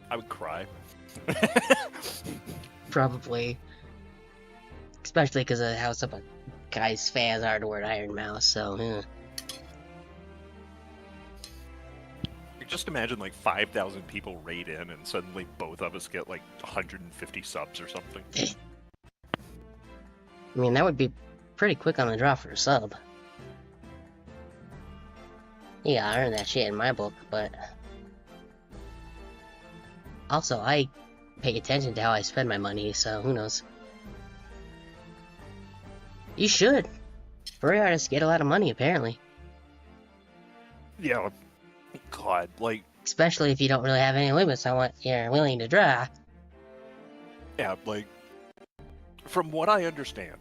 I would cry. Probably. Especially because of the house of a guy's fans are toward Iron Mouse, so, Just imagine like 5,000 people raid in and suddenly both of us get like 150 subs or something. I mean, that would be pretty quick on the draw for a sub. Yeah, I earned that shit in my book, but... Also, I pay attention to how I spend my money, so who knows. You should. Furry artists get a lot of money, apparently. Yeah. God, like, Especially if you don't really have any limits on what you're willing to draw. yeah, like, from what I understand,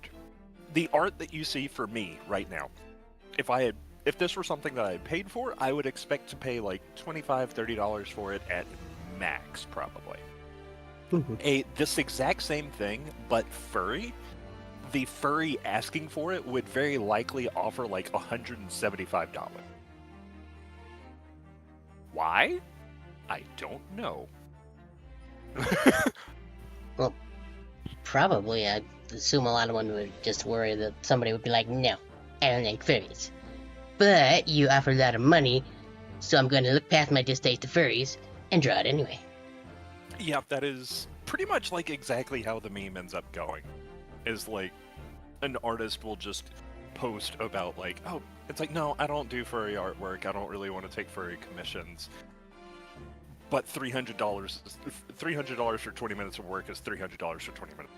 the art that you see for me right now, if this were something that I had paid for, I would expect to pay like $25, $30 for it at max, probably. This exact same thing, but furry, the furry asking for it would very likely offer like $175. Why? I don't know. Well, probably, I'd assume a lot of them would just worry that somebody would be like, no, I don't like furries. But you offer a lot of money, so I'm going to look past my distaste to furries and draw it anyway. Yeah, that is pretty much like exactly how the meme ends up going. Is like an artist will just post about like, oh, it's like, no, I don't do furry artwork. I don't really want to take furry commissions. But $300 for 20 minutes of work is $300 for 20 minutes.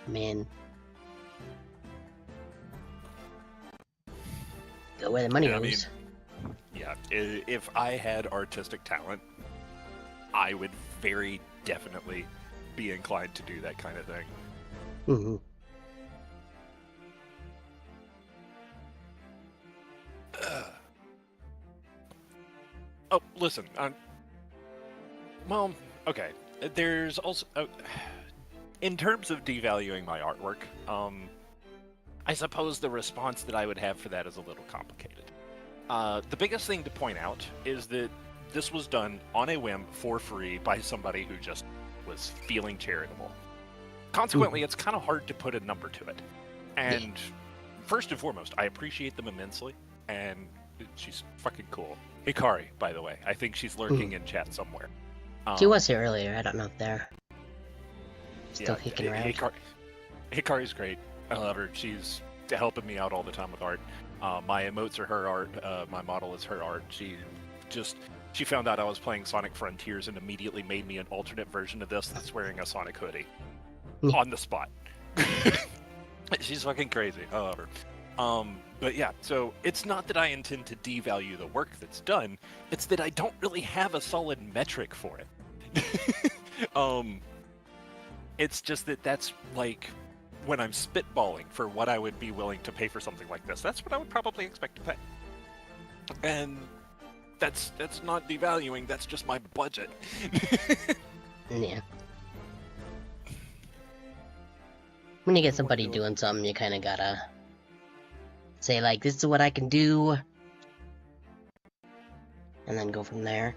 Man. Go where the money Yeah, I goes. Yeah, if I had artistic talent, I would very definitely be inclined to do that kind of thing. Mhm. Oh, listen. Well, okay. There's also, in terms of devaluing my artwork, I suppose the response that I would have for that is a little complicated. The biggest thing to point out is that this was done on a whim for free by somebody who just was feeling charitable. Consequently, it's kind of hard to put a number to it. And first and foremost, I appreciate them immensely, and she's fucking cool. Hikari, by the way. I think she's lurking in chat somewhere. She was here earlier. I don't know if they're still Yeah, kicking around. Hikari's great. I love her. She's helping me out all the time with art. My emotes are her art. My model is her art. She found out I was playing Sonic Frontiers and immediately made me an alternate version of this that's wearing a Sonic hoodie. On the spot. She's fucking crazy. I love her. But yeah, so it's not that I intend to devalue the work that's done. It's that I don't really have a solid metric for it. It's just that that's like when I'm spitballing for what I would be willing to pay for something like this. That's what I would probably expect to pay. And that's not devaluing, that's just my budget. Yeah. When you get somebody doing something, you kind of gotta say, like, this is what I can do. And then go from there.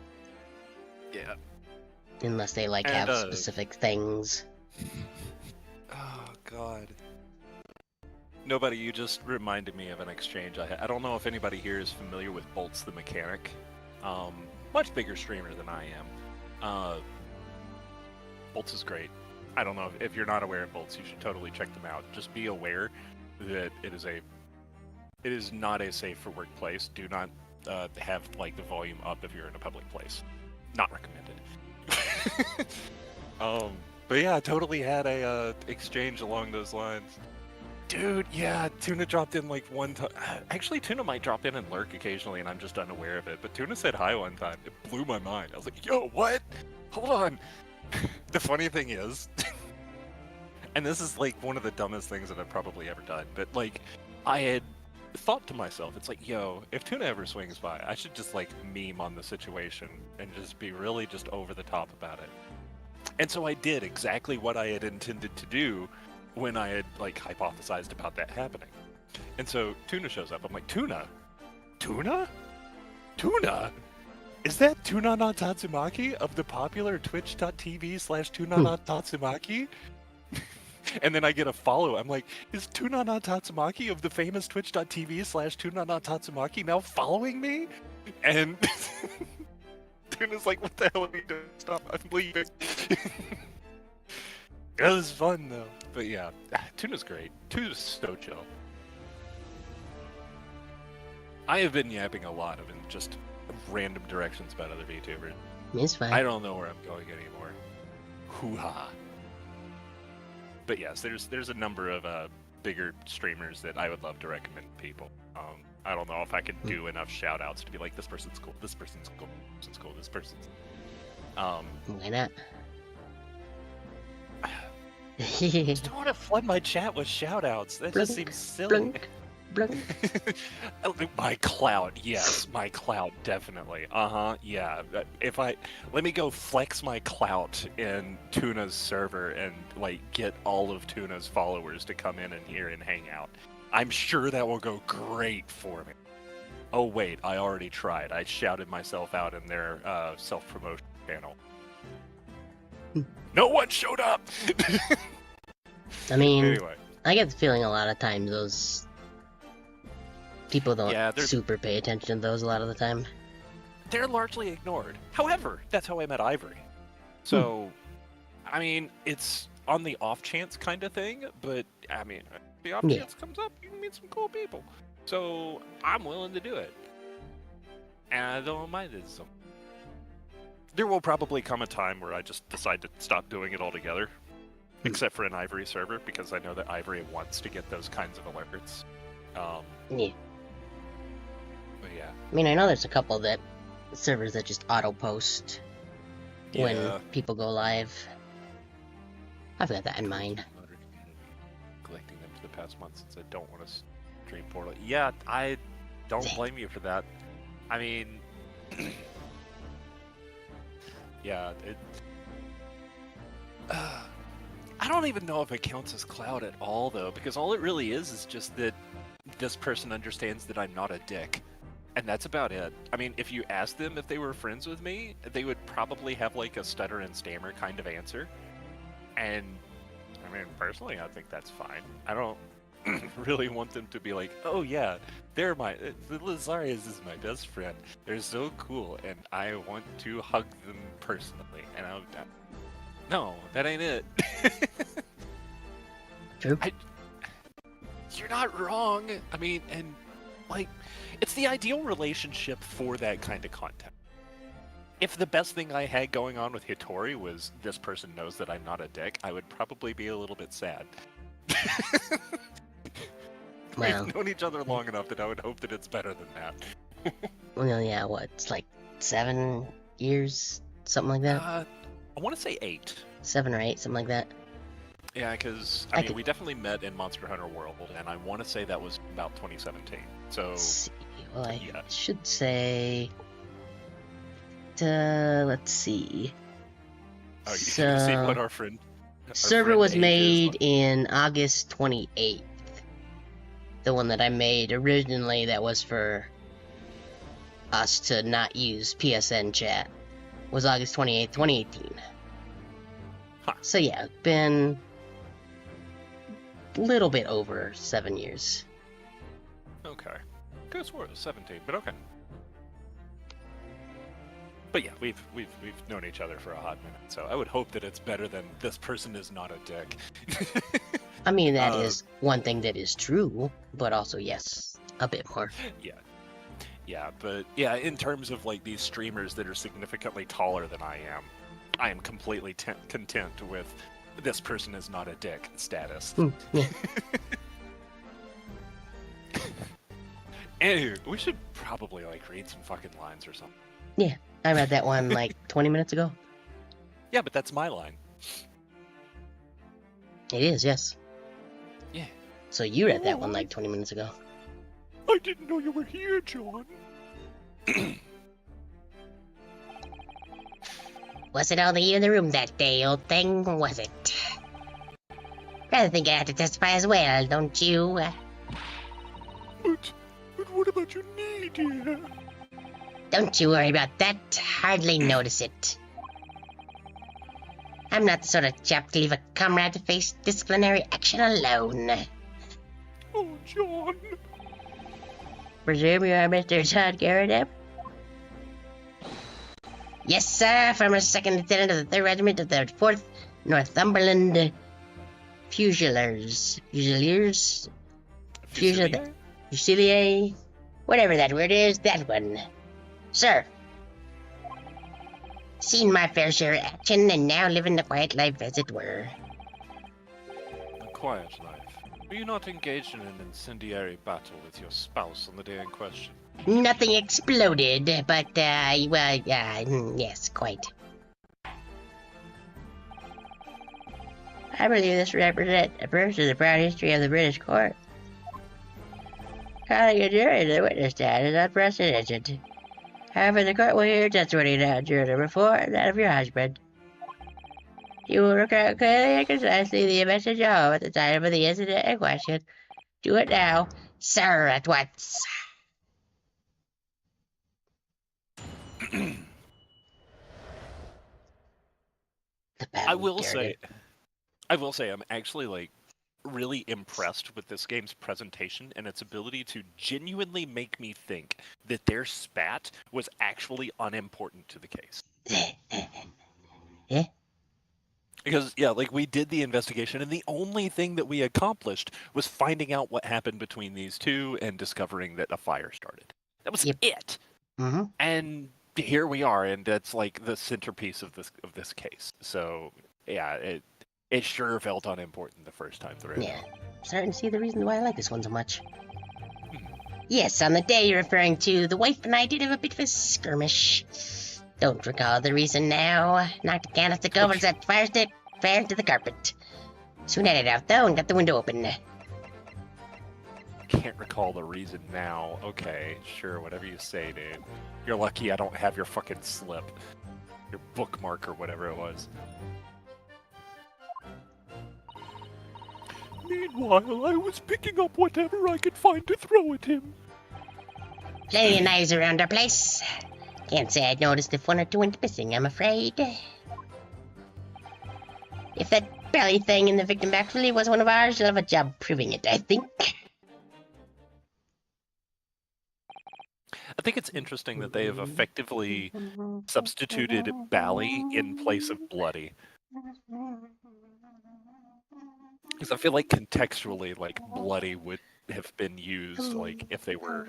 Yeah. Unless they, like, And, have specific things. Oh, God. Nobody, you just reminded me of an exchange I had. I don't know if anybody here is familiar with Bolts the Mechanic. Much bigger streamer than I am. Bolts is great. I don't know, if you're not aware of Bolts, you should totally check them out. Just be aware that it is not a safe for work place. Do not have, like, the volume up if you're in a public place. Not recommended. But yeah, I totally had a exchange along those lines. Dude, yeah, Tuna dropped in like one time. Actually, Tuna might drop in and lurk occasionally, and I'm just unaware of it. But Tuna said hi one time. It blew my mind. I was like, yo, what? Hold on. The funny thing is, and this is like one of the dumbest things that I've probably ever done, but like, I had thought to myself, it's like, yo, if Tuna ever swings by, I should just like meme on the situation and just be really just over the top about it. And so I did exactly what I had intended to do when I had like hypothesized about that happening. And so Tuna shows up. I'm like, Tuna? Tuna? Tuna? Is that Tuna no Tatsumaki of the popular twitch.tv/Tuna no Tatsumaki? And then I get a follow. I'm like, is Tuna no Tatsumaki of the famous twitch.tv/Tuna no Tatsumaki now following me? And Tuna's like, what the hell are we doing? Stop, I'm leaving. It was fun though. But yeah, Tuna's great. Tuna's so chill. I have been yapping a lot of in just random directions about other VTubers. It's fine. I don't know where I'm going anymore. Hoo-ha. But yes, there's a number of bigger streamers that I would love to recommend to people. I don't know if I could do enough shout-outs to be like, this person's cool, this person's cool, this person's cool, this person's... Why not? just don't want to flood my chat with shout-outs. That just seems silly. My clout, yes, my clout, definitely. Yeah. Let me go flex my clout in Tuna's server and like get all of Tuna's followers to come in here and hang out. I'm sure that will go great for me. Oh wait, I already tried. I shouted myself out in their self-promotion channel. No one showed up. I mean, Anyway. I get the feeling a lot of times those people don't super pay attention to those a lot of the time. They're largely ignored. However, that's how I met Ivory. So, I mean, it's on the off chance kind of thing, but I mean, if the off Yeah. chance comes up, you can meet some cool people. So, I'm willing to do it. And I don't mind it. So. There will probably come a time where I just decide to stop doing it altogether, except for an Ivory server, because I know that Ivory wants to get those kinds of alerts. Yeah. But yeah. I mean, I know there's a couple that servers that just auto post when Yeah. people go live. I've got that in mind. Collecting them for the past month since I don't want to stream Portal. Yeah, I don't blame you for that. I mean, yeah, it. I don't even know if it counts as clout at all, though, because all it really is just that this person understands that I'm not a dick. And that's about it. I mean, if you asked them if they were friends with me, they would probably have like a stutter and stammer kind of answer. And I mean, personally, I think that's fine. I don't really want them to be like, oh yeah, the Lizarius is my best friend. They're so cool, and I want to hug them personally. And no, that ain't it. True. You're not wrong. I mean, and like, it's the ideal relationship for that kind of content. If the best thing I had going on with Hitori was this person knows that I'm not a dick, I would probably be a little bit sad. Well, We've known each other long enough that I would hope that it's better than that. well, yeah, what? It's like 7 years? Something like that? I want to say 8. 7 or 8, something like that. Yeah, because, I I mean, could- we definitely met in Monster Hunter World, and I want to say that was about 2017. So, Let's see. Well, I yeah. should say. Let's see. Oh, you So- can see what our friend. Server friend was age is made like. in August 28th. The one that I made originally that was for us to not use PSN chat was August 28th, 2018. Huh. So yeah, been a little bit over 7 years. Okay. Could have swore it was 17, but okay. But yeah, we've known each other for a hot minute, so I would hope that it's better than this person is not a dick. I mean, that Uh, is one thing that is true, but also, yes, a bit more. Yeah, but yeah, in terms of like these streamers that are significantly taller than I am completely content with this person is not a dick status. Yeah. Anywho, we should probably like read some fucking lines or something. I read that one like 20 minutes ago. Yeah, but that's my line. It is, yes. Yeah. So you read that one like 20 minutes ago. I didn't know you were here, John. Was it only you in the room that day, old thing? Was it? Rather think I have to testify as well, don't you? But what about your knee, dear? Don't you worry about that. Hardly notice it. I'm not the sort of chap to leave a comrade to face disciplinary action alone. Oh, John. Presume you are Mr. Todd Garrett? Yes, sir, from a second lieutenant of the 3rd Regiment of the 4th Northumberland Fusiliers. Fusilier? Whatever that word is, that one. Sir. Seen my fair share of action and now living the quiet life as it were. A quiet life. Were you not engaged in an incendiary battle with your spouse on the day in question? Nothing exploded, but, well, yes, quite. I believe this represents a verse of the proud history of the British court. Calling a jury to the witness stand is unprecedented. However, the court will hear testimony now, juror number 4, that of your husband. You will recount clearly and concisely the events at your home at the time of the incident in question. Do it now, sir, at once. I will say, I'm actually like really impressed with this game's presentation and its ability to genuinely make me think that their spat was actually unimportant to the case. Yeah. Because, yeah, like, we did the investigation, and the only thing that we accomplished was finding out what happened between these two and discovering that a fire started. That was Yep. it. Mm-hmm. And here we are, and that's like the centerpiece of this case. So, yeah, it sure felt unimportant the first time through. Yeah. Starting to see the reason why I like this one so much. Yes, on the day you're referring to, the wife and I did have a bit of a skirmish. Don't recall the reason now. Knocked a candlestick over, set fire to the carpet. Soon headed out though and got the window open. Can't recall the reason now. Okay, sure, whatever you say, dude. You're lucky I don't have your fucking slip. Your bookmark or whatever it was. Meanwhile, I was picking up whatever I could find to throw at him. Plenty of knives around our place. Can't say I'd noticed if one or two went missing, I'm afraid. If that belly thing in the victim actually was one of ours, you'll have a job proving it, I think. I think it's interesting that they have effectively substituted Bally in place of Bloody. Because I feel like contextually, like, Bloody would have been used, like, if they were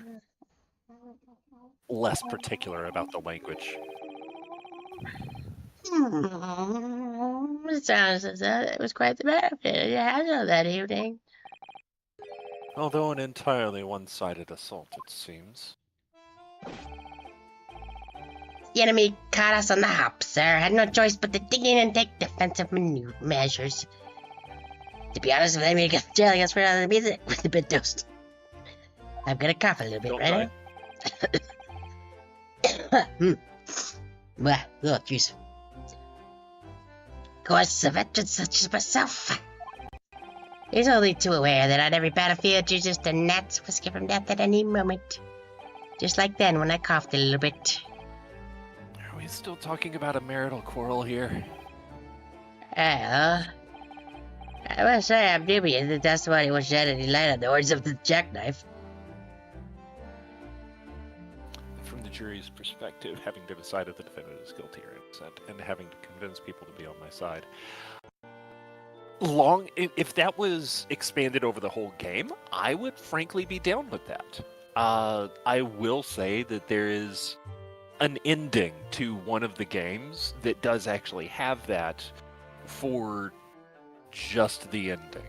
less particular about the language. It sounds as though it was quite the benefit you had on that evening. Although an entirely one-sided assault, it seems. The enemy caught us on the hop, sir. Had no choice but to dig in and take defensive measures. To be honest, if they make us jelly us for another visit, with a bit toast. I'm gonna cough a little bit, Don't right? Well, oh, jeez. Of course, a veteran such as myself is only too aware that on every battlefield you're just a gnat's whisker from death at any moment. Just like then when I coughed a little bit. Are we still talking about a marital quarrel here? Well, I must say I'm dubious that testimony will shed any light on the words of the jackknife. From the jury's perspective, having to decide if the defendant is guilty or innocent, and having to convince people to be on my side. If that was expanded over the whole game, I would frankly be down with that. I will say that there is an ending to one of the games that does actually have that for just the ending.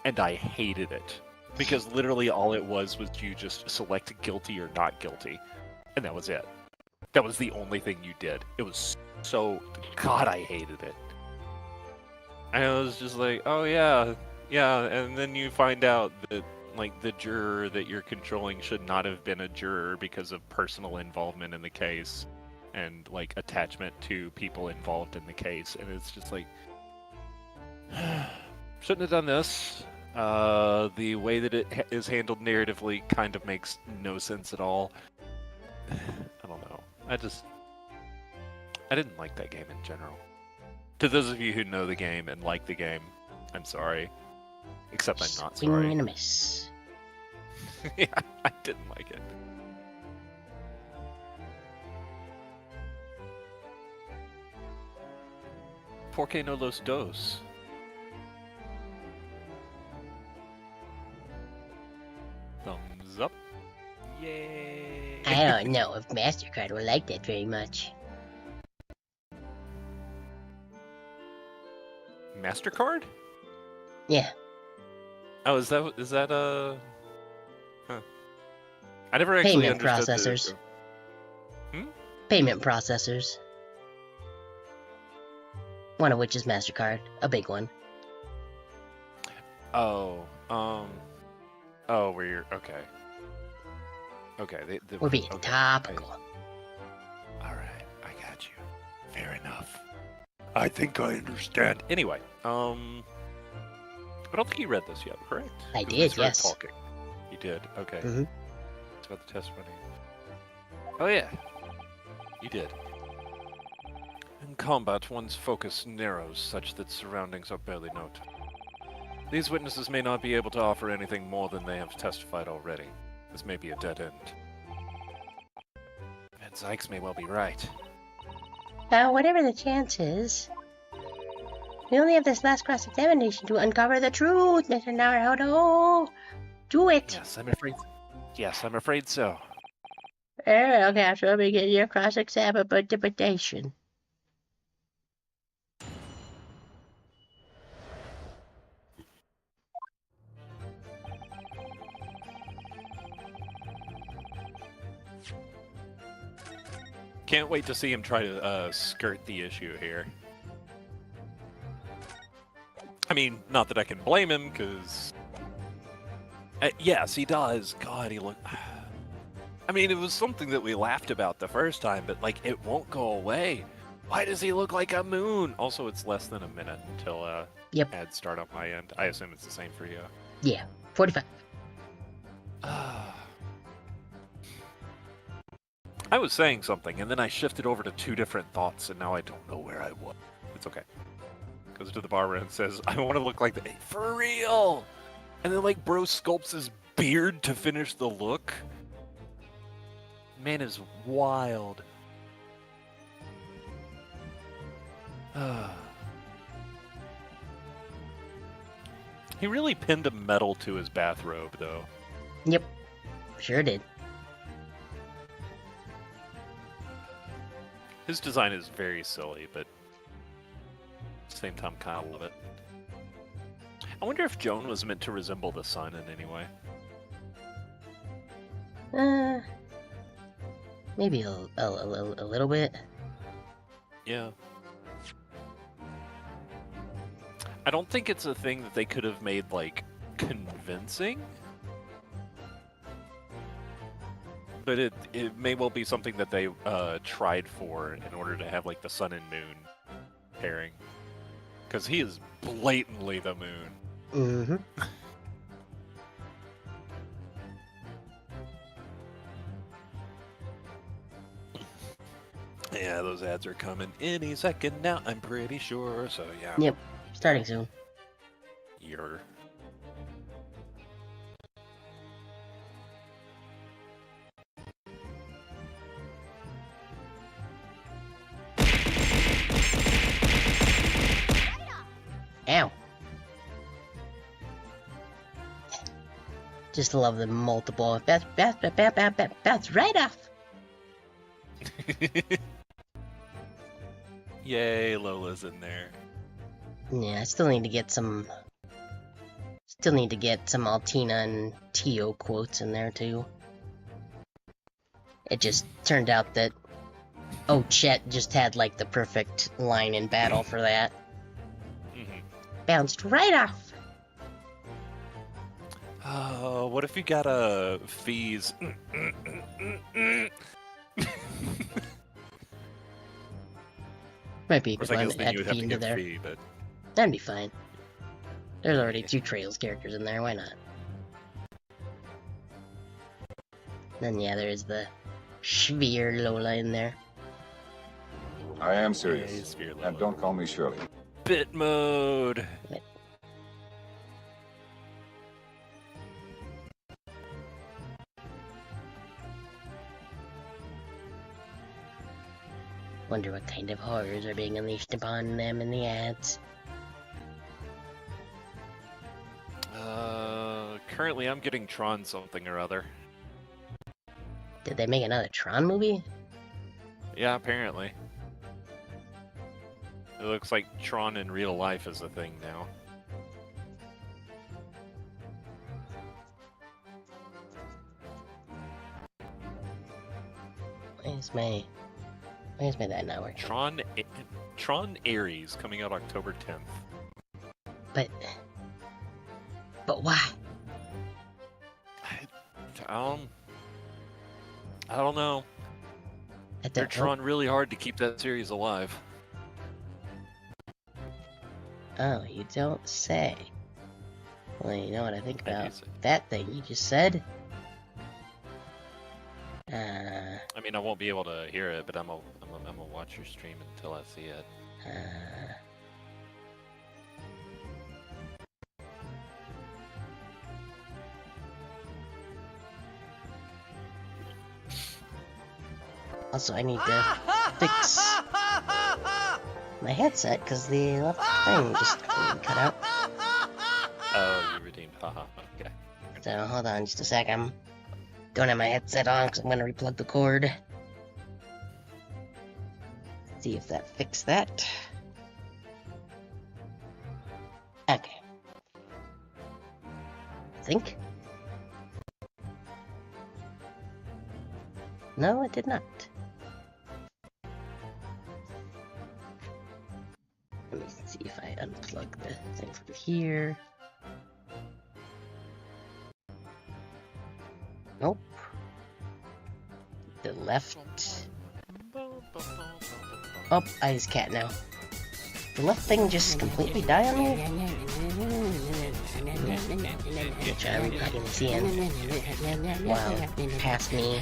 And I hated it. Because literally all it was you just select guilty or not guilty. And that was it. That was the only thing you did. It was so... God, I hated it. And I was just like, oh yeah, and then you find out that, like, the juror that you're controlling should not have been a juror because of personal involvement in the case and, like, attachment to people involved in the case. And it's just like, shouldn't have done this. The way that it is handled narratively kind of makes no sense at all. I don't know. I didn't like that game in general. To those of you who know the game and like the game, I'm sorry. Except I'm not Swing sorry. and a miss. Yeah, I didn't like it. ¿Por qué no los dos? Thumbs up. Yay! I don't know if MasterCard will like that very much. MasterCard? Yeah. Oh, is that Huh. I never actually Payment understood processors. the... Payment processors. One of which is MasterCard. A big one. Oh, where you're... Okay. Okay, We're being okay. topical. Alright, I got you. Fair enough. I think I understand. Anyway, I don't think you read this yet, correct? I Because we did, started yes. Talking. You did, okay. Mhm. It's about the testimony. Oh yeah, you did. In combat, one's focus narrows such that surroundings are barely noted. These witnesses may not be able to offer anything more than they have testified already. This may be a dead end. And Zykes may well be right. Whatever the chances, we only have this last cross-examination to uncover the truth, Mr. Naruto. Do it. Yes, I'm afraid. Yes, I'm afraid so. Okay, so begin your cross-examination. Can't wait to see him try to skirt the issue here. I mean, not that I can blame him, because... yes, he does. God, he look... I mean, it was something that we laughed about the first time, but, like, it won't go away. Why does he look like a moon? Also, it's less than a minute until Yep. ads start on my end. I assume it's the same for you. Yeah, 45. I was saying something, and then I shifted over to two different thoughts, and now I don't know where I was. It's okay. Goes to the barber and says, I want to look like the... For real! And then, like, bro sculpts his beard to finish the look. Man is wild. He really pinned a medal to his bathrobe, though. Yep, sure did. His design is very silly, but at the same time, kind of love it. I wonder if Joan was meant to resemble the sun in any way. Maybe a little bit. Yeah. I don't think it's a thing that they could have made, like, convincing. But it may well be something that they tried for in order to have, like, the sun and moon pairing. Because he is blatantly the moon. Mm-hmm. Yeah, those ads are coming any second now, I'm pretty sure, so yeah. Yep, starting soon. You're... Ow. Just love the multiple. That's right off. Yay, Lola's in there. Yeah, I still need to get some. Still need to get some Altina and Tio quotes in there too. It just turned out that Chet just had like the perfect line in battle for that. Bounced right off. Oh, what if you got a fees? Might be a Of course, good I one guess to then add you would have Fee to into give there. fee, but That'd be fine. There's already 2 Trails characters in there, why not? Then yeah, there's the Schvier Lola in there. I am yeah, serious. he's Sphere And Lola. don't call me Shirley. Bit mode. Wonder what kind of horrors are being unleashed upon them in the ads. Currently I'm getting Tron something or other. Did they make another Tron movie? Yeah, apparently. It looks like Tron in real life is a thing now. Where's my that not working? Tron Ares coming out October 10th. But why? I don't know. I They're don't- trying really hard to keep that series alive. Oh, you don't say. Well, you know what I think I do about say. that thing you just said? I mean, I won't be able to hear it, but I'm gonna watch your stream until I see it. Also, I need to fix my headset because the left thing just cut out. Oh, you redeemed. Haha. Okay. So hold on just a sec. I'm don't have my headset on because I'm gonna replug the cord. See if that fixed that. Okay. Think. No, it did not. Let me see if I unplug the thing from here. Nope. The left. Oh, I just can't now. The left thing just completely die on me? Try replugging this in. Wow, past me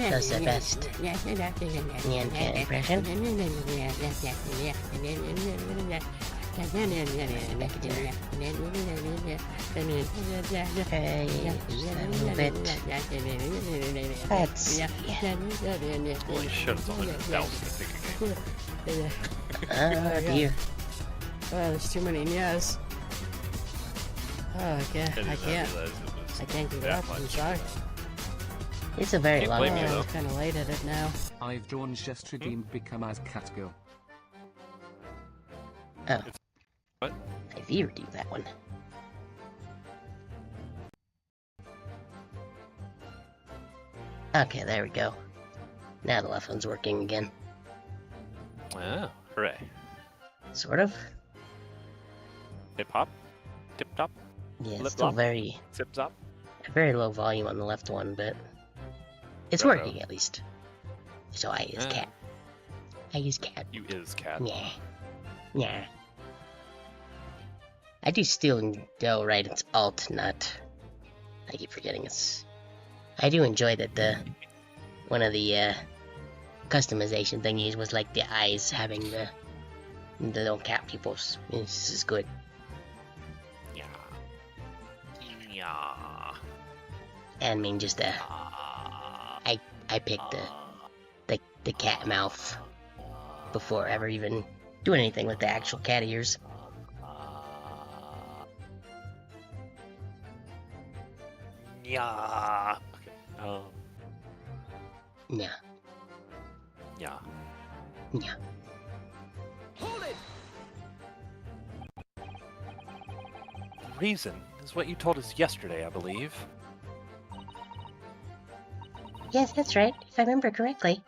does the best Yan impression. Okay, just a little bit. Let's see. Holy shit, it's 100,000 to pick a game. Oh dear. Oh, there's too many yes. Oh, okay. I can't. I can't give up. I'm sorry. It's a very long blame you, one. though. I'm kind of late at it now. I've drawn just redeemed become as Catgirl. Oh. What? I've redeemed that one. Okay, there we go. Now the left one's working again. Oh, hooray. Sort of. Hip hop? Tip top? Yeah, it's Lip still lop? very Zip zop? low volume on the left one, but it's Righto. working at least. So I use Ah. cat. I use cat. You is cat. Yeah. Yeah. I do still know, right? It's alt, not. I keep forgetting it's. I do enjoy that the one of the customization thingies was like the eyes having the little cat peoples. This is good. Yeah. Yeah. And I mean just I picked the cat mouth before ever even doing anything with the actual cat ears. Yeah. Okay. Yeah. Yeah. Yeah. Hold it! The reason is what you told us yesterday, I believe. Yes, that's right, if I remember correctly.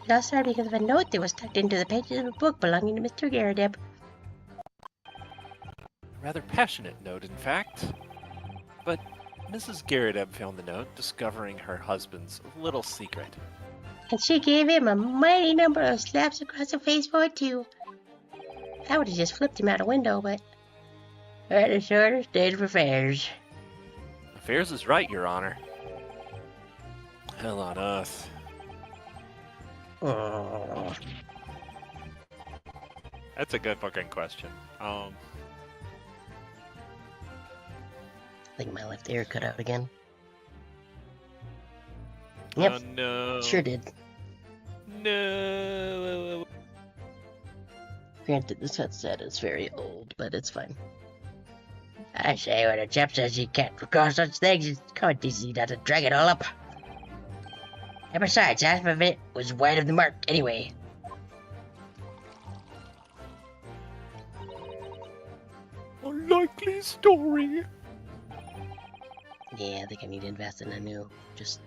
It all started because of a note that was tucked into the pages of a book belonging to Mr. Garrideb. A rather passionate note, in fact. But Mrs. Garrideb found the note, discovering her husband's little secret. And she gave him a mighty number of slaps across the face for it, too. I would have just flipped him out a window, but... That is sort of state of affairs. Affairs is right, Your Honor. Hell on earth. Oh. That's a good fucking question. I think my left ear cut out again. Yep, Oh no. sure did. No. Granted, this headset is very old, but it's fine. I say, when a chap says he can't recall such things, it's quite easy not to drag it all up. And besides, half of it was wide of the mark anyway. Unlikely story. Yeah, I think I need to invest in a new, just...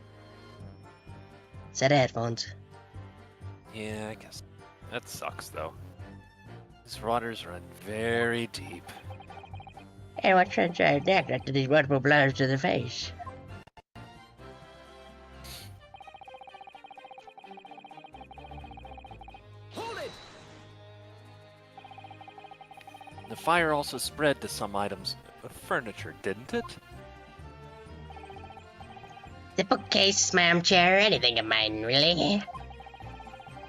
set of headphones. Yeah, I guess. That sucks, though. These waters run very deep. Hey, what's inside neck after these multiple blows to the face? Hold it! The fire also spread to some items of furniture, didn't it? The bookcase, my armchair, anything of mine, really.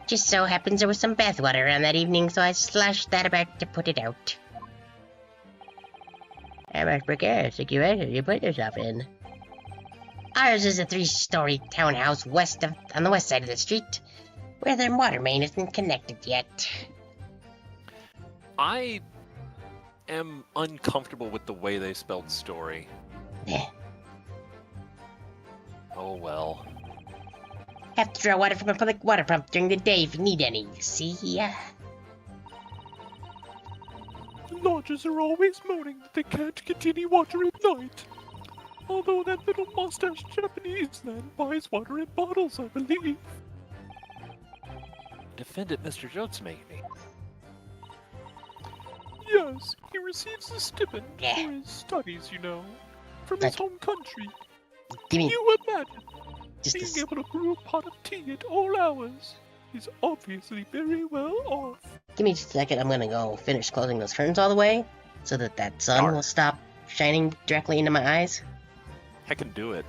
Just so happens there was some bathwater around that evening, so I sloshed that about to put it out. How much precarious situation you put yourself in? Ours is a 3-story townhouse on the west side of the street. Where their water main isn't connected yet. I am uncomfortable with the way they spelled story. Oh well. Have to draw water from a public water pump during the day if you need any, you see? Lodgers are always moaning that they can't get any water at night. Although that little mustached Japanese man buys water in bottles, I believe. Defendant Mr. Jones made me. Yes, he receives a stipend Yeah. for his studies, you know, from his home country. Give me You imagine just being this. able to brew a pot of tea at all hours. He's obviously very well off. Give me just a second. I'm gonna go finish closing those curtains all the way so that that sun Darn. will stop shining directly into my eyes. I can do it.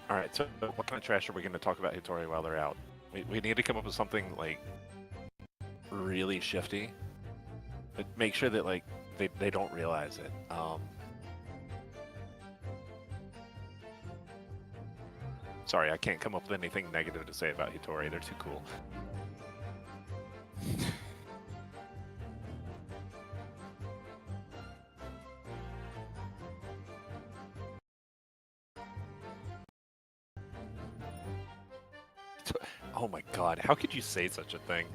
Alright, so what kind of trash are we going to talk about Hitori while they're out? We need to come up with something, like, really shifty. But make sure that, like, they don't realize it. Sorry, I can't come up with anything negative to say about Hitori. They're too cool. Oh my god, how could you say such a thing?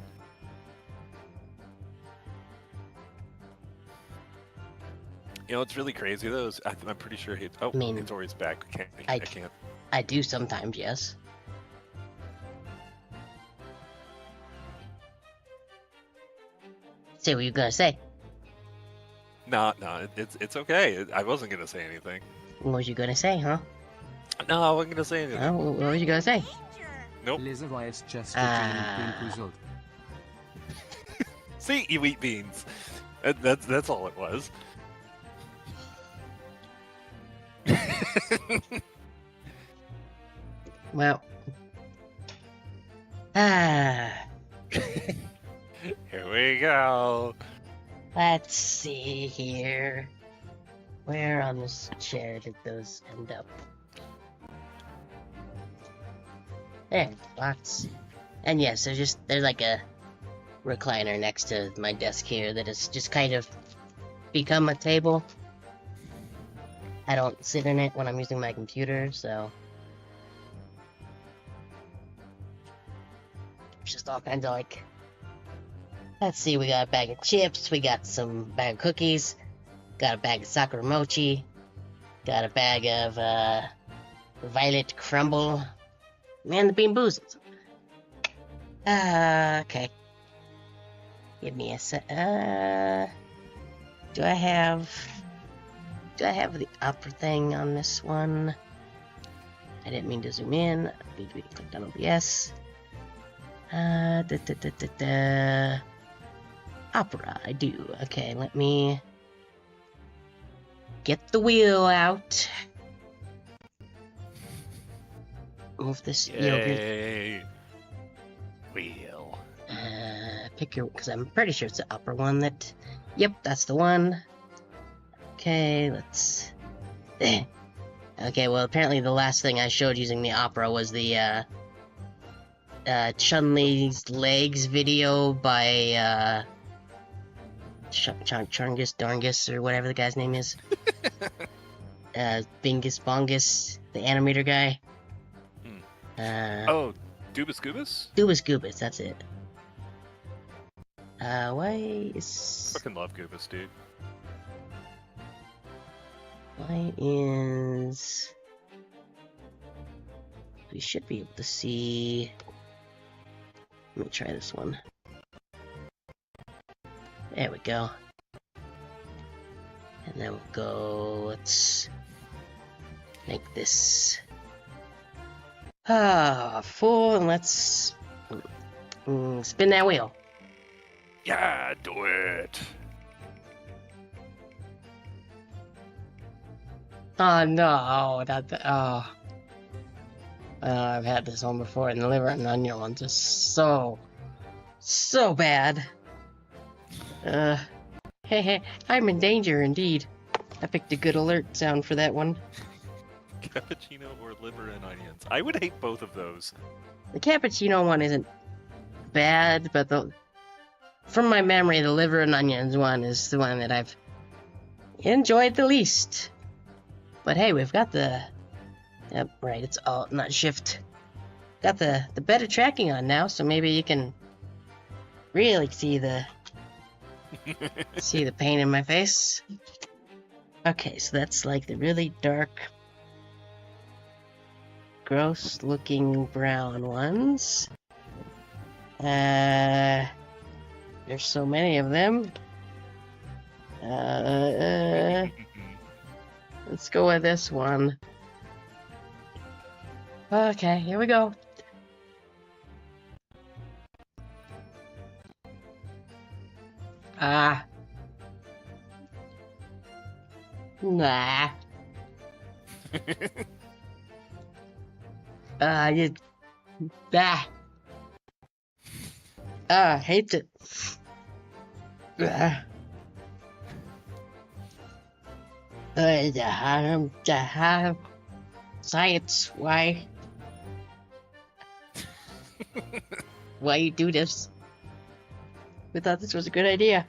You know, it's really crazy though. I'm pretty sure I mean, Hitori's back. I can't. I do sometimes, yes. Say what you gonna say. No, it's okay. I wasn't gonna say anything. What was you gonna say, huh? No, I wasn't gonna say anything. Huh? What was you gonna say? Nope. Lizarius just being puzzled. See, you eat beans. That's all it was. Well. Here we go. Let's see here. Where on this chair did those end up? There, box. And yes, there's like a recliner next to my desk here that has just kind of become a table. I don't sit in it when I'm using my computer, so it's just all kinds of like. Let's see, we got a bag of chips, we got some bag of cookies, got a bag of sakura mochi, got a bag of violet crumble, and the bean boozles. Okay. Give me a sec. Do I have the upper thing on this one? I didn't mean to zoom in. I need to click on OBS. Opera, I do. Okay, let me get the wheel out. Move this yogurt. Yay. Wheel. Pick your, because I'm pretty sure it's the upper one that. Yep, that's the one. Okay, let's. Okay, well, apparently the last thing I showed using the opera was the Chun-Li's legs video by Chungus Darngus or whatever the guy's name is. Bingus Bongus, the animator guy. Oh, Dubus Goobus? Dubus Goobus, that's it. Why is... Fucking love Goobus, dude. Why is... We should be able to see... Let me try this one. There we go. And then we'll go... Let's... make this... full, and let's... spin that wheel. Yeah, do it. Oh no, not the, oh. I've had this one before, and the liver and onion ones are so bad. Hey, I'm in danger indeed. I picked a good alert sound for that one. Cappuccino or liver and onions. I would hate both of those. The cappuccino one isn't bad, but from my memory, the liver and onions one is the one that I've enjoyed the least. But hey, we've got the... Yep, right, it's Alt, not Shift. Got the better tracking on now, so maybe you can really see the pain in my face. Okay, so that's like the really dark, gross looking brown ones. There's so many of them. Let's go with this one. Okay, here we go. Nah. You... hate it. Science, why? Why you do this? We thought this was a good idea.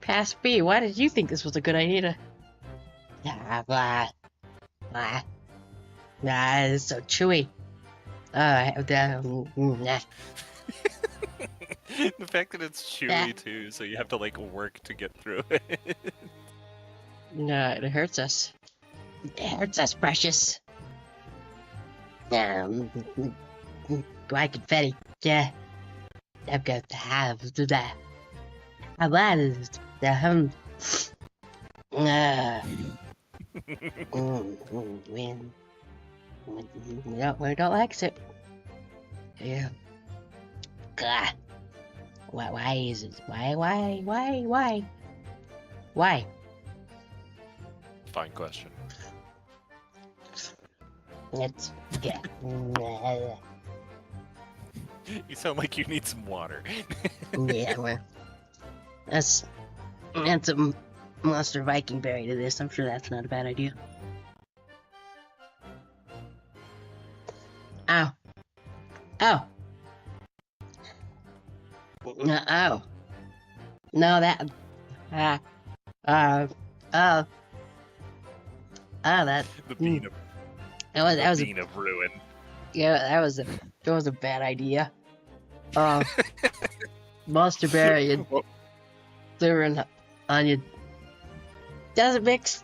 Pass B, why did you think this was a good idea? Nah, it's so chewy. Nah. The fact that it's chewy too, so you have to like work to get through it. No, it hurts us. It hurts us, precious. Why confetti? Yeah. I've got to have that. How bad is the we don't like it. Yeah. God. Why is it? Why? Fine question. It's yeah. You sound like you need some water. Yeah, well, that's a monster Viking berry to this. I'm sure that's not a bad idea. Ow. Oh. Oh. No, that. That. The bean of. That was a bean of ruin. Yeah, that was a bad idea. Monster berry and liver and onion. Doesn't mix.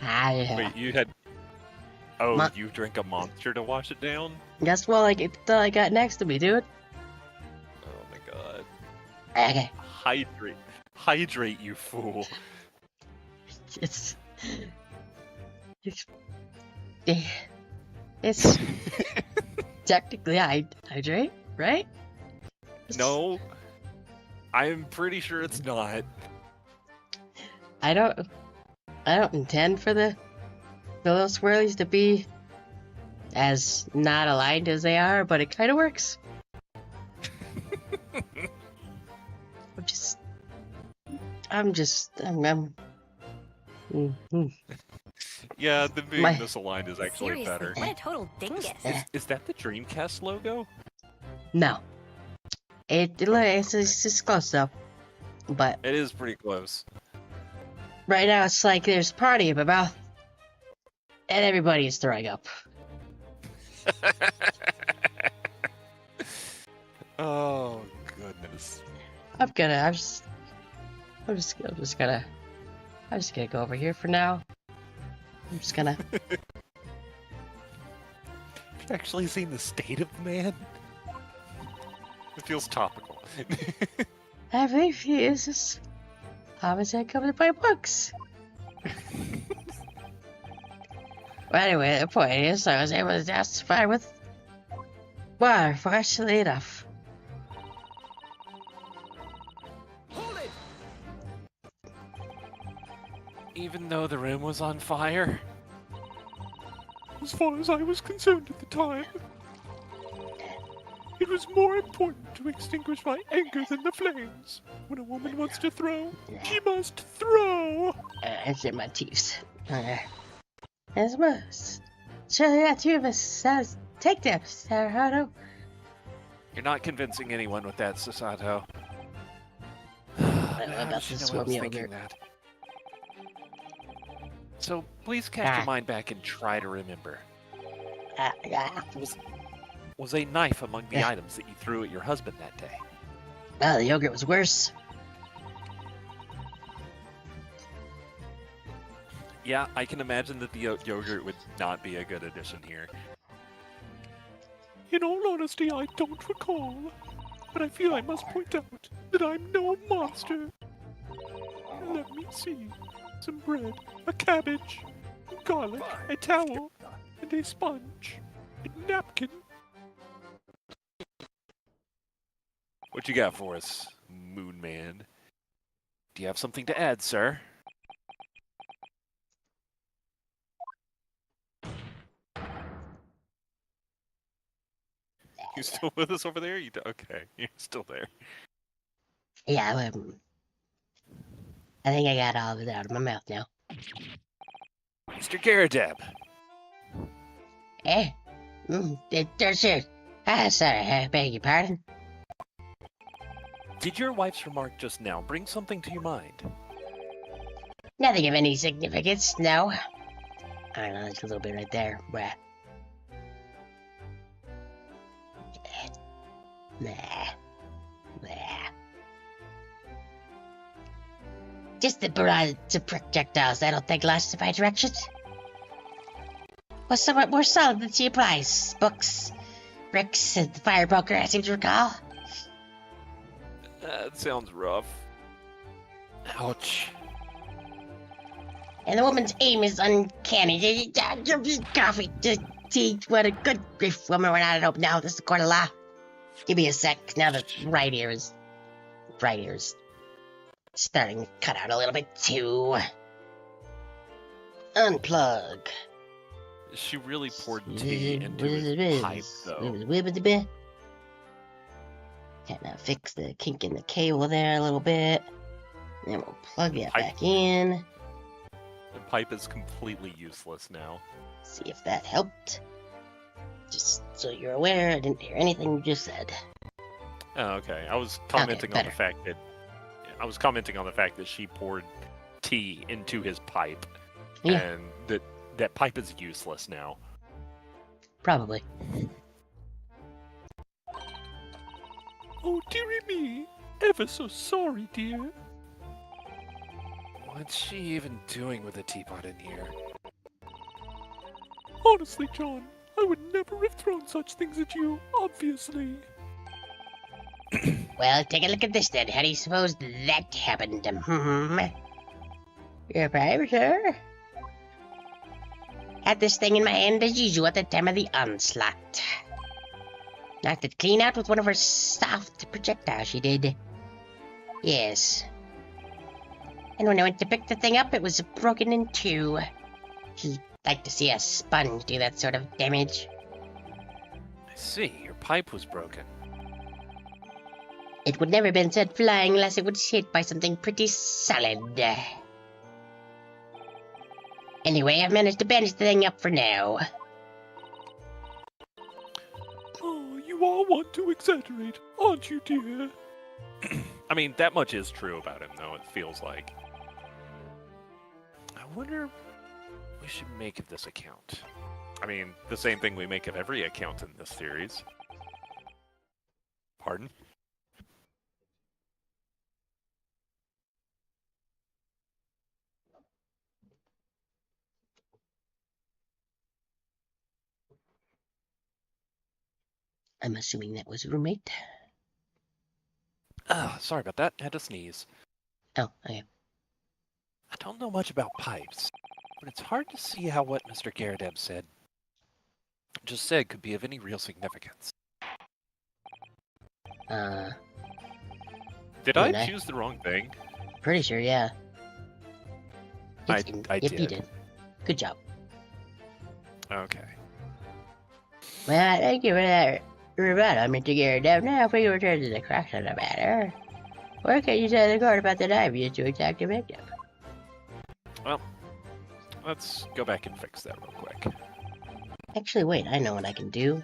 Wait, you had. Oh, you drank a monster to wash it down? That's what I got next to me, dude. Oh my god. Okay. Hydrate, you fool. It's technically hydrate, right? No, I'm pretty sure it's not. I don't intend for the little swirlies to be as not aligned as they are, but it kind of works. I'm Yeah, the being misaligned is actually Seriously, better. what a total dingus. Is that the Dreamcast logo? No. It's close though. But It is pretty close. right now it's like there's a party in my mouth. And everybody is throwing up. Oh goodness. I'm just gonna go over here for now. I'm just gonna. Have you actually seen the state of the man? It feels topical. I believe he is this homicide covered by books. Well, anyway, the point is, I was able to testify with water, fortunately enough. Hold it! Even though the room was on fire? As far as I was concerned at the time, it was more important to extinguish my anger than the flames. When a woman wants to throw, she must throw! It's in my teeth. As most. Surely not two of us take them, Sarahato. You're not convincing anyone with that, Sasato. I about you this know I was swim thinking yogurt. that. So please cast your mind back and try to remember. Was a knife among the items that you threw at your husband that day? Well, the yogurt was worse. Yeah, I can imagine that the yogurt would not be a good addition here. In all honesty, I don't recall. But I feel I must point out that I'm no monster. Let me see. Some bread, a cabbage, garlic, a towel, and a sponge, a napkin. What you got for us, Moon Man? Do you have something to add, sir? You still with us over there? Okay, you're still there. Yeah, I think I got all of it out of my mouth now. Mr. Garadeb. Eh? Sure. Sorry, I beg your pardon. Did your wife's remark just now bring something to your mind? Nothing of any significance, no. I don't know, there's a little bit right there. Just the barrage of projectiles I don't think lost my directions. Was somewhat more solid than she applies. Books, bricks, and the fire poker, I seem to recall. That sounds rough. Ouch. And the woman's aim is uncanny. Coffee. See, what a good grief, woman. We're not at hope now. This is the court of law. Give me a sec. Now the right ear is starting to cut out a little bit too. Unplug. She really poured tea into his pipe, though. Kind of fix the kink in the cable there a little bit. Then we'll plug that back in. The pipe is completely useless now. See if that helped. Just so you're aware, I didn't hear anything you just said. Oh, okay. I was commenting on the fact that she poured tea into his pipe, and that pipe is useless now. Probably. Oh, dearie me. Ever so sorry, dear. What's she even doing with a teapot in here? Honestly, John, I would never have thrown such things at you, obviously. Well, take a look at this then. How do you suppose that happened? Your pipe, sir? Had this thing in my hand as usual at the time of the onslaught. Knocked it clean out with one of her soft projectiles, she did. Yes. And when I went to pick the thing up, it was broken in two. She'd like to see a sponge do that sort of damage. I see. Your pipe was broken. It would never have been sent flying unless it was hit by something pretty solid. Anyway, I've managed to bandage the thing up for now. Oh, you all want to exaggerate, aren't you, dear? I mean, that much is true about him, though, it feels like. I wonder what we should make of this account. I mean, the same thing we make of every account in this series. Pardon? I'm assuming that was a roommate. Sorry about that. Had to sneeze. Oh, okay. I don't know much about pipes, but it's hard to see how what Mr. Garadeb just said could be of any real significance. Did I choose the wrong thing? Pretty sure, yeah. I Yep, did. you did. Good job. Okay. Well, thank you for that rebuttal, Mr. Garrett. Now, if we return to the crux of the matter, what can you say to the court about the knife used to attack the victim? Well, let's go back and fix that real quick. Actually, wait, I know what I can do.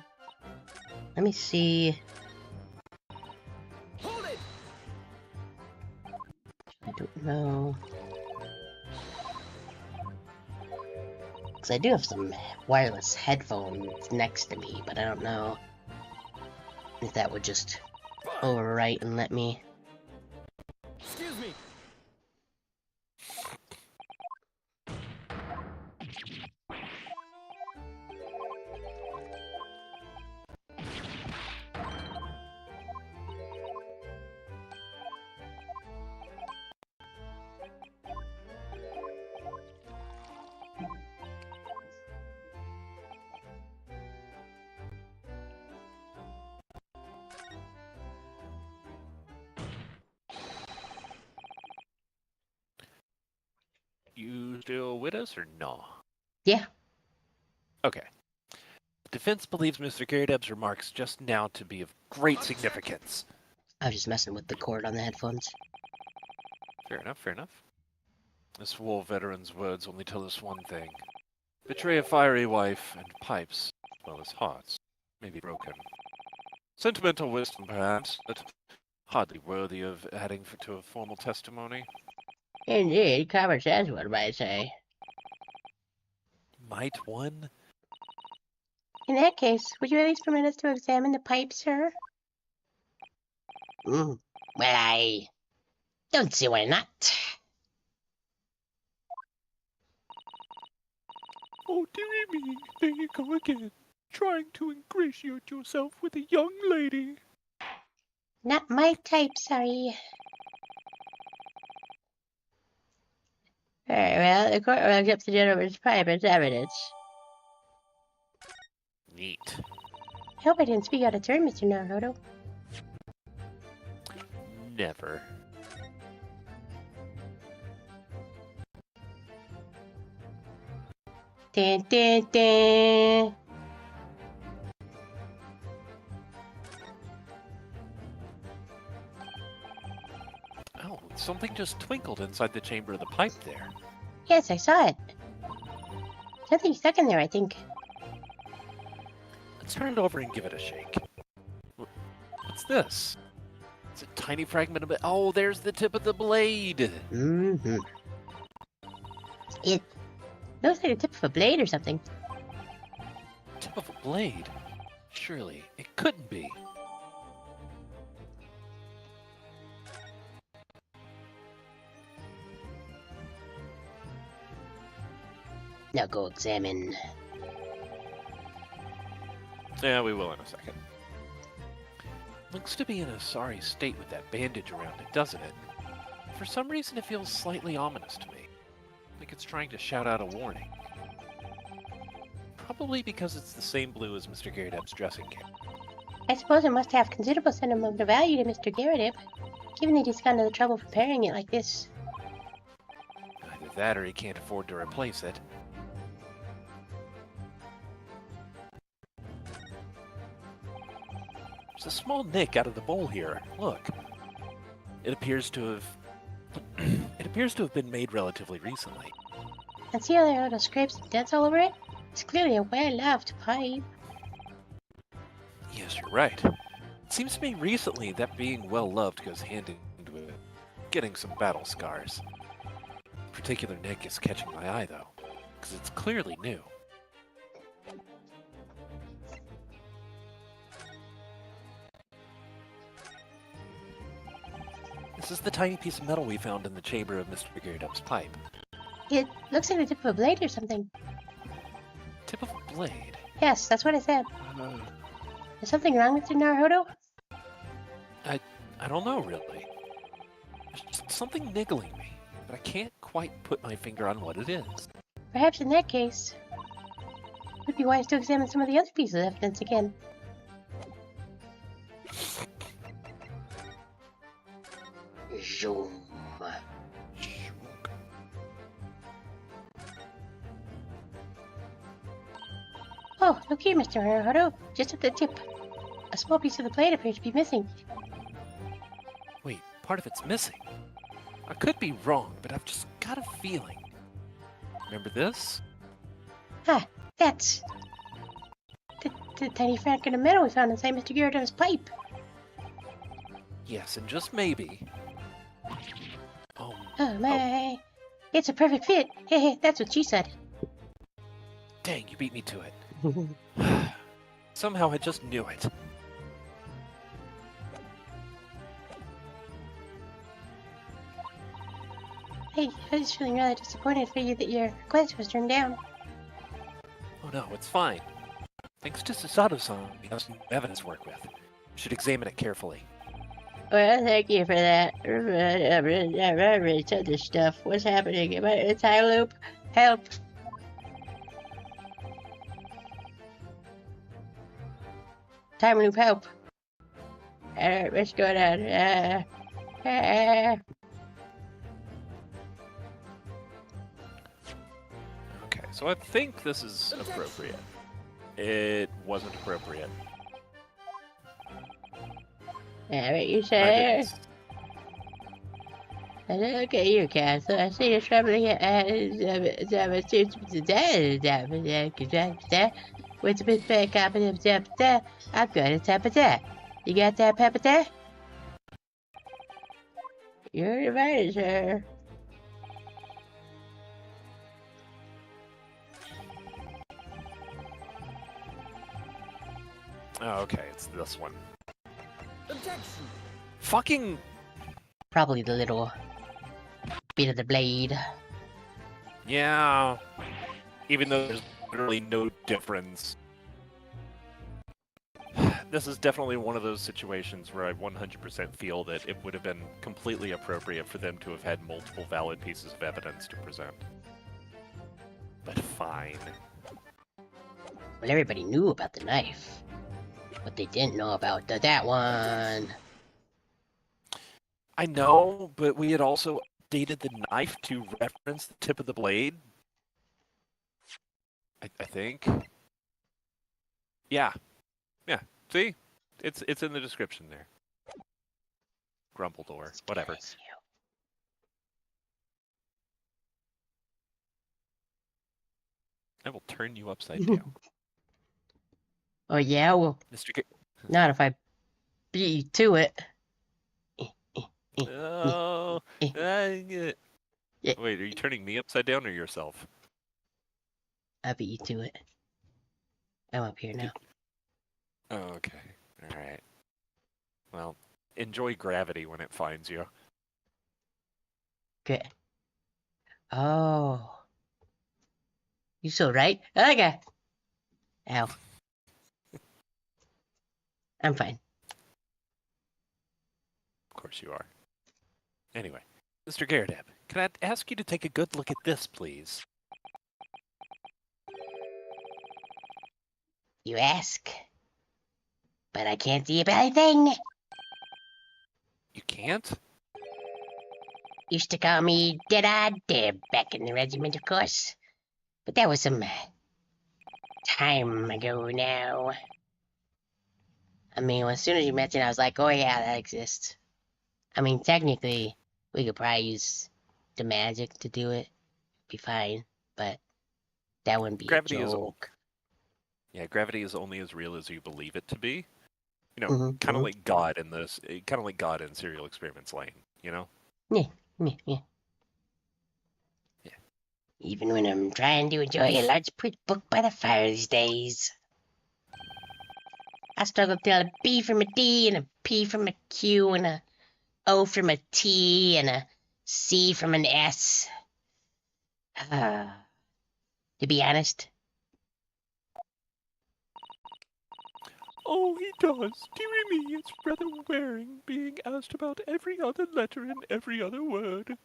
Let me see. Hold it! I don't know. Because I do have some wireless headphones next to me, but I don't know if that would just overwrite and let me. Excuse me. You still with us or no? Yeah. Okay. Defense believes Mr. Garydeb's remarks just now to be of great significance. I was just messing with the cord on the headphones. Fair enough, fair enough. This war veteran's words only tell us one thing. Betray a fiery wife, and pipes, as well as hearts, may be broken. Sentimental wisdom, perhaps, but hardly worthy of adding to a formal testimony. Indeed, common sense, one might say. Might one? In that case, would you at least permit us to examine the pipe, sir? Well, I don't see why not. Oh, dearie me, there you go again, trying to ingratiate yourself with a young lady. Not my type, sorry. Very well, the court will accept the gentleman's pipe as evidence. Neat. I hope I didn't speak out of turn, Mr. Naruto. Never. Dun, dun, dun. Oh, something just twinkled inside the chamber of the pipe there. Yes, I saw it. Something stuck in there, I think. Let's turn it over and give it a shake. What's this? It's a tiny fragment of it. Oh, there's the tip of the blade. Mm-hmm. It looks like the tip of a blade or something. Tip of a blade? Surely, it couldn't be. Now go examine. Yeah, we will in a second. Looks to be in a sorry state with that bandage around it, doesn't it? For some reason, it feels slightly ominous to me. Like it's trying to shout out a warning. Probably because it's the same blue as Mr. Garydeb's dressing gown. I suppose it must have considerable sentimental value to Mr. Garydeb, given that he's gone to the trouble of preparing it like this. Either that or he can't afford to replace it. There's a small nick out of the bowl here. Look. It appears to have... it appears to have been made relatively recently. And see how there are little scrapes and dents all over it? It's clearly a well-loved pipe. Yes, you're right. It seems to me recently that being well-loved goes hand in hand with getting some battle scars. A particular nick is catching my eye, though, because it's clearly new. This is the tiny piece of metal we found in the chamber of Mr. Garydeb's pipe. It looks like the tip of a blade or something. Tip of a blade? Yes, that's what I said. Is something wrong, Mr. Naruto? I don't know, really. There's just something niggling me, but I can't quite put my finger on what it is. Perhaps in that case, it would be wise to examine some of the other pieces of evidence again. Zoom. Oh, look here, Mr. Naruto. Just at the tip. A small piece of the blade appears to be missing. Wait, part of it's missing. I could be wrong, but I've just got a feeling. Remember this? Huh, that's the tiny fragment of metal we found inside Mr. Gyarados' pipe. Yes, and just maybe. Oh, Oh my, it's a perfect fit. Hey, that's what she said. dang, you beat me to it. Somehow I just knew it. Hey, I was feeling rather disappointed for you that your request was turned down. Oh no, it's fine. Thanks to Susato-san, we have some evidence to work with. Should examine it carefully. Well, thank you for that. I've already said this stuff. What's happening? Am I in a time loop? Help! Time loop, help! What's going on? Okay, so I think this is appropriate. It wasn't appropriate. What you I say? didn't- Look at you, Castle. I see you're troubling with a bit back up and I've got a tapata. You got that papata? You're invited, sir. Oh, okay, it's this one. Objection! Fucking... Probably the little bit of the blade. Yeah. Even though there's literally no difference. This is definitely one of those situations where I 100% feel that it would have been completely appropriate for them to have had multiple valid pieces of evidence to present. But fine. Well, everybody knew about the knife. But they didn't know about that one. I know, but we had also updated the knife to reference the tip of the blade. I think. Yeah. Yeah. See? It's in the description there. Grumbledore. Whatever. I will turn you upside down. Oh yeah, well, Mr. G- not if I beat you to it. Oh. Yeah. Wait, are you turning me upside down or yourself? I beat you to it. I'm up here now. Oh, okay. Alright. Well, enjoy gravity when it finds you. Good. Oh. You so right? Okay. Ow. I'm fine. Of course you are. Anyway, Mr. Gyarados, can I ask you to take a good look at this, please? You ask. But I can't see about anything. You can't? Used to call me Dead-Eyed Deb back in the regiment, of course. But that was some time ago now. I mean, as soon as you mentioned it, I was like, oh yeah, that exists. I mean, technically, we could probably use the magic to do it. Be fine, but that wouldn't be Gravity a is joke. Yeah, gravity is only as real as you believe it to be. You know, Mhm, kind of mhm. like God in this, kind of like God in Serial Experiments Lane. You know? Yeah. Yeah. Even when I'm trying to enjoy a large print book by the fire these days. I struggle to tell a B from a D and a P from a Q and a O from a T and a C from an S. To be honest. Oh, he does. Dearie me, it's rather wearing being asked about every other letter and every other word.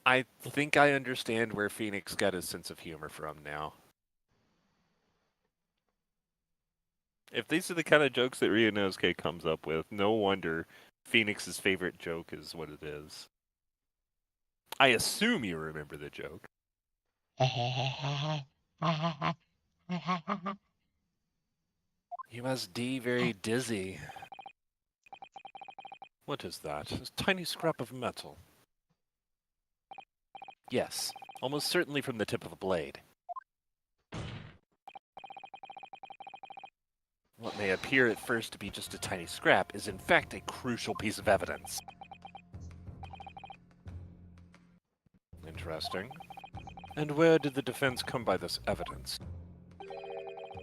I think I understand where Phoenix got his sense of humor from now. If these are the kind of jokes that Ryunosuke comes up with, no wonder Phoenix's favorite joke is what it is. I assume you remember the joke. You must be very dizzy. What is that? A tiny scrap of metal. Yes, almost certainly from the tip of a blade. What may appear at first to be just a tiny scrap is in fact a crucial piece of evidence. Interesting. And where did the defense come by this evidence?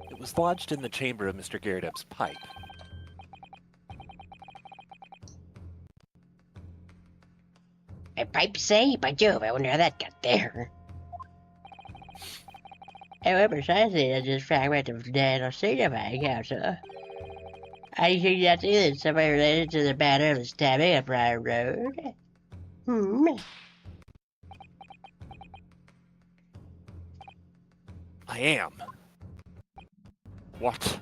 It was lodged in the chamber of Mr. Garrideb's pipe. My pipe say? By Jove, I wonder how that got there. However, precisely as this fragment of data signify, Council. I suggest that somebody related to the matter of the stabbing at Briar Road. I am. What?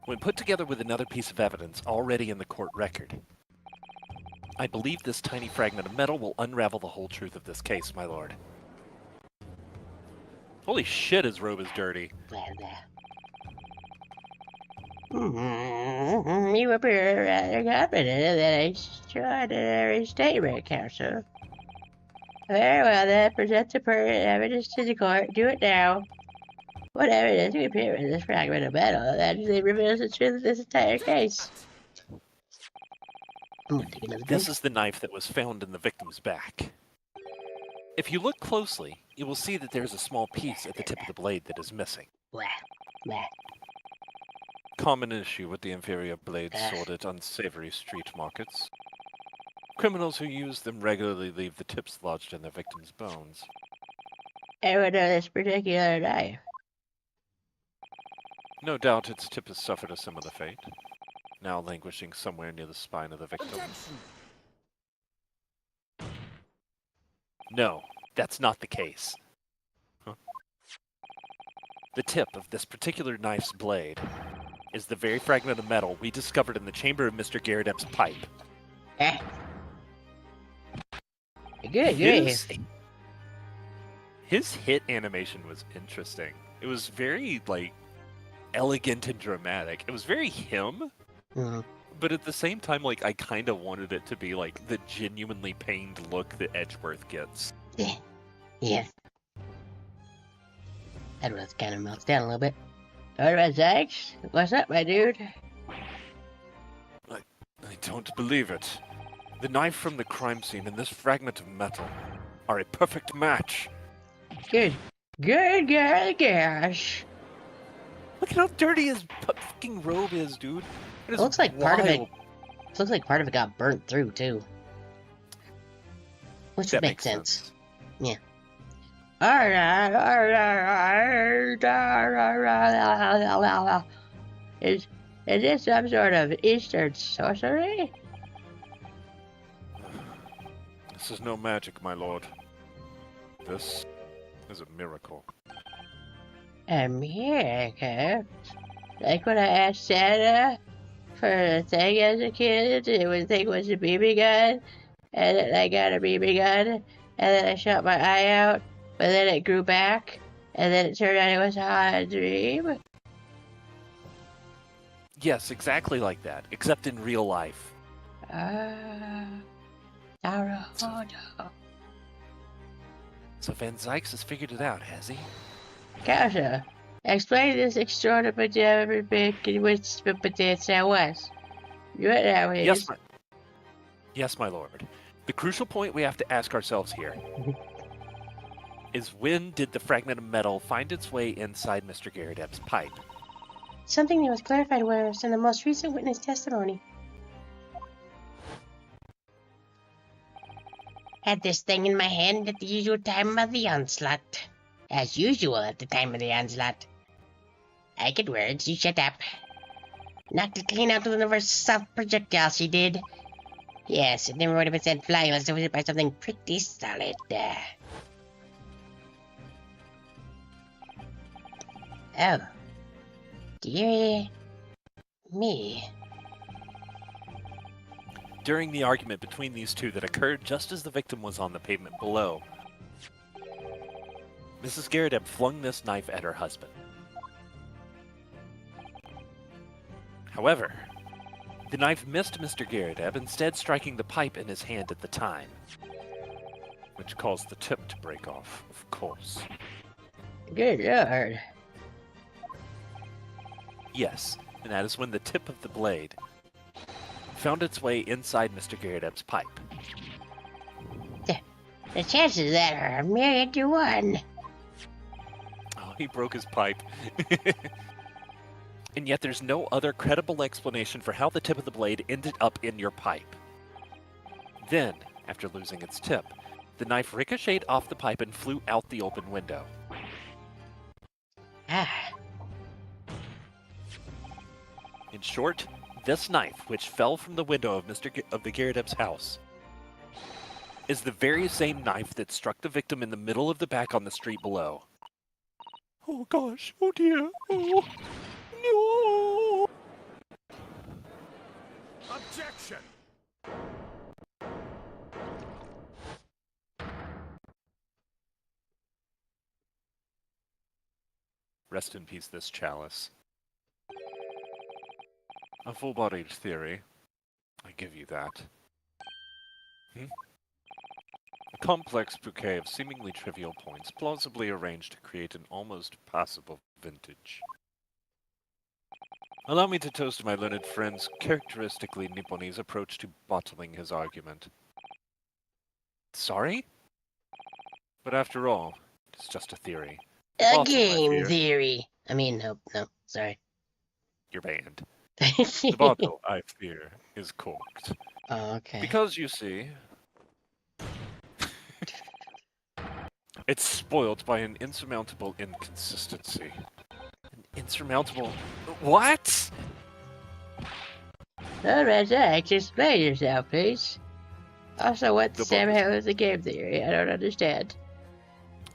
When put together with another piece of evidence already in the court record, I believe this tiny fragment of metal will unravel the whole truth of this case, my lord. Holy shit, his robe is dirty. You appear rather confident that I extraordinary statement, Counsel. Very well, then, present the pertinent evidence to the court. Do it now. What evidence we appear in this fragment of metal that actually reveals the truth of this entire case? This is the knife that was found in the victim's back. If you look closely, you will see that there is a small piece at the tip of the blade that is missing. Common issue with the inferior blades sold at unsavory street markets. Criminals who use them regularly leave the tips lodged in their victims' bones. I would know this particular knife. No doubt its tip has suffered a similar fate, now languishing somewhere near the spine of the victim. Objection. No, that's not the case. The tip of this particular knife's blade is the very fragment of metal we discovered in the chamber of Mr. Garrideb's pipe. Good. His hit animation was interesting. It was very, like, elegant and dramatic. It was very him, but at the same time, like, I kind of wanted it to be, like, the genuinely pained look that Edgeworth gets. Yeah. Edgeworth kind of melts down a little bit. Alright, Zach, what's up, my dude? I don't believe it. The knife from the crime scene and this fragment of metal are a perfect match. Good girl, gosh. Look at how dirty his fucking robe is, dude. It looks like part of it. wild. It looks like part of it got burnt through too. Which would That make makes sense. Yeah. Is this some sort of Eastern sorcery? This is no magic, my lord. This is a miracle. A miracle? Like when I asked Santa for a thing as a kid, it would think it was a BB gun, and then I got a BB gun, and then I shot my eye out, but then it grew back, and then it turned out it was a hot dream. Yes, exactly like that, except in real life. Naruhodo. So Van Zykes has figured it out, has he? Kasha, explain this extraordinary big in which potato was. Right now, Yes, my lord. The crucial point we have to ask ourselves here is when did the fragment of metal find its way inside Mr. Garrideb's pipe? Something that was clarified was in the most recent witness testimony. Had this thing in my hand at the usual time of the onslaught. As usual at the time of the onslaught. I get words, you shut up. Knocked it clean out of the universe self-projectile, she did. Yes, it never would have been sent flying unless it was hit by something pretty solid. Oh. Dearie me. During the argument between these two that occurred just as the victim was on the pavement below, Mrs. Garrideb flung this knife at her husband. However, the knife missed Mr. Garrideb, instead striking the pipe in his hand at the time, which caused the tip to break off, of course. Good lord. Yes, and that is when the tip of the blade found its way inside Mr. Garrideb's pipe. The chances of that are 1,000,000 to 1. Oh, he broke his pipe. And yet there's no other credible explanation for how the tip of the blade ended up in your pipe. Then, after losing its tip, the knife ricocheted off the pipe and flew out the open window. In short, this knife, which fell from the window of the Garrideb's house, is the very same knife that struck the victim in the middle of the back on the street below. Oh gosh, oh dear, oh no! Objection! Rest in peace, this chalice. A full-bodied theory. I give you that. A complex bouquet of seemingly trivial points, plausibly arranged to create an almost passable vintage. Allow me to toast my learned friend's characteristically Nipponese approach to bottling his argument. Sorry? But after all, it's just a theory. A game theory. I mean, no, sorry. You're banned. The bottle, I fear, is corked. Oh, okay. Because, you see, it's spoiled by an insurmountable inconsistency. An insurmountable... What? Alright, Zach, explain yourself, please. Also, what the Sam book is a game theory? I don't understand.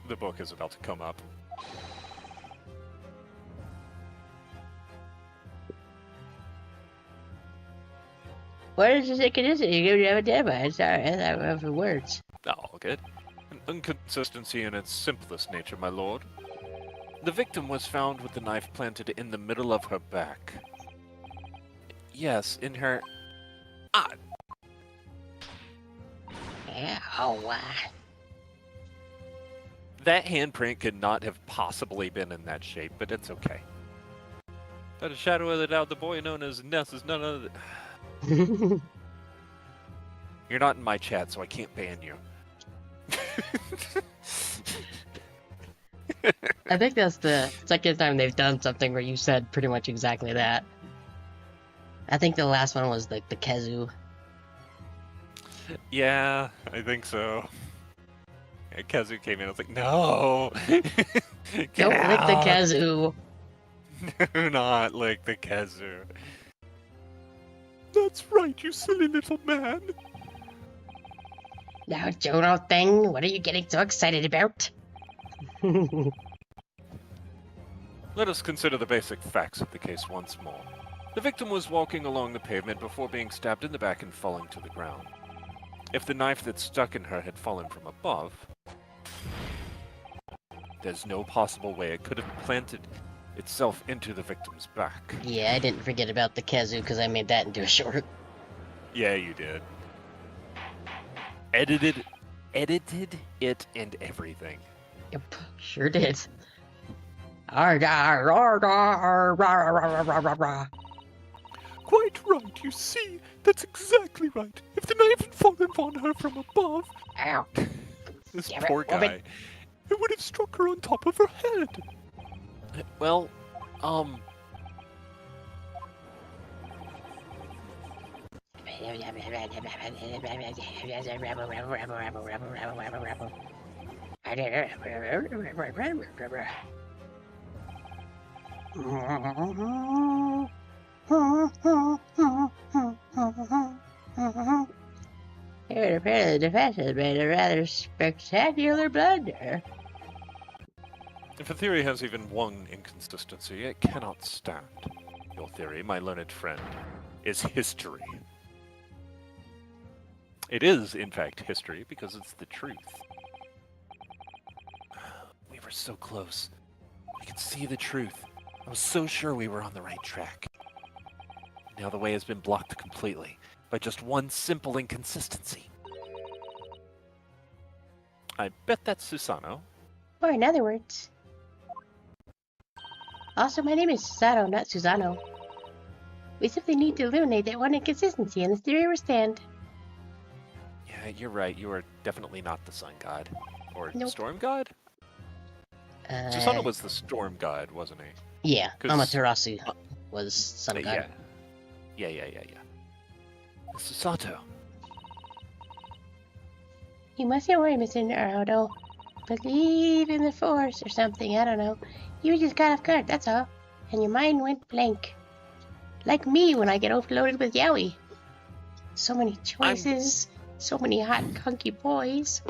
The book is about to come up. What is this inconsistency? You have a demo. I'm sorry, I thought I for words. Oh, all good. An inconsistency in its simplest nature, my lord. The victim was found with the knife planted in the middle of her back. Yes, in her... Ah! Yeah, oh, wow. That handprint could not have possibly been in that shape, but it's okay. Without a shadow of a doubt, the boy known as Ness is none other... You're not in my chat, so I can't ban you. I think that's the second time they've done something where you said pretty much exactly that. I think the last one was like the kazoo. Yeah, I think so. Yeah, Kazu came in, I was like, no! Don't lick the kazoo! Do not lick the kazoo. That's right, you silly little man. Now, Juno thing, what are you getting so excited about? Let us consider the basic facts of the case once more. The victim was walking along the pavement before being stabbed in the back and falling to the ground. If the knife that stuck in her had fallen from above, there's no possible way it could have planted itself into the victim's back. Yeah, I didn't forget about the kazoo because I made that into a short. Yeah, you did. Edited it and everything. Yep, sure did. Quite right, you see. That's exactly right. If the knife had fallen on her from above... Ow. This Damn poor it, woman. guy. it would have struck her on top of her head. Well, Apparently the defense has made a rather spectacular blunder. if a theory has even one inconsistency, it cannot stand. Your theory, my learned friend, is history. It is, in fact, history because it's the truth. We were so close. We could see the truth. I was so sure we were on the right track. Now the way has been blocked completely by just one simple inconsistency. I bet that's Susano. Or in other words. Also, my name is Susanoo, not Susano. We simply need to eliminate that one inconsistency, and this theory will stand. Yeah, you're right. You are definitely not the sun god. Or Nope. storm god? Susano was the storm god, wasn't he? Yeah, 'Cause- Amaterasu was sun god. Yeah. Susato. You mustn't worry, Mr. Naruto. Believe in the Force or something, I don't know. You were just caught off guard, that's all. And your mind went blank. Like me when I get overloaded with yaoi. So many choices, so many hot and hunky boys.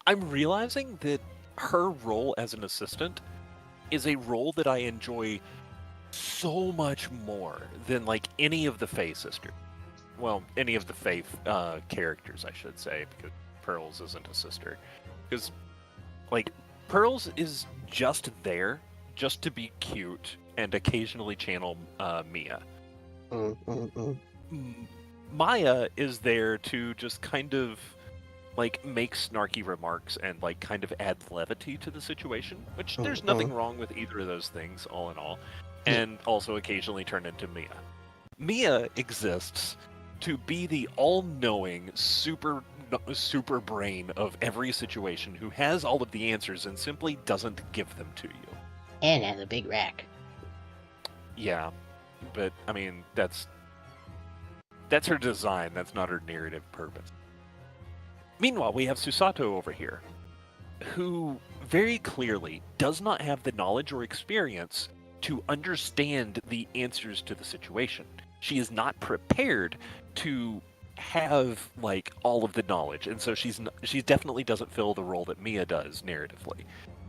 I'm realizing that her role as an assistant is a role that I enjoy so much more than like any of the Fae sisters. Well, any of the Fae characters, I should say, because Pearls isn't a sister. Because, like, Pearls is just there just to be cute and occasionally channel Mia. Maya is there to just kind of like make snarky remarks and like kind of add levity to the situation, which there's nothing wrong with either of those things all in all, and also occasionally turn into Mia. Mia exists to be the all-knowing super brain of every situation who has all of the answers and simply doesn't give them to you. And has a big rack. Yeah, but I mean that's her design, that's not her narrative purpose. Meanwhile, we have Susato over here, who very clearly does not have the knowledge or experience to understand the answers to the situation. She is not prepared to have like all of the knowledge, and so she definitely doesn't fill the role that Mia does narratively.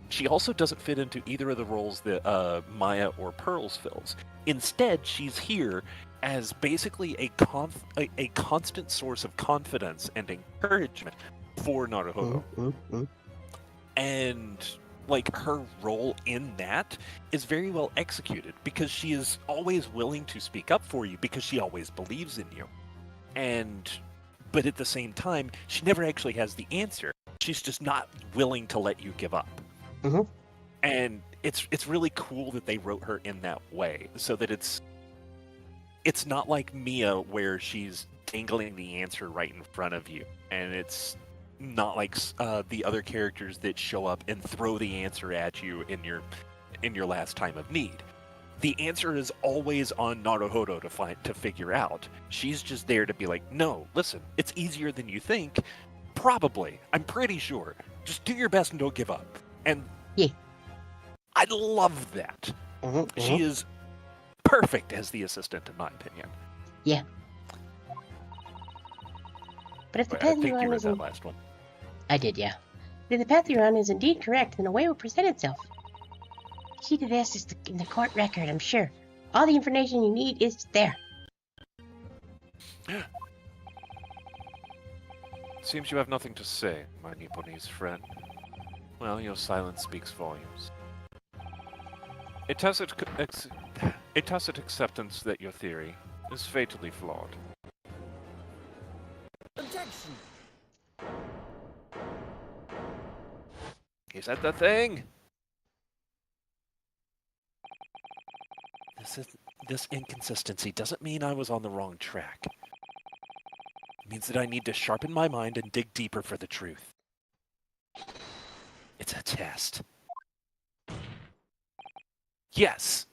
She also doesn't fit into either of the roles that Maya or Pearls fills. Instead, she's here as basically a constant source of confidence and encouragement for Naruhodo. And like her role in that is very well executed because she is always willing to speak up for you because she always believes in you. But at the same time, she never actually has the answer. She's just not willing to let you give up. And it's really cool that they wrote her in that way so that it's not like Mia where she's dangling the answer right in front of you, and it's not like the other characters that show up and throw the answer at you in your last time of need. The answer is always on Naruhodo to figure out. She's just there to be like, no, listen, it's easier than you think. Probably, I'm pretty sure. Just do your best and don't give up. And I love that. She is perfect as the assistant, in my opinion. Yeah. But if the I path think you're you on read isn't... that last one. I did, yeah. But if the path you're on is indeed correct, then a way will present itself. The key to this is in the court record, I'm sure. All the information you need is there. Seems you have nothing to say, my Nipponese friend. Well, your silence speaks volumes. A tacit acceptance that your theory is fatally flawed. Objection! Is that the thing? This inconsistency doesn't mean I was on the wrong track. It means that I need to sharpen my mind and dig deeper for the truth. It's a test. Yes!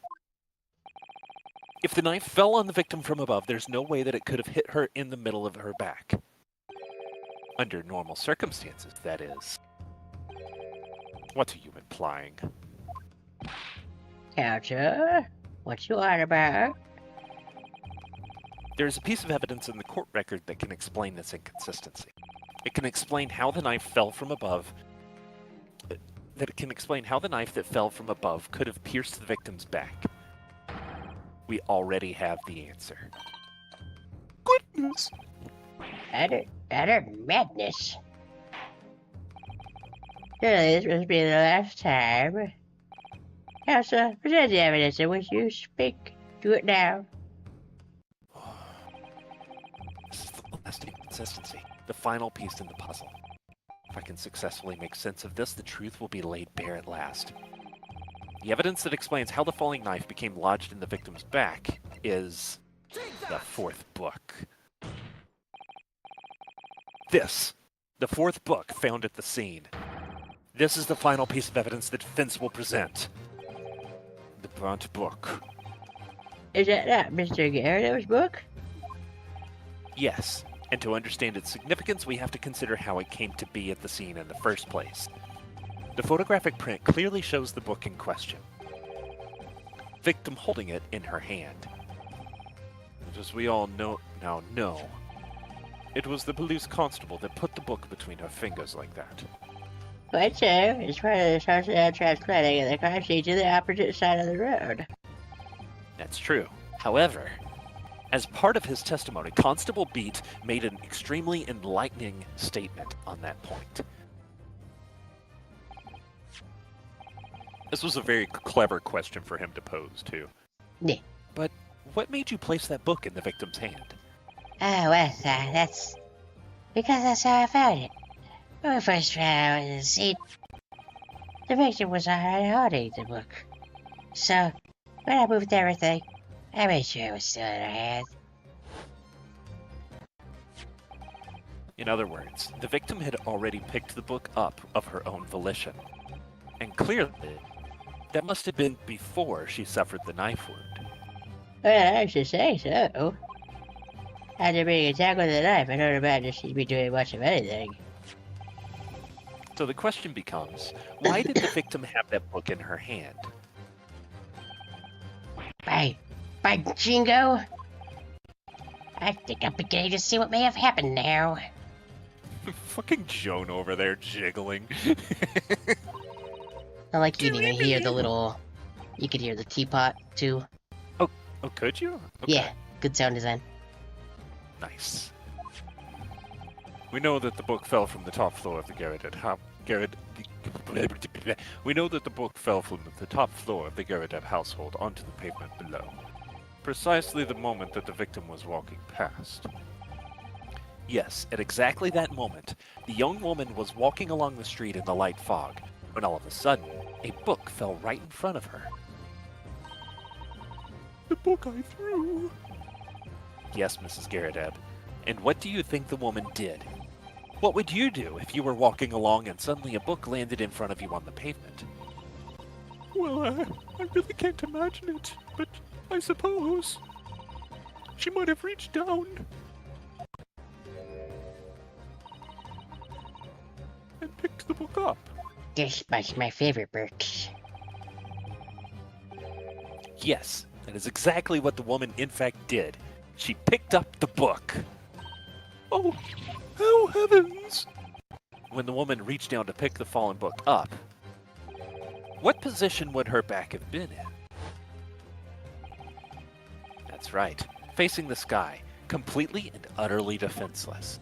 If the knife fell on the victim from above, there's no way that it could have hit her in the middle of her back. Under normal circumstances, that is. What are you implying? Coucher, what you on about? There is a piece of evidence in the court record that can explain this inconsistency. It can explain how the knife fell from above. That it can explain how the knife that fell from above could have pierced the victim's back. We already have the answer. Goodness! Utter madness. Surely this must be the last time. Counsel, present the evidence in which you speak. Do it now. This is the last inconsistency, the final piece in the puzzle. If I can successfully make sense of this, the truth will be laid bare at last. The evidence that explains how the falling knife became lodged in the victim's back is the fourth book. This, the fourth book found at the scene. This is the final piece of evidence the defense will present. The burnt book. Is that not Mr. Gyarados' book? Yes, and to understand its significance, we have to consider how it came to be at the scene in the first place. The photographic print clearly shows the book in question. Victim holding it in her hand. But as we all know, it was the police constable that put the book between her fingers like that. Quite so. It's part of the social transplanting of the crime scene to the opposite side of the road. That's true. However, as part of his testimony, Constable Beat made an extremely enlightening statement on that point. This was a very clever question for him to pose, too. Yeah. But what made you place that book in the victim's hand? Oh, well, that's because that's how I found it. When we first found out in the scene, the victim was already holding the book. So, when I moved everything, I made sure it was still in her hand. In other words, the victim had already picked the book up of her own volition. And clearly, that must have been before she suffered the knife wound. Well, I should say so. After being attacked with a knife, I don't imagine she'd be doing much of anything. So the question becomes, why did the victim have that book in her hand? By Jingo! I think I'm beginning to see what may have happened now. Fucking Joan over there jiggling. I like you can hear the little... You could hear the teapot, too. Oh, could you? Okay. Yeah, good sound design. Nice. We know that the book fell from the top floor of the We know that the book fell from the top floor of the Garadeb household onto the pavement below. Precisely the moment that the victim was walking past. Yes, at exactly that moment, the young woman was walking along the street in the light fog, when all of a sudden, a book fell right in front of her. The book I threw. Yes, Mrs. Garadeb. And what do you think the woman did? What would you do if you were walking along and suddenly a book landed in front of you on the pavement? Well, I really can't imagine it, but I suppose she might have reached down and picked the book up. This was my favorite books. Yes, that is exactly what the woman in fact did. She picked up the book. Oh, heavens! When the woman reached down to pick the fallen book up, what position would her back have been in? That's right, facing the sky, completely and utterly defenseless.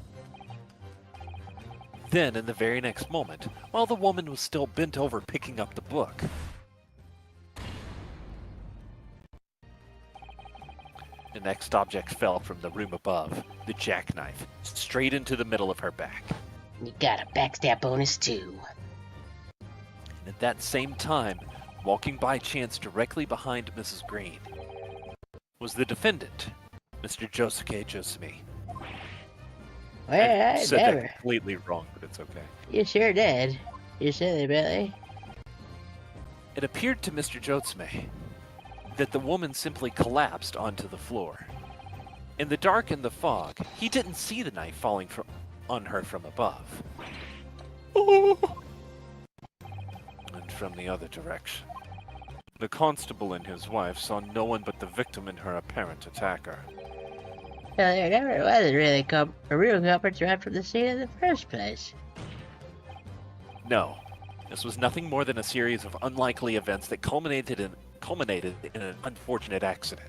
Then, in the very next moment, while the woman was still bent over picking up the book, the next object fell from the room above, the jackknife, straight into the middle of her back. You got a backstab bonus too. And at that same time, walking by chance directly behind Mrs. Green, was the defendant, Mr. Josuke Josumi. Well, I said never. that completely wrong, but it's okay. You sure did. You silly Billy. It appeared to Mr. Jotsume that the woman simply collapsed onto the floor. In the dark and the fog, he didn't see the knife falling on her from above. Oh! And from the other direction. The constable and his wife saw no one but the victim and her apparent attacker. Well, there never was really a real culprit right from the scene in the first place. No, this was nothing more than a series of unlikely events that culminated in an unfortunate accident.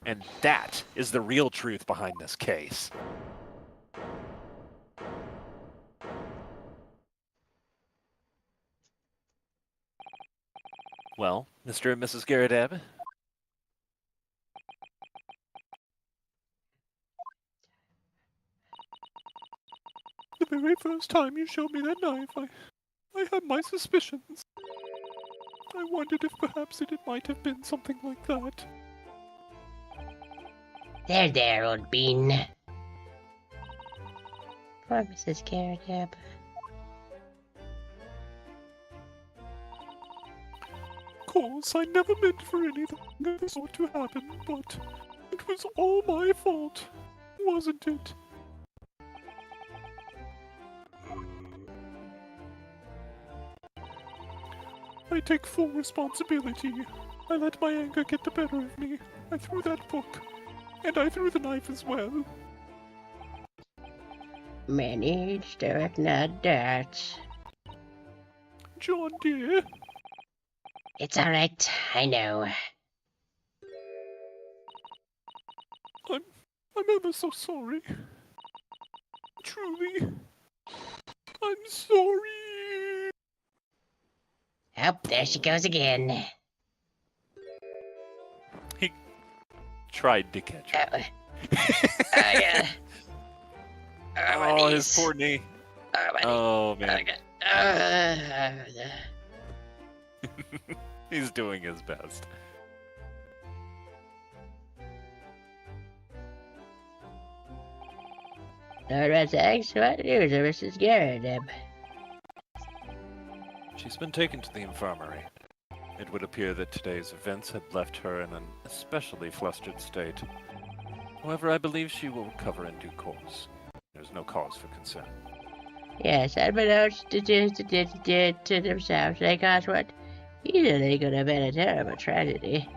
And that is the real truth behind this case. Well, Mr. and Mrs. Garrett. The very first time you showed me that knife, I had my suspicions. I wondered if perhaps it might have been something like that. There, old bean. Poor Mrs. Garrett. Of course, I never meant for anything of the sort to happen, but it was all my fault, wasn't it? I take full responsibility. I let my anger get the better of me. I threw that book, and I threw the knife as well. Managed to ignore that. John, dear. It's alright, I know. I'm ever so sorry. Truly. I'm sorry. Oh, there she goes again. He tried to catch her. Yeah. Oh, his poor knee. Oh, man. He's doing his best. Alright, thanks. What news, Mrs. Garrett? She's been taken to the infirmary. It would appear that today's events had left her in an especially flustered state. However, I believe she will recover in due course. There's no cause for concern. Yes, unbeknownst to themselves, they caused what easily could have been a terrible tragedy.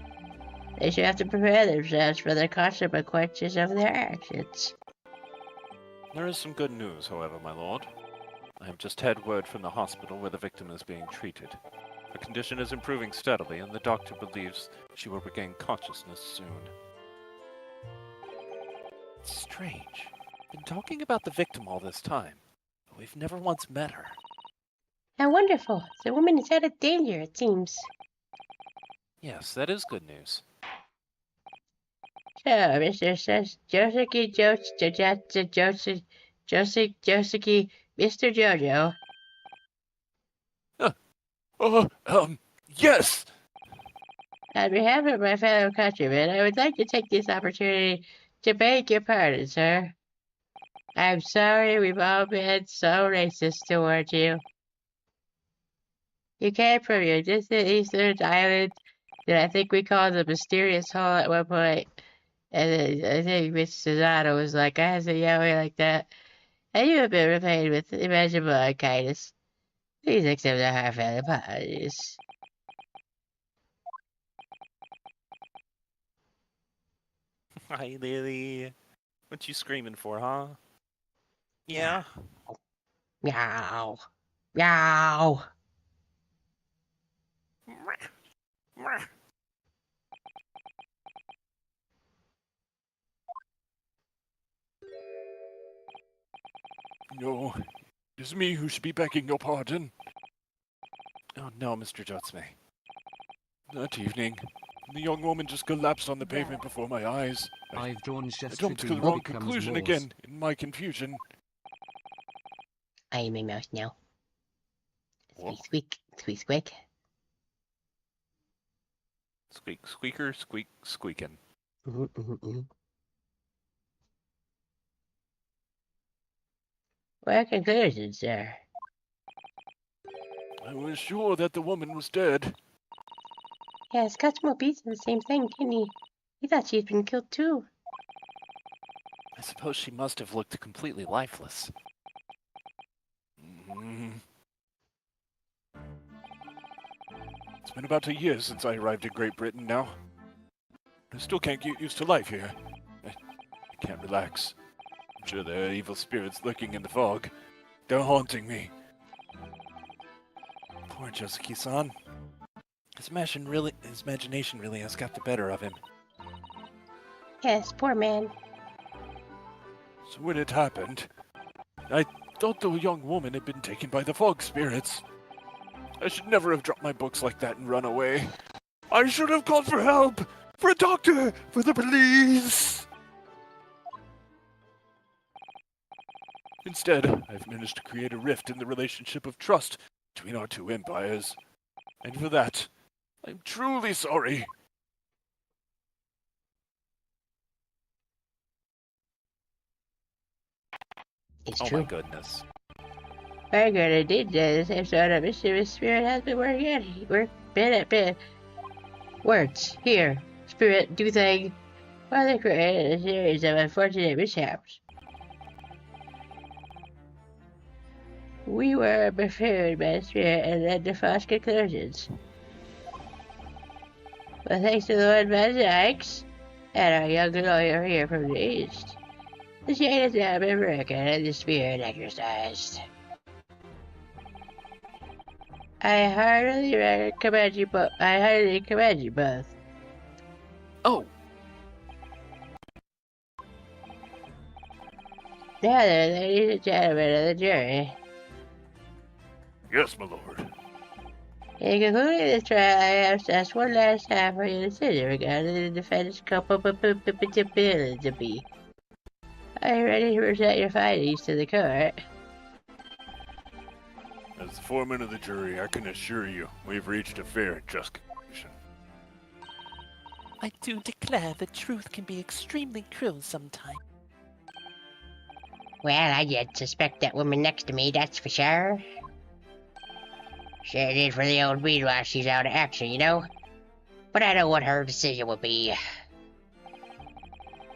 They should have to prepare themselves for the consequences of their actions. There is some good news, however, my lord. I have just had word from the hospital where the victim is being treated. Her condition is improving steadily, and the doctor believes she will regain consciousness soon. It's strange. Been talking about the victim all this time, but we've never once met her. How wonderful! The woman is out of danger, it seems. Yes, that is good news. So, Mr. Joseki, Mr. Jojo. Yes! On behalf of my fellow countrymen, I would like to take this opportunity to beg your pardon, sir. I'm sorry we've all been so racist toward you. You came from your distant eastern island that I think we called the Mysterious Hole at one point. And I think Miss Cesaro was like, I said, yeah, we like that. And you have been repaid with immeasurable kindness. Please accept our heartfelt apologies. Hi, Lily. What you screaming for, huh? Yeah? Meow. Meow. No, it's me who should be begging your pardon. Oh no, Mr. Jotsme. That evening, the young woman just collapsed on the pavement before my eyes. I've drawn I just jumped to the wrong conclusion again in my confusion. I am a mouse now. Whoa. Squeak, squeak, squeak. Squeak, squeaker, squeak, squeaking. What conclusion, sir? I was sure that the woman was dead. Yes, Cosmo Beats did the same thing, didn't he? He thought she'd been killed too. I suppose she must have looked completely lifeless. It's been about a year since I arrived in Great Britain now. I still can't get used to life here. I can't relax. I'm sure there are evil spirits lurking in the fog. They're haunting me. Poor Josuke-san. His imagination really has got the better of him. Yes, poor man. So when it happened, I thought the young woman had been taken by the fog spirits. I should never have dropped my books like that and run away. I should have called for help! For a doctor! For the police! Instead, I've managed to create a rift in the relationship of trust between our two empires. And for that, I'm truly sorry. It's Oh true. my goodness. Very good indeed. The same sort of mischievous spirit has been working at words. Here. Spirit, do thing. Father created a series of unfortunate mishaps. We were buffooned by the spirit and led to false conclusions. But thanks to the one man Sykes and our young lawyer here from the East, the chain has now been broken and the spirit exorcised. I heartily recommend you both. I highly commend you both. Oh, Now then, ladies and gentlemen of the jury, yes, my lord. in concluding this trial, I have asked one last time for your decision regarding the defendant's culpability. Are you ready to present your findings to the court? As the foreman of the jury, I can assure you we've reached a fair and just conclusion. I do declare that truth can be extremely cruel sometimes. Well, I did suspect that woman next to me, that's for sure. Sure did for the old bead while she's out of action, you know? But I know what her decision would be.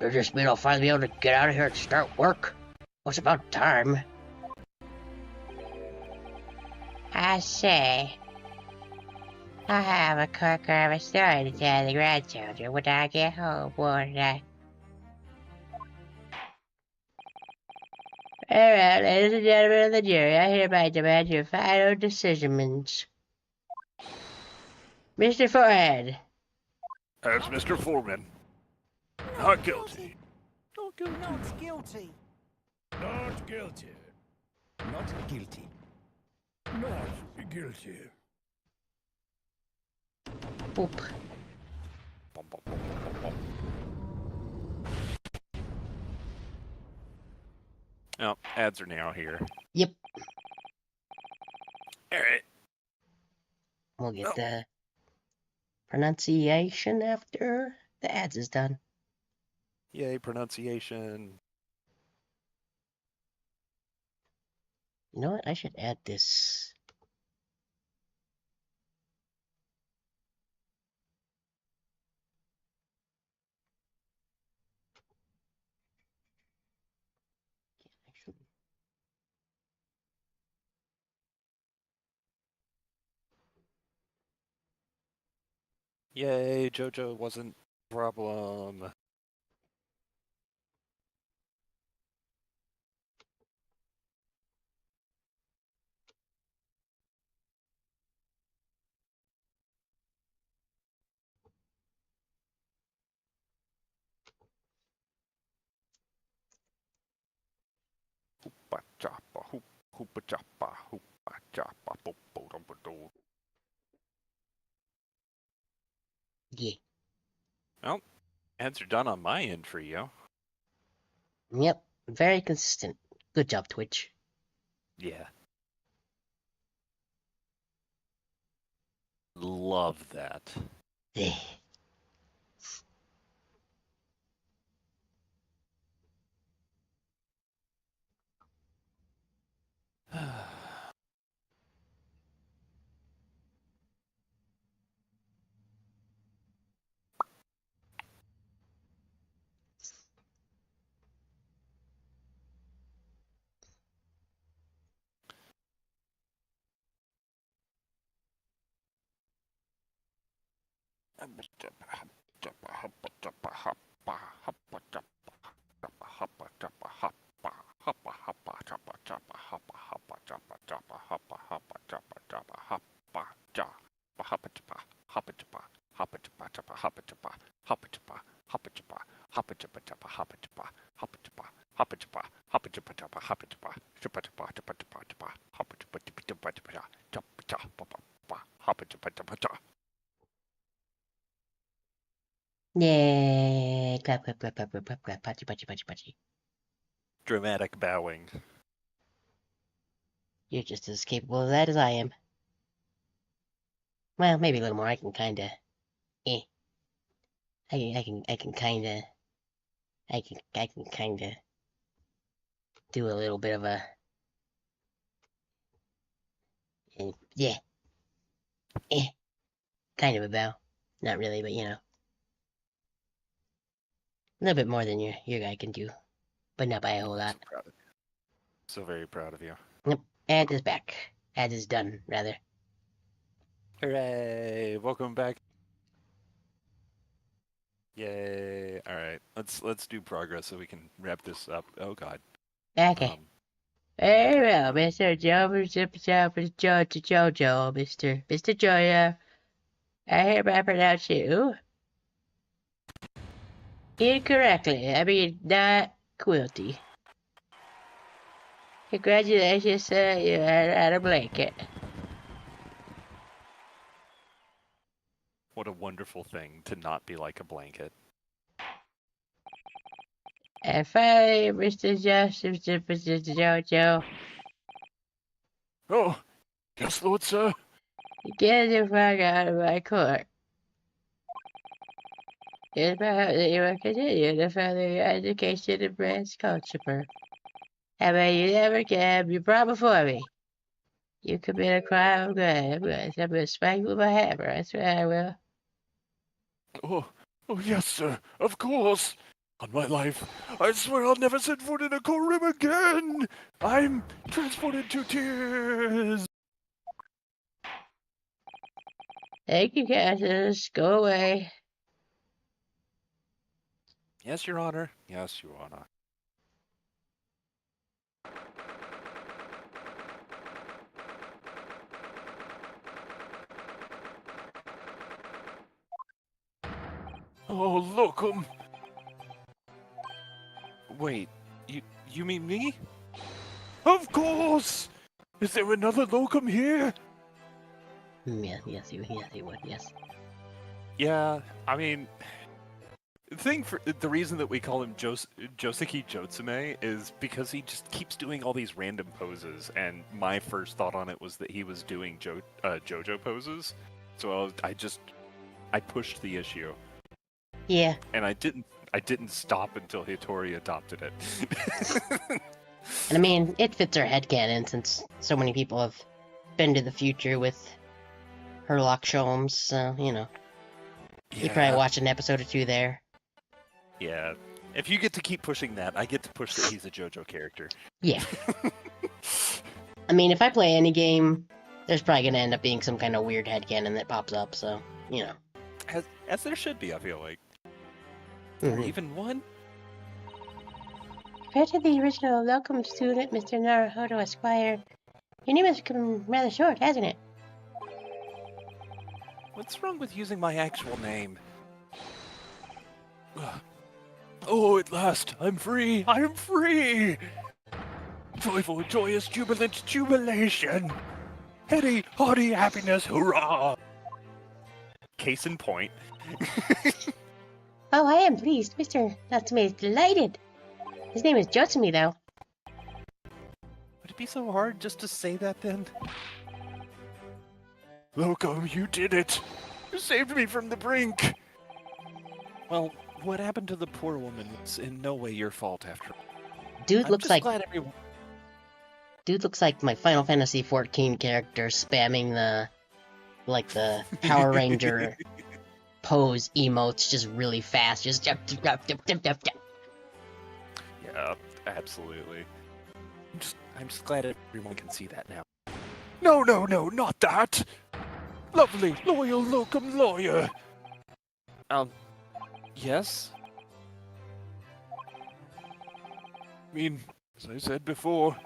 You're just being finally able to get out of here and start work. What's about time? I say, I have a corker of a story to tell the grandchildren when I get home, won't I? Alright, ladies and gentlemen of the jury, I hereby demand your final decisions. Mr. Forehead. As Mr. Foreman, not guilty. Not guilty. Not guilty. Not guilty. Not guilty. Boop. Bum, bum, bum, bum, bum. Oh, ads are now here. Yep. Alright. We'll get the pronunciation after the ads is done. Yay, pronunciation. You know what? I should add this. Actually, Yay, JoJo wasn't a problem. Hoopa choppa, hoopa choppa, hoopa choppa, boop, dum, doo. yeah. Well, ads are done on my end for you. Yep. Very consistent. Good job, Twitch. Yeah. Love that. Eh. Yay! Clap, clap, clap, clap, clap, clap, clap, patchy, patchy, patchy, patchy. Dramatic bowing. You're just as capable of that as I am. Well, maybe a little more. I can kinda, I can kinda, I can kinda do a little bit of a, yeah, kind of a bow. Not really, but you know, a little bit more than your guy can do, but not by a whole lot. So proud of you. So very proud of you. Yep, ad is back. Ad is done, rather. Hooray! Welcome back. Yay! All right, let's do progress so we can wrap this up. Oh God. Okay. Very well, Mr. Jojo, Mr. Joya. I hereby pronounce you incorrectly. I mean, not quilty. Congratulations, sir. You had a blanket. What a wonderful thing to not be like a blanket. And finally, Mr. Jojo, Oh, yes, Lord, sir. get the fuck out of my court. It's about that you will continue to further your education in Brand's culture. However, you never can be brought before me. You commit a crime, I'm gonna smack you with my hammer. I swear I will. Oh, yes, sir. Of course. On my life, I swear I'll never set foot in a courtroom again. I'm transported to tears. Thank you, Cassius. Go away. Yes, Your Honor. Yes, Your Honor. Oh, locum. Wait, you mean me? Of course. Is there another locum here? Yes, he would, yes. Yeah, I mean, the reason that we call him Joseki Jotsume is because he just keeps doing all these random poses, and my first thought on it was that he was doing JoJo poses, so I pushed the issue. Yeah. And I didn't stop until Hitori adopted it. And I mean, it fits our headcanon since so many people have been to the future with Herlock Sholmes, so, you know. You probably watched an episode or two there. Yeah. If you get to keep pushing that, I get to push that he's a JoJo character. Yeah. I mean, if I play any game, there's probably going to end up being some kind of weird headcanon that pops up, so, you know. As there should be, I feel like. Mhm. Or even one? Compared to the original locum student, Mr. Naruhodo Esquire, your name has become rather short, hasn't it? What's wrong with using my actual name? Oh, at last, I'm free. I'm free. Joyful, joyous, jubilant jubilation. Heady, hearty happiness, hurrah. Case in point. Oh, I am pleased. Mr. Natsume is delighted. His name is Jotsumi, though. Would it be so hard just to say that then? Locum, you did it. You saved me from the brink. Well, what happened to the poor woman was in no way your fault after all. Dude looks like glad everyone... Dude looks like my Final Fantasy XIV character spamming the Power Ranger pose emotes just really fast, just jump. Yeah, absolutely. I'm just glad everyone can see that now. No, not that. Lovely, loyal locum lawyer. Yes? I mean, as I said before,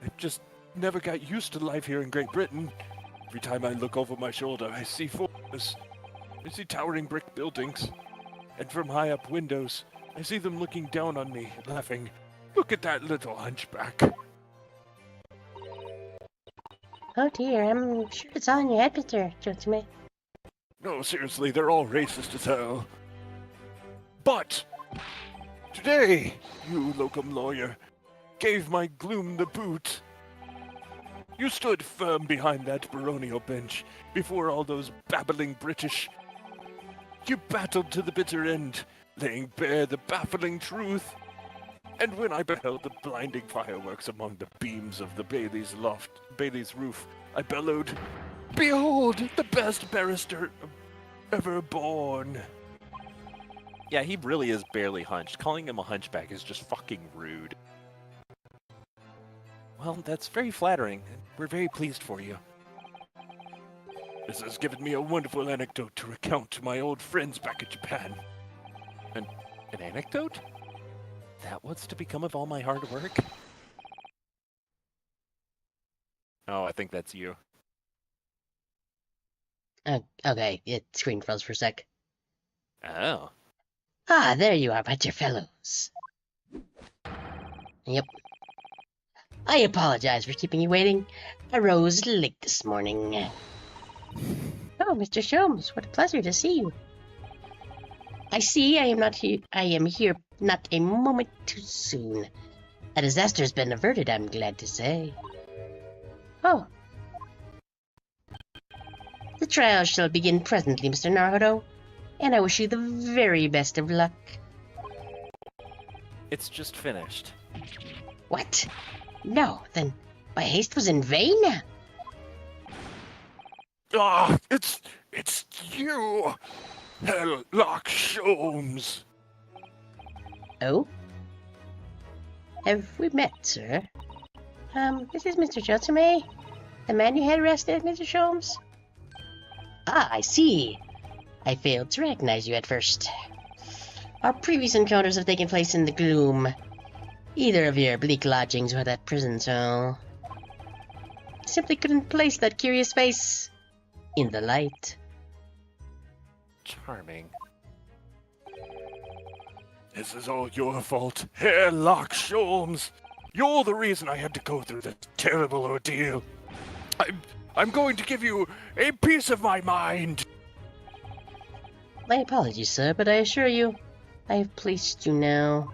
I just never got used to life here in Great Britain. Every time I look over my shoulder, I see forests. I see towering brick buildings. And from high up windows, I see them looking down on me, laughing. Look at that little hunchback. Oh dear, I'm sure it's all in your head, Mr. Jotsume. No, seriously, they're all racist as hell. But today, you locum lawyer, gave my gloom the boot. You stood firm behind that baronial bench before all those babbling British. You battled to the bitter end, laying bare the baffling truth. And when I beheld the blinding fireworks among the beams of the Bailey's roof, I bellowed, "Behold, the best barrister ever born." Yeah, he really is barely hunched. Calling him a hunchback is just fucking rude. Well, that's very flattering. We're very pleased for you. This has given me a wonderful anecdote to recount to my old friends back in Japan. An anecdote? That what's to become of all my hard work? Oh, I think that's you. Okay, it screen froze for a sec. Oh. Ah, there you are, my dear fellows. Yep. I apologize for keeping you waiting. I rose late this morning. Oh, Mr. Sholmes, what a pleasure to see you. I see I am here not a moment too soon. A disaster's been averted, I'm glad to say. Oh. The trial shall begin presently, Mr. Naruto, and I wish you the very best of luck. It's just finished. What? No, then my haste was in vain? Ah, it's you, Helllock Sholmes. Oh? Have we met, sir? This is Mr. Jotsume, the man you had arrested, Mr. Sholmes? Ah, I see. I failed to recognize you at first. Our previous encounters have taken place in the gloom. Either of your bleak lodgings or that prison cell. Simply couldn't place that curious face in the light. Charming. This is all your fault, Helllock Sholmes. You're the reason I had to go through this terrible ordeal. I'm going to give you a piece of my mind. My apologies, sir, but I assure you, I have placed you now.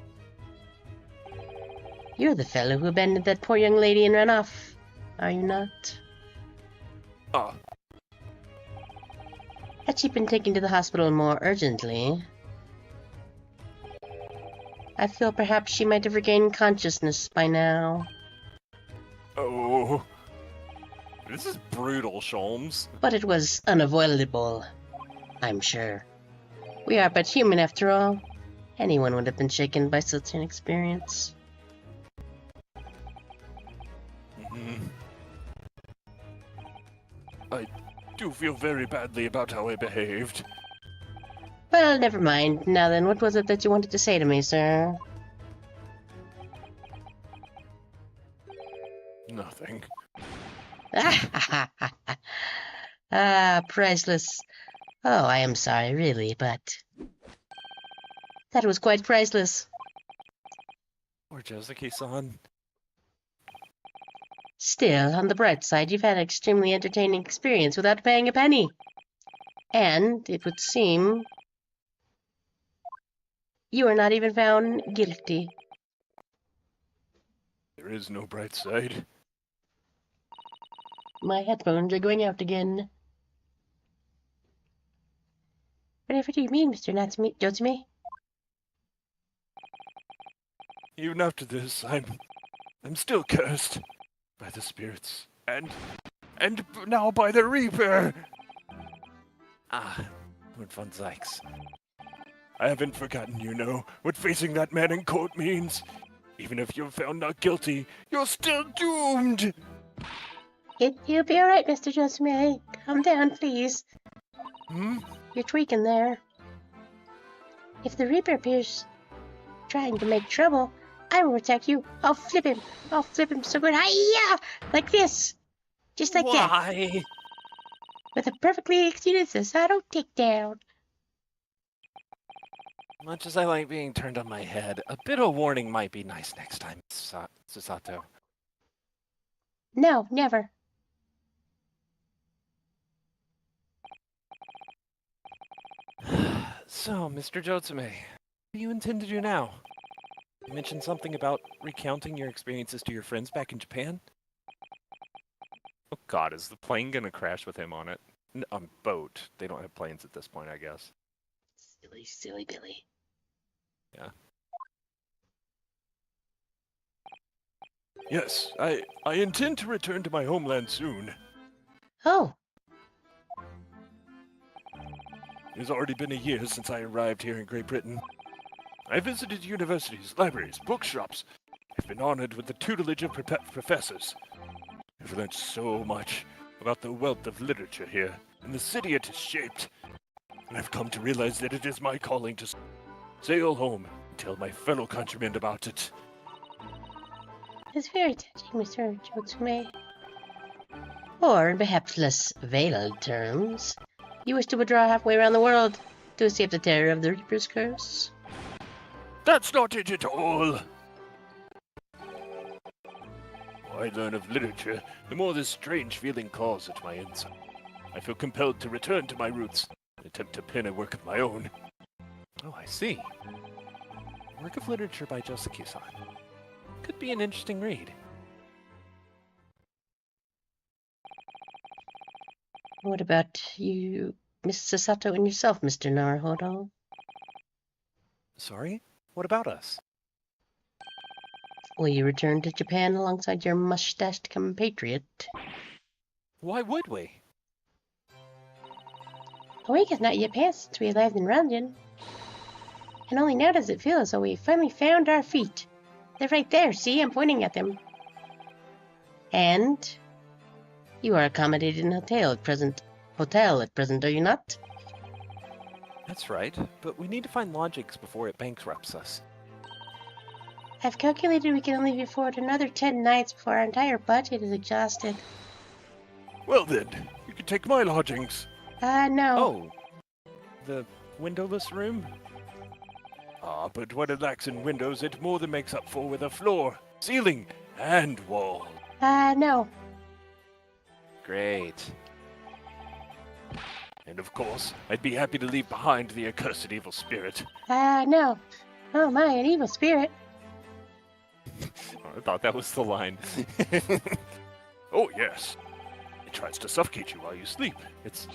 You're the fellow who abandoned that poor young lady and ran off, are you not? Had she been taken to the hospital more urgently, I feel perhaps she might have regained consciousness by now. Oh. This is brutal, Sholmes. But it was unavoidable, I'm sure. We are but human after all. Anyone would have been shaken by such an experience. I do feel very badly about how I behaved. Well, never mind. Now then, what was it that you wanted to say to me, sir? Nothing. Ah, priceless. Oh, I am sorry, really, but that was quite priceless. Or Josuke-san. Still, on the bright side, you've had an extremely entertaining experience without paying a penny. And, it would seem, you are not even found guilty. There is no bright side. My headphones are going out again. Whatever do you mean, Mr. Jotsume? Even after this, I'm still cursed by the spirits and now by the Reaper. Ah, Lord von Zykes. I haven't forgotten, you know, what facing that man in court means. Even if you're found not guilty, you're still doomed. You'll be alright, Mr. Jotsume. Calm down, please. Hmm? You're tweaking there. If the Reaper appears trying to make trouble, I will protect you. I'll flip him. I'll flip him so good. Hi-ya! Like this. Just like that. Why? With a perfectly executed Susato takedown. Much as I like being turned on my head, a bit of warning might be nice next time, Susato. No, never. So, Mr. Jotsume, what do you intend to do now? You mentioned something about recounting your experiences to your friends back in Japan? Oh god, is the plane gonna crash with him on it? Boat. They don't have planes at this point, I guess. Silly, silly Billy. Yeah. Yes, I intend to return to my homeland soon. Oh, It has already been a year since I arrived here in Great Britain. I visited universities, libraries, bookshops. I've been honored with the tutelage of professors. I've learned so much about the wealth of literature here and the city it has shaped. And I've come to realize that it is my calling to sail home and tell my fellow countrymen about it. it's very touching, Mr. Jotsume. Or, in perhaps less veiled terms, you wish to withdraw halfway around the world to escape the terror of the Reaper's curse? That's not it at all! I learn of literature, the more this strange feeling claws at my inside. I feel compelled to return to my roots and attempt to pen a work of my own. Oh, I see. Work of literature by Josuke-san. Could be an interesting read. What about you, Miss Sasato, and yourself, Mr. Naruhodo? Sorry? What about us? Will you return to Japan alongside your mustached compatriot? Why would we? A week has not yet passed since we arrived in Ranjin. And only now does it feel as though we finally found our feet. They're right there, see? I'm pointing at them. And you are accommodated in a hotel at present, are you not? That's right, but we need to find lodgings before it bankrupts us. I've calculated we can only afford another 10 nights before our entire budget is exhausted. Well then, you can take my lodgings. No. Oh, the windowless room? Ah, but what it lacks in windows, it more than makes up for with a floor, ceiling, and wall. No. Great. And of course, I'd be happy to leave behind the accursed evil spirit. No. Oh my, an evil spirit. I thought that was the line. Oh yes. It tries to suffocate you while you sleep. It's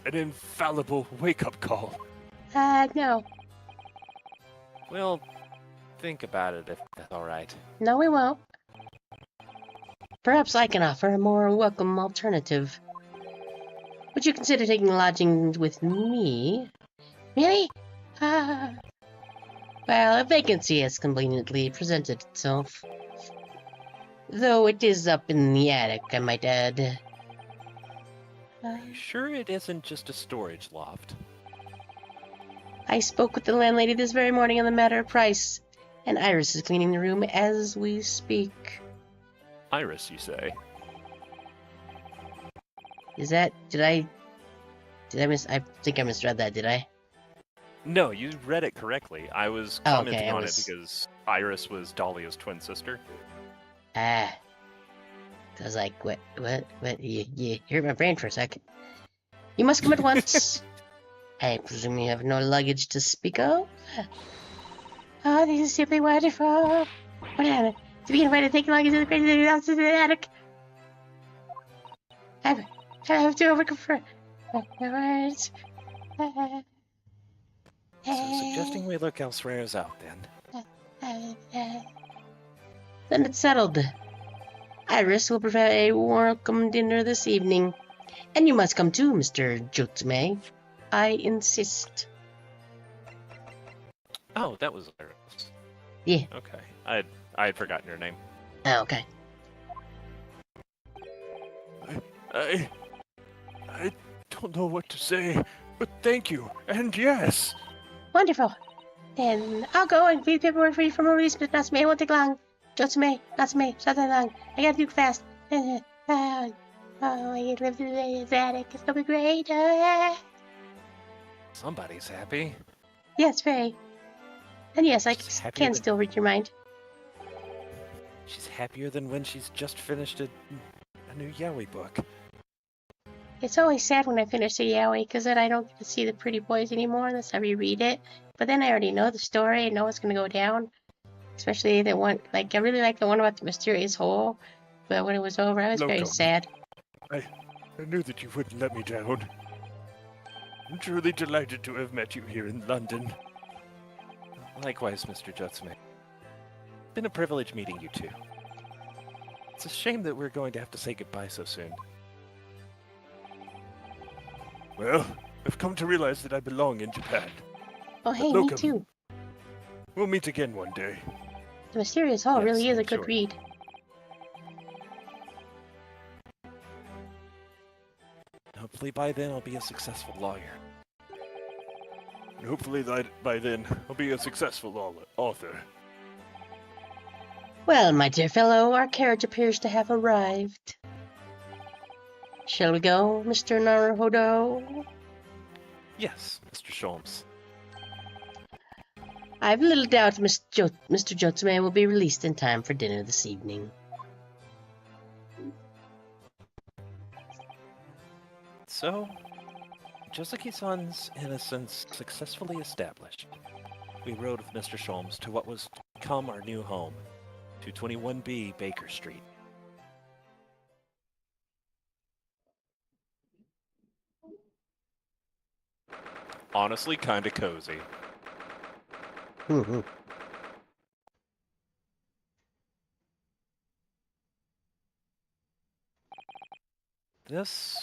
an infallible wake-up call. No. We'll think about it if that's alright. No, we won't. Perhaps I can offer a more welcome alternative. Would you consider taking lodgings with me? Really? Well, a vacancy has conveniently presented itself. Though it is up in the attic, I might add. Are you sure it isn't just a storage loft? I spoke with the landlady this very morning on the matter of price, and Iris is cleaning the room as we speak. Iris, you say? Is that... Did I think I misread that, did I? No, you read it correctly. I was Oh, commenting okay, on it because Iris was Dahlia's twin sister. I was like, what? You hurt my brain for a second. You must come at once. I presume you have no luggage to speak of? Oh, this is simply wonderful. What happened? To be invited to take luggage to the crazy house in the attic. I have to overconfirm my words. So suggesting we look elsewhere is out then. Then it's settled. Iris will prepare a welcome dinner this evening. And you must come too, Mr. Jotsume. I insist. Oh, that was Iris. Yeah. Okay. I had forgotten your name. Oh, okay. I don't know what to say, but thank you, and yes. Wonderful. Then I'll go and read paperwork for you from Maurice, but Natsume. It won't take long. Jotsume, Natsume, not that long. I gotta do fast. I can live in the attic. It's gonna be great. Somebody's happy. Yes, very. And yes, I She's happier can than- still read your mind. She's happier than when she's just finished a new yaoi book. It's always sad when I finish the yaoi, because then I don't get to see the pretty boys anymore unless I reread it. But then I already know the story and know what's going to go down. Especially the one, like, I really like the one about the mysterious hole. But when it was over, I was very Loco. sad. I knew that you wouldn't let me down. I'm truly delighted to have met you here in London. Likewise, Mr. Jutsume. Been a privilege meeting you two. It's a shame that we're going to have to say goodbye so soon. Well, I've come to realize that I belong in Japan. Oh, hey, me Locum. too. We'll meet again one day. The Mysterious Hall Yes, really is a I'm good sure. read. Hopefully by then I'll be a successful lawyer. And hopefully by then, I'll be a successful author. Well, my dear fellow, our carriage appears to have arrived. Shall we go, Mr. Naruhodo? Yes, Mr. Sholmes. I've little doubt Mr. Jotsume will be released in time for dinner this evening. So, Josuke-san's innocence successfully established. We rode with Mr. Sholmes to what was to become our new home, 221B Baker Street. Honestly, kinda cozy. This...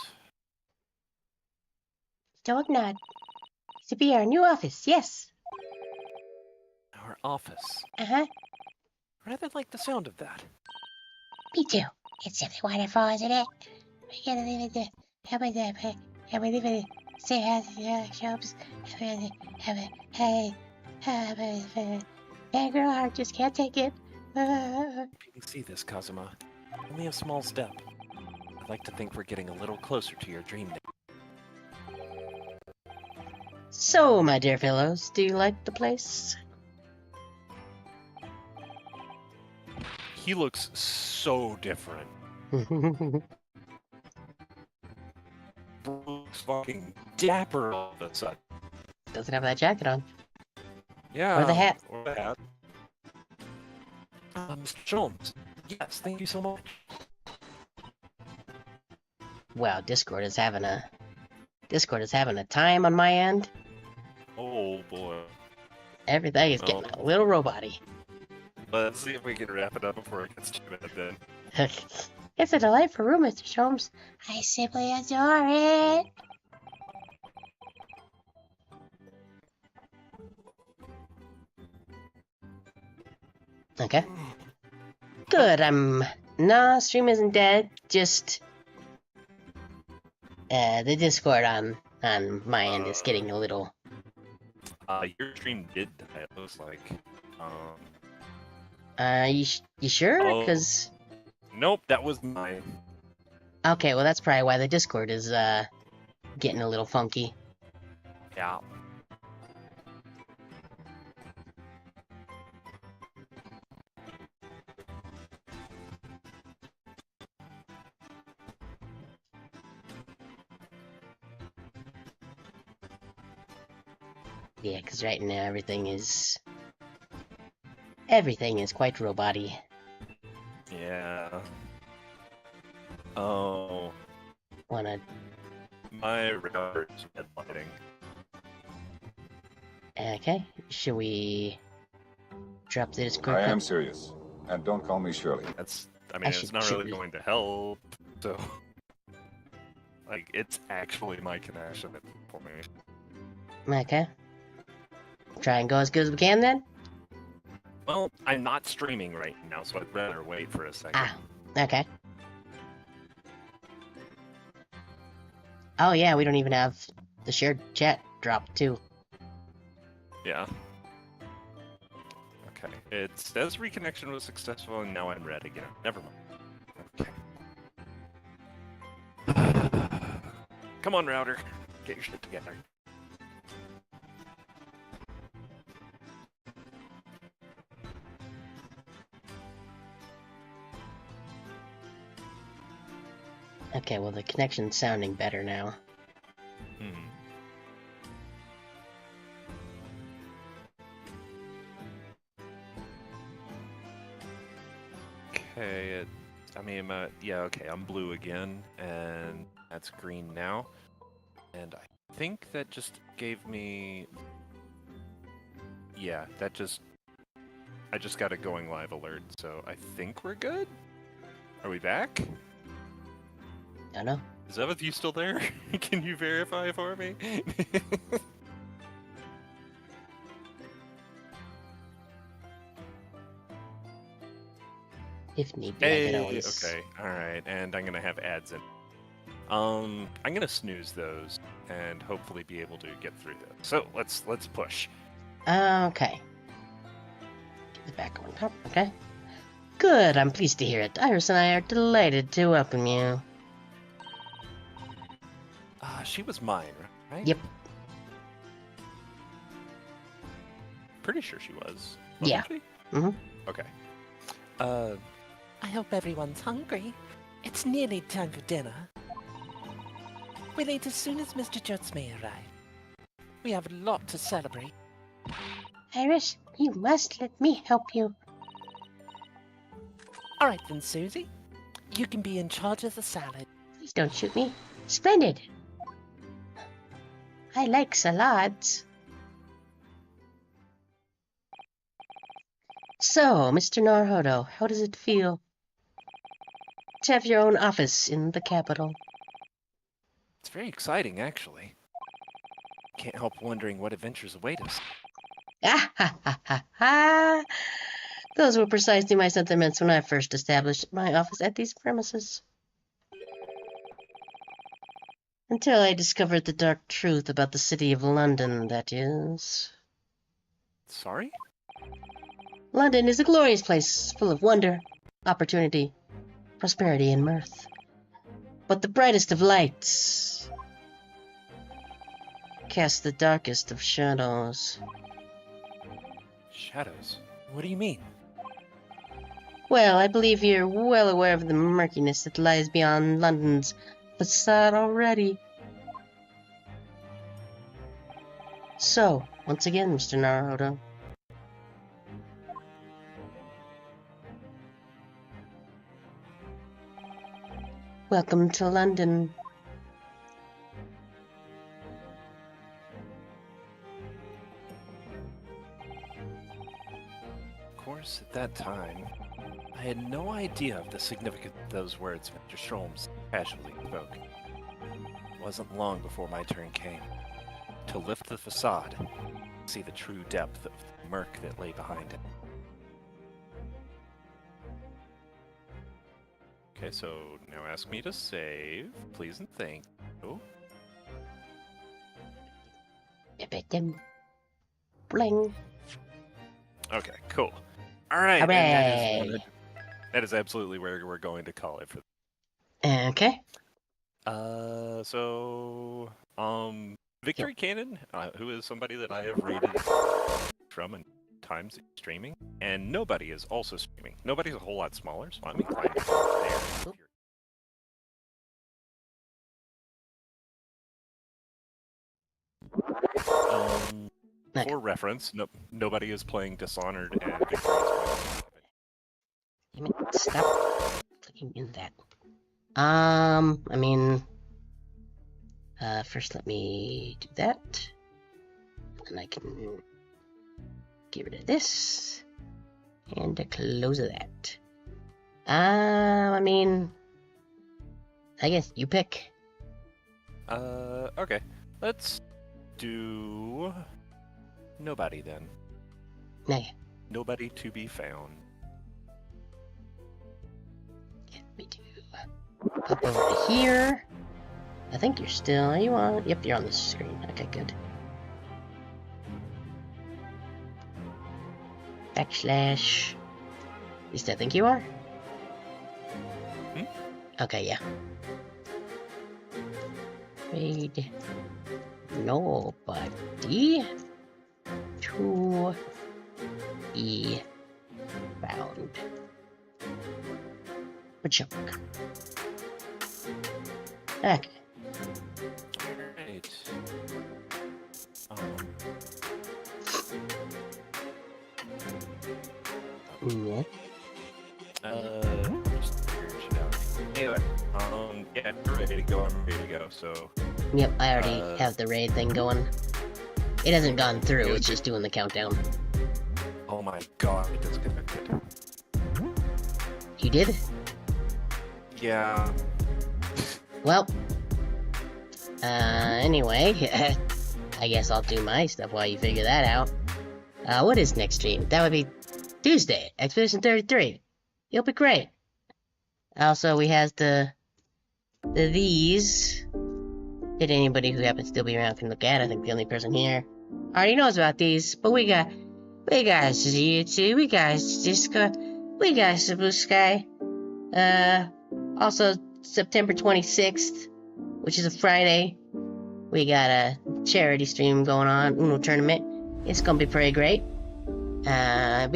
Don't nod. To be our new office, yes. our office. Uh-huh. Rather like the sound of that. Me too. It's simply wonderful, isn't it? We gotta leave it there. And we leave it say hi shops. Hey. Fangirl heart just can't take it. You can see this, Kazuma. Only a small step. I'd like to think we're getting a little closer to your dream. So, my dear fellows, do you like the place? He looks so different. Looks fucking dapper all of a sudden. Doesn't have that jacket on. Yeah. Or the hat. Or the hat. Mr. Jones. Yes, thank you so much. Wow, Discord is having a time on my end. Oh boy. Everything is getting a little robot-y. Let's see if we can wrap it up before it gets too bad then. It's a delightful room, Mr. Sholmes. I simply adore it. Okay. Good, no, stream isn't dead, just the Discord on my end is getting a little... Your stream did die, it looks like. You sure? Oh. Cause... Nope, that was mine. Okay, well that's probably why the Discord is, getting a little funky. Yeah. Yeah, because right now everything is quite robot-y. Yeah. Oh. My router is red lighting. Okay, should we drop the Discord? I am serious, and don't call me Shirley. It's not really going to help, so... Like, it's actually my connection at this point. Okay. Try and go as good as we can then? Well, I'm not streaming right now, so I'd rather wait for a second. Okay. Oh yeah, we don't even have the shared chat dropped too. Yeah. Okay. It says reconnection was successful, and now I'm red again. Never mind. Okay. Come on, router. Get your shit together. Okay, well the connection's sounding better now. Hmm. Okay, yeah, okay, I'm blue again, and that's green now. And I think that just gave me... Yeah, I just got a going live alert, so I think we're good? Are we back? Don't know. Is Eveth, you still there? Can you verify for me? If need be, I could always... Okay, alright, and I'm gonna have ads in. I'm gonna snooze those, and hopefully be able to get through those. So, let's push. Okay. Get the back on top, okay. Good, I'm pleased to hear it. Iris and I are delighted to welcome you. She was mine, right? Yep. Pretty sure she was. Yeah. Wasn't she? Mm-hmm. Okay. I hope everyone's hungry. It's nearly time for dinner. We'll eat as soon as Mr. Judge may arrive. We have a lot to celebrate. Iris, you must let me help you. All right then, Susie. You can be in charge of the salad. Please don't shoot me. Splendid. I like salads. So, Mr. Naruhodo, how does it feel to have your own office in the capital? It's very exciting, actually. Can't help wondering what adventures await us. Ah ha ha ha ha! Those were precisely my sentiments when I first established my office at these premises. Until I discovered the dark truth about the city of London, that is. Sorry? London is a glorious place, full of wonder, opportunity, prosperity, and mirth. But the brightest of lights casts the darkest of shadows. Shadows? What do you mean? Well, I believe you're well aware of the murkiness that lies beyond London's facade already. So, once again, Mr. Naruhodo. Welcome to London. Of course, at that time, I had no idea of the significance of those words Mr. Sholmes casually spoke. It wasn't long before my turn came. To lift the facade, see the true depth of the murk that lay behind it. Okay, so now ask me to save, please and thank you. Bling. Okay, cool. Alright, Hooray! That is absolutely where we're going to call it for. Okay. Victory Cannon, who is somebody that I have rated from and times streaming, and Nobody is also streaming. Nobody's a whole lot smaller, so I'm inclined to go there. For reference, Nobody is playing Dishonored and Victory is playing. Damn it, stop clicking in that. I mean, first let me do that. And I can get rid of this. And close of that. I mean, I guess you pick. Okay. Let's do Nobody then. Nah. Nobody to be found. Let me do pop over to here. I think you're still, are you on? Yep, you're on the screen. Okay, good. Backslash. At least I think you are. Okay, yeah. Read Nobody to be found. A chunk. Okay. Alright. Yeah. Just figuring shit out. Anyway, yeah, we're ready to go. I'm ready to go. So, Yep, I already have the raid thing going. It hasn't gone through, Good. it's just doing the countdown. oh my god, it disconnected. You did? Yeah. Well. Anyway, I guess I'll do my stuff while you figure that out. What is next stream? That would be Tuesday, Expedition 33. It'll be great. Also, we has these that anybody who happens to still be around can look at. I think the only person here already knows about these, but we got YouTube, we got Discord, we got Blue Sky. Also September 26th, which is a Friday, we got a charity stream going on, Uno tournament. It's gonna be pretty great. Yeah.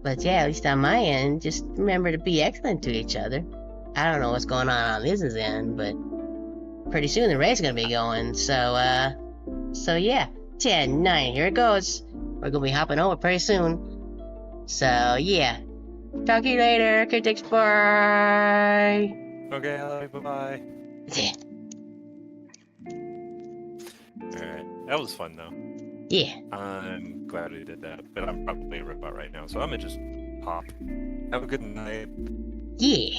But yeah, at least on my end, just remember to be excellent to each other. I don't know what's going on Liz's end, but pretty soon the raid's gonna be going, so yeah. 10, 9, here it goes. We're gonna be hopping over pretty soon. So yeah. Talk to you later, critics, bye! Okay, bye-bye. Alright, that was fun though. Yeah. I'm glad we did that, but I'm probably a robot right now, so I'm gonna just hop. Have a good night. Yeah.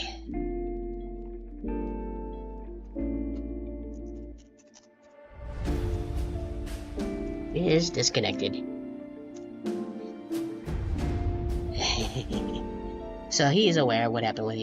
It is disconnected. So he is aware of what happened with